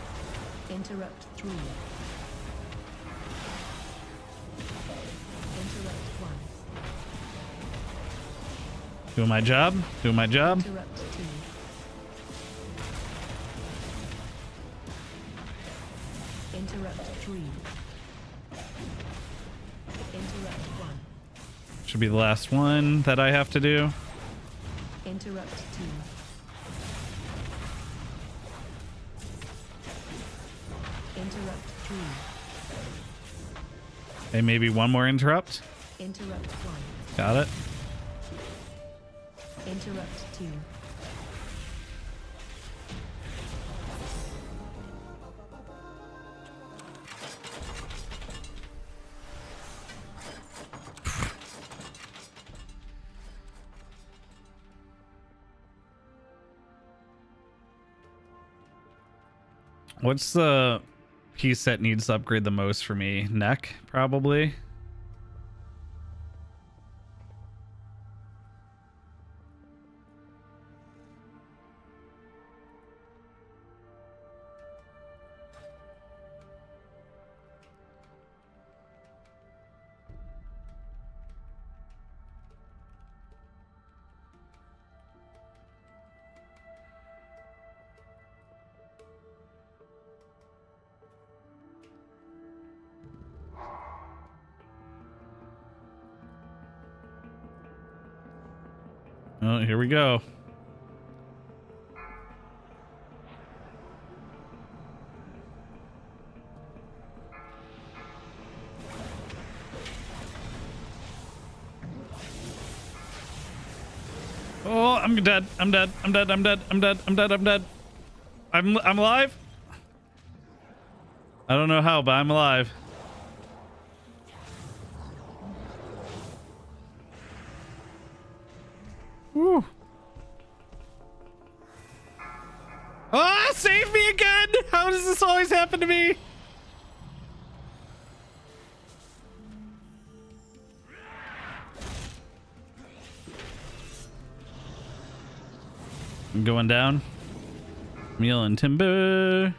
Interrupt 3. Interrupt 1. Doing my job. Doing my job. Interrupt 2. Interrupt 3. Interrupt 1. Should be the last one that I have to do. Interrupt 2. Interrupt 3. Okay, maybe one more interrupt. Interrupt 1. Got it. Interrupt 2. What's the piece that needs to upgrade the most for me? Neck, probably. Oh, here we go. Oh, I'm dead. I'm dead. I'm dead. I'm dead. I'm dead. I'm dead. I'm dead. I'm alive. I don't know how, but I'm alive. Woo. Ah, save me again! How does this always happen to me? I'm going down. Meal and timber.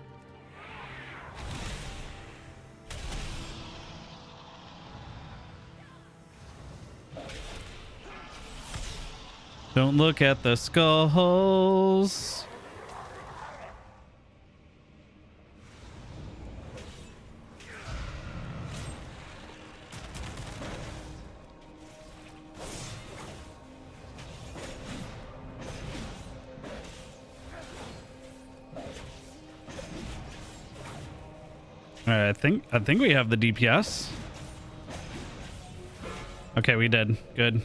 Don't look at the skulls. All right, I think we have the DPS. Okay, we did. Good.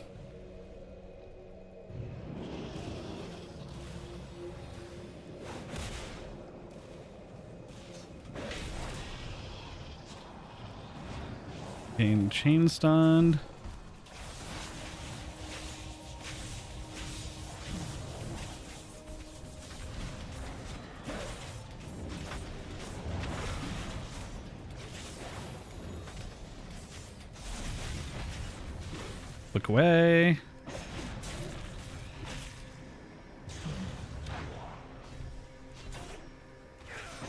Getting chain stunned. Look away.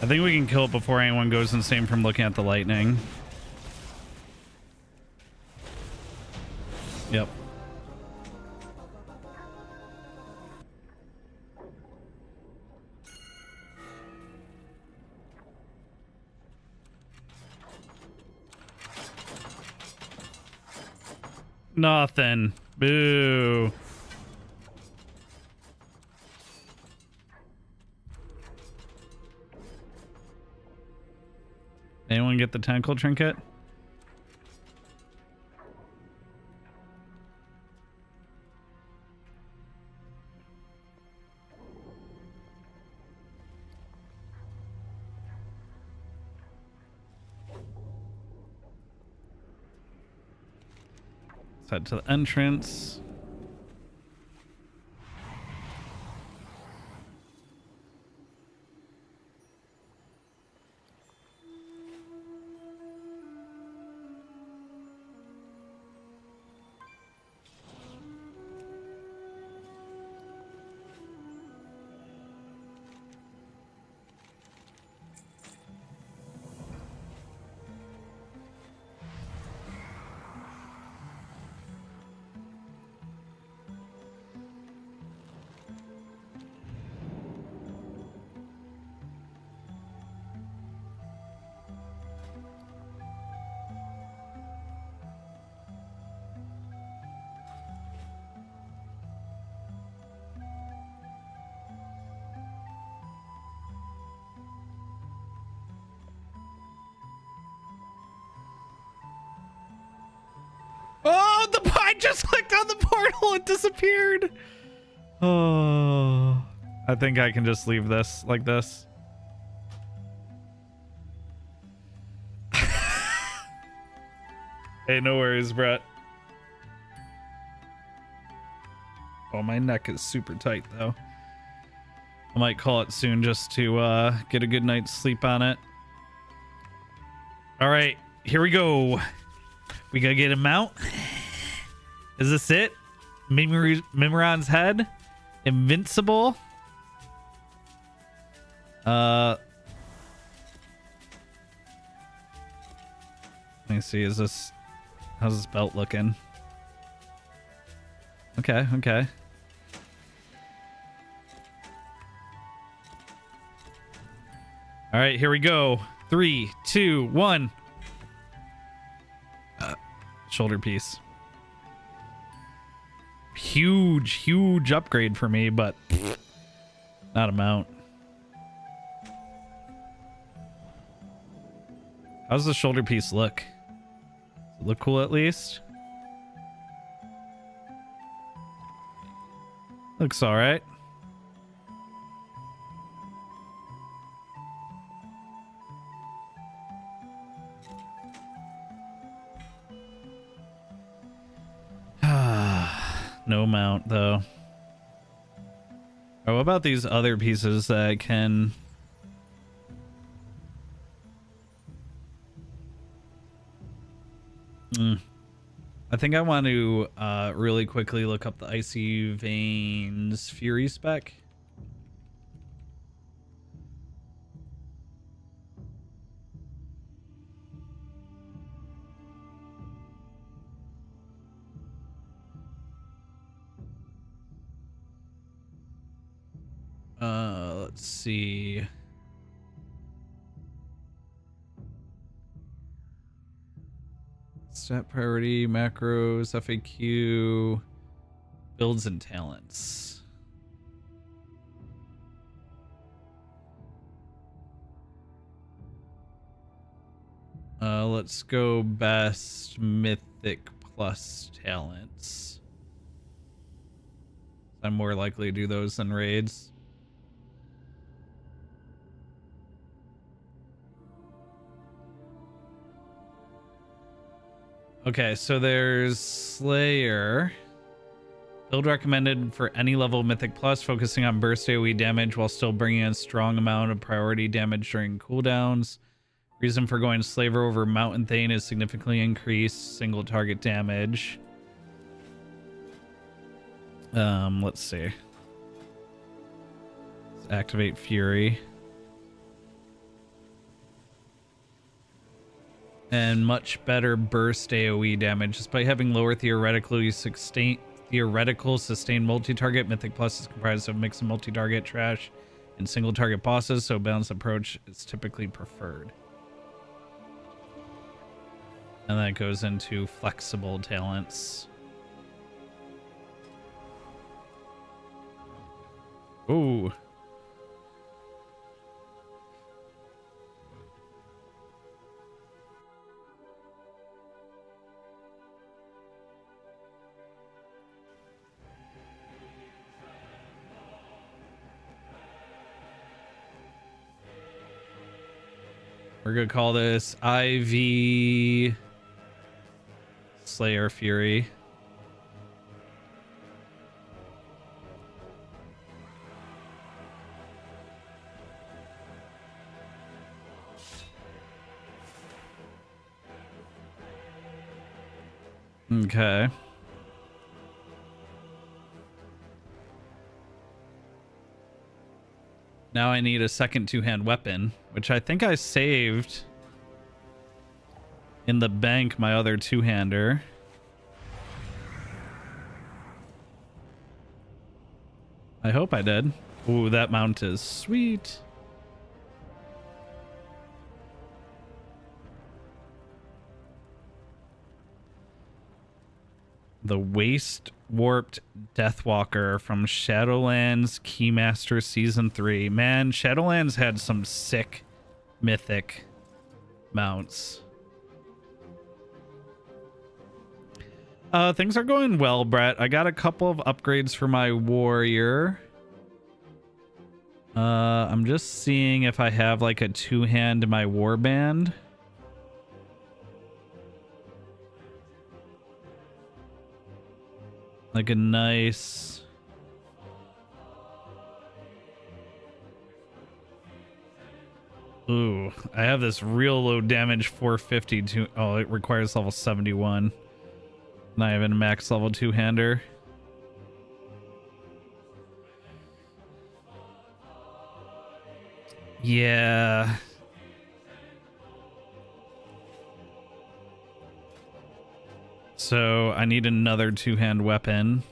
I think we can kill it before anyone goes insane from looking at the lightning. Yep. Nothing. Boo. Anyone get the tentacle trinket? Let's head to the entrance. Oh, I just clicked on the portal. It disappeared. Oh, I think I can just leave this like this. Hey, no worries, Brett. Oh, my neck is super tight, though. I might call it soon just to get a good night's sleep on it. All right, here we go. We gotta get him out. Is this it? Mimiron's head? Invincible? Let me see, is this... How's this belt looking? Okay, okay. All right, here we go. 3, 2, 1. Shoulder piece. Huge upgrade for me, but not a mount. How's the shoulder piece look? Does it look cool at least? Looks all right. No mount though. Oh, what about these other pieces that I can... I think I want to really quickly look up the Icy Veins Fury spec. Let's see. Stat priority, macros, FAQ, builds and talents. Let's go best mythic plus talents. I'm more likely to do those than raids. Okay, so there's Slayer. Build recommended for any level of Mythic Plus, focusing on burst AoE damage while still bringing in a strong amount of priority damage during cooldowns. Reason for going Slaver over Mountain Thane is significantly increased single target damage. Let's see. Let's activate Fury. And much better burst AoE damage. Despite having lower theoretical sustained multi-target, Mythic Plus is comprised of a mix of multi-target, trash, and single-target bosses, so a balanced approach is typically preferred. And that goes into flexible talents. Ooh. We're gonna call this IV Slayer Fury. Okay. Now I need a second two-hand weapon, which I think I saved in the bank, my other two-hander. I hope I did. Ooh, that mount is sweet. The Waste Warped Deathwalker from Shadowlands Keymaster Season 3. Man, Shadowlands had some sick mythic mounts. Things are going well, Brett. I got a couple of upgrades for my warrior. I'm just seeing if I have like a two-hand in my warband. Like a nice... Ooh, I have this real low damage 452. Oh, it requires level 71. And I have a max level two-hander. Yeah. So I need another two-hand weapon.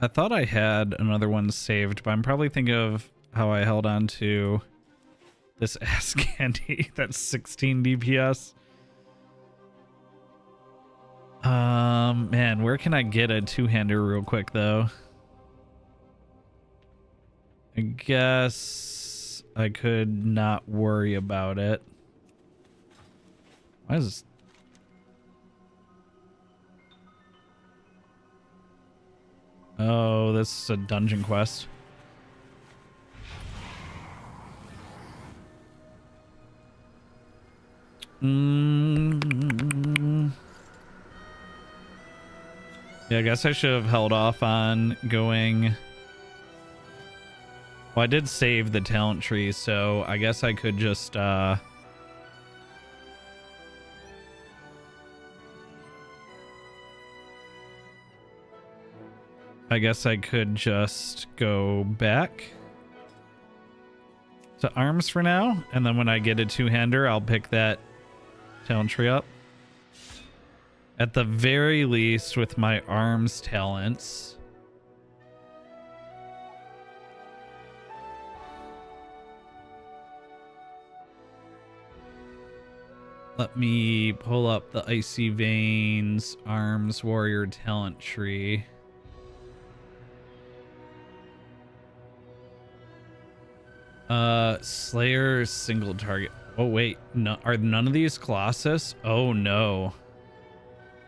I thought I had another one saved, but I'm probably thinking of how I held on to this ass candy. That's 16 DPS. Man, where can I get a two-hander real quick though? I guess I could not worry about it. Why is this? Oh, this is a dungeon quest. Yeah, I guess I should have held off on going. Well, I did save the talent tree, so I guess I could just I guess I could just go back to arms for now, and then when I get a two-hander, I'll pick that talent tree up. At the very least, with my arms talents. Let me pull up the Icy Veins Arms Warrior talent tree. Slayer single target. Oh wait, no, are none of these Colossus? Oh no.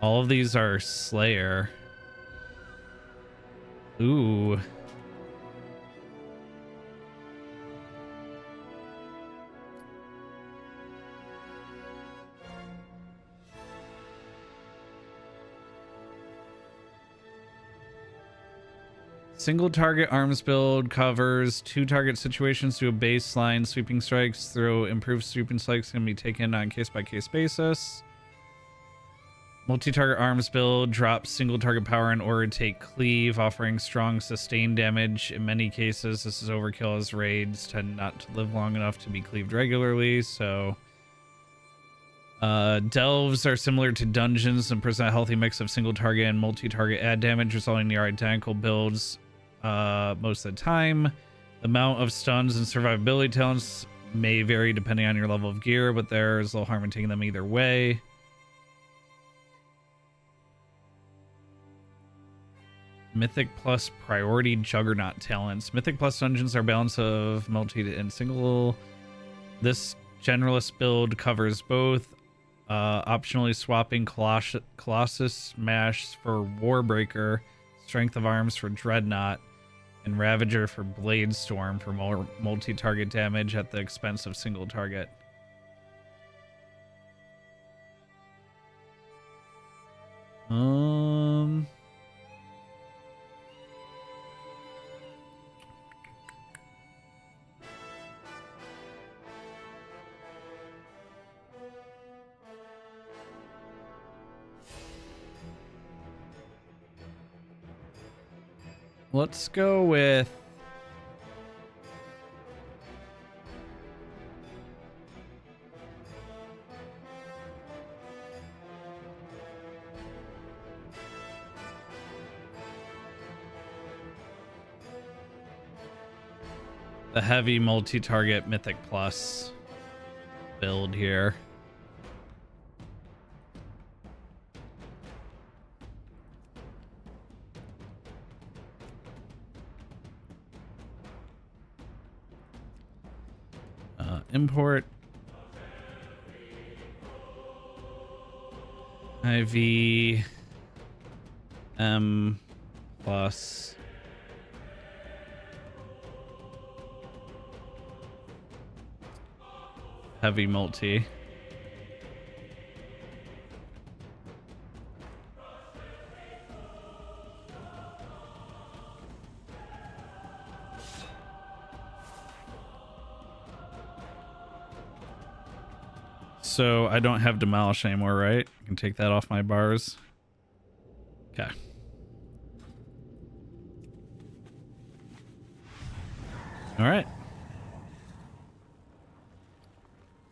All of these are Slayer. Ooh. Single target arms build covers 2 target situations to a baseline. Sweeping strikes through improved sweeping strikes can be taken on case-by-case basis. Multi-target arms build drops single target power in order to take cleave, offering strong sustained damage. In many cases, this is overkill as raids tend not to live long enough to be cleaved regularly, so... delves are similar to dungeons and present a healthy mix of single target and multi-target add damage, resulting in near identical builds most of the time. The amount of stuns and survivability talents may vary depending on your level of gear, but there's little harm in taking them either way. Mythic plus priority juggernaut talents. Mythic plus dungeons are balance of multi and single. This generalist build covers both. Optionally swapping Colossus Smash for Warbreaker, Strength of Arms for Dreadnought, and Ravager for Blade Storm for more multi-target damage at the expense of single target. Let's go with the heavy multi-target Mythic Plus build here. Import IV M plus heavy multi. So I don't have Demolish anymore, right? I can take that off my bars. Okay. All right.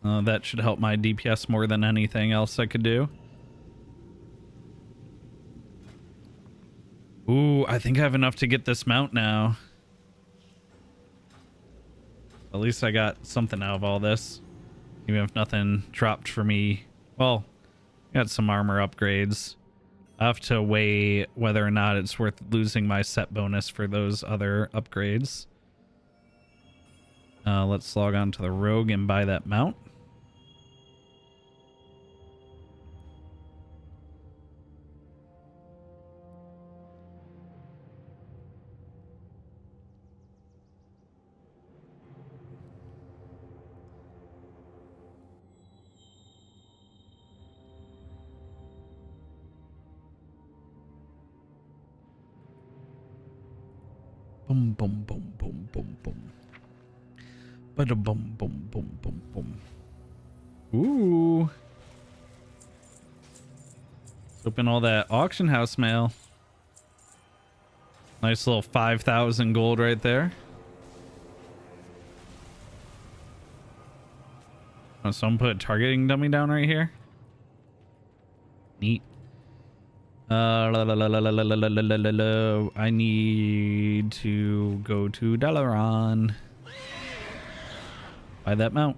That should help my DPS more than anything else I could do. Ooh, I think I have enough to get this mount now. At least I got something out of all this. Even if nothing dropped for me. Well, got some armor upgrades. I have to weigh whether or not it's worth losing my set bonus for those other upgrades. Let's log on to the Rogue and buy that mount. Boom, boom, boom, boom, boom, boom. Bada boom, boom, boom, boom, boom. Ooh. Let's open all that auction house mail. Nice little 5,000 gold right there. Oh, someone put a targeting dummy down right here. Neat. I need to go to Dalaran. Buy that mount.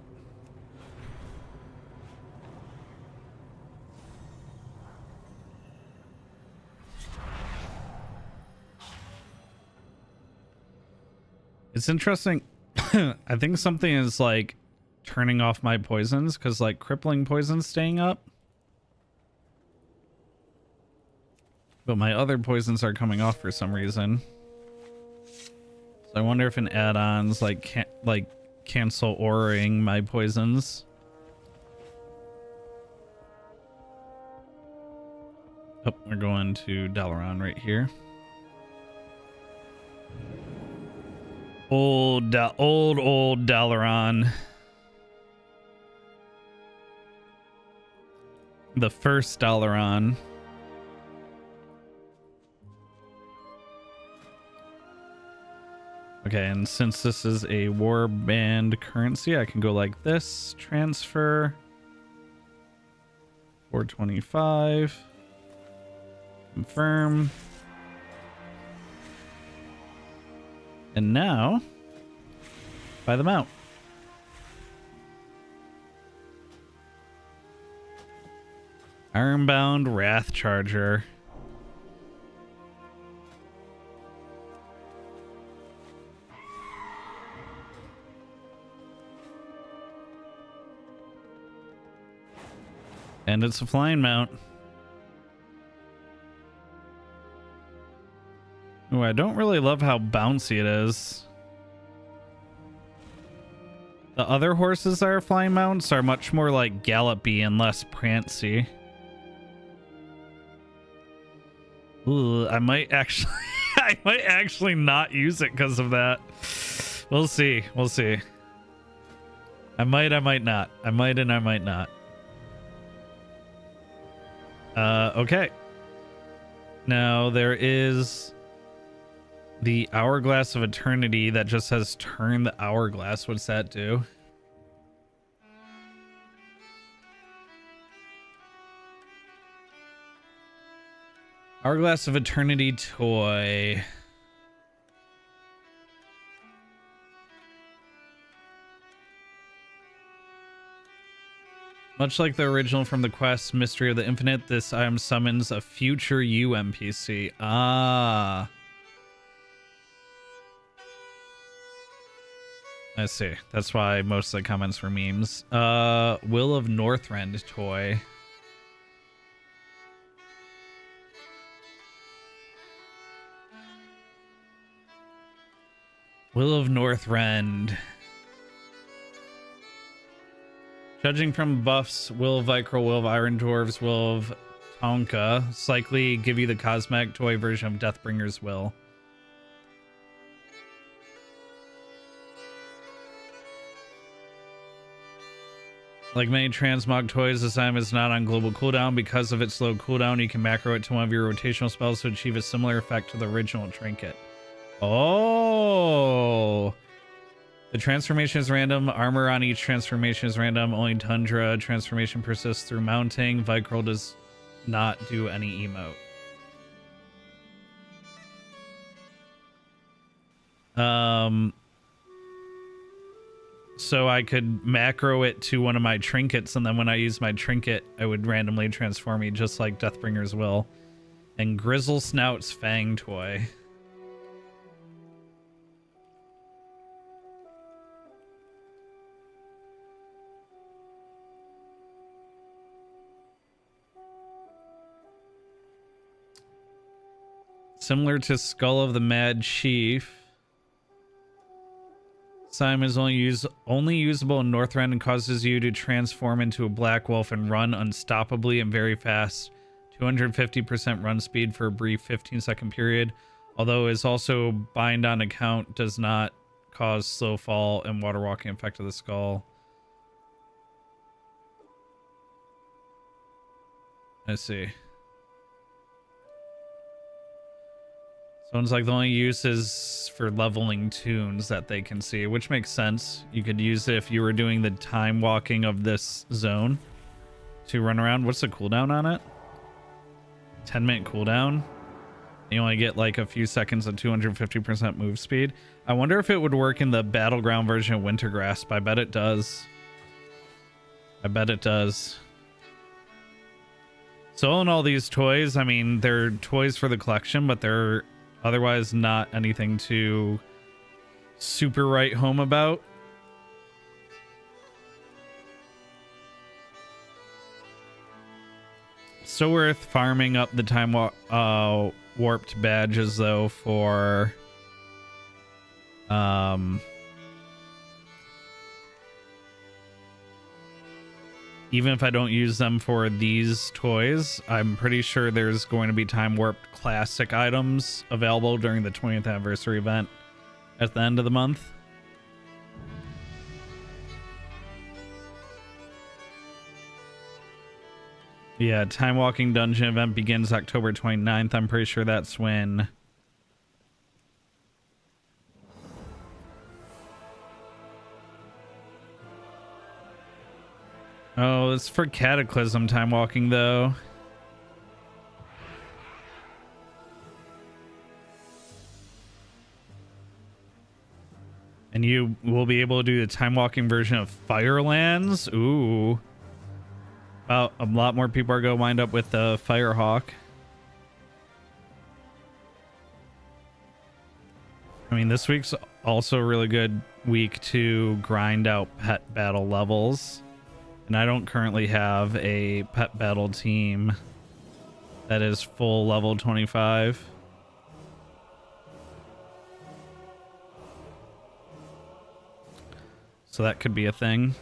It's interesting. I think something is like turning off my poisons because like crippling poison's staying up. But my other poisons are coming off for some reason. So I wonder if an add-ons like cancel auraing my poisons. Oh, we're going to Dalaran right here. Old Dalaran. The first Dalaran. Okay, and since this is a warband currency, I can go like this. Transfer. 425. Confirm. And now, buy them out. Ironbound Wrath Charger. And it's a flying mount. Ooh, I don't really love how bouncy it is. The other horses that are flying mounts are much more like gallopy and less prancy. Ooh, I might actually I might actually not use it because of that. We'll see. We'll see. I might not. I might and I might not. Okay. Now there is the Hourglass of Eternity that just says turn the hourglass. What's that do? Hourglass of Eternity toy. Much like the original from the quest Mystery of the Infinite, this item summons a future you NPC. Ah. I see. That's why most of the comments were memes. Will of Northrend toy. Will of Northrend. Judging from buffs, Will of Vicryl, Will of Iron Dwarves, Will of Tonka, it's likely give you the cosmetic toy version of Deathbringer's Will. Like many transmog toys, this item is not on global cooldown. Because of its low cooldown, you can macro it to one of your rotational spells to achieve a similar effect to the original trinket. Oh! The transformation is random. Armor on each transformation is random. Only Tundra transformation persists through mounting. Vicryl does not do any emote. So I could macro it to one of my trinkets, and then when I use my trinket, I would randomly transform me just like Deathbringer's Will. And Grizzle Snout's Fang toy. Similar to Skull of the Mad Chief. Slime is only usable in Northrend and causes you to transform into a black wolf and run unstoppably and very fast. 250% run speed for a brief 15-second period. Although it is also bind on account, does not cause slow fall and water walking effect of the skull. I see. Sounds like the only use is for leveling tunes that they can see, which makes sense. You could use it if you were doing the time walking of this zone to run around. What's the cooldown on it? 10-minute cooldown. You only get like a few seconds of 250% move speed. I wonder if it would work in the battleground version of Wintergrasp. I bet it does. I bet it does. So in all these toys, I mean, they're toys for the collection, but they're otherwise not anything to super write home about. So worth farming up the time warped badges though for even if I don't use them for these toys, I'm pretty sure there's going to be time warped classic items available during the 20th anniversary event at the end of the month. Yeah, Time Walking Dungeon event begins October 29th. I'm pretty sure that's when... Oh, it's for Cataclysm Time Walking, though. And you will be able to do the Time Walking version of Firelands. Ooh. Well, a lot more people are going to wind up with the Firehawk. I mean, this week's also a really good week to grind out pet battle levels. And I don't currently have a pet battle team that is full level 25. So that could be a thing.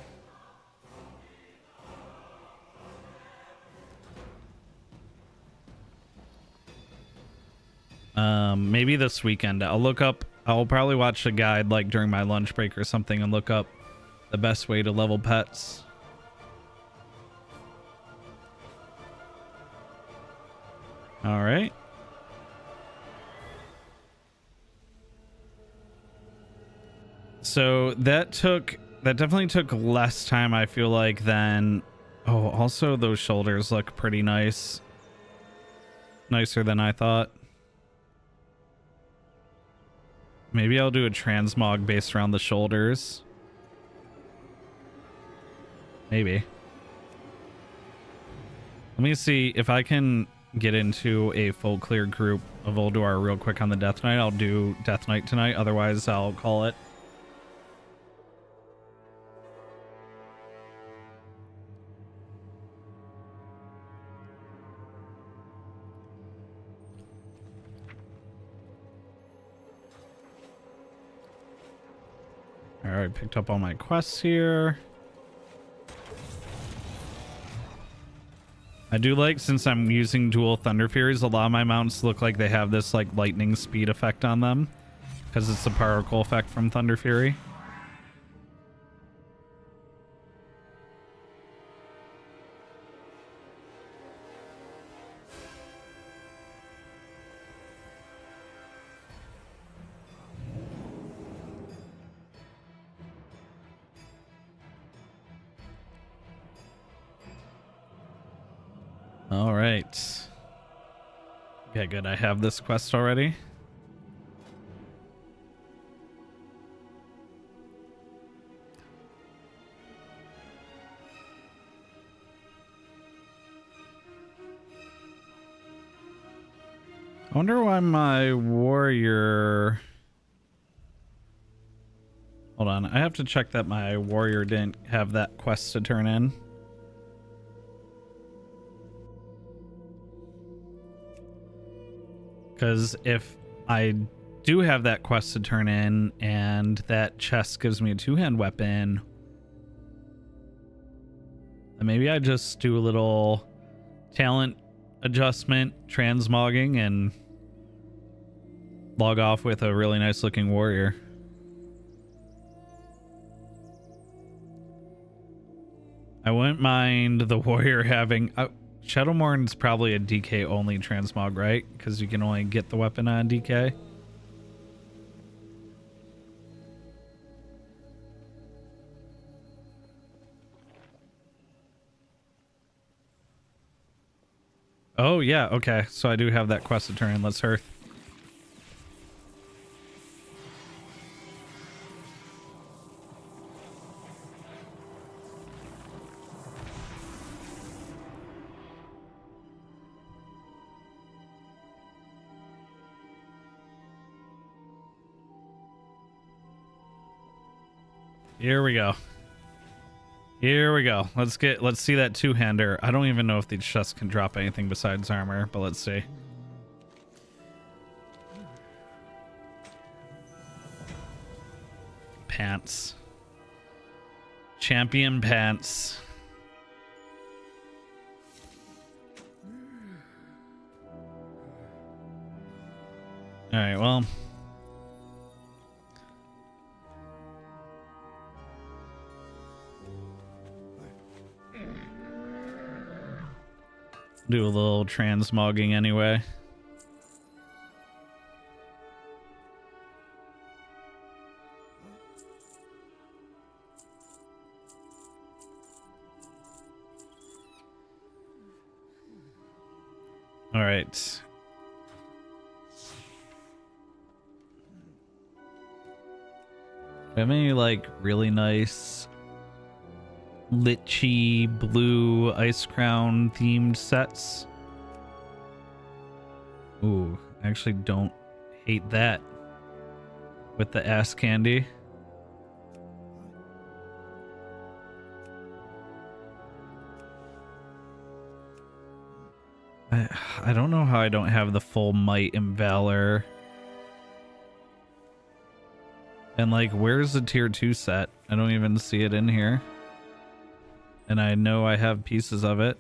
Maybe this weekend I'll probably watch a guide like during my lunch break or something and look up the best way to level pets. All right. So that definitely took less time, I feel like, than... Oh, also those shoulders look pretty nice. Nicer than I thought. Maybe I'll do a transmog based around the shoulders. Maybe. Let me see if I can get into a full clear group of Ulduar real quick on the Death Knight. I'll do Death Knight tonight, otherwise I'll call it. Alright, picked up all my quests here. I do like, since I'm using dual Thunder Furies, a lot of my mounts look like they have this like lightning speed effect on them because it's the particle effect from Thunder Fury. All right. Okay, good. I have this quest already. I wonder why my warrior... Hold on. I have to check that my warrior didn't have that quest to turn in. Because if I do have that quest to turn in and that chest gives me a two-hand weapon, then maybe I just do a little talent adjustment, transmogging, and log off with a really nice looking warrior. I wouldn't mind the warrior having... Shadowmourn's probably a DK only transmog, right? Because you can only get the weapon on DK. Oh, yeah. Okay. So I do have that quest to turn in. Let's hearth. Here we go. Here we go. Let's see that two-hander. I don't even know if these chests can drop anything besides armor, but let's see. Pants. Champion pants. All right, well, do a little transmogging anyway. All right. Have any like really nice litchi blue ice crown themed sets? Ooh, I actually don't hate that with the ass candy. I don't know how I don't have the full might and valor. And like, where's the tier 2 set? I don't even see it in here. And I know I have pieces of it.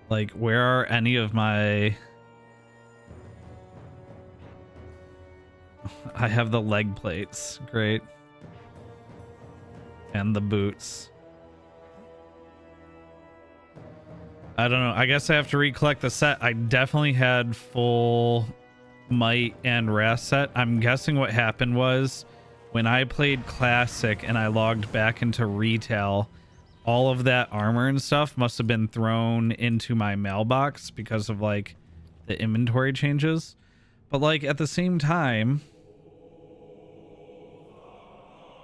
Like, where are any of my... I have the leg plates. Great. And the boots. I don't know. I guess I have to recollect the set. I definitely had full might and wrath set. I'm guessing what happened was when I played classic and I logged back into retail, all of that armor and stuff must have been thrown into my mailbox because of like the inventory changes. But like at the same time,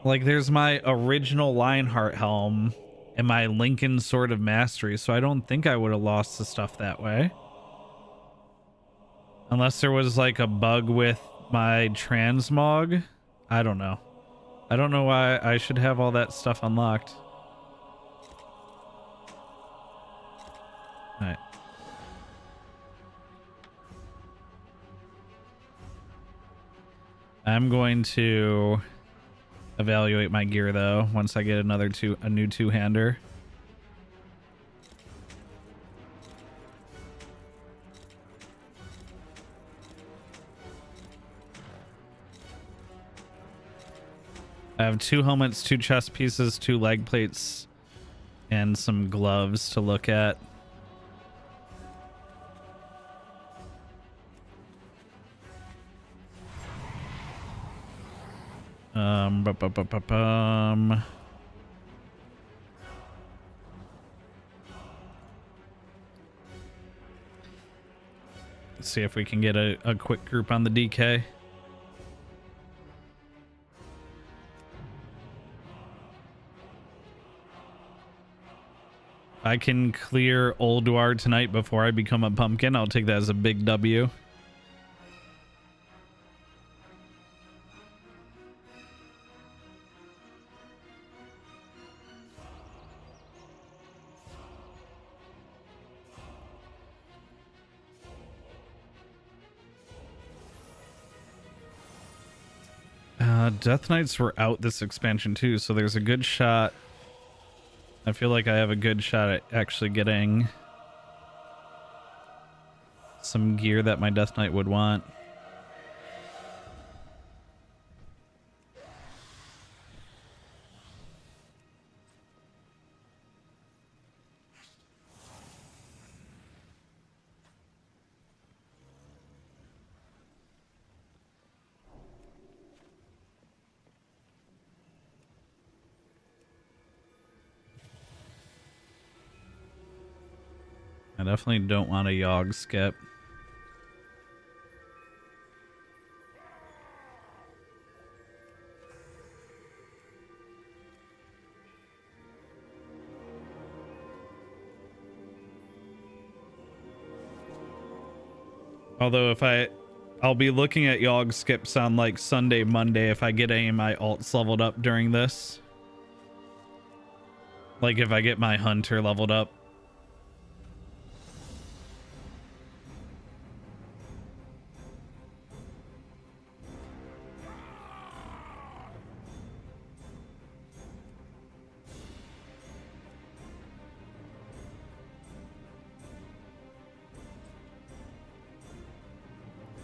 like there's my original Lionheart helm and my Lincoln Sword of Mastery, so I don't think I would have lost the stuff that way. Unless there was like a bug with my transmog. I don't know. I don't know why I should have all that stuff unlocked. All right. I'm going to evaluate my gear though once I get a new two-hander. I have 2 helmets, 2 chest pieces, 2 leg plates, and some gloves to look at. Let's see if we can get a quick group on the DK. I can clear Ulduar tonight before I become a pumpkin. I'll take that as a big W. Death Knights were out this expansion too, so there's a good shot. I feel like I have a good shot at actually getting some gear that my Death Knight would want. definitely don't want a Yogg skip. Although if I'll be looking at Yogg skips on like Sunday, Monday if I get any of my alts leveled up during this. Like if I get my hunter leveled up.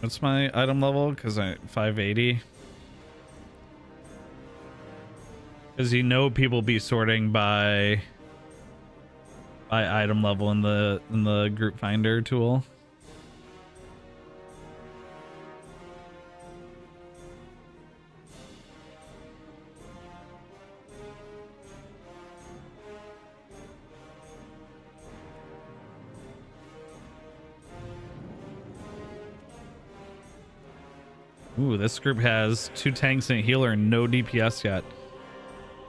What's my item level? Because I 580. Because you know people be sorting by item level in the group finder tool. Ooh, this group has 2 tanks and a healer and no DPS yet.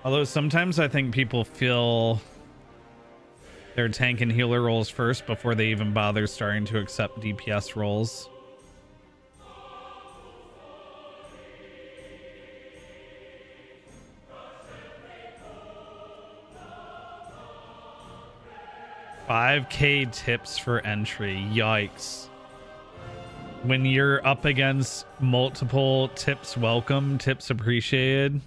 Although sometimes I think people fill their tank and healer roles first before they even bother starting to accept DPS roles. $5K tips for entry. Yikes. When you're up against multiple tips welcome, tips appreciated,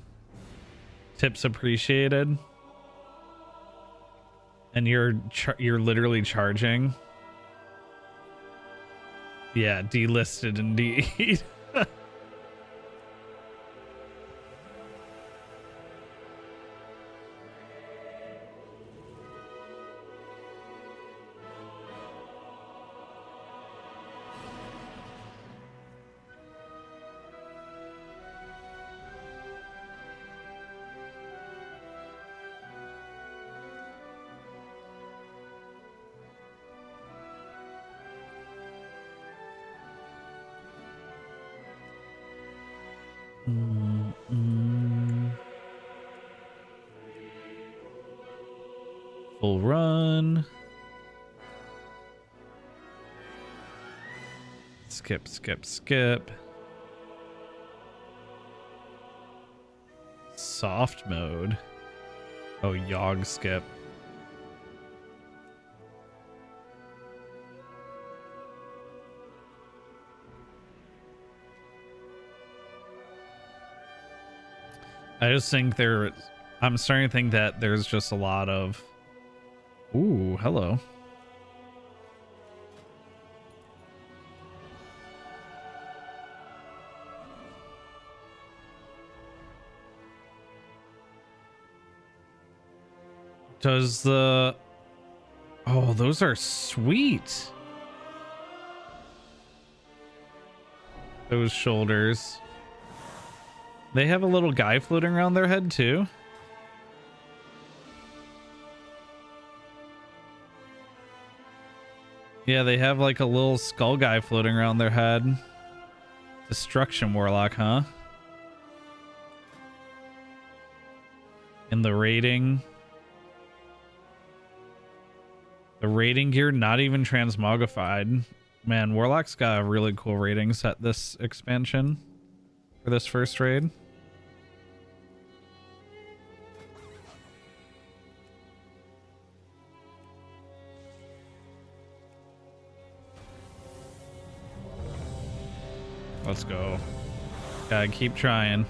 and you're literally charging. Yeah, delisted indeed. Full run. Skip, skip, skip. Soft mode. Oh, Yogg skip. I just think I'm starting to think that there's just a lot of... Ooh, hello. Does the... Oh, those are sweet. Those shoulders. They have a little guy floating around their head too. Yeah, they have like a little skull guy floating around their head. Destruction Warlock, huh? And the rating. The rating gear, not even transmogrified. Man, Warlock's got a really cool rating set this expansion for this first raid. Let's go. Gotta keep trying.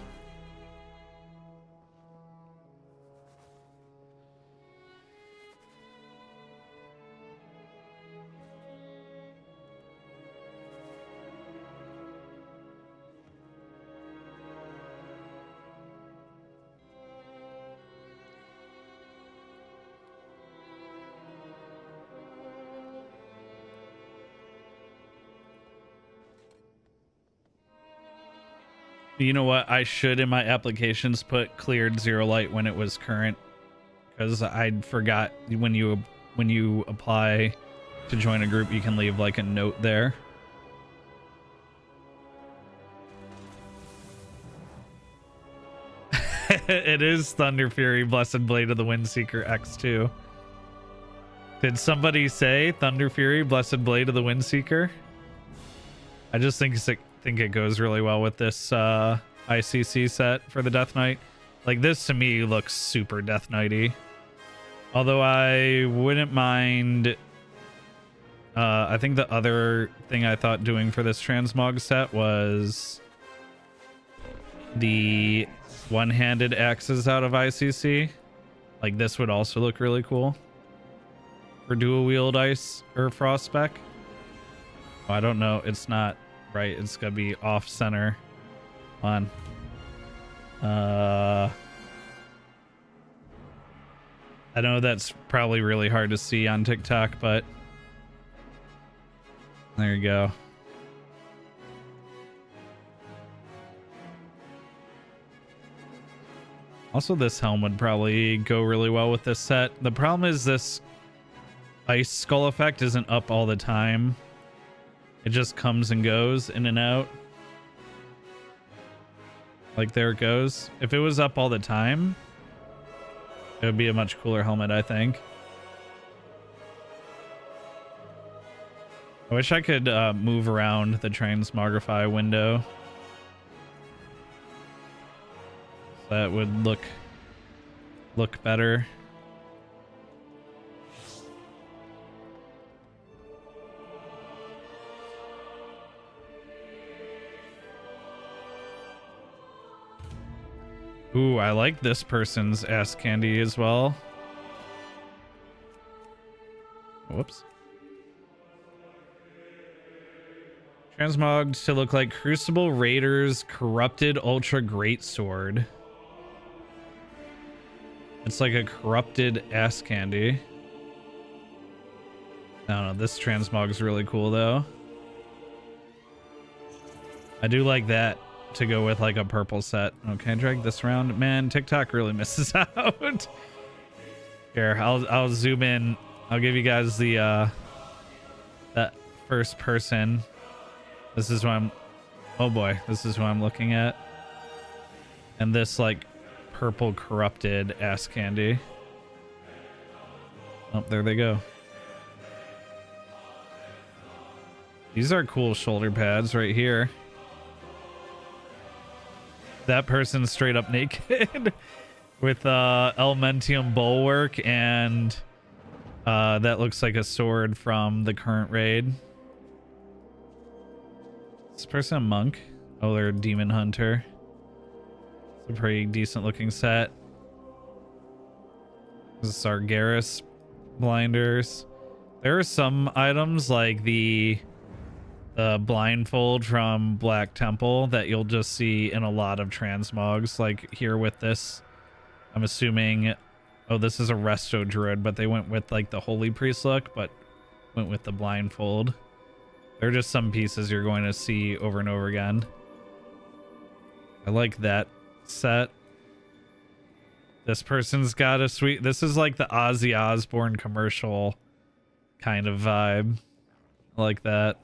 You know what? I should in my applications put cleared 0 light when it was current, because I forgot when you apply to join a group, you can leave like a note there. It is Thunder Fury, Blessed Blade of the Windseeker X2. Did somebody say Thunder Fury, Blessed Blade of the Windseeker? I just think it goes really well with this ICC set for the Death Knight. Like, this to me looks super Death Knighty. Although I wouldn't mind. I think the other thing I thought doing for this transmog set was the one-handed axes out of ICC. Like, this would also look really cool for dual wield ice or frost spec. Oh, I don't know. It's not right. It's gonna be off center. On. I know that's probably really hard to see on TikTok, but there you go. Also, this helm would probably go really well with this set. The problem is this ice skull effect isn't up all the time. It just comes and goes in and out. Like, there it goes. If it was up all the time, it would be a much cooler helmet, I think. I wish I could move around the transmogrify window. That would look better. Ooh, I like this person's ass candy as well. Whoops. Transmogged to look like Crucible Raiders Corrupted Ultra Greatsword. It's like a corrupted ass candy. I don't know. This transmog's really cool though. I do like that to go with like a purple set. Okay, drag this around. Man, TikTok really misses out. Here, I'll zoom in. I'll give you guys the that first person. This is what I'm. Oh boy, this is what I'm looking at. And this like purple corrupted ass candy. Oh, there they go. These are cool shoulder pads right here. That person's straight up naked with Elementium Bulwark, and that looks like a sword from the current raid. Is this person a monk? Oh, they're a demon hunter. It's a pretty decent looking set. This is Sargeras blinders. There are some items like the blindfold from Black Temple that you'll just see in a lot of transmogs, like here with this. I'm assuming, oh, this is a resto druid, but they went with like the holy priest look, but went with the blindfold. They're just some pieces you're going to see over and over again. I like that set. This person's got a sweet, this is like the Ozzy Osbourne commercial kind of vibe. I like that.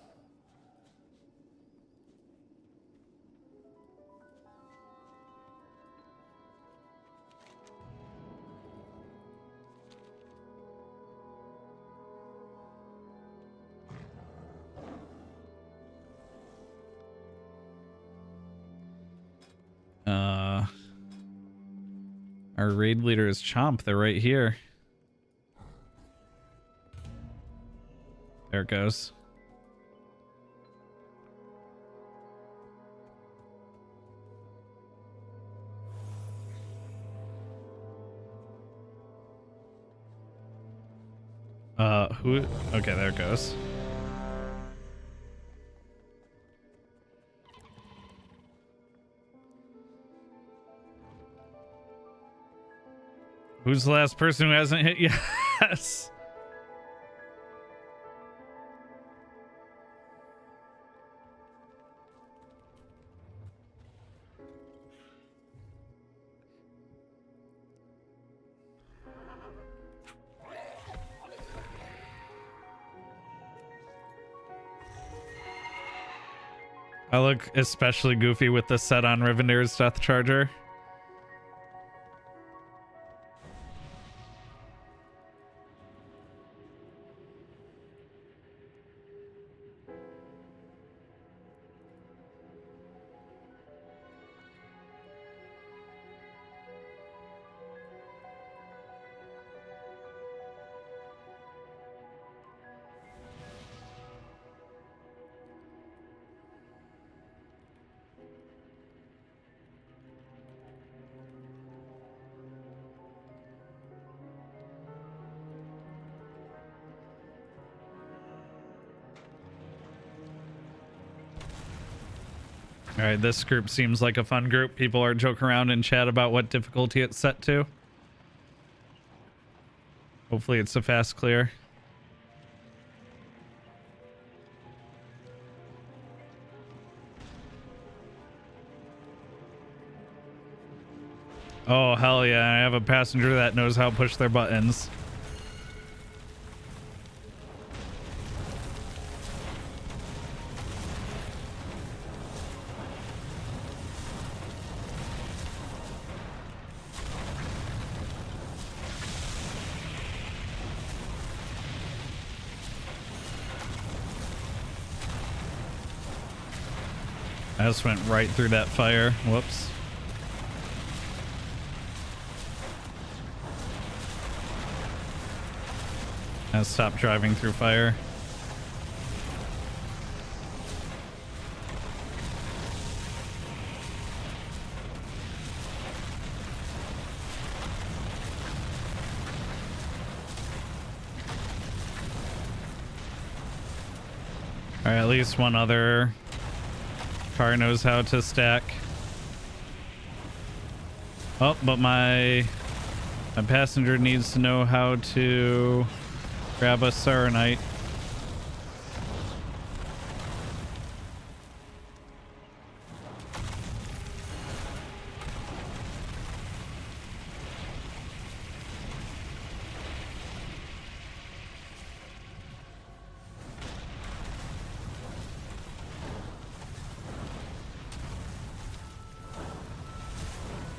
Our raid leader is Chomp. They're right here. There it goes. Who? Okay, there it goes. Who's the last person who hasn't hit? Yes. I look especially goofy with the set on Rivender's Death Charger. All right, this group seems like a fun group. People are joking around in chat about what difficulty it's set to. Hopefully it's a fast clear. Oh, hell yeah. I have a passenger that knows how to push their buttons. I just went right through that fire. Whoops. I stopped driving through fire. All right, at least one other car knows how to stack. Oh, but my passenger needs to know how to grab a Saronite.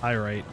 All right.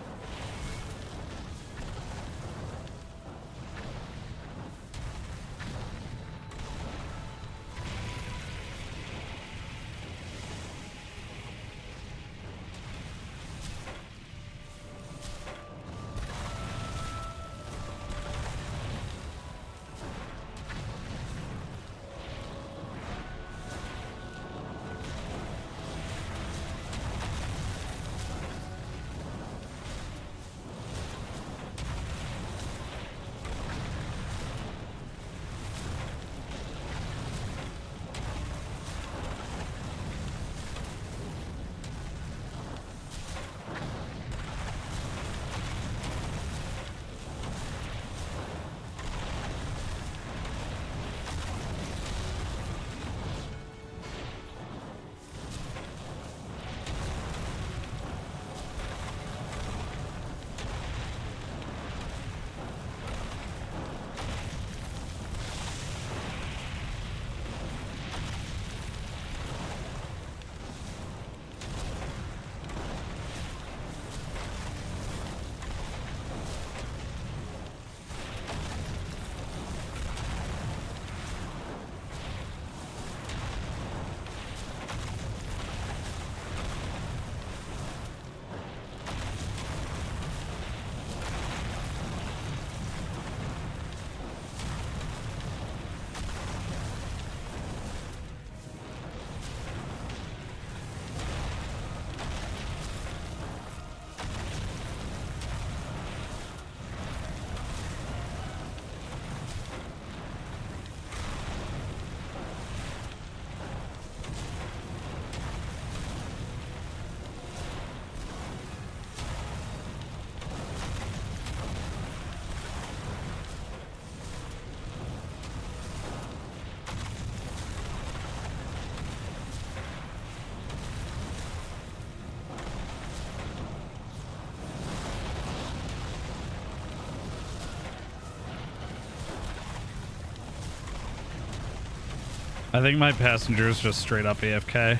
I think my passenger is just straight up AFK.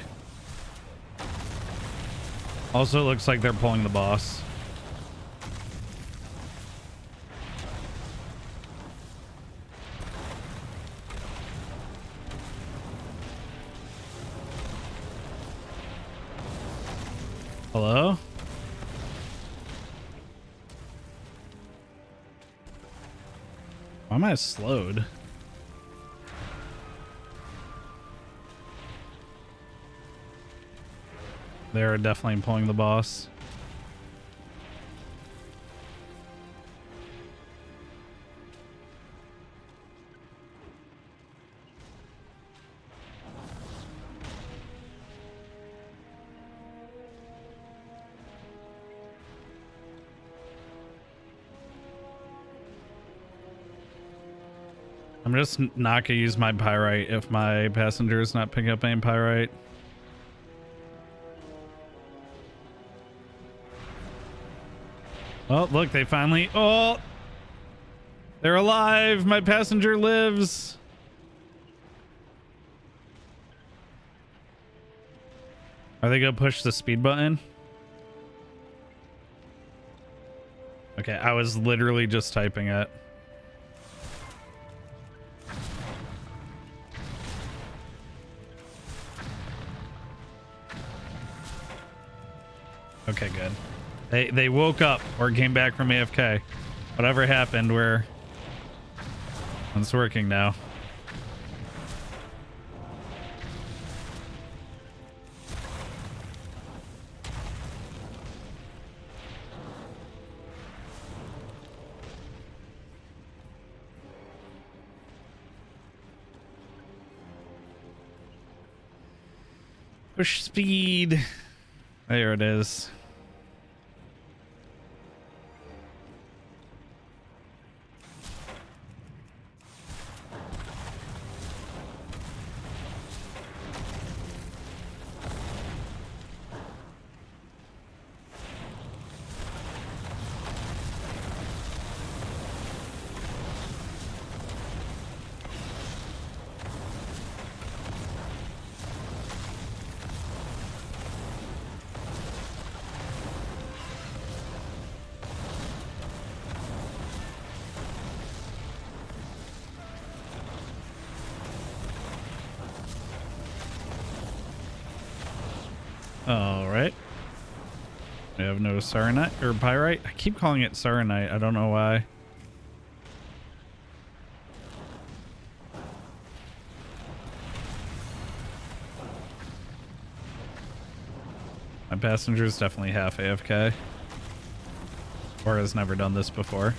Also, it looks like they're pulling the boss. Hello? Why am I slowed? They're definitely pulling the boss. I'm just not gonna use my pyrite if my passenger is not picking up any pyrite. Oh, look, they finally... Oh! They're alive! My passenger lives! Are they gonna push the speed button? Okay, I was literally just typing it. Okay, good. They woke up or came back from AFK. Whatever happened, it's working now. Push speed. There it is. All right. We have no saronite or pyrite. I keep calling it saronite. I don't know why. My passenger is definitely half AFK. Or has never done this before.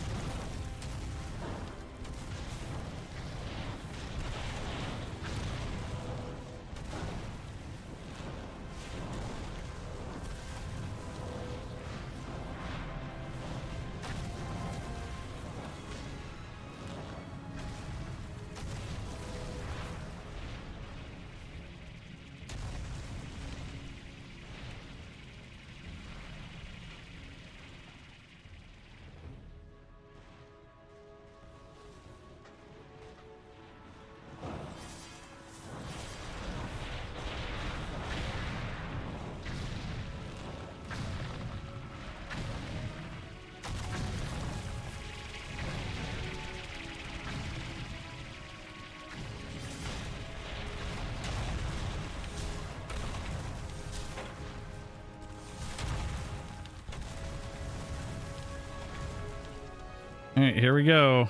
All right, here we go.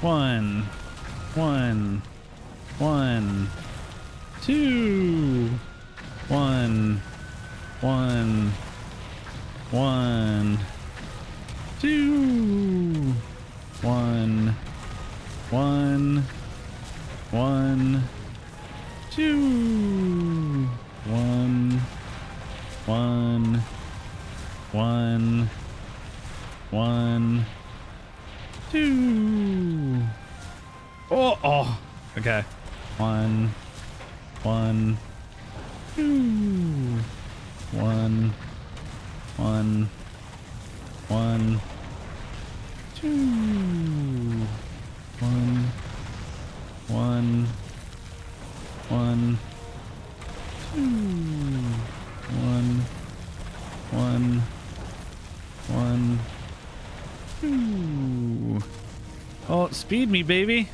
1, 1, 1, 2, 1, 1, 1, 2, 1, 1, 1, 2, 1, 1, 1, 1, 2. Oh, okay. 1, 1, 2, 1, 1, 1, 2, 1, 1, 1, 2, 1, 1, 1, 2. Oh, speed me, baby.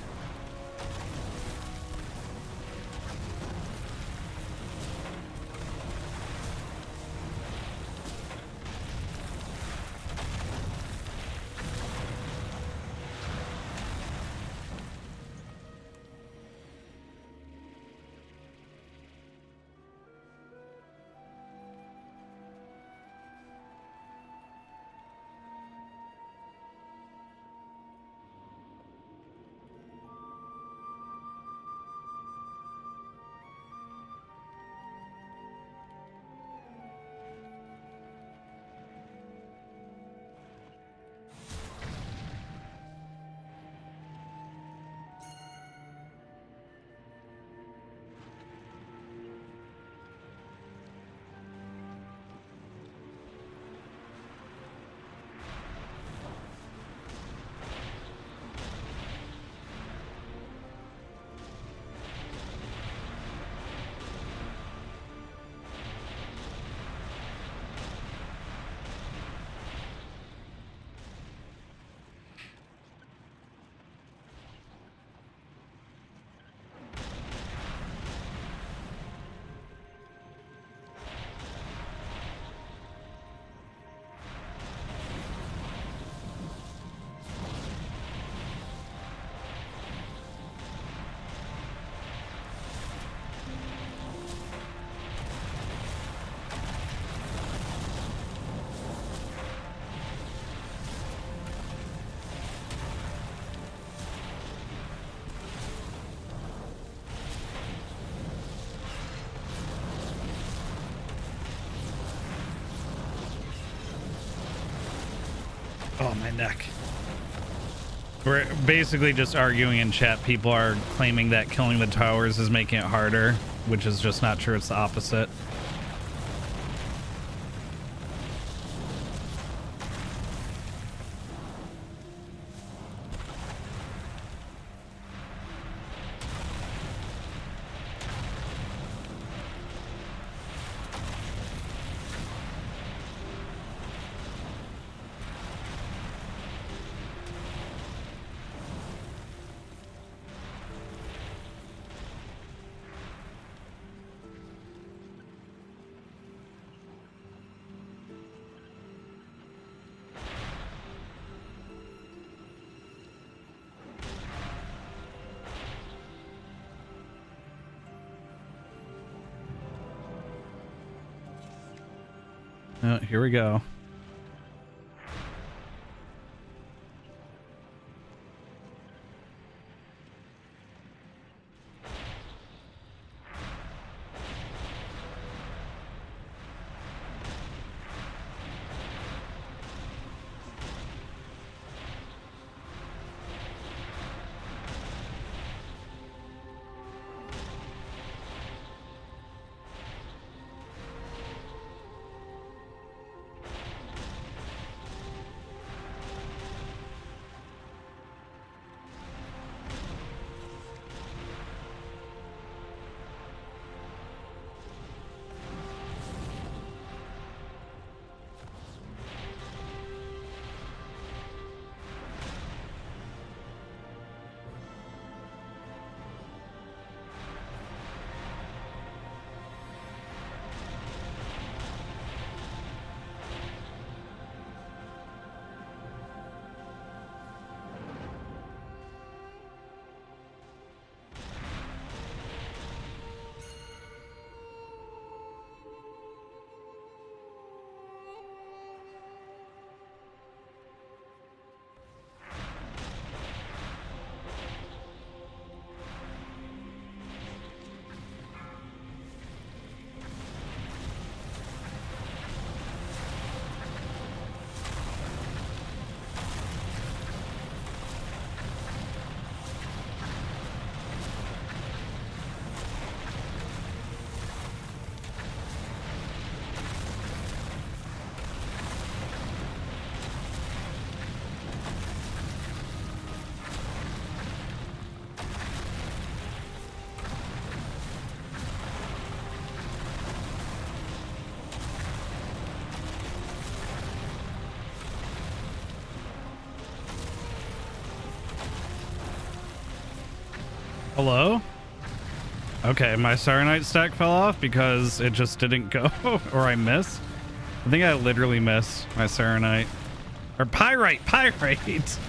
Oh, my neck. We're basically just arguing in chat. People are claiming that killing the towers is making it harder, which is just not true. It's the opposite. Oh, here we go. Hello? Okay, my Saronite stack fell off because it just didn't go, or I missed. I think I literally missed my Saronite. Or Pyrite! Pyrite!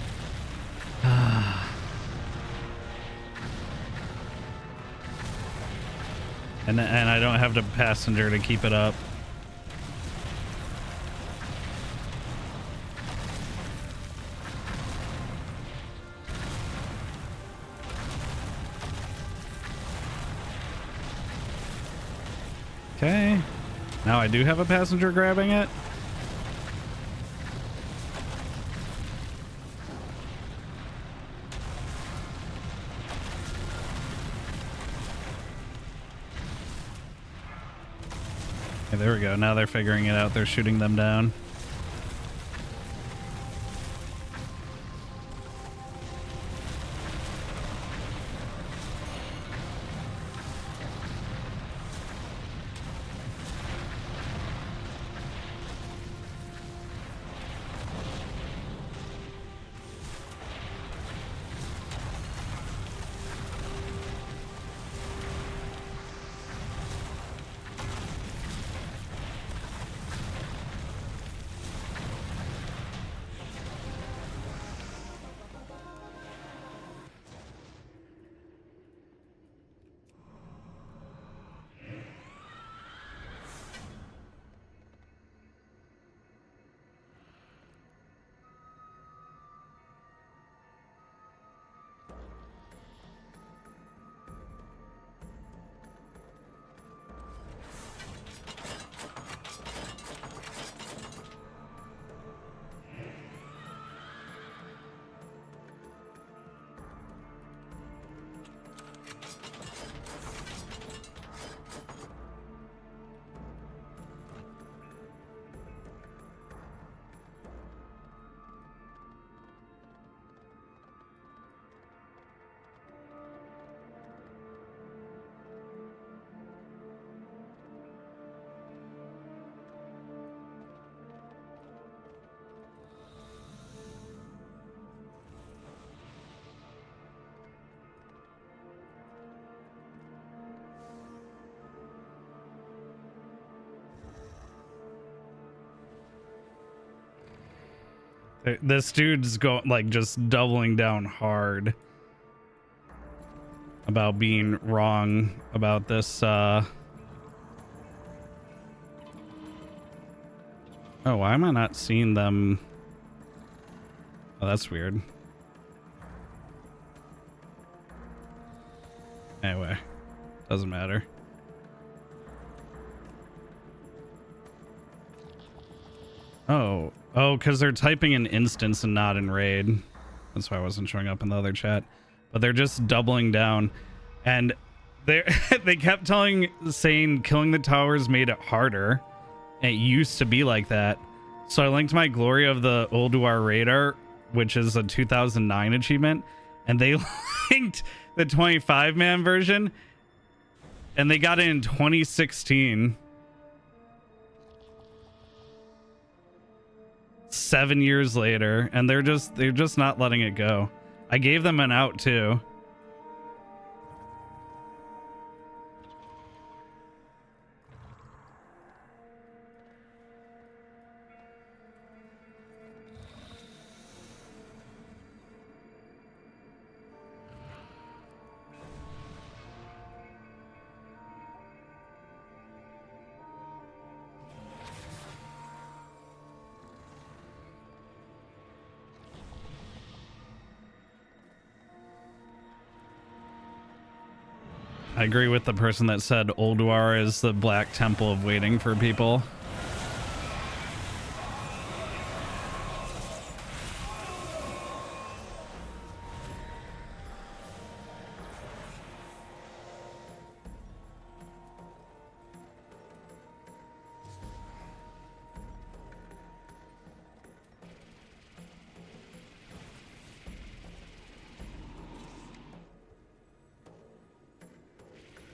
and I don't have the passenger to keep it up. Okay. Now I do have a passenger grabbing it. Okay, there we go. Now they're figuring it out. They're shooting them down. This dude's going like just doubling down hard about being wrong about this. Oh, why am I not seeing them? Oh, that's weird. Anyway, doesn't matter. Oh, because they're typing in instance and not in raid. That's why I wasn't showing up in the other chat. But they're just doubling down, and they they kept saying killing the towers made it harder. And it used to be like that. So I linked my Glory of the Ulduar radar, which is a 2009 achievement, and they linked the 25-man version, and they got it in 2016. 7 years later, and they're just not letting it go. I gave them an out too. I agree with the person that said Ulduar is the black temple of waiting for people.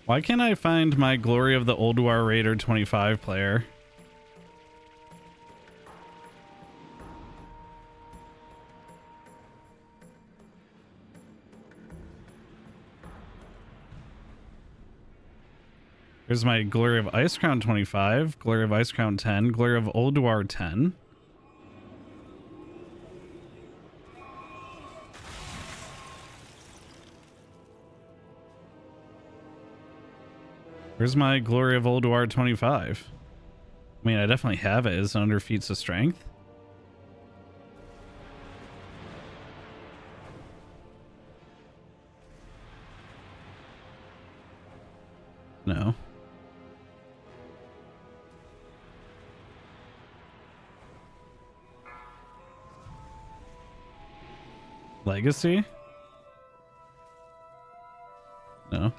Why can't I find my Glory of the Ulduar Raider 25 player? Here's my Glory of Ice Crown 25, Glory of Ice Crown 10, Glory of Ulduar 10. Where's my Glory of Ulduar 25? I mean, I definitely have it. It's under feats of strength. No. Legacy? No.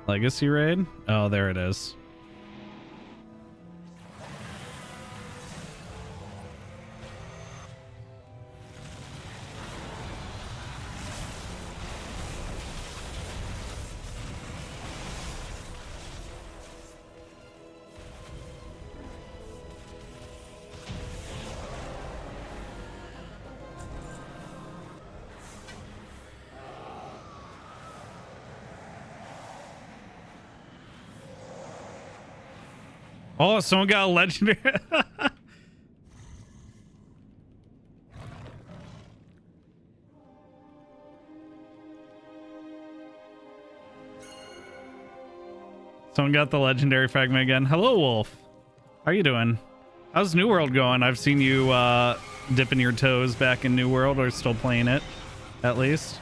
Legacy raid? Oh, there it is. Oh, someone got a legendary. Someone got the legendary fragment again. Hello, Wolf. How are you doing? How's New World going? I've seen you dipping your toes back in New World, or still playing it, at least.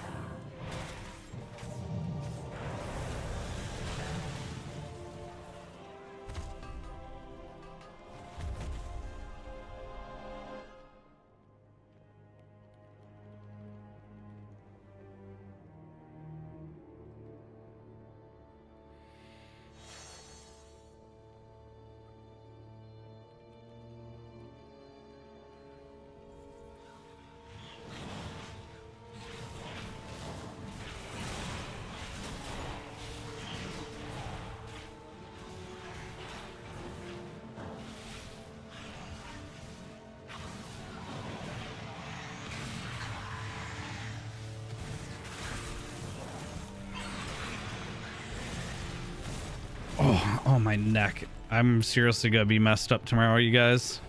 Oh, my neck. I'm seriously gonna be messed up tomorrow, you guys.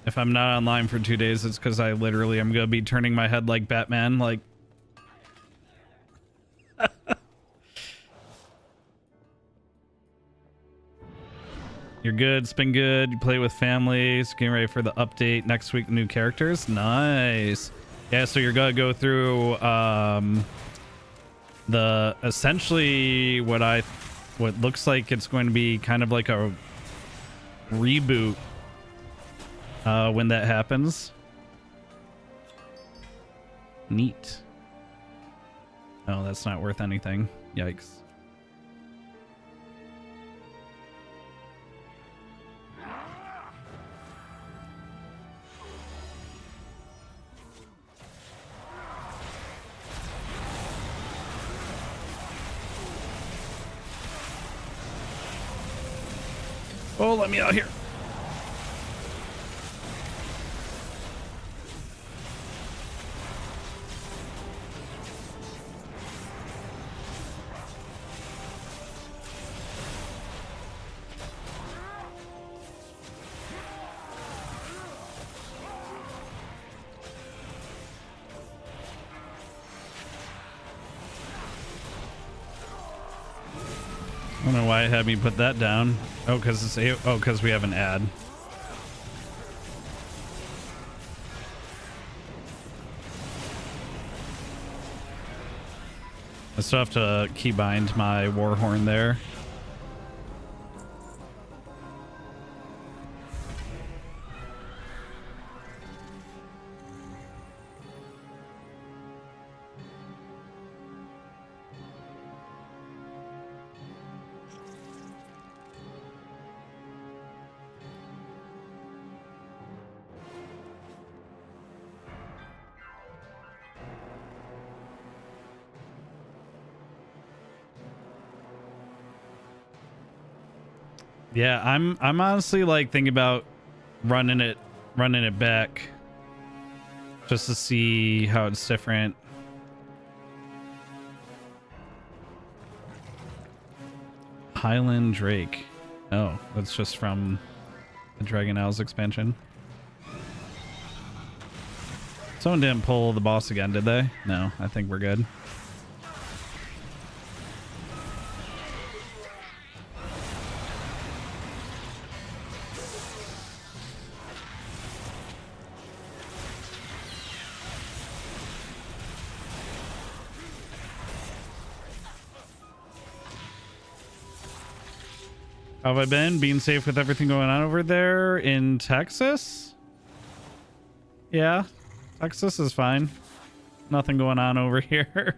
If I'm not online for 2 days, it's because I literally am gonna be turning my head like Batman, like... You're good, it's been good. You play with families, getting ready for the update next week, new characters. Nice. Yeah, so you're gonna go through the essentially what looks like it's going to be kind of like a reboot when that happens. Neat. Oh, that's not worth anything. Yikes. Oh, let me out here. I don't know why it had me put that down. Oh, because we have an ad. I still have to keybind my Warhorn there. Yeah, I'm honestly like thinking about running it back just to see how it's different. Highland Drake. Oh, that's just from the Dragon Isles expansion. Someone didn't pull the boss again, did they? No, I think we're good. How have I been? Being safe with everything going on over there in Texas? Yeah, Texas is fine. Nothing going on over here.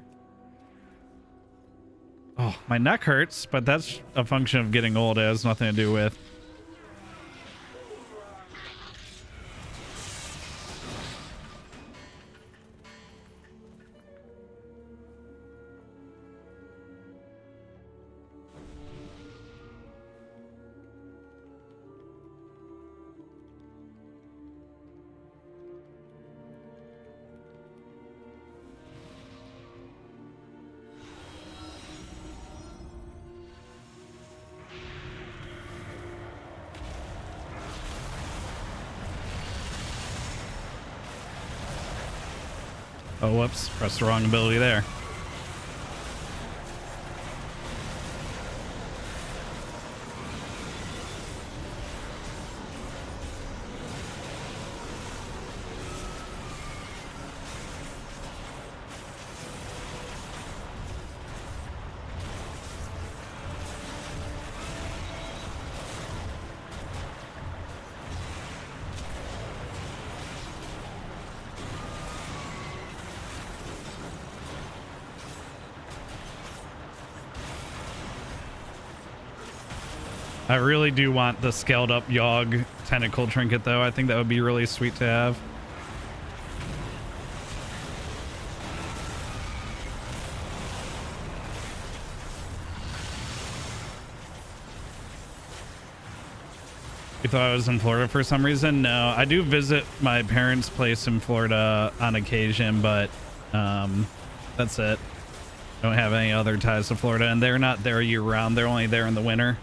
Oh, my neck hurts, but that's a function of getting old. It has nothing to do with. Oh, whoops. Pressed the wrong ability there. I really do want the scaled up Yogg tentacle trinket though. I think that would be really sweet to have. You thought I was in Florida for some reason? No, I do visit my parents' place in Florida on occasion, but that's it. Don't have any other ties to Florida, and they're not there year round. They're only there in the winter.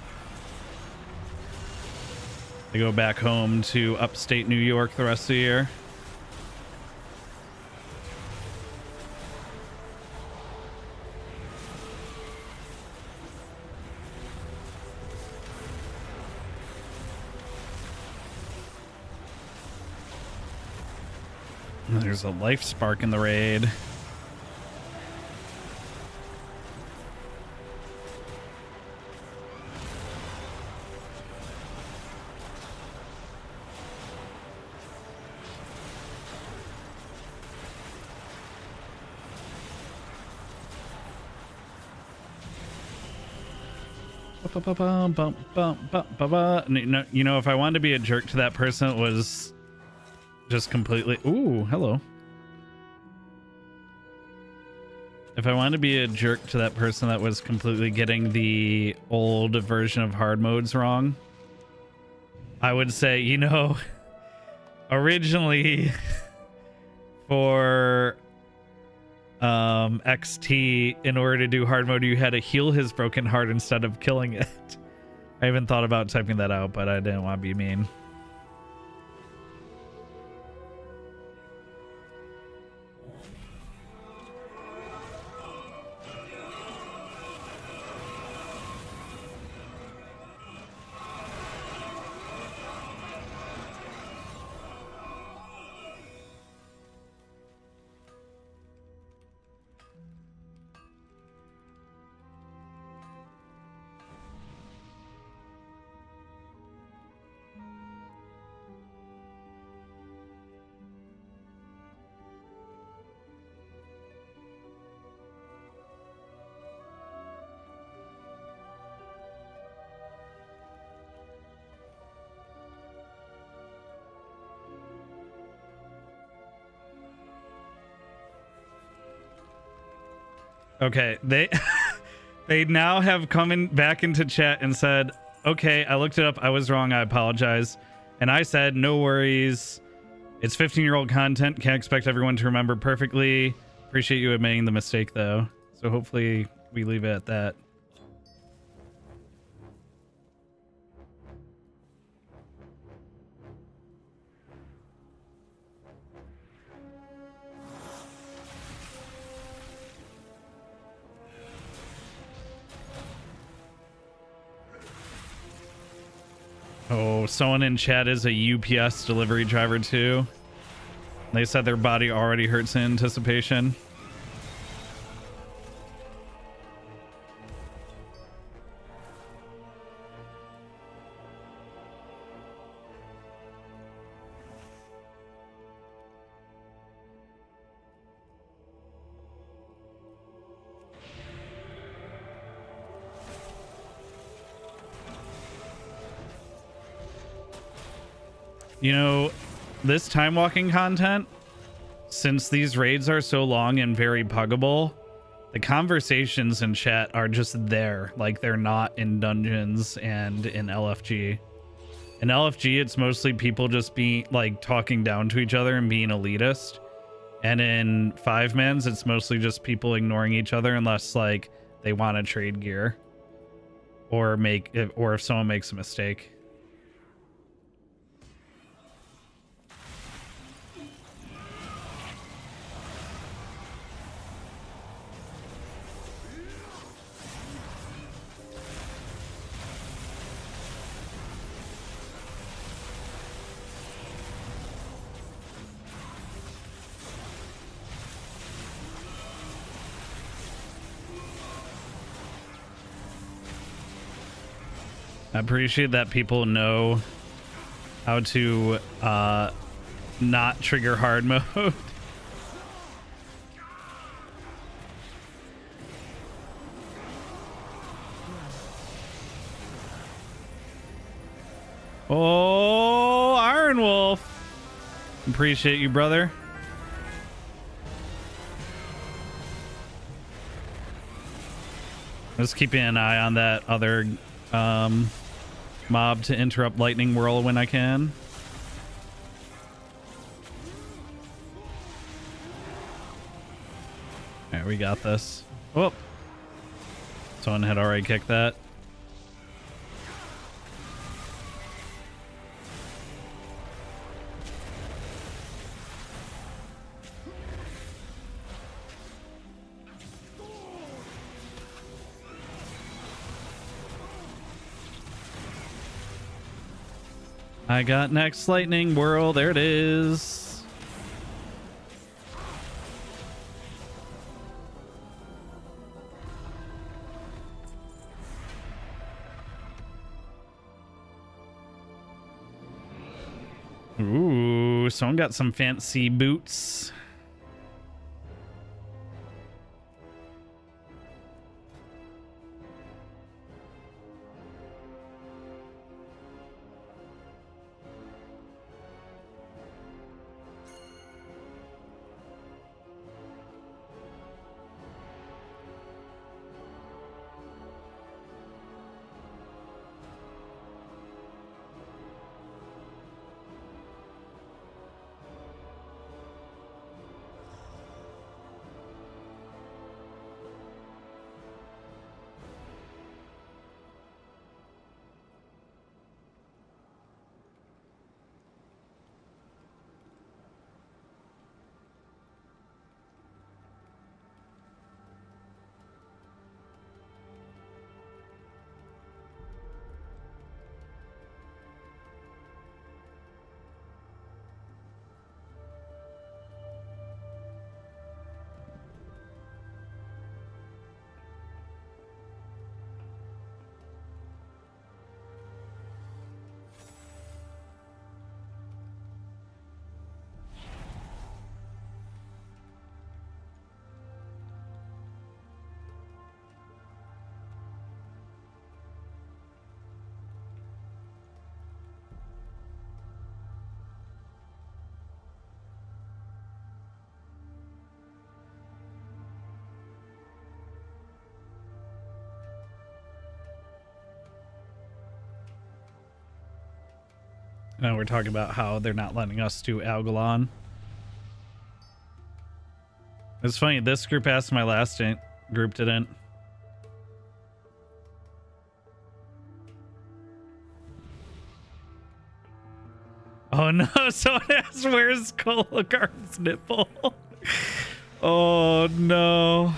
They go back home to upstate New York the rest of the year. There's a life spark in the raid. You know, if I wanted to be a jerk to that person, it was just completely. Ooh, hello. If I wanted to be a jerk to that person that was completely getting the old version of hard modes wrong, I would say, you know, originally for XT, in order to do hard mode, you had to heal his broken heart instead of killing it. I even thought about typing that out, but I didn't want to be mean. Okay, they they now have come back into chat and said, okay, I looked it up. I was wrong. I apologize. And I said, no worries. It's 15-year-old content. Can't expect everyone to remember perfectly. Appreciate you admitting the mistake, though. So hopefully we leave it at that. Oh, someone in chat is a UPS delivery driver too. They said their body already hurts in anticipation. You know, this time walking content, since these raids are so long and very puggable, the conversations in chat are just there. Like, they're not in dungeons and in LFG. In LFG, it's mostly people just being like talking down to each other and being elitist. And in 5-mans, it's mostly just people ignoring each other unless like they want to trade gear or if someone makes a mistake. I appreciate that people know how to not trigger hard mode. Oh, Iron Wolf. Appreciate you, brother. Just keeping an eye on that other mob to interrupt lightning whirl when I can. Alright, we got this. Oh, someone had already kicked that. I got next lightning whirl. There it is. Ooh, someone got some fancy boots. Now we're talking about how they're not letting us do Algalon. It's funny, this group asked, my last group didn't. Oh no, someone asked where's Cologar's nipple? Oh no.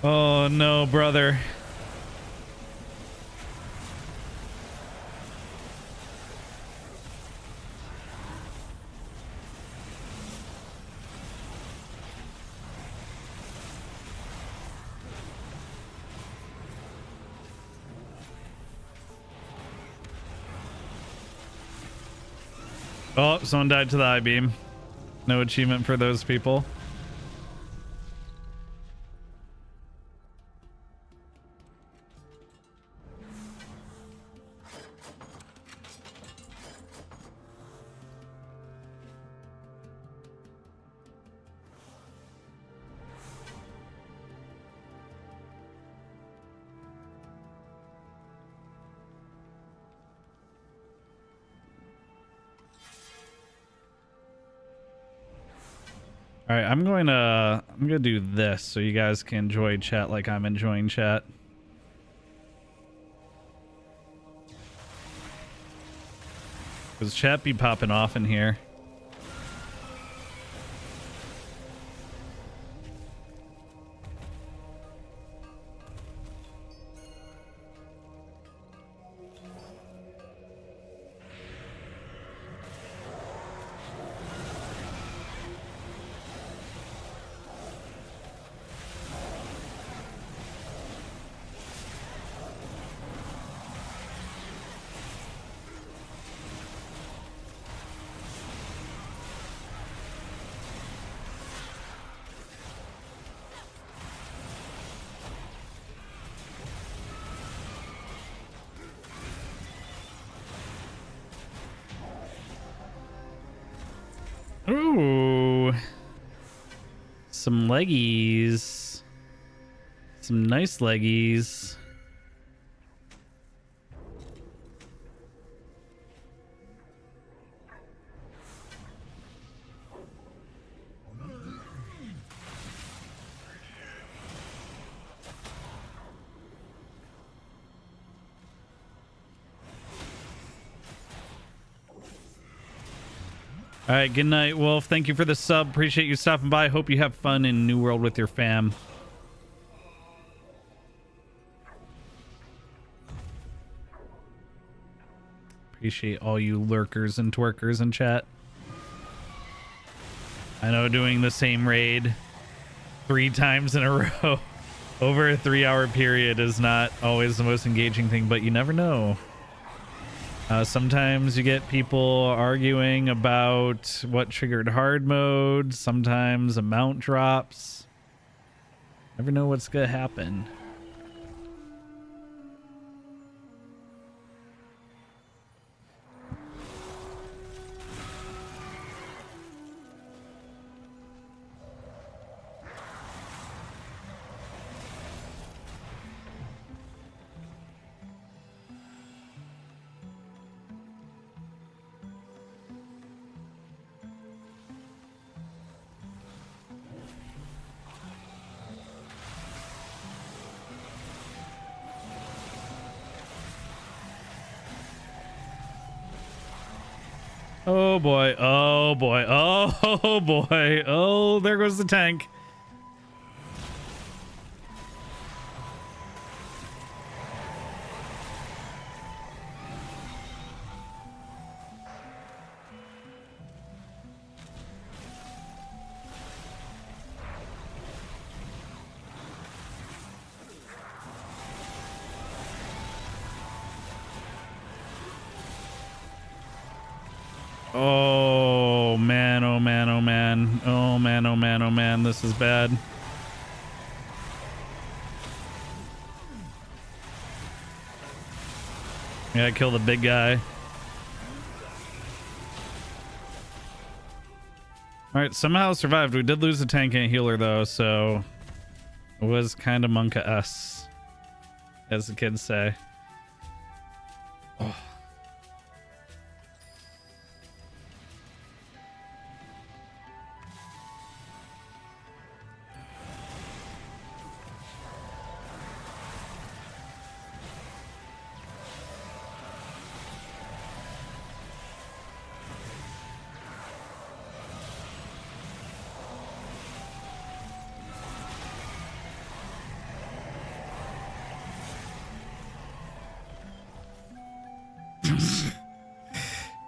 Oh no, brother. Oh, someone died to the I-beam. No achievement for those people. All right, I'm gonna do this so you guys can enjoy chat like I'm enjoying chat. Cause chat be popping off in here. Ooh, some leggies, some nice leggies. All right, good night, Wolf. Thank you for the sub. Appreciate you stopping by. Hope you have fun in New World with your fam. Appreciate all you lurkers and twerkers in chat. I know doing the same raid 3 times in a row over a 3-hour period is not always the most engaging thing, but you never know. Sometimes you get people arguing about what triggered hard mode. Sometimes amount drops. Never know what's gonna happen. Oh boy, oh boy, oh boy, oh, there goes the tank. Oh man, oh man, oh man, oh man, oh man, oh man, this is bad. Yeah, kill the big guy. Alright, somehow survived. We did lose a tank and a healer though, so it was kind of monka-us, as the kids say.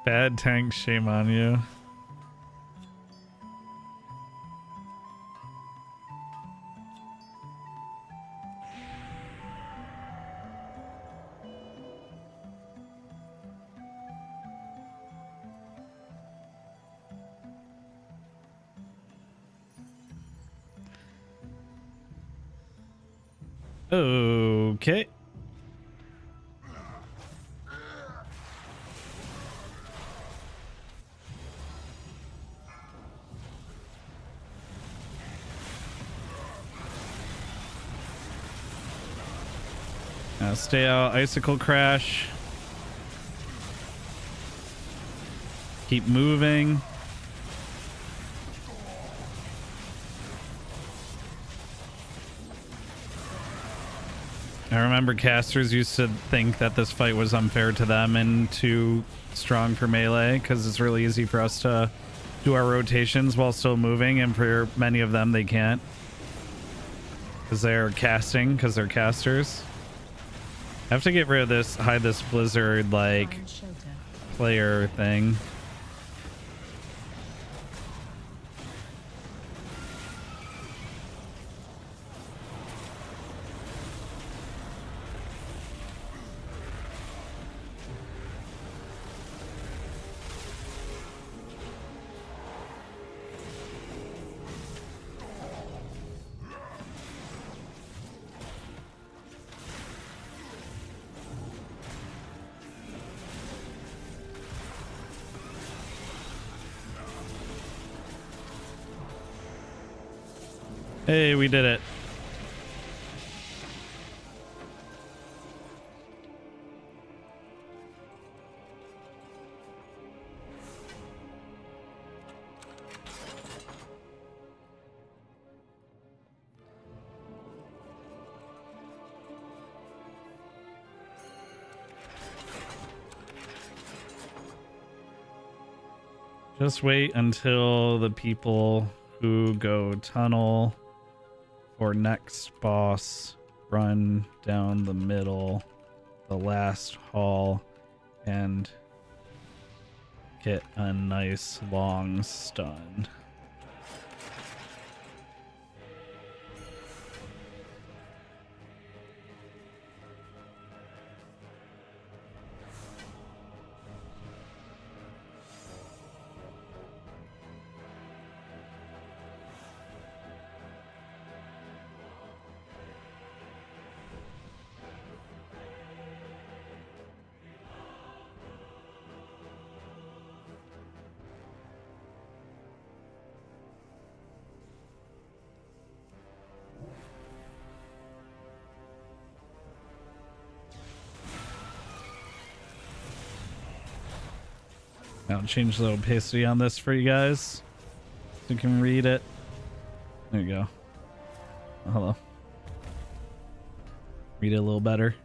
Bad tank, shame on you. Okay. Stay out, icicle crash. Keep moving. I remember casters used to think that this fight was unfair to them and too strong for melee because it's really easy for us to do our rotations while still moving, and for many of them they can't because they're casting, because they're casters. I have to get rid of this, hide this blizzard like Find shelter. player thing. Hey, we did it. Just wait until the people who go tunnel for next boss run down the middle, the last hall, and get a nice long stun. I'll change a little opacity on this for you guys so you can read it. There you go. Oh, hello. Read it a little better.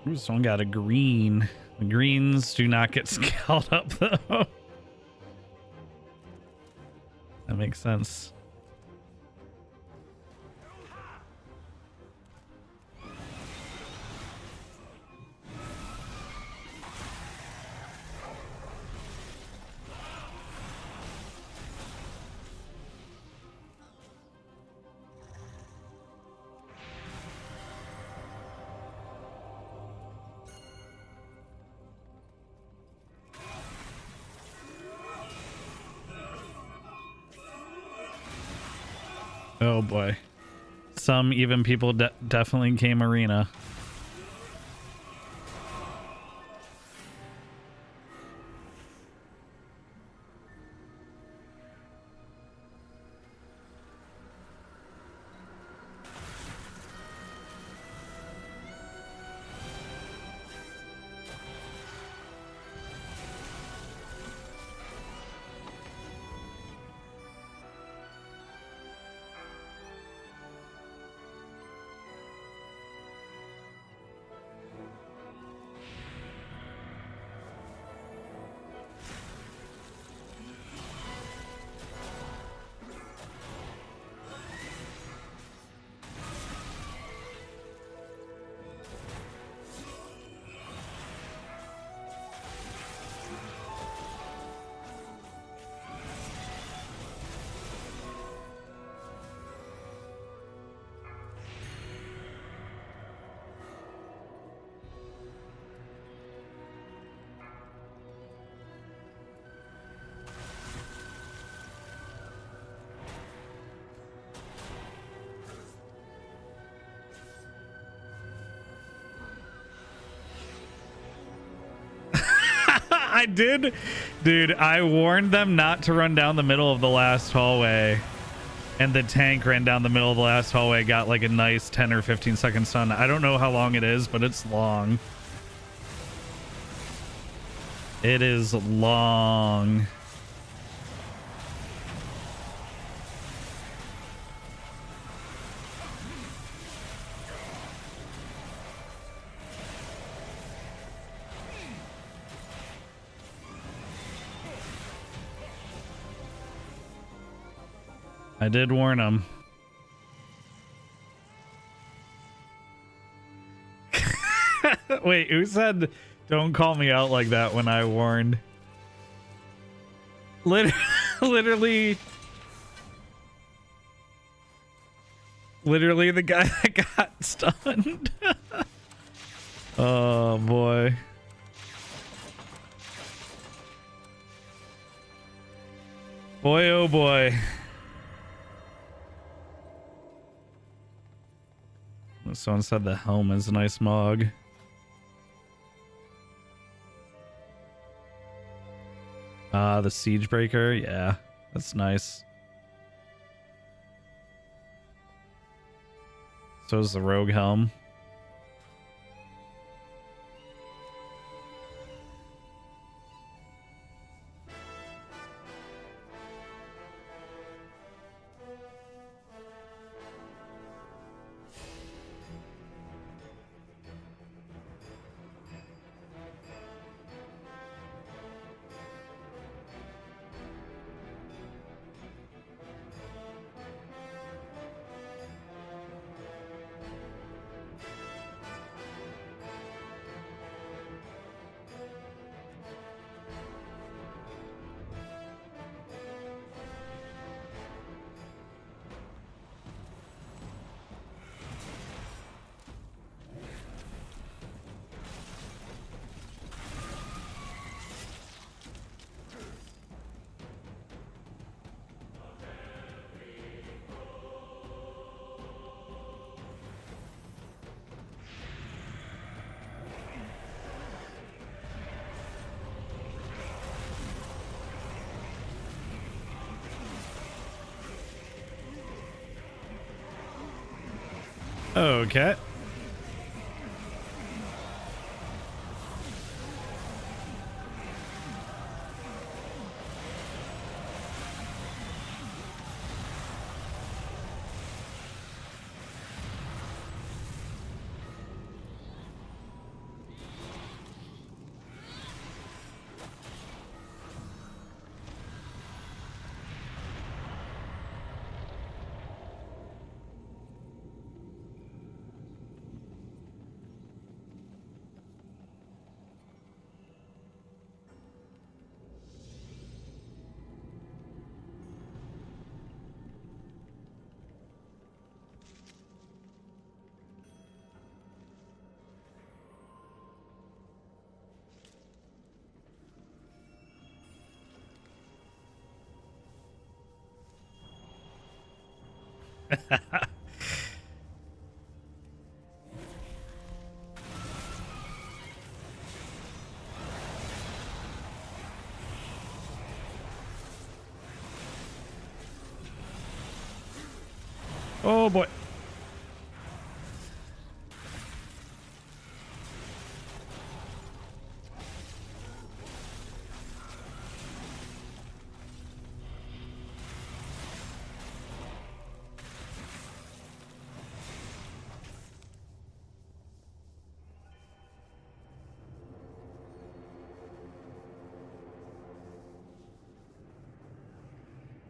Ooh, someone got a green. The greens do not get scaled up though. That makes sense. Oh boy. Some even people definitely came arena. I did, dude. I warned them not to run down the middle of the last hallway, and the tank ran down the middle of the last hallway, got like a nice 10 or 15 second stun. I don't know how long it is, but it's long. It is long. I did warn him. Wait, who said don't call me out like that when I warned? Literally the guy that got stunned. Oh boy. Boy, oh boy. Someone said the helm is a nice mog. The siege breaker. Yeah, that's nice. So is the rogue helm. Okay. Oh boy.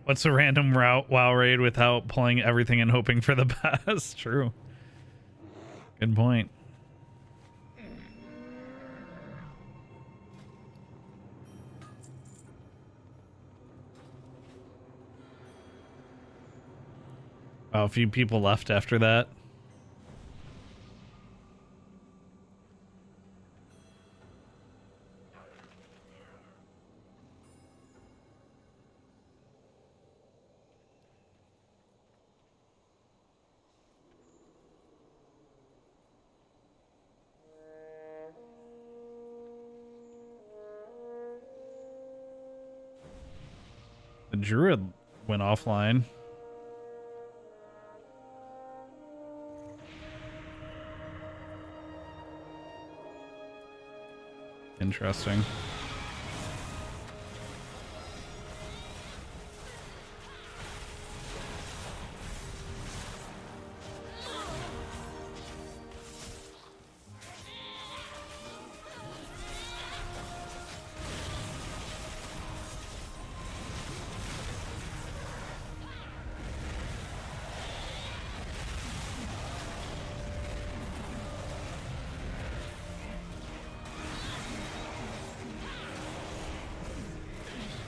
What's a random route WoW raid without pulling everything and hoping for the best? True. Good point. Wow, a few people left after that. The druid went offline. Interesting.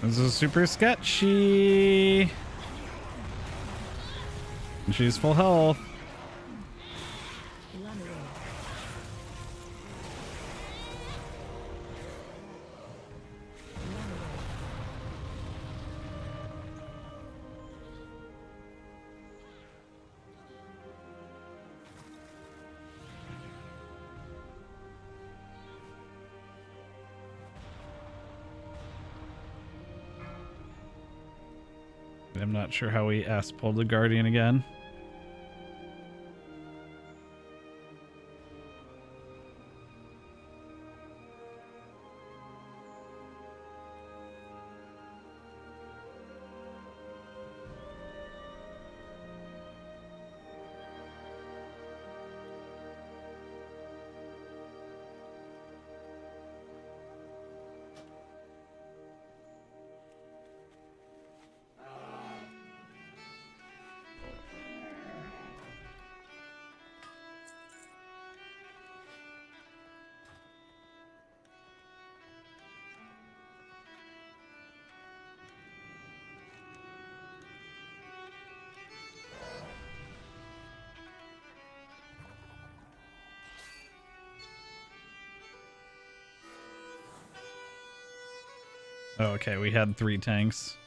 This is super sketchy. And she's full health. Run away. Run away. I'm not sure how we pulled the Guardian again. Oh, okay, we had 3 tanks.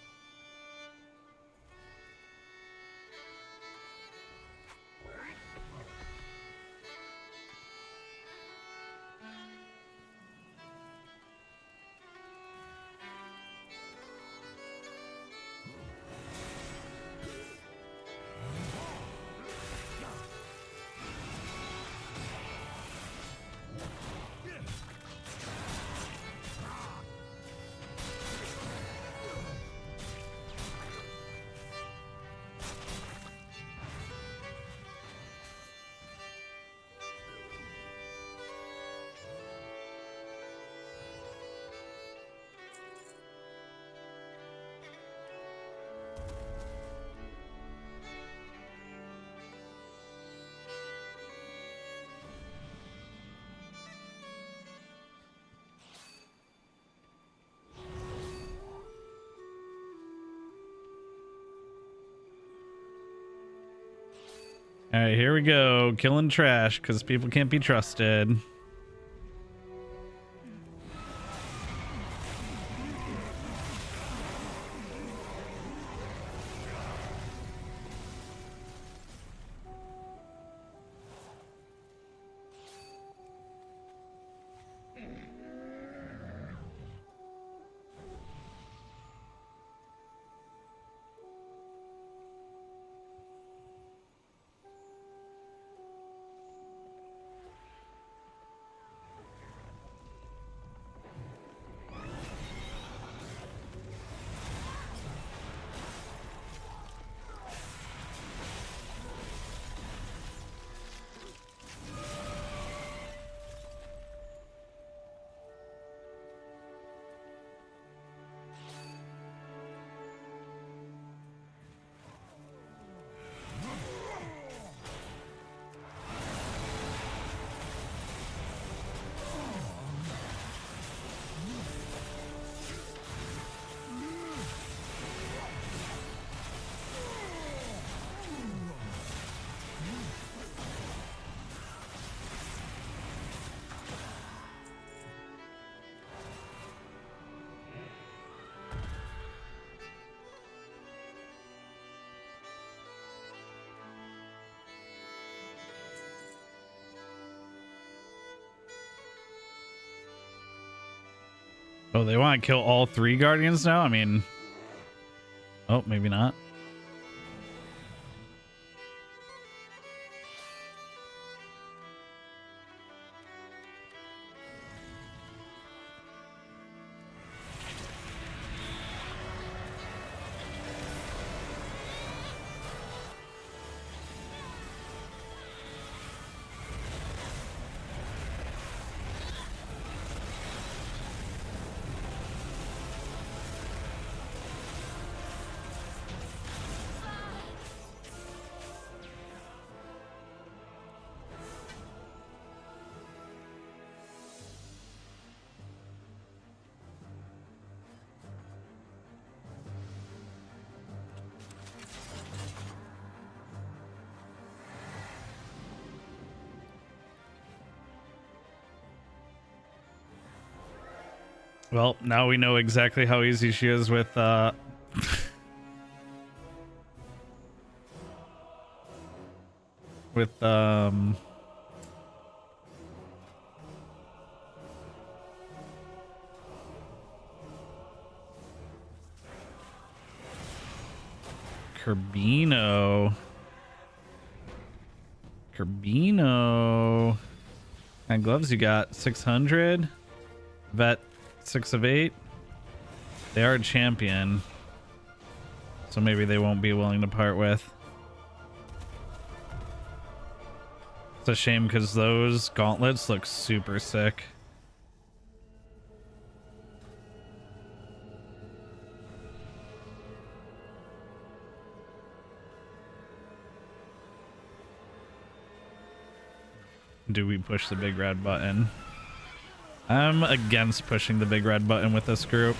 All right, here we go. Killing trash because people can't be trusted. Oh, they want to kill all 3 guardians now? I mean, oh, maybe not. Well, now we know exactly how easy she is with with Curbino. And gloves you got 600. Vet 6 of 8. They are a champion, so maybe they won't be willing to part with. It's a shame because those gauntlets look super sick. Do we push the big red button? I'm against pushing the big red button with this group.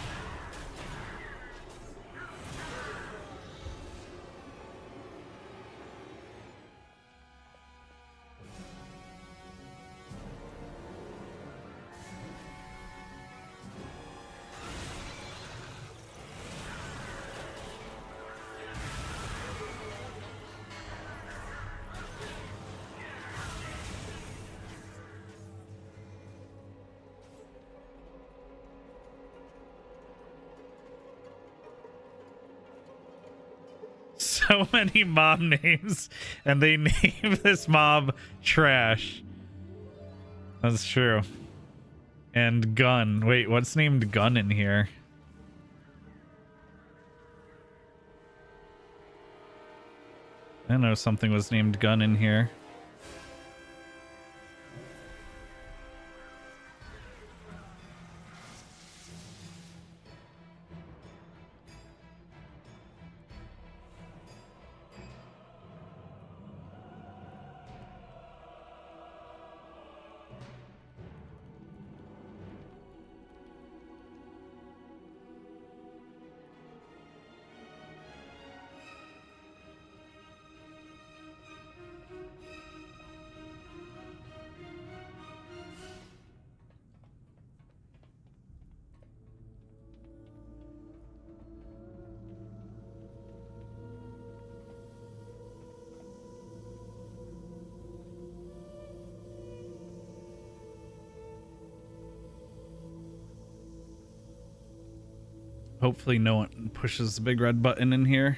So many mob names, and they name this mob trash. That's true. And gun. Wait, what's named gun in here? I know something was named gun in here. Hopefully no one pushes the big red button in here.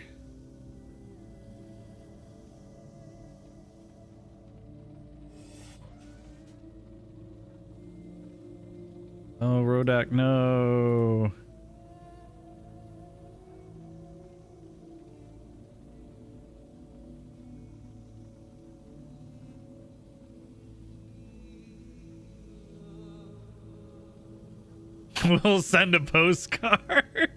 Oh, Rodak, no. We'll send a postcard.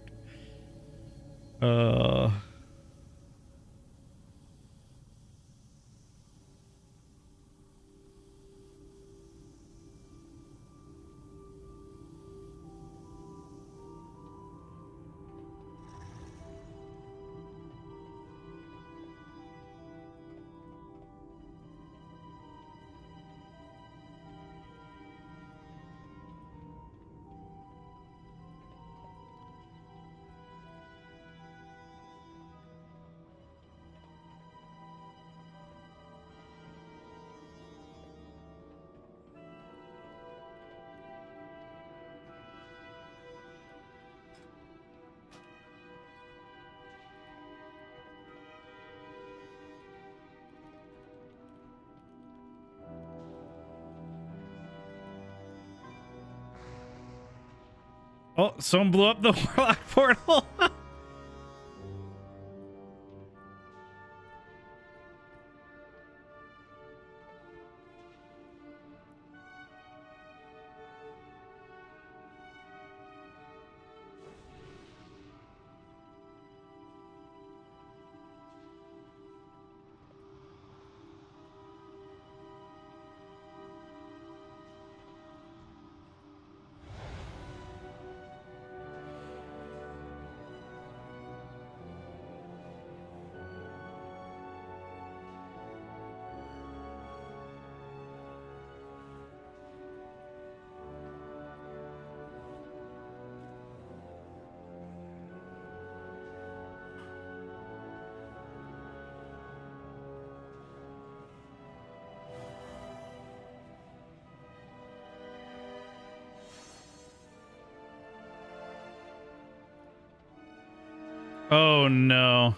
Oh, someone blew up the warlock portal. Oh no.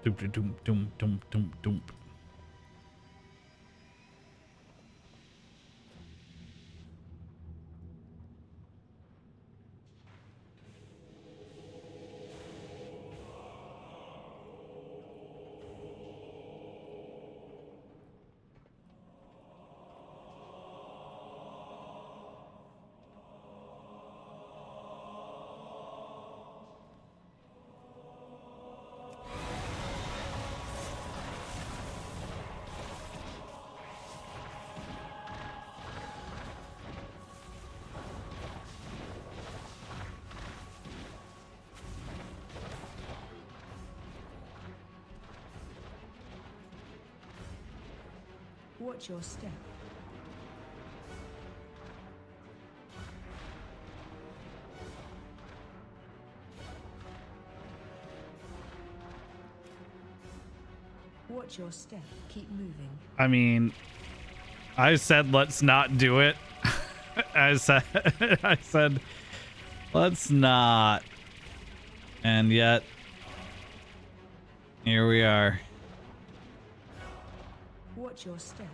Doom, doom, doom, doom, doom, doom. Watch your step. Watch your step. Keep moving. I mean, I said let's not do it. I said let's not. And yet here we are. Watch your step.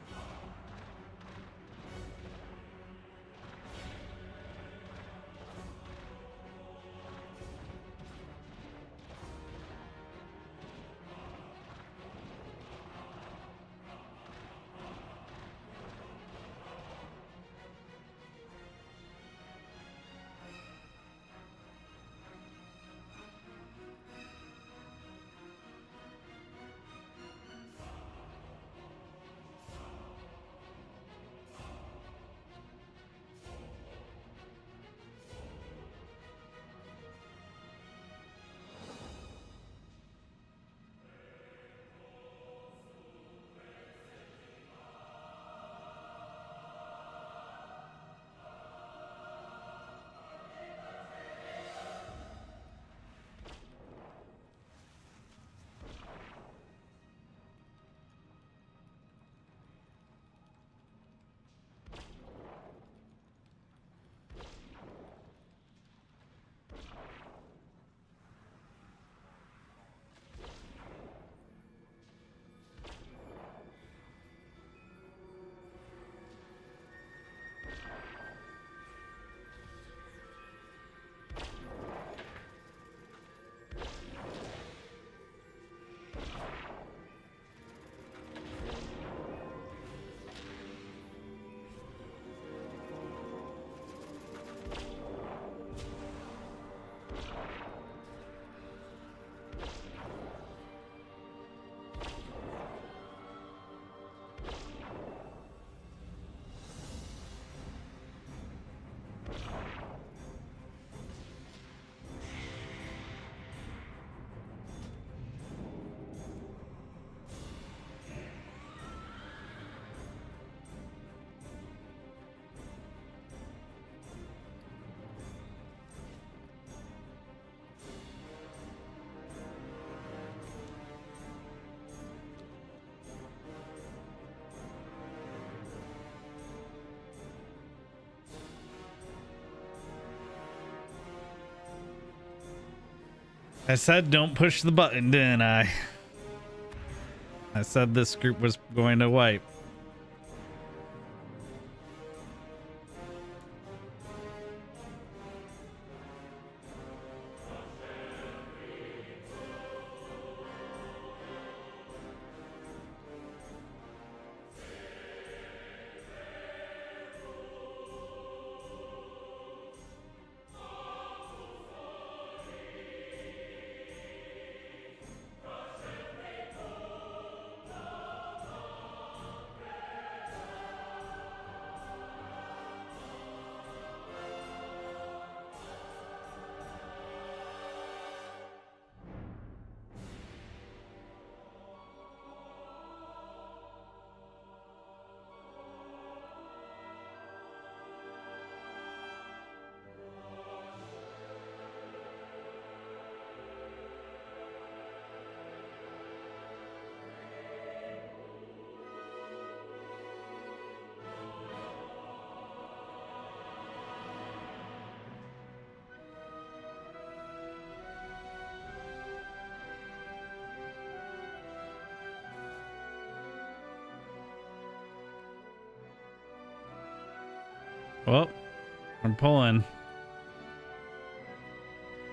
I said don't push the button, didn't I? I said this group was going to wipe. Well, I'm pulling.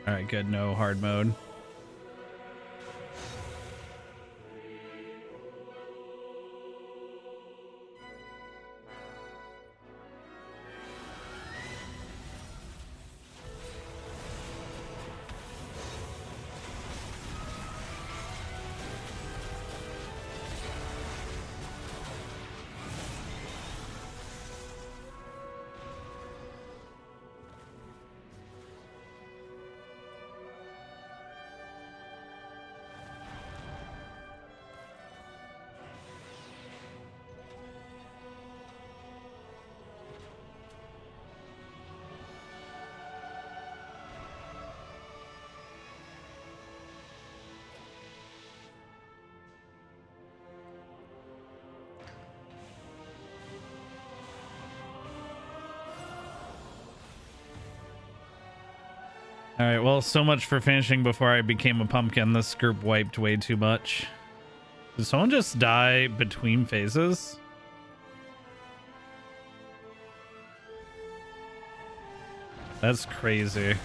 All right, good. No hard mode. All right, well, so much for finishing before I became a pumpkin. This group wiped way too much. Did someone just die between phases? That's crazy.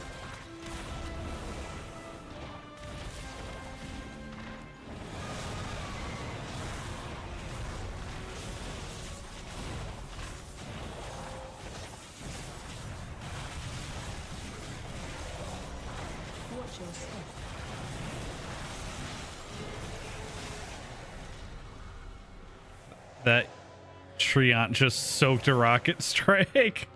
Watch your step. That Treant just soaked a rocket strike.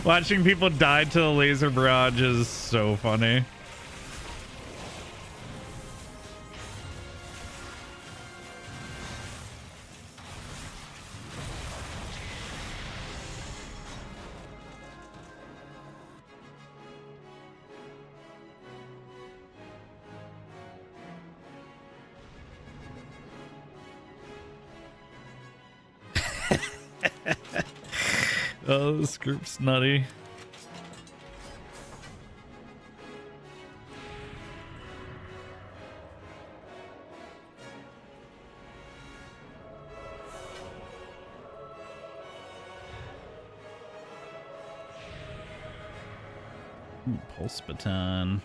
Watching people die to the laser barrage is so funny. Oh, this group's nutty. Ooh, pulse baton.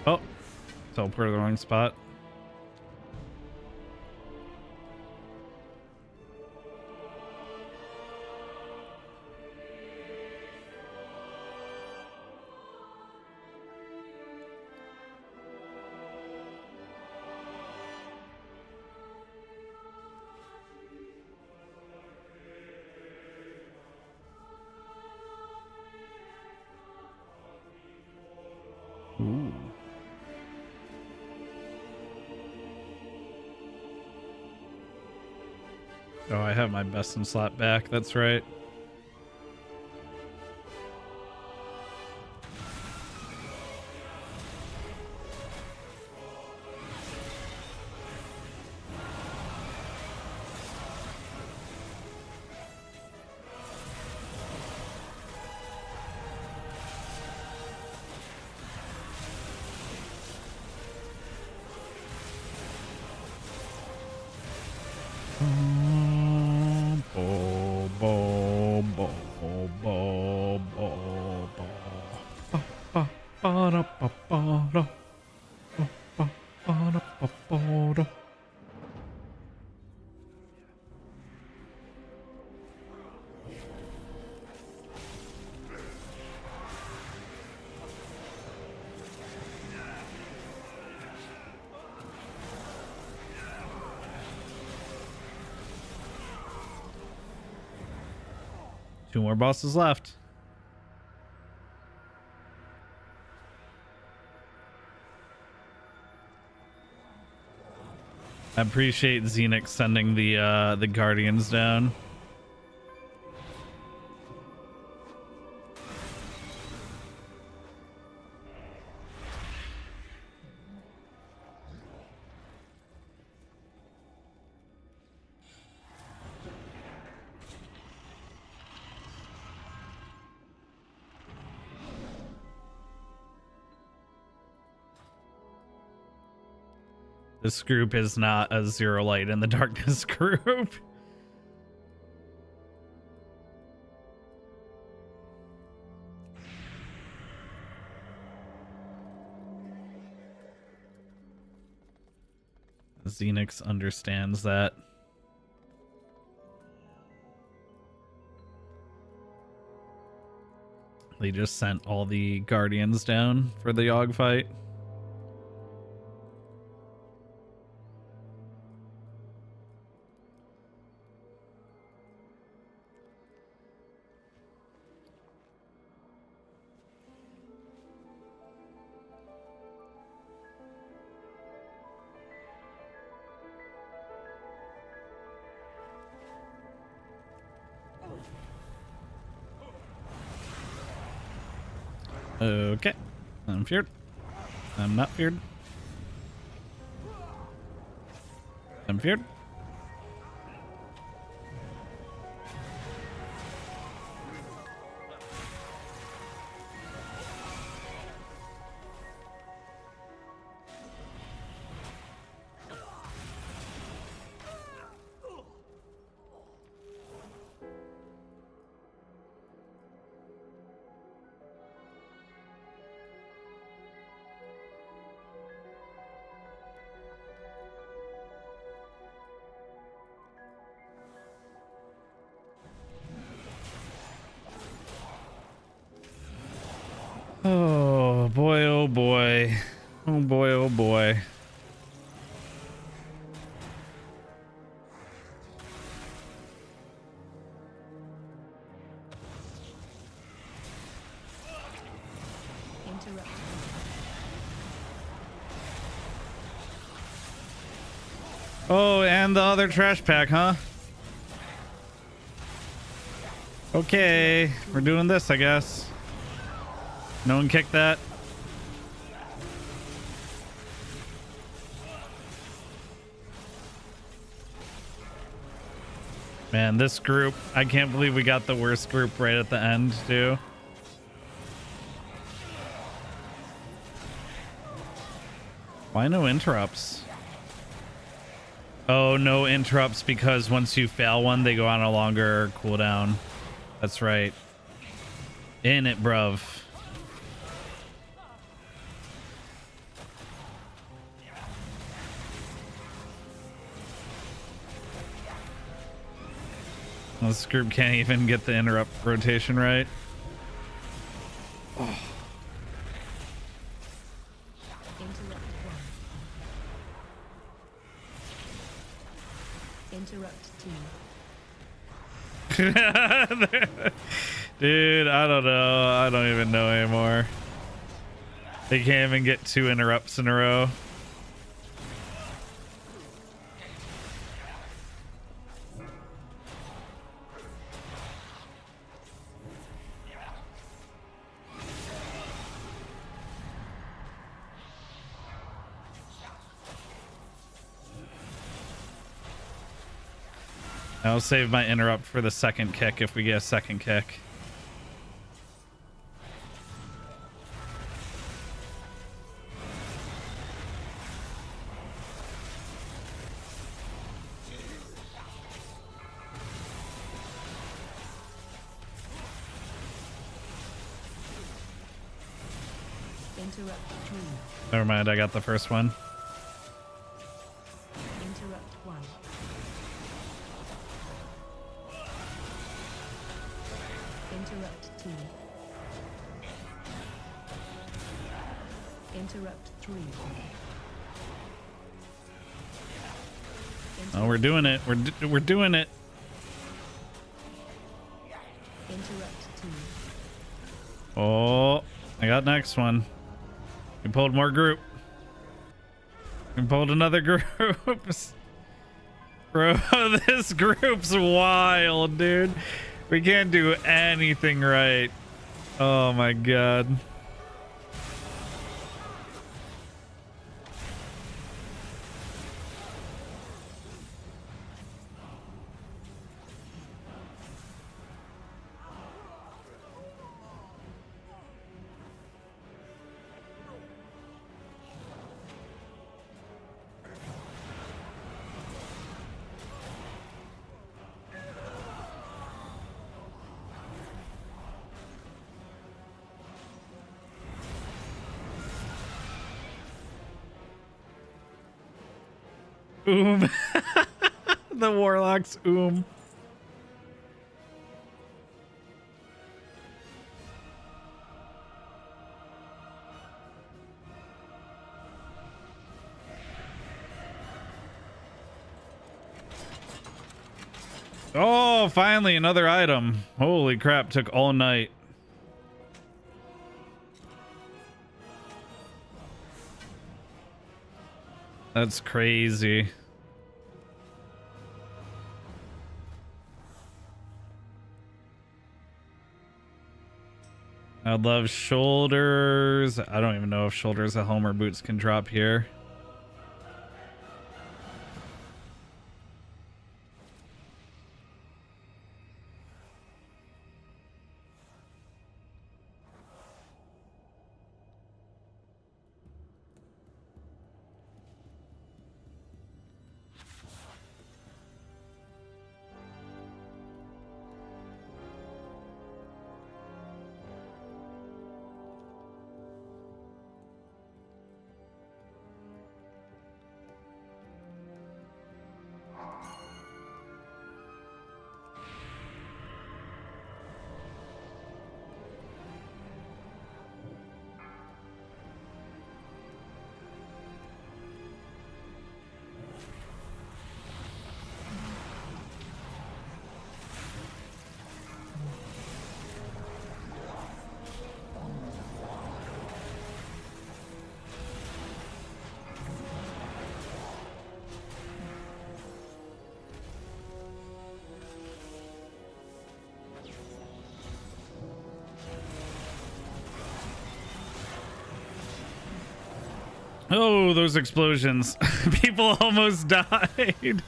Oh, teleport to the wrong spot. Ooh. Oh, I have my best in slot back. That's right. Two more bosses left. I appreciate Xenix sending the Guardians down. This group is not a Zero Light in the Darkness group. Xenix understands that. They just sent all the Guardians down for the Yogg fight. Okay, I'm feared. I'm not feared. I'm feared. Oh boy, oh boy. Oh boy, oh boy. Interrupt. Oh, and the other trash pack, huh? Okay, we're doing this, I guess. No one kicked that. Man, this group, I can't believe we got the worst group right at the end, too. Why no interrupts? Oh, no interrupts because once you fail one, they go on a longer cooldown. That's right. In it, bruv. This group can't even get the interrupt rotation right. Oh. Interrupt team. Dude, I don't know. I don't even know anymore. They can't even get 2 interrupts in a row. I'll save my interrupt for the second kick if we get a second kick. Interrupt team. Never mind, I got the first one. Interrupt 1. Interrupt 2. Interrupt 3. Oh, we're doing it. We're doing it. Interrupt 2. Oh, I got next one. We pulled more group. We pulled another group. Bro, this group's wild, dude. We can't do anything right. Oh my god. The warlocks Oh, finally another item. Holy crap, took all night. That's crazy. I'd love shoulders. I don't even know if shoulders of helm or boots can drop here. Oh, those explosions. People almost died.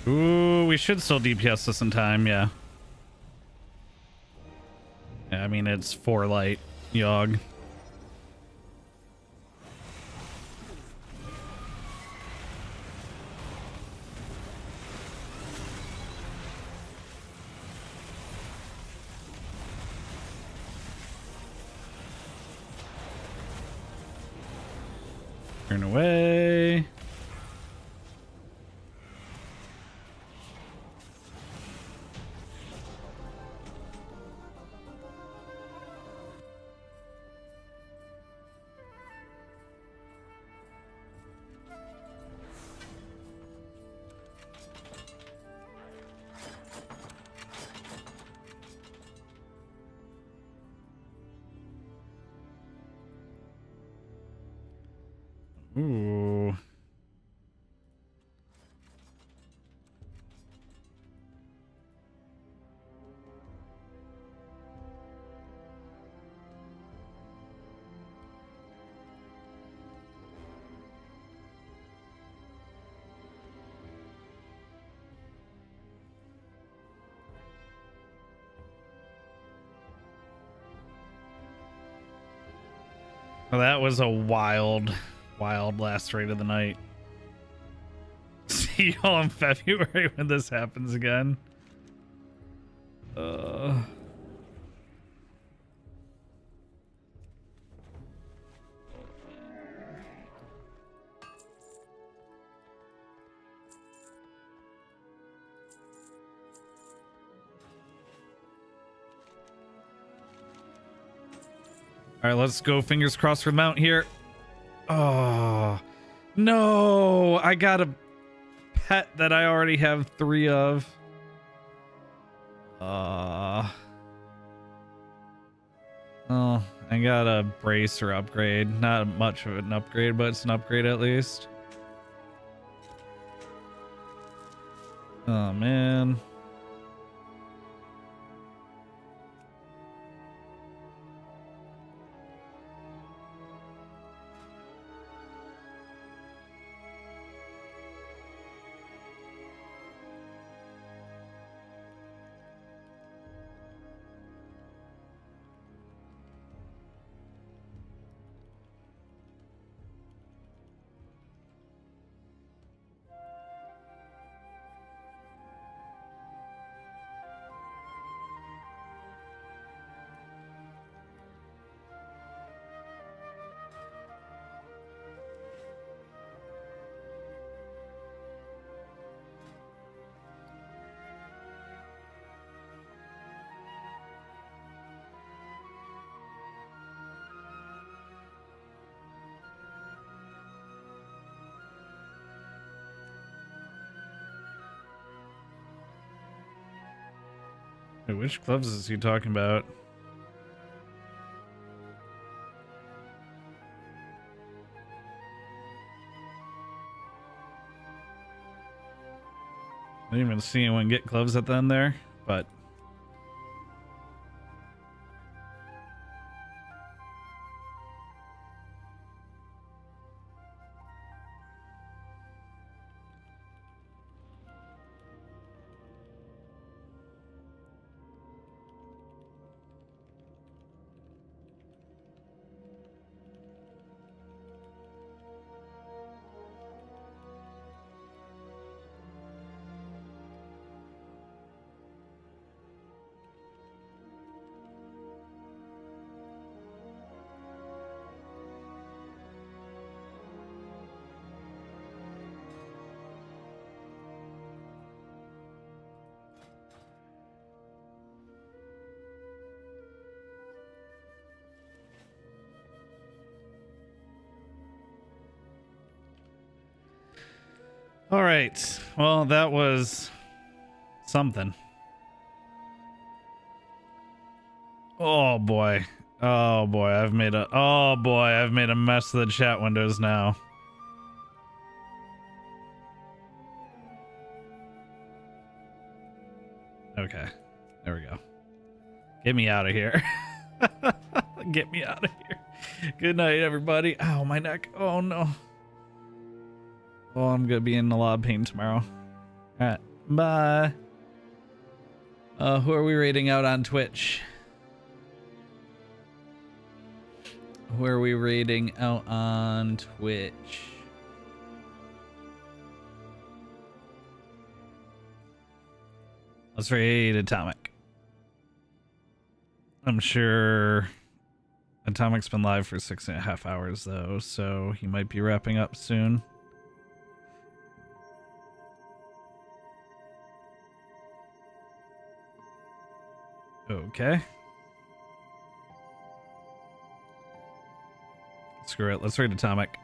Ooh, we should still DPS this in time, yeah. Yeah, I mean, it's 4 light, Yogg. Turn away. Ooh. Well, that was a wild last raid of the night. See y'all in February when this happens again. All right, let's go. Fingers crossed for mount here. Oh, no. I got a pet that I already have 3 of. Oh, I got a bracer upgrade. Not much of an upgrade, but it's an upgrade at least. Oh, man. Wait, which gloves is he talking about? I didn't even see anyone get gloves at the end there, but all right. Well, that was something. Oh boy. Oh boy, I've made a mess of the chat windows now. Okay. There we go. Get me out of here. Get me out of here. Good night, everybody. Ow, my neck. Oh no. Oh, I'm gonna be in a lot of pain tomorrow. All right. Bye. Who are we rating out on Twitch? Who are we rating out on Twitch? Let's raid Atomic. I'm sure Atomic's been live for 6.5 hours though, so he might be wrapping up soon. Okay. Screw it. Let's raid Atomic.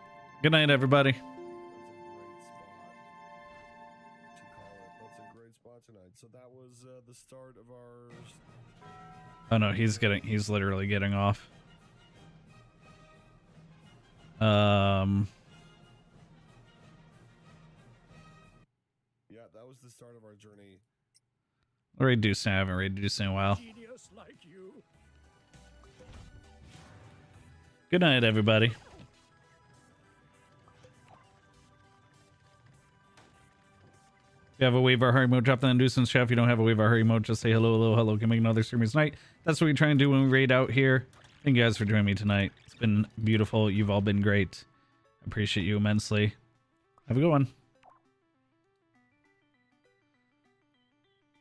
Good night, everybody. That's a great spot tonight. So that was the start of our. Oh no, he's literally getting off. Yeah, that was the start of our journey. Raid Deuce. I haven't raided Deuce in a while. Genius like you. Good night, everybody. If you have a wave our hurry mode, drop that in Deuce and chat. If you don't have a wave our hurry mode, just say hello, hello, hello. Can make another streamer's night. That's what we try and do when we raid out here. Thank you guys for joining me tonight. It's been beautiful. You've all been great. I appreciate you immensely. Have a good one.